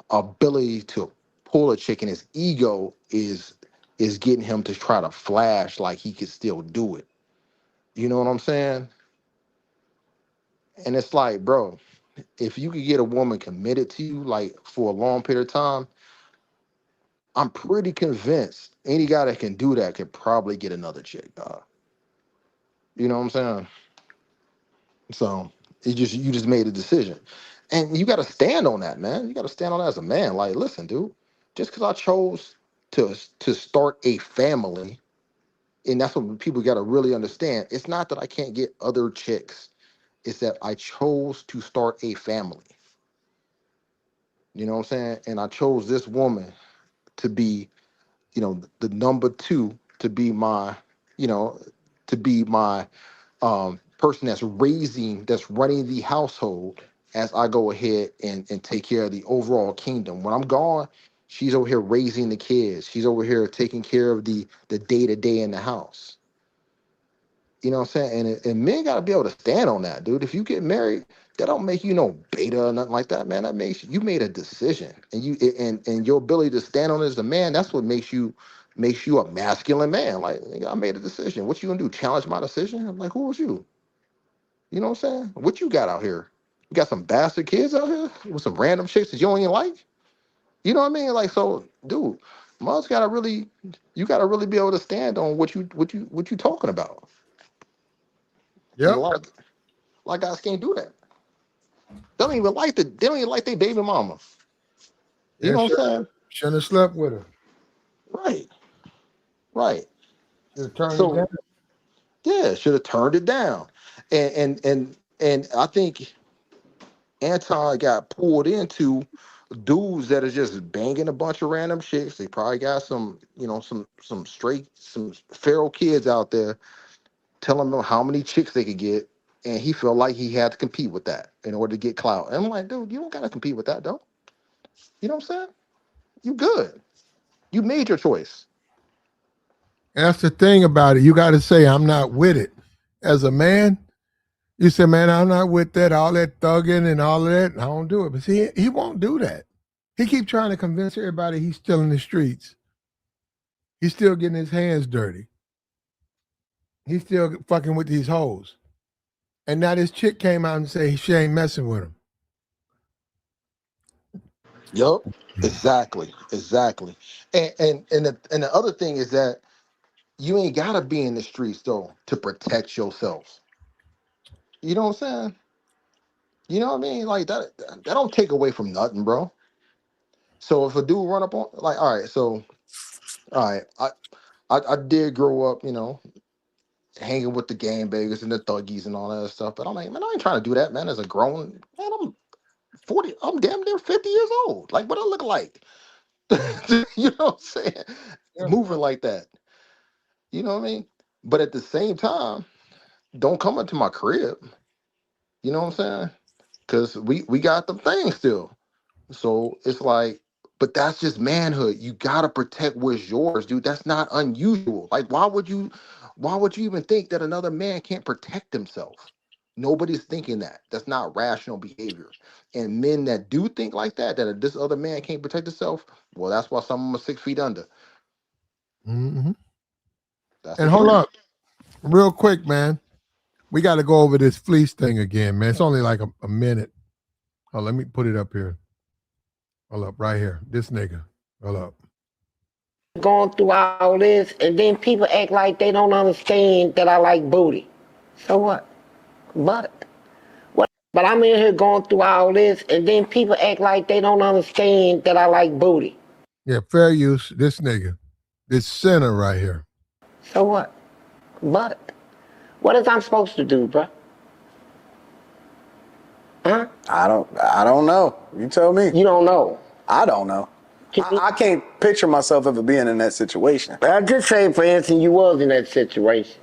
ability to pull a chick, and his ego is getting him to try to flash like he could still do it. You know what I'm saying? And it's like, bro, if you could get a woman committed to you like for a long period of time, I'm pretty convinced any guy that can do that could probably get another chick, dog. You know what I'm saying? So you just made a decision, and you got to stand on that, man. You got to stand on that as a man. Like, listen, dude, just because I chose to start a family, and that's what people got to really understand. It's not that I can't get other chicks. It's that I chose to start a family. You know what I'm saying? And I chose this woman to be, the number two, to be my, you know, to be my person that's running the household as I go ahead and take care of the overall kingdom. When I'm gone, she's over here raising the kids. She's over here taking care of the day to day in the house. You know what I'm saying? And men gotta be able to stand on that, dude. If you get married, that don't make you no beta or nothing like that, man. That makes you made a decision, and and your ability to stand on it as a man. That's what makes you a masculine man. Like, nigga, I made a decision. What you gonna do? Challenge my decision? I'm like, who was you? You know what I'm saying? What you got out here? You got some bastard kids out here with some random chicks that you don't even like? You know what I mean? Like, so, dude, mom's gotta really, you gotta really be able to stand on what you talking about. And Yep. a lot of guys can't do that. They don't even like their baby mama. You Yeah, know what I'm saying? shouldn't have slept with her. Right, right. Should have turned it down. So yeah, should have turned it down. And I think Anton got pulled into dudes that are just banging a bunch of random chicks. They probably got some feral kids out there telling them how many chicks they could get, and he felt like he had to compete with that in order to get clout. And I'm like, dude, you don't gotta compete with that, though. You know what I'm saying? You good. You made your choice. And that's the thing about it. You got to say, I'm not with it. As a man, you say, man, I'm not with that, all that thugging and all of that. I don't do it. But see, he won't do that. He keep trying to convince everybody he's still in the streets. He's still getting his hands dirty. He's still fucking with these hoes. And now this chick came out and say she ain't messing with him. Yup. Exactly. And the other thing is that you ain't gotta be in the streets though to protect yourself. You know what I'm saying? You know what I mean? Like that don't take away from nothing, bro. So if a dude run up on, like, all right, so all right, I did grow up, hanging with the game bangers and the thuggies and all that stuff. But I'm like, man, I ain't trying to do that, man. As a grown man, I'm 40, I'm damn near 50 years old. Like, what I look like? You know what I'm saying? Yeah. Moving like that. You know what I mean? But at the same time, don't come into my crib. You know what I'm saying? Because we got the thing still. So it's like, but that's just manhood. You gotta protect what's yours, dude. That's not unusual. Like, why would you even think that another man can't protect himself? Nobody's thinking that. That's not rational behavior. And men that do think like that this other man can't protect himself, well, that's why some of them are 6 feet under. Mm-hmm. That's the And hold truth. up, real quick, man. We got to go over this fleece thing again, man. It's only like a minute. Oh, let me put it up here. Hold up, right here. This nigga. Hold up. going through all this, and then people act like they don't understand that I like booty. So what? But what? But I'm in here going through all this, and then people act like they don't understand that I like booty. Yeah, fair use. This nigga, this sinner right here. So what? But what is I'm supposed to do, bruh? Huh? I don't know. You tell me. You don't know. I don't know. I can't picture myself ever being in that situation. I just say, for instance, you was in that situation.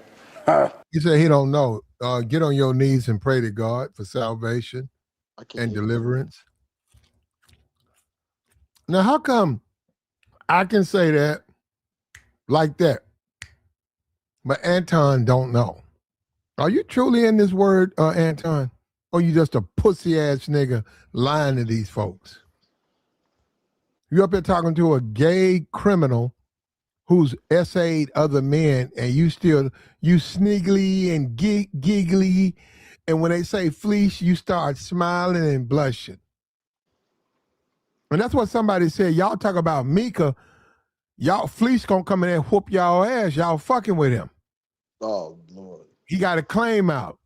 He said he don't know. Get on your knees and pray to God for salvation I can't and hear you. deliverance. Now, how come I can say that like that, but Anton don't know? Are you truly in this word, Anton? Or you just a pussy ass nigga lying to these folks? You up here talking to a gay criminal who's essayed other men, and you sniggly and giggly, and when they say fleece, you start smiling and blushing. And that's what somebody said. Y'all talk about Micca, y'all fleece gonna come in there and whoop y'all ass. Y'all fucking with him. Oh Lord. He got a claim out.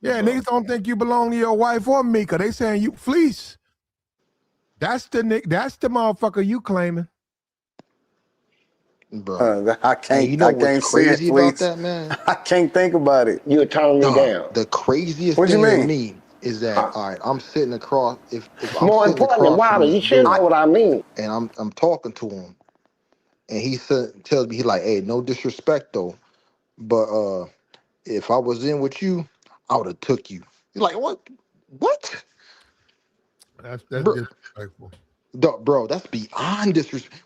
Yeah, Bro. niggas don't think you belong to your wife or Micca. They saying you fleece. That's the motherfucker you claiming. Bro. I can't. You know I what's can't see it, crazy about please. that, man? I can't think about it. You would turn me Dog, down. the craziest What you thing to mean? me is that all right, I'm sitting across if I'm More sitting important, across from Wilder, you this should know dude what I mean. and I'm talking to him and he tells me, he like, hey, no disrespect though, but if I was in with you, I would have took you. He's like, what? That's Bro, disrespectful. bro, that's beyond disrespect.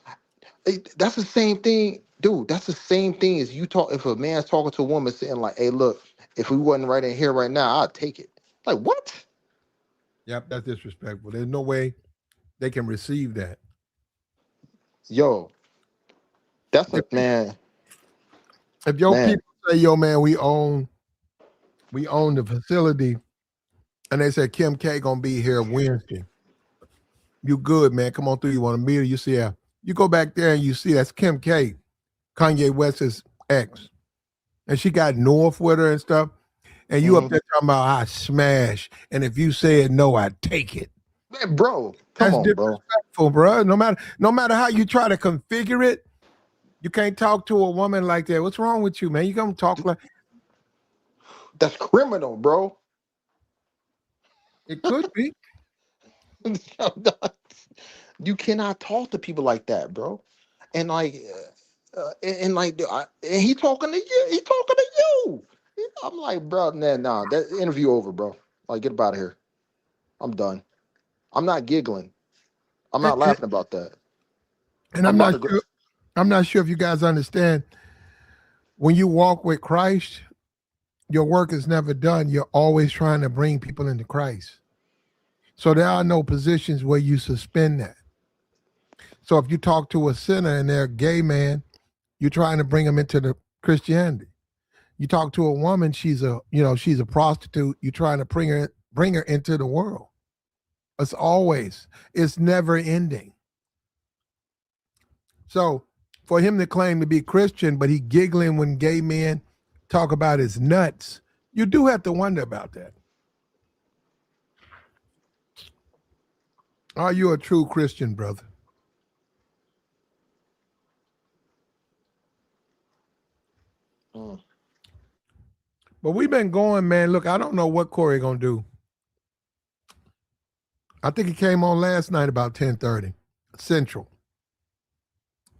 That's the same thing, dude. That's the same thing as you talk. If a man's talking to a woman saying like, "Hey, look, if we wasn't right in here right now, I'd take it." Like what? Yep, that's disrespectful. There's no way they can receive that. Yo, that's a If, man. if your Man, people say, "Yo, man, we own the facility," and they say Kim K gonna be here Wednesday, you good, man? Come on through. You want to meet her? You see her. You go back there and you see that's Kim K, Kanye West's ex, and she got North with her and stuff. And you up there talking about I smash, and if you said no, I take it. man, bro, come That's on, bro. disrespectful, bro. No matter how you try to configure it, you can't talk to a woman like that. What's wrong with you, man? You gonna talk like That's criminal, bro. it could be. You cannot talk to people like that, bro. And like, and he talking to you. He talking to you. I'm like, bro, nah, that interview over, bro. Like, get up out of here. I'm done. I'm not giggling. I'm And, not laughing about that. and I'm I'm about not to go. sure. I'm not sure if you guys understand. When you walk with Christ, your work is never done. You're always trying to bring people into Christ. So there are no positions where you suspend that. So if you talk to a sinner and they're a gay man, you're trying to bring them into the Christianity. You talk to a woman, she's a prostitute, you're trying to bring her into the world. It's never ending. So for him to claim to be Christian, but he giggling when gay men talk about his nuts, you do have to wonder about that. Are you a true Christian, brother? But we've been going, man. Look, I don't know what Corey gonna do. I think he came on last night about 10:30 Central.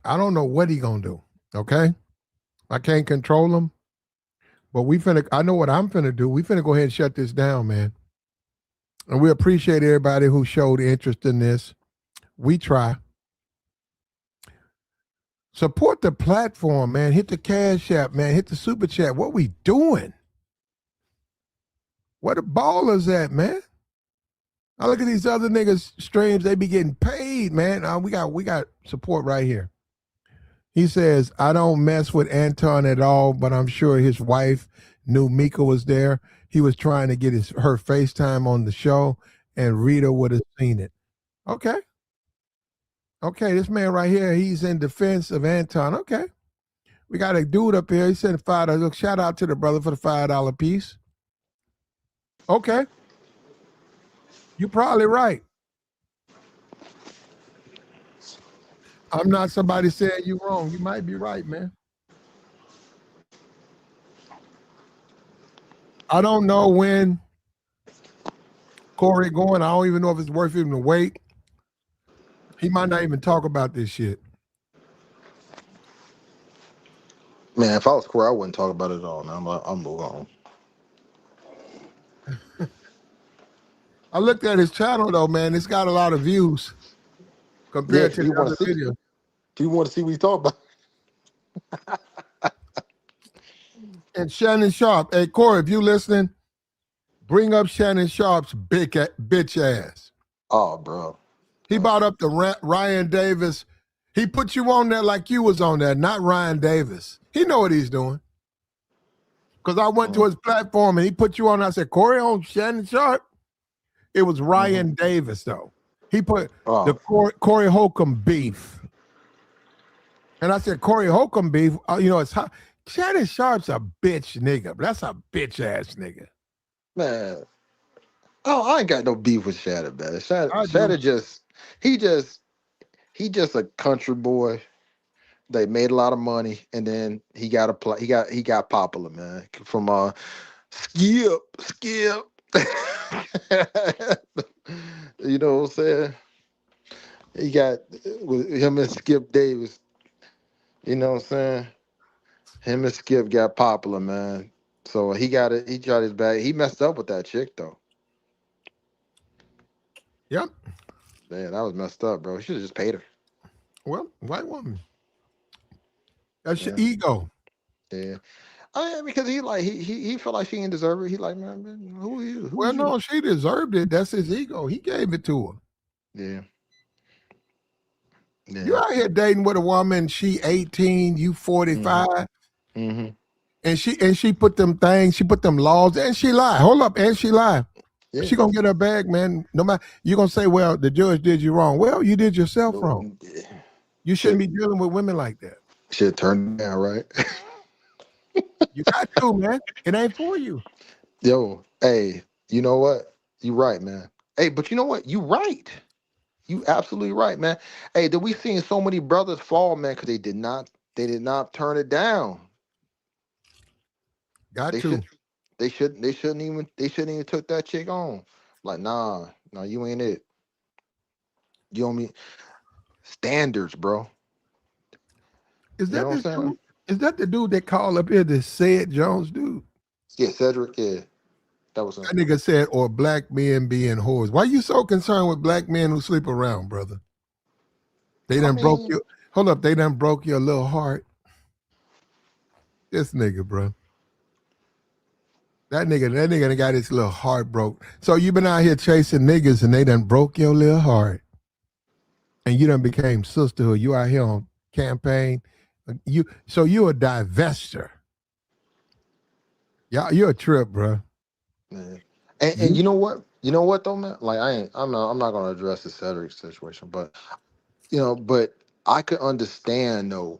I don't know what he gonna do. Okay, I can't control him. But I know what I'm finna do. We finna go ahead and shut this down, man. And we appreciate everybody who showed interest in this. We try. Support the platform, man. Hit the Cash App, man. Hit the Super Chat. What we doing? Where the ballers at, man? I look at these other niggas streams. They be getting paid, man. We got support right here. He says, I don't mess with Anton at all, but I'm sure his wife knew Micca was there. He was trying to get her FaceTime on the show, and Rita would have seen it. Okay. Okay, this man right here, he's in defense of Anton. Okay. We got a dude up here. He said $5. Look, shout out to the brother for the $5 piece. Okay. You're probably right. I'm not somebody saying you wrong. You might be right, man. I don't know when Corey going. I don't even know if it's worth him to wait. He might not even talk about this shit. Man, if I was Corey, I wouldn't talk about it at all. Now I'm moving on. I looked at his channel though, man. It's got a lot of views compared to the other videos. Do you want to see what he's talking about? And Shannon Sharp. Hey, Corey, if you listening, bring up Shannon Sharp's bitch ass. Oh, bro. He brought up the Ryan Davis. He put you on there like you was on there, not Ryan Davis. He know what he's doing. Because I went to his platform and he put you on. I said, Corey on Shannon Sharp. It was Ryan Davis, though. He put the Corey Holcomb beef. And I said, Corey Holcomb beef, it's hot. Shannon Sharp's a bitch nigga. That's a bitch ass nigga. Man. Oh, I ain't got no beef with Shannon, man. Shannon he just a country boy. They made a lot of money, and then he got popular, man. From Skip. You know what I'm saying? He got with him and Skip Davis. You know what I'm saying? Him and Skip got popular, man. So he got his bag. He messed up with that chick though. Yep. Man, that was messed up, bro. He should have just paid her. Well, white woman. That's your ego. Yeah. Because he felt like she didn't deserve it. He like, man, who are you? Well, no, she deserved it. That's his ego. He gave it to her. Yeah. You out here dating with a woman, she 18, you 45. Mm-hmm. And she put them things, she put them laws, and she lied. Hold up, and she lied. Yeah. She gonna get her bag, man. No matter, you're gonna say, well, the judge did you wrong. Well, you did yourself wrong. You shouldn't be dealing with women like that. Shit turned down, right? You got to, man. It ain't for you. Yo, hey, you know what? You right, man. Hey, but you know what? You right. You absolutely right, man. Hey, did we seen so many brothers fall, man, because they did not turn it down. They shouldn't even took that chick on. Like, nah, you ain't it. You know me. Standards, bro. Is that the dude? Is that the dude that called up here, the Said Jones dude? Yeah, Cedric, yeah. That was him. That nigga said, or black men being whores. Why you so concerned with black men who sleep around, brother? They done broke your, hold up, they done broke your little heart. This nigga, bro. That nigga done got his little heart broke. So you been out here chasing niggas and they done broke your little heart. And you done became sisterhood. You out here on campaign. So you a divester. Yeah, you're a trip, bro. Man. And you know what? You know what though, man? Like I'm not gonna address the Cedric situation, but but I could understand though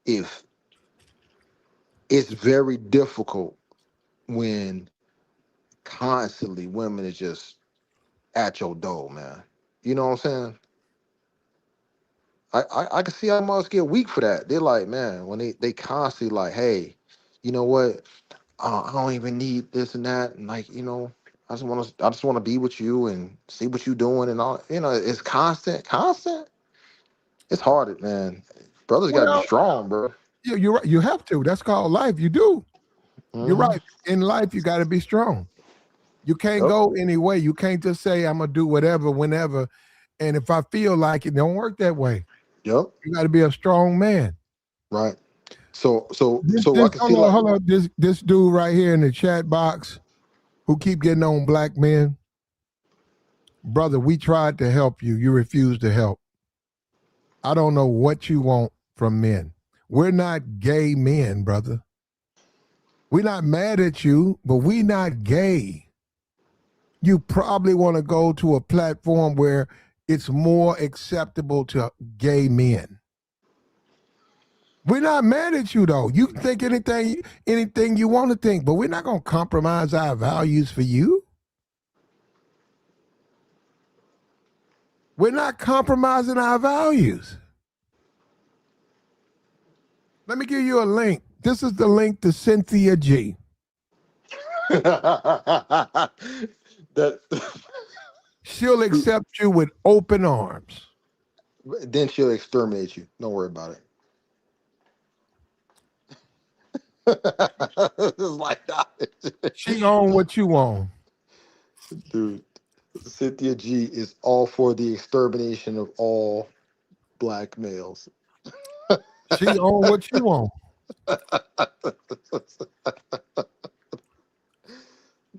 if it's very difficult when constantly women is just at your door, man. You know what I'm saying? I can see how much get weak for that. They're like, man, when they constantly like, hey, you know what? I don't even need this and that, and like, I just want to be with you and see what you're doing and all. It's constant. It's hard, man. Brothers got to be strong, bro. You're right. You have to. That's called life. You do. Mm-hmm. You're right. In life, you got to be strong. You can't go any way. You can't just say I'm gonna do whatever, whenever, and if I feel like it, don't work that way. Yep. You got to be a strong man. Right. So I can see hold on. This dude right here in the chat box who keep getting on black men. Brother, we tried to help you. You refused to help. I don't know what you want from men. We're not gay men, brother. We're not mad at you, but we not gay. You probably want to go to a platform where it's more acceptable to gay men. We're not mad at you though. You can think anything you want to think, but we're not gonna compromise our values for you. We're not compromising our values. Let me give you a link. This is the link to Cynthia G. That She'll accept you with open arms. then she'll exterminate you. Don't worry about it. It's like that. She own what you own. Dude, Cynthia G is all for the extermination of all black males. She own what you own.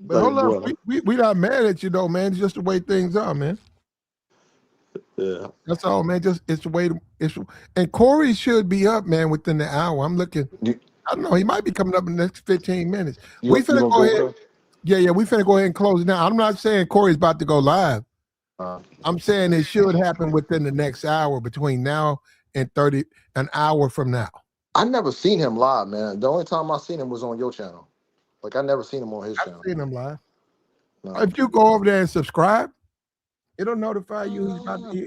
But hold on, we not mad at you though, man. It's just the way things are, man. Yeah, that's all, man. Just it's the way. And Corey should be up, man, within the hour. I'm looking. I don't know. He might be coming up in the next 15 minutes. We finna go ahead. Yeah. We finna go ahead and close it now. I'm not saying Corey's about to go live. I'm saying it should happen within the next hour, between now and an hour from now. I never seen him live, man. The only time I seen him was on your channel. Like I never seen him on his channel. I've seen him live. No. If you go over there and subscribe, it'll notify you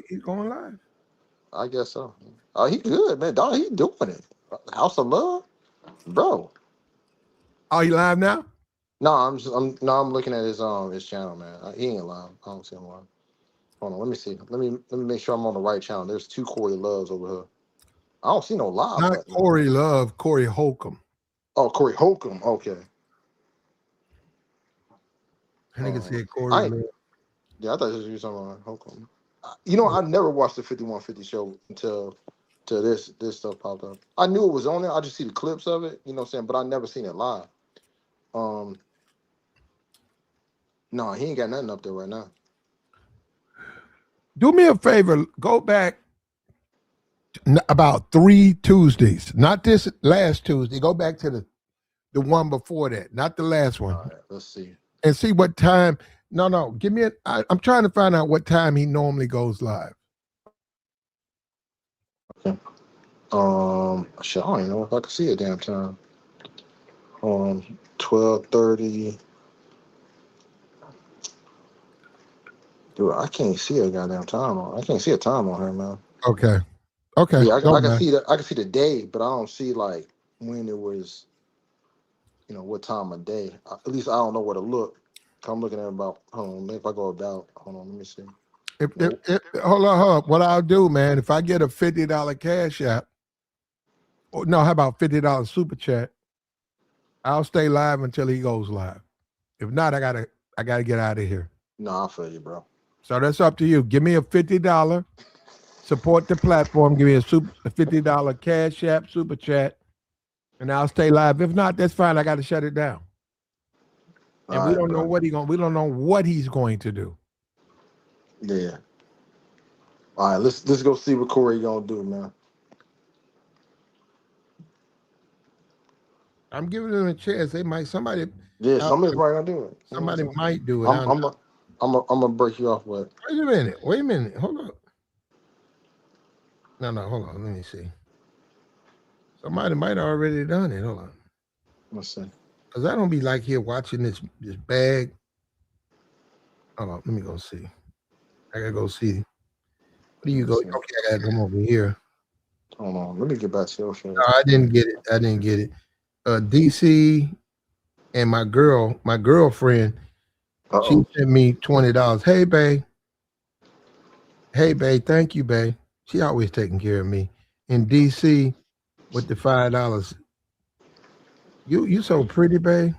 he's going live. I guess so. Oh, he good, man. Dog, he doing it. House of Love, bro. Oh, he live now? No, I'm looking at his channel, man. He ain't live. I don't see him live. Hold on, let me see. Let me make sure I'm on the right channel. There's 2 Corey Loves over here. I don't see no live. Not button. Corey Love, Corey Holcomb. Oh, Corey Holcomb. Okay. I think it's Corey Love. Yeah, I thought you were talking about Holcomb. You know, I never watched the 5150 show until this stuff popped up. I knew it was on there. I just see the clips of it, you know what I'm saying? But I never seen it live. No, he ain't got nothing up there right now. Do me a favor, go back about 3 Tuesdays, not this last Tuesday. Go back to the one before that, not the last one. All right, let's see. And see what time. No, give me I'm trying to find out what time he normally goes live. Okay. Shit, I don't even know if I can see a damn time. 12:30. Dude, I can't see a goddamn time on. I can't see a time on here, man. Okay. Yeah, I can see that. I can see the day, but I don't see like when it was. You know what time of day? At least I don't know where to look. I'm looking at about. Hold on, maybe if I go about. Hold on, let me see. Hold on. What I'll do, man, if I get a $50 cash app, or no, how about $50 super chat? I'll stay live until he goes live. If not, I gotta get out of here. No, I feel you, bro. So that's up to you. Give me a $50. Support the platform. Give me a $50 cash app super chat, and I'll stay live. If not, that's fine. I got to shut it down. And we don't know what we don't know what he's going to do. Yeah. All right, let's go see what Corey gonna do, man. I'm giving him a chance. Somebody. Yeah, somebody's probably gonna do it. Somebody might do it. I'm gonna break you off with. Wait a minute. Hold on. No, hold on. Let me see. Somebody might have already done it. Hold on. Let's see. Because I don't be like here watching this bag. Hold on. Let me go see. I gotta go see. Where do you go? Okay, I gotta come over here. Hold on. Let me get back to your show. No, I didn't get it. DC and my girlfriend, she sent me $20. Hey, babe. Thank you, babe. She always taking care of me. In DC with the $5. You so pretty, babe.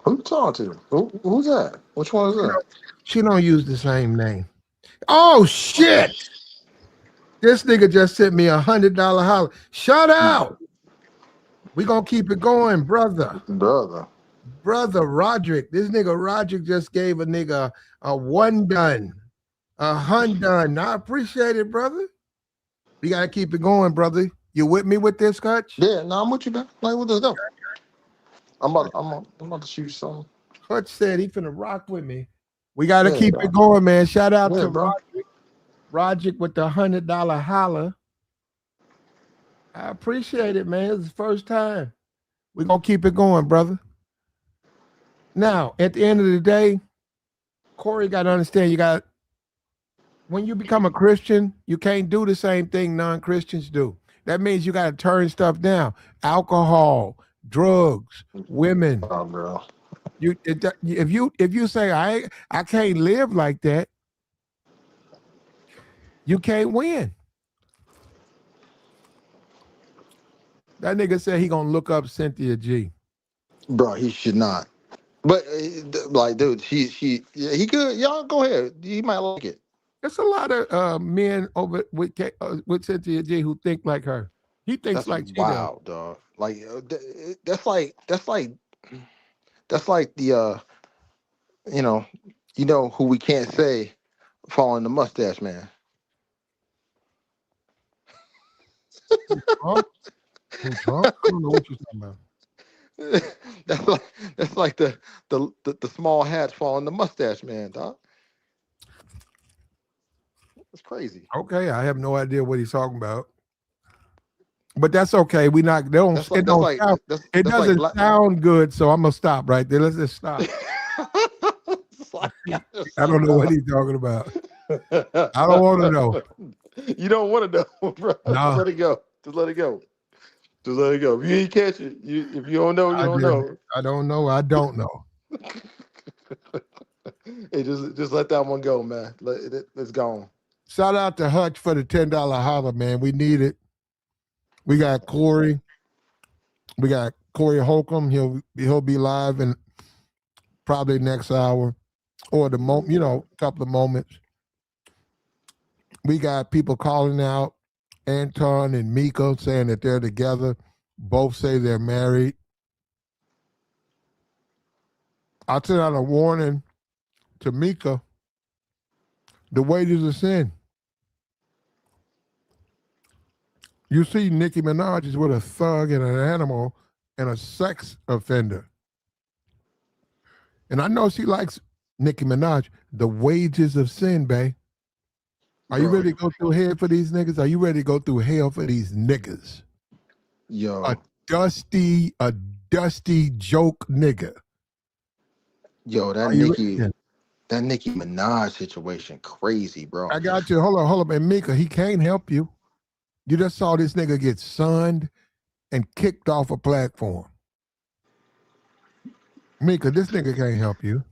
Who you talking to? Who's that? Which one is that? She don't use the same name. Oh shit! This nigga just sent me $100 holler. Shut out. We gonna keep it going, brother. Brother Roderick. This nigga Roderick just gave a nigga a one done, a hun done. I appreciate it, brother. We gotta keep it going, brother. You with me with this, Hutch? Yeah, no, I'm with you, man. Like what this up? I'm about to shoot something. Hutch said he finna rock with me. We gotta keep it going, man. Shout out to bro. Roderick. Roger with the $100 holler. I appreciate it, man. It's the first time. We're gonna keep it going, brother. Now, at the end of the day, Corey got to understand you got when you become a Christian, you can't do the same thing non-Christians do. That means you got to turn stuff down. Alcohol, drugs, women. Oh, bro. If you say I can't live like that, you can't win. That nigga said he gonna look up Cynthia G. Bro, he should not. But like, dude, yeah, he could. Y'all go ahead. He might like it. There's a lot of men over with Cynthia G who think like her. He thinks That's like she does. wild, dog. Like that's like the you know who we can't say following the mustache man. Trump? Who, Trump? I don't know what you're talking about. that's like the small hats following the mustache man, dog. It's crazy. Okay, I have no idea what he's talking about. But that's okay. We not they don't That's it like don't that's like sound, that's it that's like doesn't sound good, so I'm gonna stop right there. Let's just stop. It's like- I don't know what he's talking about. I don't want to know. You don't want to know, bro. No. Just let it go. Just let it go. Just let it go. If you ain't catch it, if you don't know, you don't know. I don't know. I don't know. Hey, just let that one go, man. It's gone. Shout out to Hutch for the $10 holler, man. We need it. We got Corey. We got Corey Holcomb. He'll be live in probably next hour or the couple of moments. We got people calling out Anton and Micca saying that they're together. Both say they're married. I sent out a warning to Micca. The wages of sin. You see Nicki Minaj is with a thug and an animal and a sex offender. And I know she likes Nicki Minaj. The wages of sin, babe. Are you ready to go through hell for these niggas? Are you ready to go through hell for these niggas? Yo. A dusty joke nigga. Yo, that Nicki Minaj situation, crazy, bro. I got you. Hold on. And Micca, he can't help you. You just saw this nigga get sunned and kicked off a platform. Micca, this nigga can't help you.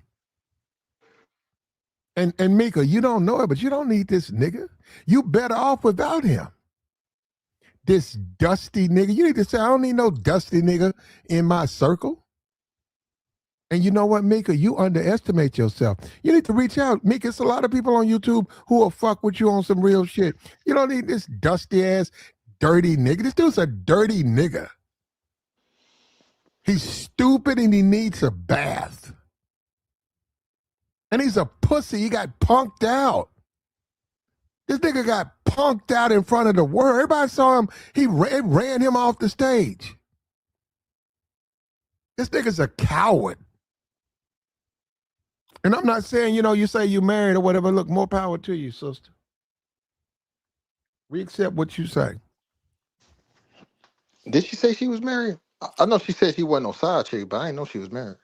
And Micca, you don't know it, but you don't need this nigga. You better off without him. This dusty nigga. You need to say, I don't need no dusty nigga in my circle. And you know what, Micca? You underestimate yourself. You need to reach out. Micca, it's a lot of people on YouTube who will fuck with you on some real shit. You don't need this dusty ass, dirty nigga. This dude's a dirty nigga. He's stupid and he needs a bath. And he's a pussy. He got punked out. This nigga got punked out in front of the world. Everybody saw him. He ran him off the stage. This nigga's a coward. And I'm not saying, you say you married or whatever. Look, more power to you, sister. We accept what you say. Did she say she was married? I know she said she wasn't no side chick, but I didn't know she was married.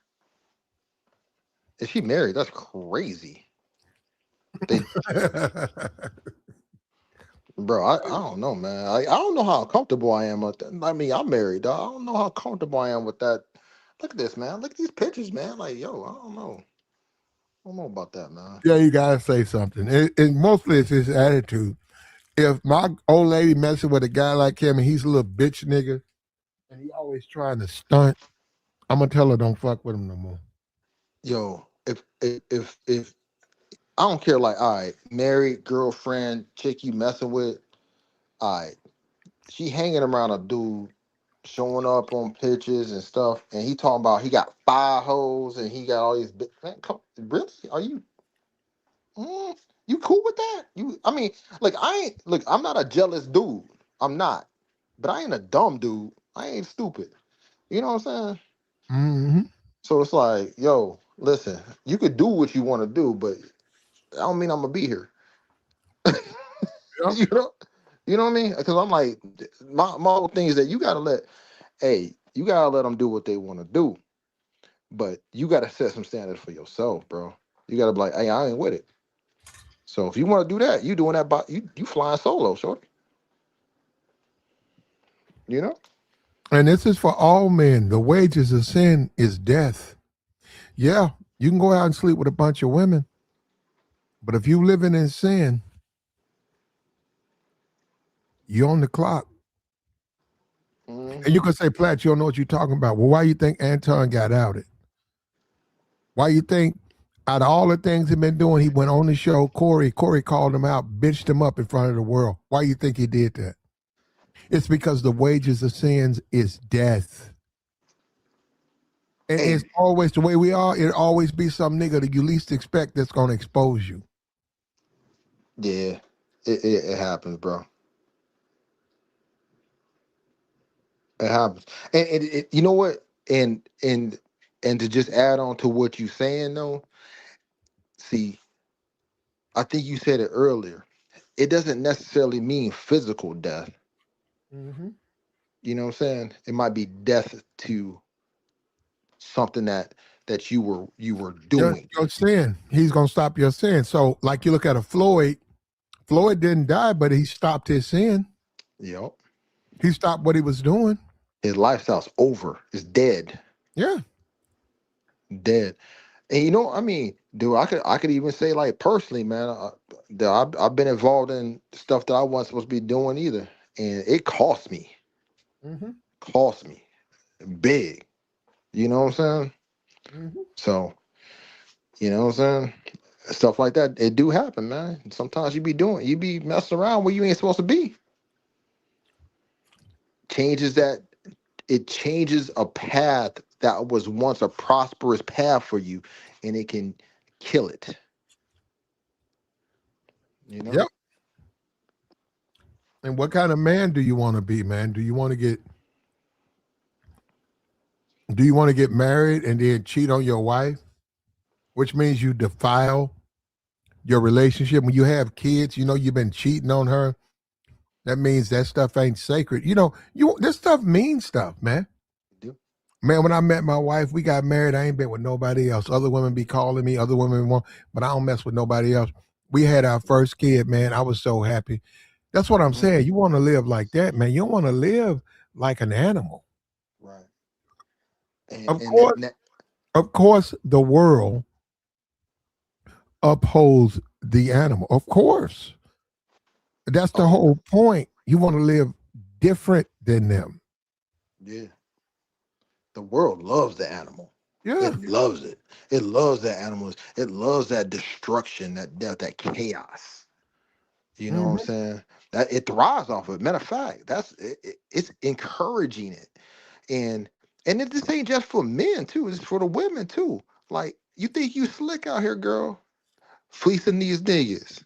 If she married, that's crazy. Bro, I don't know, man. I don't know how comfortable I am with that. I mean, I'm married, dog. I don't know how comfortable I am with that. Look at this, man. Look at these pictures, man. Like, yo, I don't know. I don't know about that, man. Yeah, you gotta say something. And mostly it's his attitude. If my old lady messing with a guy like him and he's a little bitch nigga and he always trying to stunt, I'm gonna tell her don't fuck with him no more. Yo, if I don't care, like, all right, married, girlfriend, chick you messing with, all right, she hanging around a dude, showing up on pictures and stuff, and he talking about he got 5 hoes and he got all these man, really? Are you you cool with that? I'm not a jealous dude. I'm not. But I ain't a dumb dude. I ain't stupid. You know what I'm saying? Mm-hmm. So it's like, yo, listen, you could do what you want to do, but I don't mean I'm gonna be here. you know, you know what I mean? Because I'm like, my whole thing is that you gotta let them do what they want to do, but you gotta set some standards for yourself, bro. You gotta be like, hey, I ain't with it. So if you want to do that, you doing that by you flying solo, shorty. You know? And this is for all men. The wages of sin is death. Yeah, you can go out and sleep with a bunch of women, but if you living in sin, you're on the clock. And you can say, Platt, you don't know what you're talking about. Well, why you think Anton got outed? Why you think out of all the things he'd been doing, he went on the show, Corey called him out, bitched him up in front of the world. Why you think he did that? It's because the wages of sins is death. And it's always the way we are. It'll always be some nigga that you least expect that's going to expose you. Yeah, it happens, bro. It happens. And you know what? And to just add on to what you saying though, see, I think you said it earlier. It doesn't necessarily mean physical death. Mm-hmm. You know what I'm saying? It might be death to something that you were doing. Your sin. He's going to stop your sin. So like you look at a Floyd didn't die, but he stopped his sin. Yep. He stopped what he was doing. His lifestyle's over. It's dead. Yeah. Dead. And you know, I mean, dude, I could even say like personally, man, I've been involved in stuff that I wasn't supposed to be doing either, and it cost me. Mm-hmm. Cost me big. You know what I'm saying? Mm-hmm. So, you know what I'm saying? Stuff like that, it do happen, man. Sometimes you be messing around where you ain't supposed to be. It changes a path that was once a prosperous path for you, and it can kill it. You know? Yep. And what kind of man do you want to be, man? Do you want to get married and then cheat on your wife? Which means you defile your relationship. When you have kids, you know you've been cheating on her. That means that stuff ain't sacred. You know, this stuff means stuff, man. Do. Man, when I met my wife, we got married. I ain't been with nobody else. Other women be calling me, other women want, but I don't mess with nobody else. We had our first kid, man. I was so happy. That's what I'm saying. You want to live like that, man. You don't want to live like an animal. Right. And, Of and course, that, of course, the world upholds the animal. Of course. That's the whole point. You want to live different than them. yeah. The world loves the animal. Yeah. It loves it. It loves that animals. It loves that destruction, that death, that chaos. You know what I'm saying? That it thrives off of it. Matter of fact, it's encouraging it. And this ain't just for men too, it's for the women too. Like, you think you slick out here, girl, fleecing these niggas.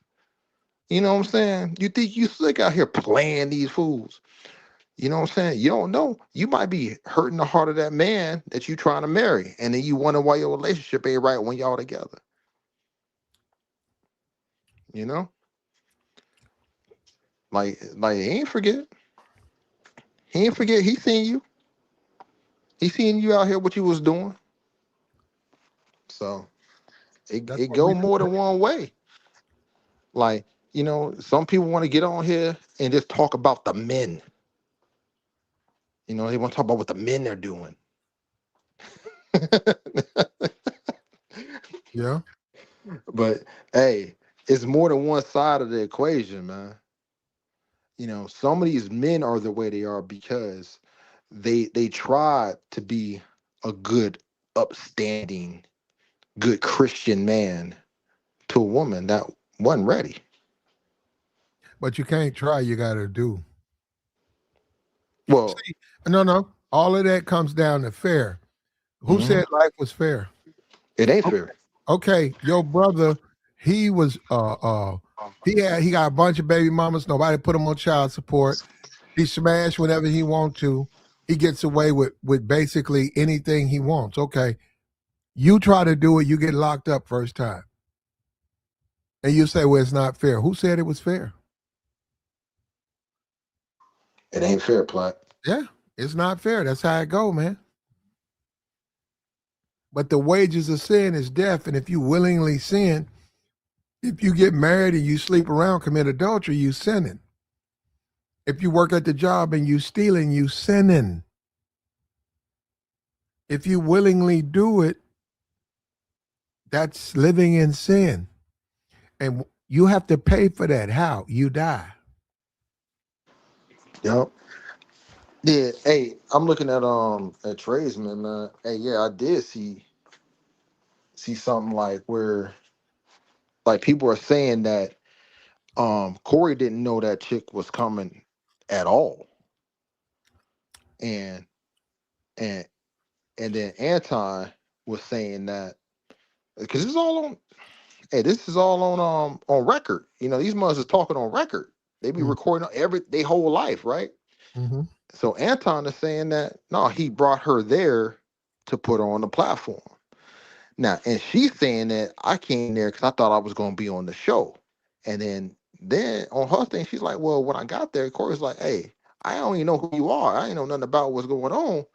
You know what I'm saying? You think you slick out here playing these fools. You know what I'm saying? You don't know. You might be hurting the heart of that man that you trying to marry. And then you wonder why your relationship ain't right when y'all together. You know? Like he ain't forget. He ain't forget. He seen you. He seen you out here what you was doing. So That's it what we go do. more than one way. Like, you know, some people want to get on here and just talk about the men. You know, they want to talk about what the men are doing. Yeah. But hey, it's more than one side of the equation, man. You know, some of these men are the way they are because they tried to be a good, upstanding, good Christian man to a woman that wasn't ready. But you can't try, you got to do. Well, See, no. All of that comes down to fair. Who said life was fair? it ain't fair. Okay, your brother, he was he got a bunch of baby mamas. Nobody put him on child support. He smashed whenever he wants to. He gets away with basically anything he wants. Okay, you try to do it, you get locked up first time, and you say, "Well, it's not fair." Who said it was fair? It ain't fair, Plat. Yeah, it's not fair. That's how it go, man. But the wages of sin is death. And if you willingly sin, if you get married and you sleep around, commit adultery, you sinning. If you work at the job and you stealing, you sinning. If you willingly do it, that's living in sin. And you have to pay for that. How? You die. Yep. Yeah. Hey, I'm looking at tradesman, man. Hey, yeah, I did see something like where like people are saying that Corey didn't know that chick was coming at all. And and and then Anton was saying that because this is all on this is all on record. You know, these mothers is talking on record. They be recording they whole life, right? Mm-hmm. So Anton is saying that no, he brought her there to put her on the platform. Now, and she's saying that I came there because I thought I was going to be on the show. And then on her thing, she's like, well, when I got there, Corey's like, hey, I don't even know who you are. I ain't know nothing about what's going on.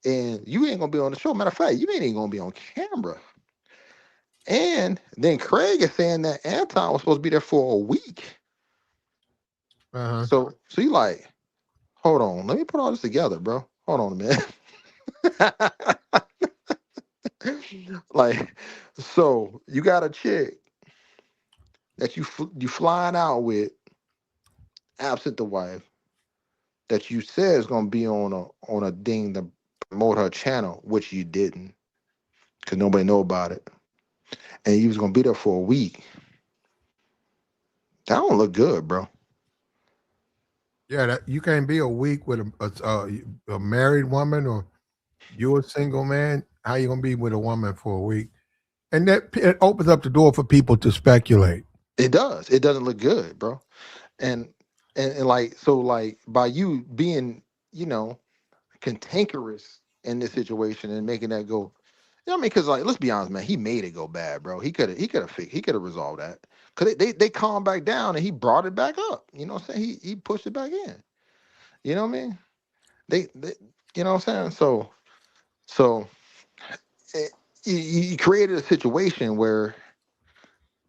And you ain't going to be on the show. Matter of fact, you ain't even going to be on camera. And then Craig is saying that Anton was supposed to be there for a week. Uh-huh. So you like, hold on, let me put all this together, bro. Hold on a minute. Like, so you got a chick that you flying out with, absent the wife, that you said is gonna be on a thing to promote her channel, which you didn't, because nobody know about it, and you was gonna be there for a week. That don't look good, bro. Yeah, that, you can't be a week with a married woman or you're a single man. How you gonna be with a woman for a week? And that it opens up the door for people to speculate. It does. It doesn't look good, bro. And and like so, like by you being, you know, cantankerous in this situation and making that go. You know what I mean? Because like, let's be honest, man, he made it go bad, bro. He could have resolved that. Cause they calmed back down and he brought it back up. You know what I'm saying? He pushed it back in. You know what I mean? They you know what I'm saying? So eh, you created a situation where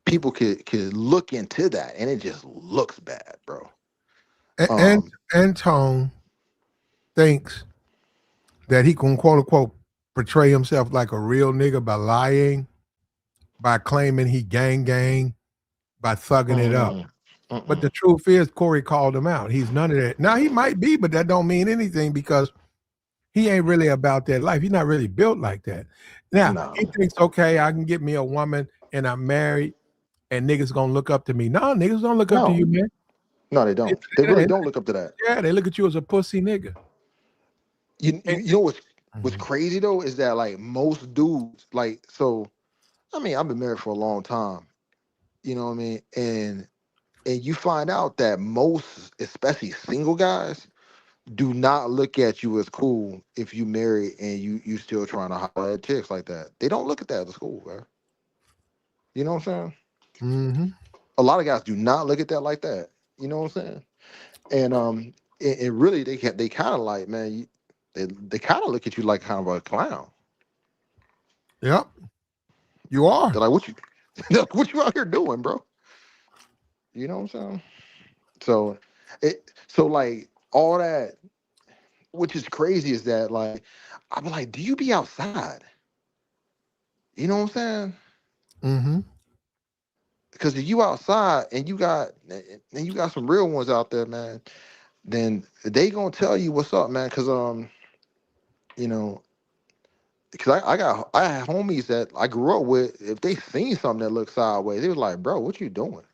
people could look into that and it just looks bad, bro. And Um, Antone thinks that he can quote unquote portray himself like a real nigga by lying, by claiming he gang, by thugging it up. mm, But the mm-mm. truth is, Corey called him out. He's none of that. Now he might be, but that don't mean anything because he ain't really about that life. He's not really built like that. Now No, he thinks, okay, I can get me a woman and I'm married, and niggas gonna look up to me. No, niggas don't look up to no, you, man. no, they don't. They really don't look up to that. Yeah, they look at you as a pussy nigga. You know what's Mhm. crazy though is that like most dudes like so I mean I've been married for a long time, you know what I mean, and you find out that most especially single guys do not look at you as cool if you married and you still trying to holler at chicks like that. They don't look at that as cool, man. You know what I'm saying? Mhm. A lot of guys do not look at that like that. You know what I'm saying? And really they kind of like man, they kind of look at you like kind of a clown. Yep, you are. They're like, what you they're like, what you out here doing, bro? You know what I'm saying? So like all that, which is crazy, is that like I'm like, do you be outside? You know what I'm saying? Mm-hmm. Because if you outside and you got some real ones out there, man, then they gonna tell you what's up, man. Because you know, because I had homies that I grew up with. If they seen something that looked sideways, they was like, bro, what you doing?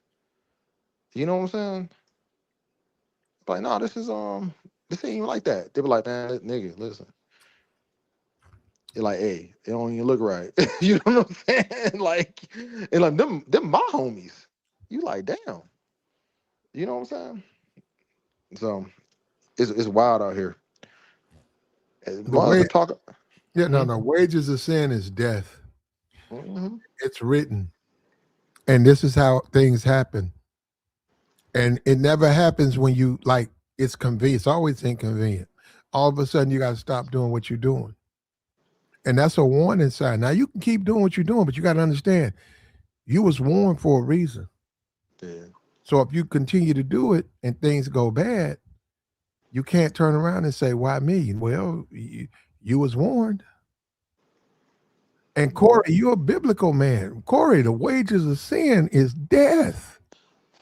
You know what I'm saying? Like, no, this ain't even like that. They were like, man, nigga, listen. You're like, hey, it don't even look right. You know what I'm saying? Like, and like them my homies. You like, damn. You know what I'm saying? So it's wild out here. And The way, mothers are talking. yeah, no, Hmm? no. Wages of sin is death. Hmm. It's written, and this is how things happen. And it never happens when you like It's convenient. It's always inconvenient. All of a sudden, you got to stop doing what you're doing. And that's a warning sign. Now, you can keep doing what you're doing, but you got to understand, you was warned for a reason. Yeah. So if you continue to do it and things go bad, you can't turn around and say, why me? Well, you was warned. And Corey, you're a biblical man. Corey, the wages of sin is death.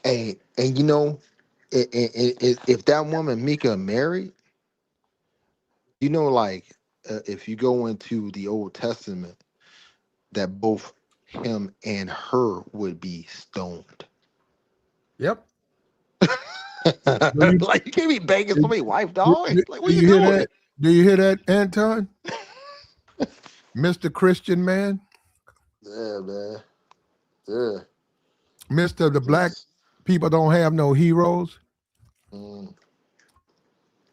And you know, if that woman Micca married, you know, like if you go into the Old Testament, that both him and her would be stoned. Yep. You, Like you can't be begging somebody's wife, do, dog. Like what do are you you hear doing? that? Do you hear that, Anton? Mr. Christian man? Yeah, man. Yeah. Mr. The black people don't have no heroes. Mm.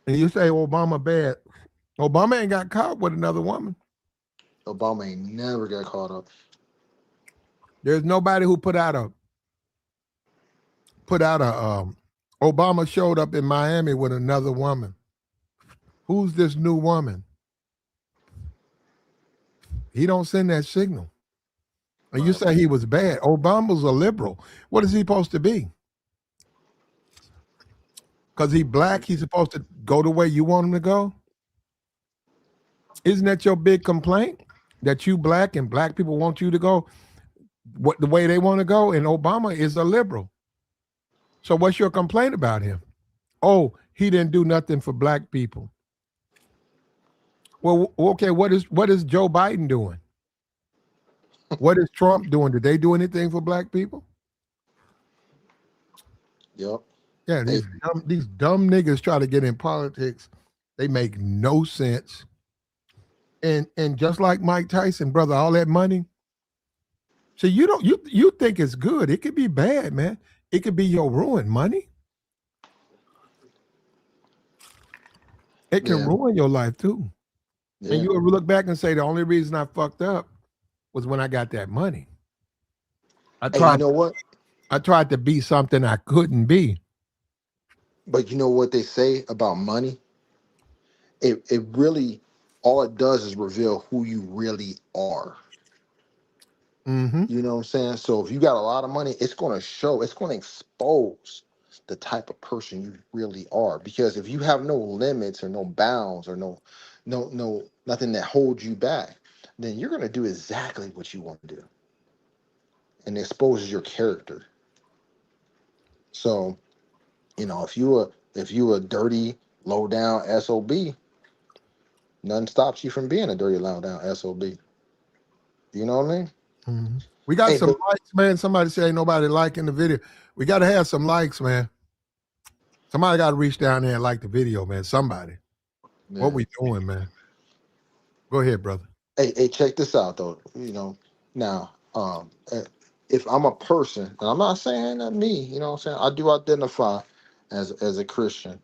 And you say Obama bad. Obama ain't got caught with another woman. Obama ain't never got caught up. There's nobody who put out a Obama showed up in Miami with another woman. Who's this new woman? He don't send that signal. And you say he was bad. Obama's a liberal. What is he supposed to be? Because he black, he's supposed to go the way you want him to go? Isn't that your big complaint? That you black and black people want you to go the way they want to go? And Obama is a liberal. So what's your complaint about him? Oh, he didn't do nothing for black people. Well, okay, what is Joe Biden doing? What is Trump doing? Did they do anything for black people? Yep. Yeah, these dumb niggas try to get in politics. They make no sense. And just like Mike Tyson, brother, all that money. So you think it's good. It could be bad, man. It could be your ruin. Money. It can ruin your life too. Yeah. And you ever look back and say the only reason I fucked up was when I got that money. I tried. You know what? I tried to be something I couldn't be. But you know what they say about money? It really, all it does is reveal who you really are. Mm-hmm. You know what I'm saying? So if you got a lot of money, it's going to show, it's going to expose the type of person you really are. Because if you have no limits or no bounds or no nothing that holds you back, then you're going to do exactly what you want to do. And it exposes your character. So, you know, if you a dirty, low down SOB, nothing stops you from being a dirty, low down SOB. You know what I mean? Mm-hmm. We got some likes, man. Somebody say ain't nobody liking the video. We got to have some likes, man. Somebody got to reach down there and like the video, man. Somebody. Yeah. What we doing, man? Go ahead, brother. Hey, check this out, though. You know, now, if I'm a person, and I'm not saying that me, you know what I'm saying? I do identify as a Christian.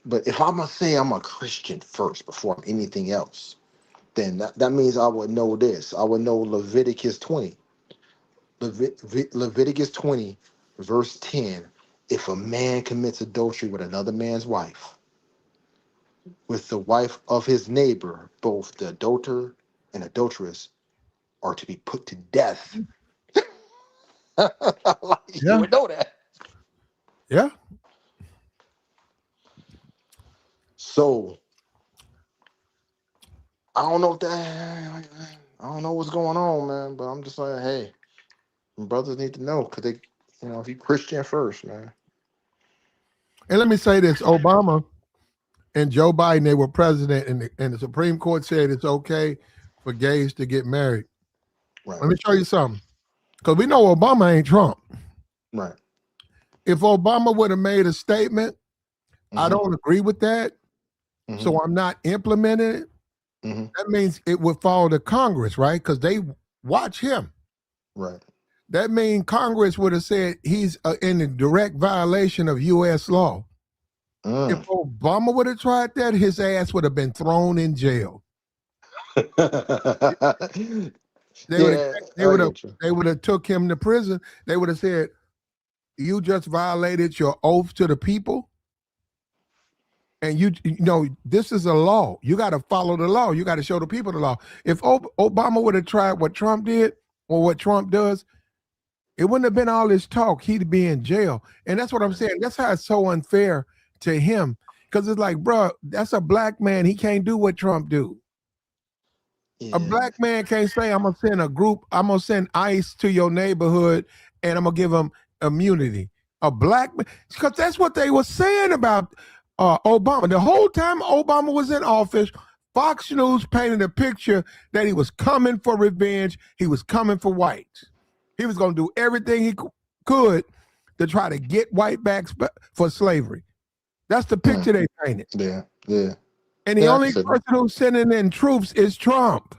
But if I'm going to say I'm a Christian first before I'm anything else, then that means I would know this. I would know Leviticus 20. Leviticus 20, verse 10. If a man commits adultery with another man's wife, with the wife of his neighbor, both the adulterer and adulteress are to be put to death. You would know that. Yeah. So I don't know I don't know what's going on, man. But I'm just like, hey, brothers need to know because they, you know, if you Christian first, man. And let me say this: Obama and Joe Biden, they were president, and the Supreme Court said it's okay for gays to get married. Right. Let me show you something, because we know Obama ain't Trump. Right. If Obama would have made a statement, I don't agree with that, so I'm not implementing it. That means it would fall to Congress, right? Because they watch him. Right. That means Congress would have said he's in a direct violation of U.S. law. If Obama would have tried that, his ass would have been thrown in jail. They would have took him to prison. They would have said, "You just violated your oath to the people. And you know, this is a law. You got to follow the law. You got to show the people the law. If Obama would have tried what Trump did or what Trump does, it wouldn't have been all this talk. He'd be in jail. And that's what I'm saying. That's how it's so unfair to him. Because it's like, bro, that's a black man. He can't do what Trump do. Yeah. A black man can't say, I'm going to send a group, I'm going to send ICE to your neighborhood and I'm going to give them immunity. A black man, because that's what they were saying about Obama. The whole time Obama was in office, Fox News painted a picture that he was coming for revenge. He was coming for whites. He was going to do everything he could to try to get white backs for slavery. That's the picture they painted. Yeah, yeah. And the only person who's sending in troops is Trump.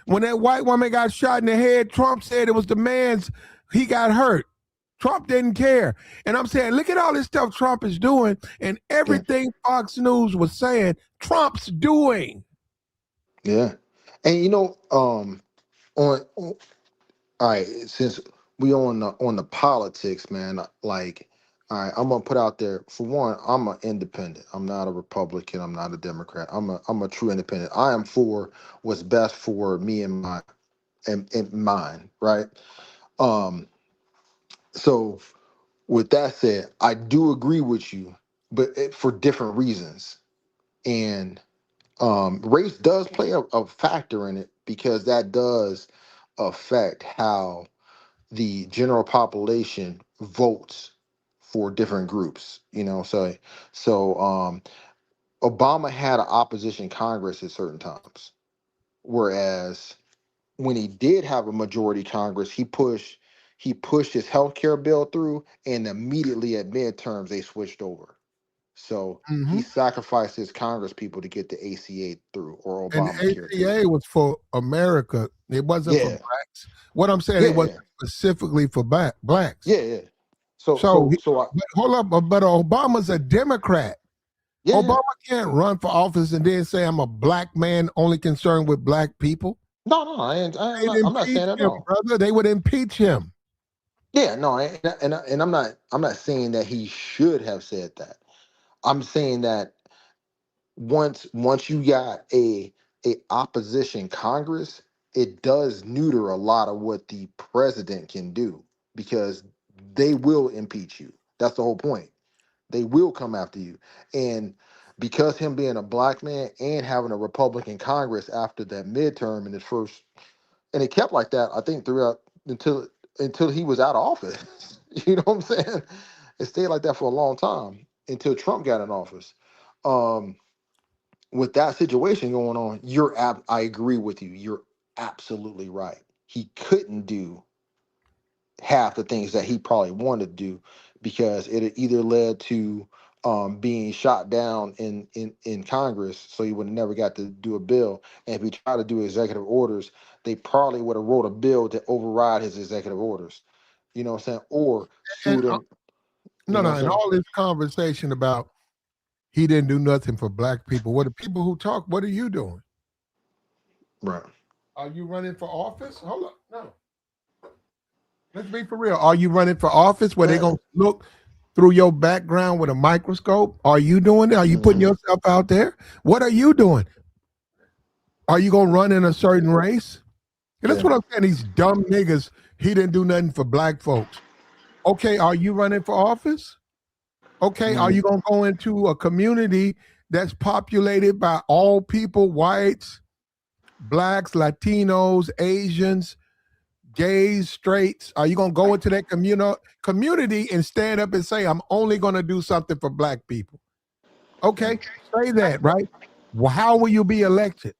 When that white woman got shot in the head, Trump said it was the man's, he got hurt. Trump didn't care. And I'm saying, look at all this stuff Trump is doing, and everything Fox News was saying, Trump's doing. Yeah. And you know, all right, since we on the politics, man, like, all right, I'm gonna put out there, for one, I'm an independent. I'm not a Republican. I'm not a Democrat. I'm a true independent. I am for what's best for me and my and mine, right? So with that said, I do agree with you, but for different reasons. And race does play a factor in it, because that does affect how the general population votes for different groups, you know. So Obama had an opposition Congress at certain times, whereas when he did have a majority Congress, he pushed his health care bill through, and immediately at midterms they switched over. So he sacrificed his Congress people to get the ACA through, or And Obamacare the through. ACA was for America. It wasn't for Yeah, blacks. What I'm saying, it wasn't specifically for blacks. yeah. So So, but hold up, but Obama's a Democrat. Obama can't run for office and then say I'm a black man only concerned with black people. No, I'm not saying that at all. Brother. They would impeach him. Yeah, no, and I'm not saying that he should have said that. I'm saying that once you got a opposition Congress, it does neuter a lot of what the president can do, because they will impeach you. That's the whole point. They will come after you. And because him being a black man and having a Republican Congress after that midterm in his first, and it kept like that, I think, throughout until he was out of office. You know what I'm saying? It stayed like that for a long time until Trump got in office. With that situation going on, I agree with you. You're absolutely right. He couldn't do half the things that he probably wanted to do, because it had either led to being shot down in Congress, so he would have never got to do a bill. And if he tried to do executive orders, they probably would have wrote a bill to override his executive orders. You know what I'm saying? Or sued him. And all this conversation about he didn't do nothing for black people. What the people who talk, what are you doing? Right. Are you running for office? Hold up. No. Let's be for real. Are you running for office where they're going to look through your background with a microscope? Are you doing it? Are you putting yourself out there? What are you doing? Are you going to run in a certain race? And that's what I'm saying. These dumb niggas, he didn't do nothing for black folks. Okay, are you running for office? Okay, are you going to go into a community that's populated by all people, whites, blacks, Latinos, Asians, gays, straights? Are you going to go into that community and stand up and say, I'm only going to do something for black people? Okay, say that, right? Well, how will you be elected?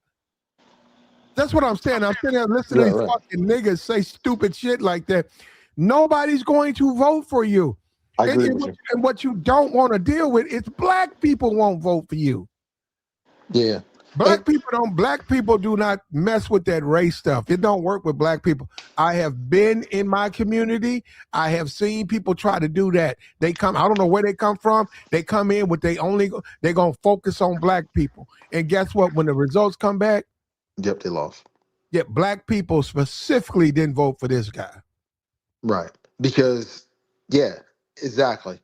That's what I'm saying. I'm sitting there listening to these fucking niggas say stupid shit like that. Nobody's going to vote for you. I agree with you. And what you don't want to deal with is black people won't vote for you. Yeah. Black people do not mess with that race stuff. It don't work with black people. I have been in my community. I have seen people try to do that. They come, I don't know where they come from. They come in with they're going to focus on black people. And guess what? When the results come back, yep, they lost. Yeah, black people specifically didn't vote for this guy. Right. Because, yeah, exactly.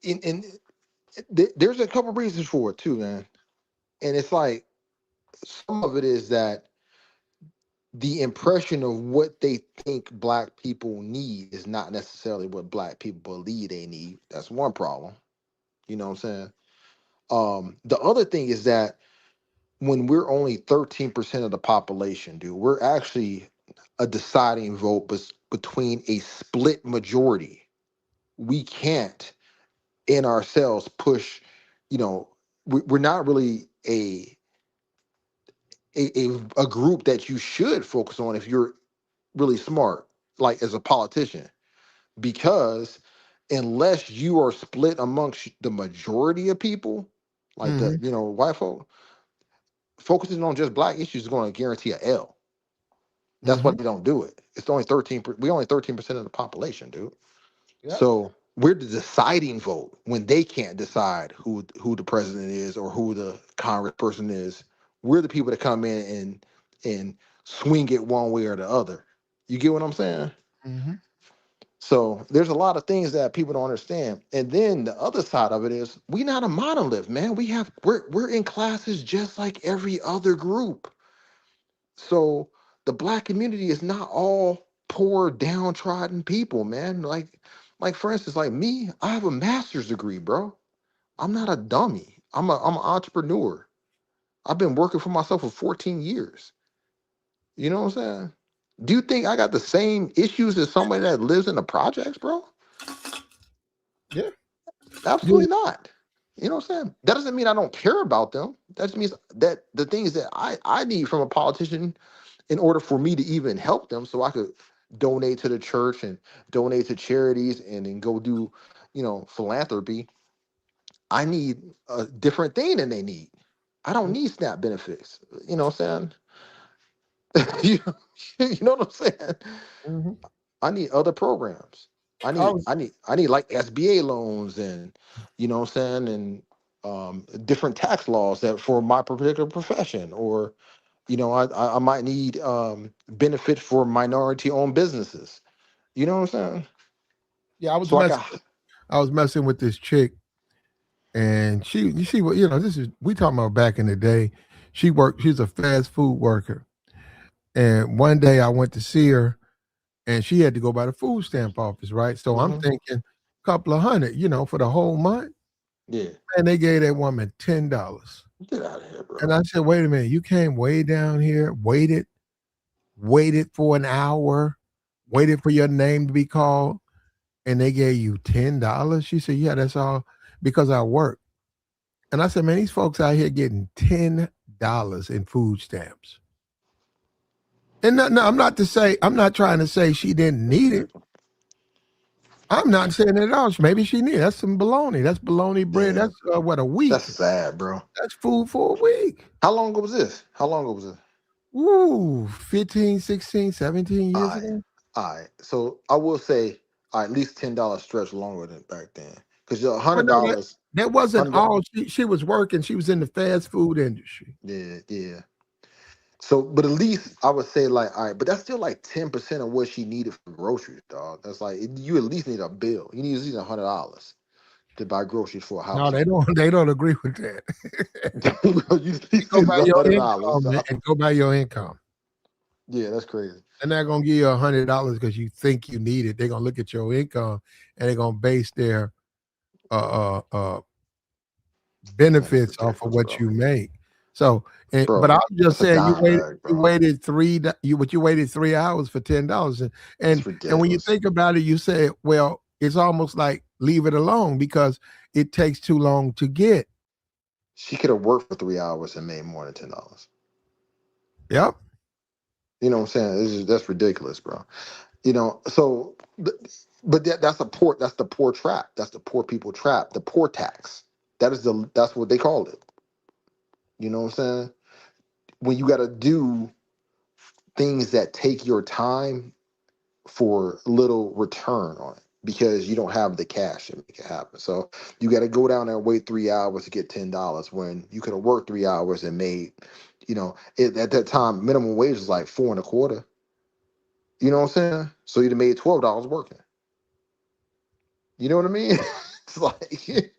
And There's a couple reasons for it too, man. And it's like some of it is that the impression of what they think black people need is not necessarily what black people believe they need. That's one problem. You know what I'm saying? The other thing is that when we're only 13% of the population, dude, we're actually a deciding vote between a split majority. We can't in ourselves push, you know, we're not really a group that you should focus on if you're really smart, like as a politician, because unless you are split amongst the majority of people, like the Hmm. white folk, focusing on just black issues is going to guarantee a L. That's why Hmm. they don't do it. It's only 13. We only 13% of the population, dude. Yep. So we're the deciding vote when they can't decide who the president is or who the congressperson is. We're the people that come in and swing it one way or the other. You get what I'm saying? Hmm. So there's a lot of things that people don't understand. And then the other side of it is we not a monolith, man. We're in classes just like every other group. So the black community is not all poor, downtrodden people, man. Like for instance, like me, I have a master's degree, bro. I'm not a dummy. I'm an entrepreneur. I've been working for myself for 14 years. You know what I'm saying? Do you think I got the same issues as somebody that lives in the projects, bro? Yeah. You- Absolutely not. You know what I'm saying? That doesn't mean I don't care about them. That just means that the things that I need from a politician in order for me to even help them so I could donate to the church and donate to charities and then go do, philanthropy, I need a different thing than they need. I don't need SNAP benefits. You know what I'm saying? you know what I'm saying? Mhm. I need other programs. I I need was, I need I need like SBA loans and you know what I'm saying and different tax laws that for my particular profession or I might need benefit for minority owned businesses. You know what I'm saying? yeah, I was So I messing. got I was messing with this chick, and you see what this is. We talking about back in the day. She worked. She's a fast food worker, and one day I went to see her, and she had to go by the food stamp office, right? So I'm mhm. thinking, couple of hundred, for the whole month, Yeah, and they gave that woman $10. get out of here, And bro. I said, wait a minute, you came way down here, waited for an hour, waited for your name to be called, and they gave you $10? She said, yeah, that's all because I work. And I said, man, these folks out here getting $10 in food stamps. And no, I'm not trying to say she didn't That's need it. crazy. I'm not saying it at all. Maybe she need it. That's some bologna. That's bologna bread. Yeah, That's what, a that's week? sad, bro. That's food for a week. How long ago was this? How long ago was this? Ooh, 15, 16, 17 All years right, ago. all right. So I will say, at least $10 stretch longer than back then, because your Well, hundred no, that, dollars, that wasn't hundred. all. She was working. She was in the fast food industry. Yeah, yeah. So, but at least I would say like, all right, but that's still like 10% of what she needed for groceries, dog. That's like you at least need a bill. You need at least $100 to buy groceries for a No, they household. don't. They don't agree with that. You at least Go need by a your hundred dollars. income, man, dog. and go by your income. Yeah, that's crazy. They're not gonna give you $100 because you think you need it. They're gonna look at your income and they're gonna base their uh Man, that's benefits off of ridiculous, what bro. you make. So, but I Bro, was just that's a saying, dime bag, you bro. waited you waited 3 hours for $10, That's and when you ridiculous. think about it, you say, well, it's almost like leave it alone because it takes too long to get. She could have worked for 3 hours and made more than $10. Yep. You know what I'm saying? That's ridiculous, bro. So that's the poor trap. That's the poor people trap. The poor tax. That's what they call it. You know what I'm saying? When you got to do things that take your time for little return on it because you don't have the cash to make it happen. So you got to go down there and wait 3 hours to get $10 when you could have worked 3 hours and made, at that time minimum wage was like four and a quarter. You know what I'm saying? So you'd have made $12 working. You know what I mean? It's like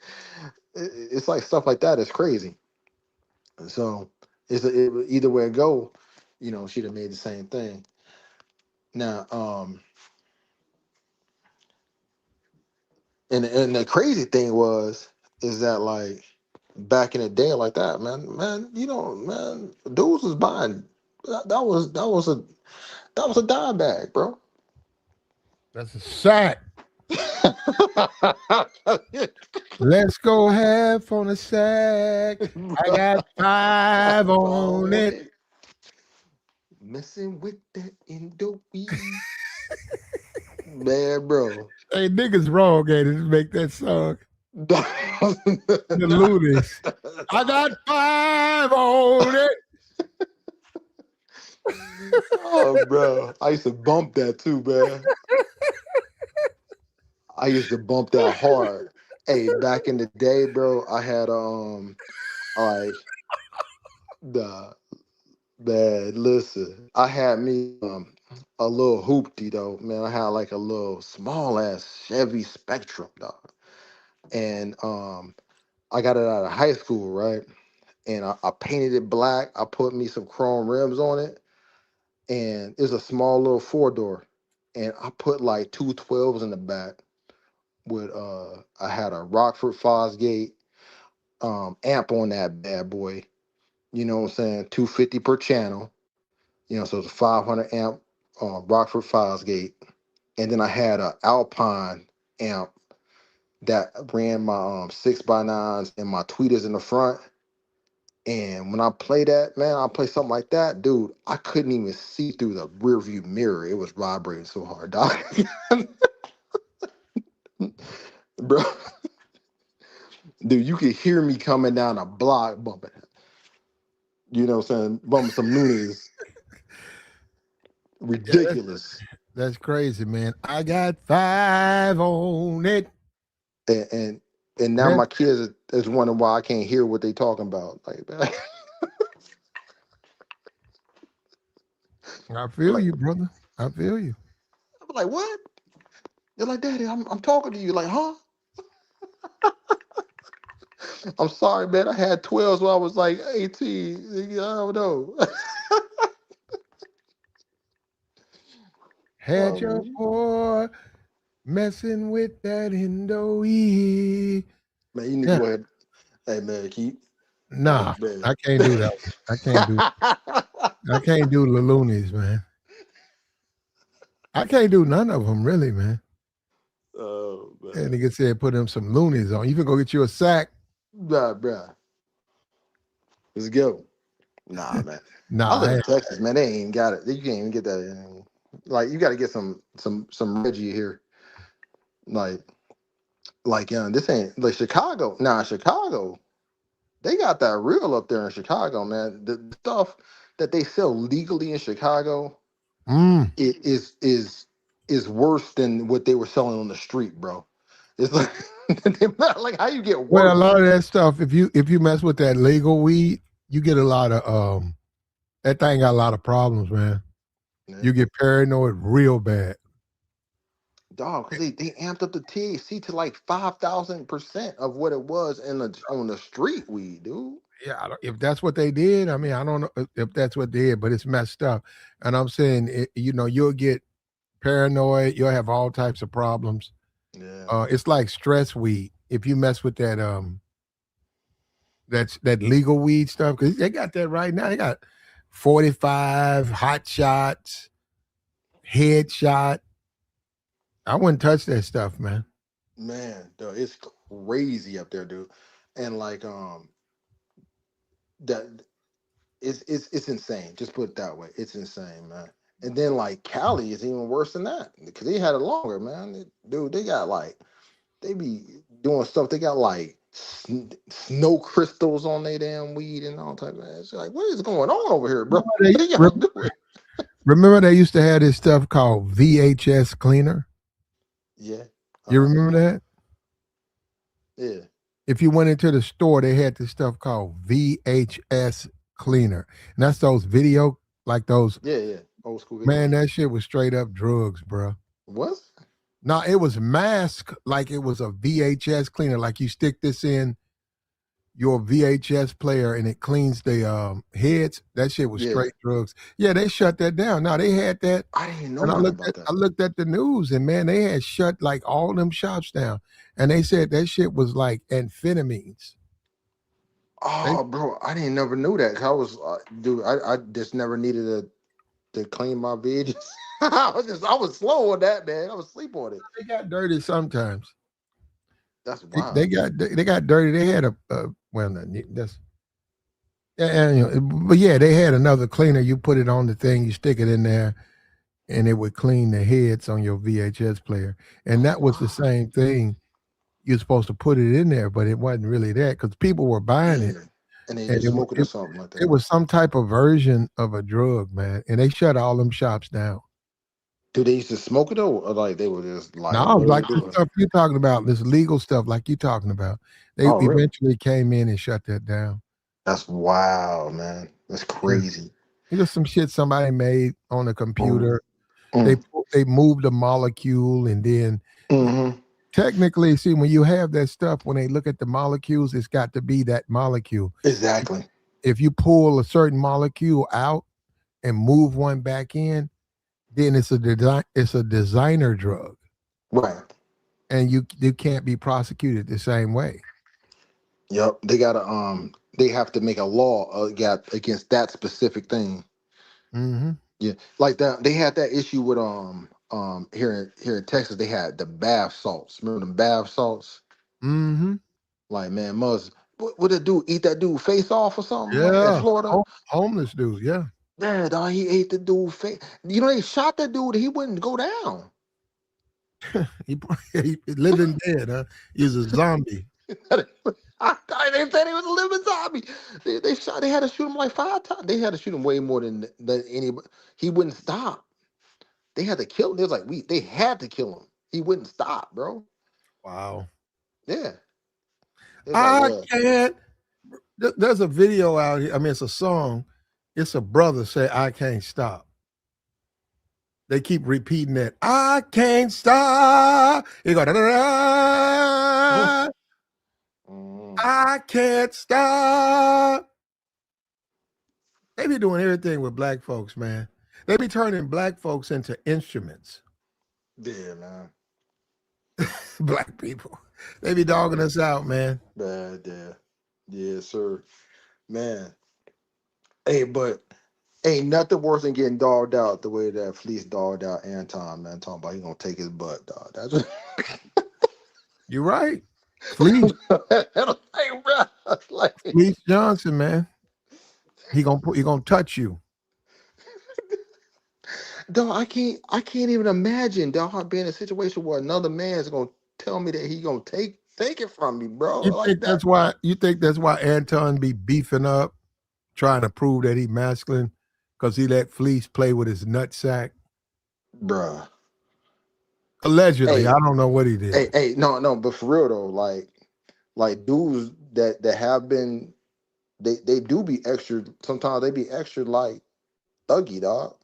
It's like stuff like that is crazy. So either way it go, she'd have made the same thing. Now, and the crazy thing is that like back in the day like that, man, man, dudes was buying that was a dime bag, bro. That's a sack. Let's go half on a sack. I got 5 on it. Messing with that Indo weed. Man, bro. Hey, niggas wrong, ain't it, to make that song. The Loonies. I got 5 on it. Oh, bro. I used to bump that too, man. I used to bump that hard. Hey, back in the day, bro, I had like the man, listen, I had me a little hoopty though, man. I had like a little small ass Chevy Spectrum, dog. And I got it out of high school, right? And I painted it black. I put me some chrome rims on it, and it's a small little 4-door. And I put like 212s in the back with I had a Rockford Fosgate amp on that bad boy. You know what I'm saying? 250 per channel. So it's a 500 amp Rockford Fosgate. And then I had a Alpine amp that ran my 6x9s and my tweeters in the front. And when I play that, man, I play something like that, dude, I couldn't even see through the rear view mirror. It was vibrating so hard, dog. Bro, dude, you could hear me coming down a block bumping. You know what I'm saying? Bumping some Loonies. Ridiculous. That's crazy, man. I got 5 on it. And now my kids is wondering why I can't hear what they talking about. Like, I feel like, you, brother. I feel you. I'm like, what? They're like, Daddy, I'm talking to you. Like, huh? I'm sorry, man. I had 12s when I was like 18. I don't know. Had your boy messing with that Indo-E. Man, you need to go ahead. Hey, man, keep. Nah, I can't do that. I can't do the Loonies, man. I can't do none of them, really, man. Oh, man. And nigga said put them some Loonies on. You can go get you a sack. Nah, bruh. Let's go. Nah, man. Nah, I live in Texas, man. They ain't got it. You can't even get that. Like, you got to get some Reggie here. Like this ain't like Chicago. Nah, Chicago. They got that real up there in Chicago, man. The stuff that they sell legally in Chicago it is worse than what they were selling on the street, bro. It's like like how you get worse. Well, a lot of that stuff, if you mess with that legal weed, you get a lot of that thing got a lot of problems, man. Yeah. You get paranoid real bad. Dog, because they amped up the THC to like 5,000% of what it was on the street weed, dude. Yeah, if that's what they did, I mean, I don't know if that's what they did, but it's messed up. And I'm saying, you'll get paranoid. You'll have all types of problems. Yeah, it's like stress weed. If you mess with that, that legal weed stuff, because they got that right now. They got 45 hot shots, headshot. I wouldn't touch that stuff, man. Man, dude, it's crazy up there, dude. And like that it's insane. Just put it that way. It's insane, man. And then like Cali is even worse than that because they had it longer, man. Dude, they got like they be doing stuff. They got like snow crystals on their damn weed and all type of that. It's like, what is going on over here, bro? Remember they used to have this stuff called VHS cleaner? Yeah. You remember that? Yeah. If you went into the store, they had this stuff called VHS cleaner. And that's those video, like those. Yeah. Old school video. Man, that shit was straight up drugs, bro. What? No, it was masked like it was a VHS cleaner. Like you stick this in your VHS player and it cleans the heads. That shit was Yeah, straight drugs. Yeah, they shut that down. Now they had that, I didn't know and nothing about I that. looked at the news, and man, they had shut like all them shops down, and they said that shit was like amphetamines. They Oh, bro, I didn't never knew that. I was, dude, I just never needed to clean my veggies. I was slow on that, man. I was asleep on it. they got dirty sometimes. That's They wild. got dirty. They had well, that's and, but yeah, they had another cleaner. You put it on the thing, you stick it in there, and it would clean the heads on your VHS player. And Oh, that was the wow. same thing. You're supposed to put it in there, but it wasn't really that because people were buying it, Yeah, and they and just smoke it or something like it that. was some type of version of a drug, man. And they shut all them shops down. Do they used to smoke it or like they were just like Now, literally like the do it? stuff you're talking about, this legal stuff, like you're talking about, they Oh, really? eventually came in and shut that down. That's wild, man. That's Yeah. crazy. It's just some shit somebody made on a computer. Mm. They moved a molecule, and then Mm-hmm. technically, see, when you have that stuff, when they look at the molecules, it's got to be that molecule. Exactly. If you pull a certain molecule out and move one back in, then it's a designer drug, Right. and you can't be prosecuted the same way. Yep. They have to make a law against that specific thing. Mm-hmm. Yeah. Like that they had that issue with here in Texas, they had the bath salts. Remember them bath salts? Mm-hmm. Like, man, must what did dude eat that dude face off or something like in Yeah. Florida? Homeless dude. Yeah. Yeah, dog, he ate the dude face. You know, they shot that dude, he wouldn't go down. He, he living dead, huh? He's a zombie. They said he was a living zombie. They had to shoot him like 5 times. They had to shoot him way more than anybody. He wouldn't stop. They had to kill him. It was like they had to kill him. He wouldn't stop, bro. Wow. Yeah. It was like, I yeah. can't. There's a video out here. I mean, it's a song. It's a brother say, "I can't stop." They keep repeating that. I can't stop. He go, "Da-da-da. Mm. I can't stop." They be doing everything with black folks, man. They be turning black folks into instruments. Yeah, man. Black people. They be dogging us out, man. Bad, yeah. Yeah, sir. Man. Hey, but ain't nothing worse than getting dogged out the way that Fleece dogged out Anton, man. Talking about he gonna take his butt, dog. That's You're right. Fleece hey, bro. Like, Johnson, man. He gonna touch you. dog, I can't even imagine dog being in a situation where another man's gonna tell me that he gonna take it from me, bro. Like that. You think that's why Anton be beefing up, trying to prove that he masculine? Because he let Fleece play with his nutsack. Bruh. Allegedly. Hey, I don't know what he did. hey, no, but for real though, like dudes that have been they do be extra. Sometimes they be extra like thuggy, dog.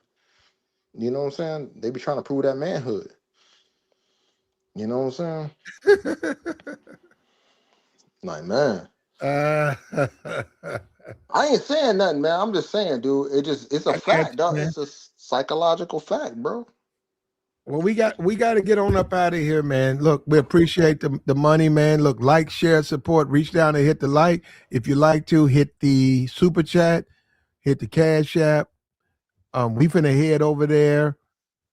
You know what I'm saying? They be trying to prove that manhood. You know what I'm saying? Like, man, Uh, I ain't saying nothing, man. I'm just saying, dude. It's a I got fact, you, dog. man. It's a psychological fact, bro. Well, we got to get on up out of here, man. Look, we appreciate the money, man. Look, like, share, support. Reach down and hit the like. If you like to, hit the super chat, hit the cash app. We finna head over there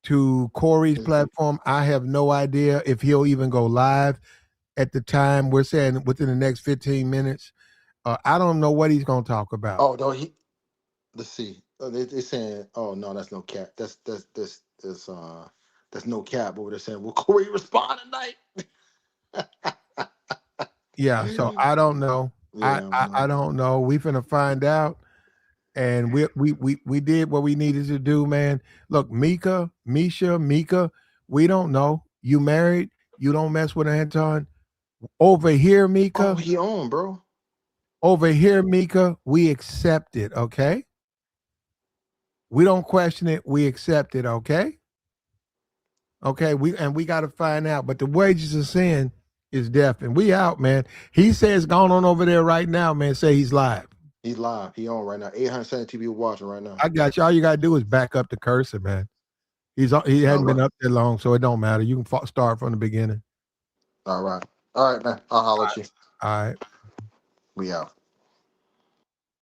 to Corey's platform. I have no idea if he'll even go live at the time. We're saying within the next 15 minutes. I don't know what he's gonna talk about. Oh no, let's see. They saying, oh no, that's no cap. That's no cap. But they're saying, will Corey respond tonight? Yeah, so I don't know. Yeah, I don't know. We finna find out. And we did what we needed to do, man. Look, Micca, we don't know. You married, you don't mess with Anton. Over here, Micca. Oh, he on, bro. Over here, Micca, we accept it, okay? We don't question it, we accept it, okay? Okay, we got to find out. But the wages of sin is deaf, and we out, man. He says going on over there right now, man. Say he's live. He's live. He on right now. 870 people watching right now. I got you. All you gotta do is back up the cursor, man. He hadn't been up there long, so it don't matter. You can start from the beginning. All right, man. I'll holler at you. All right. We out.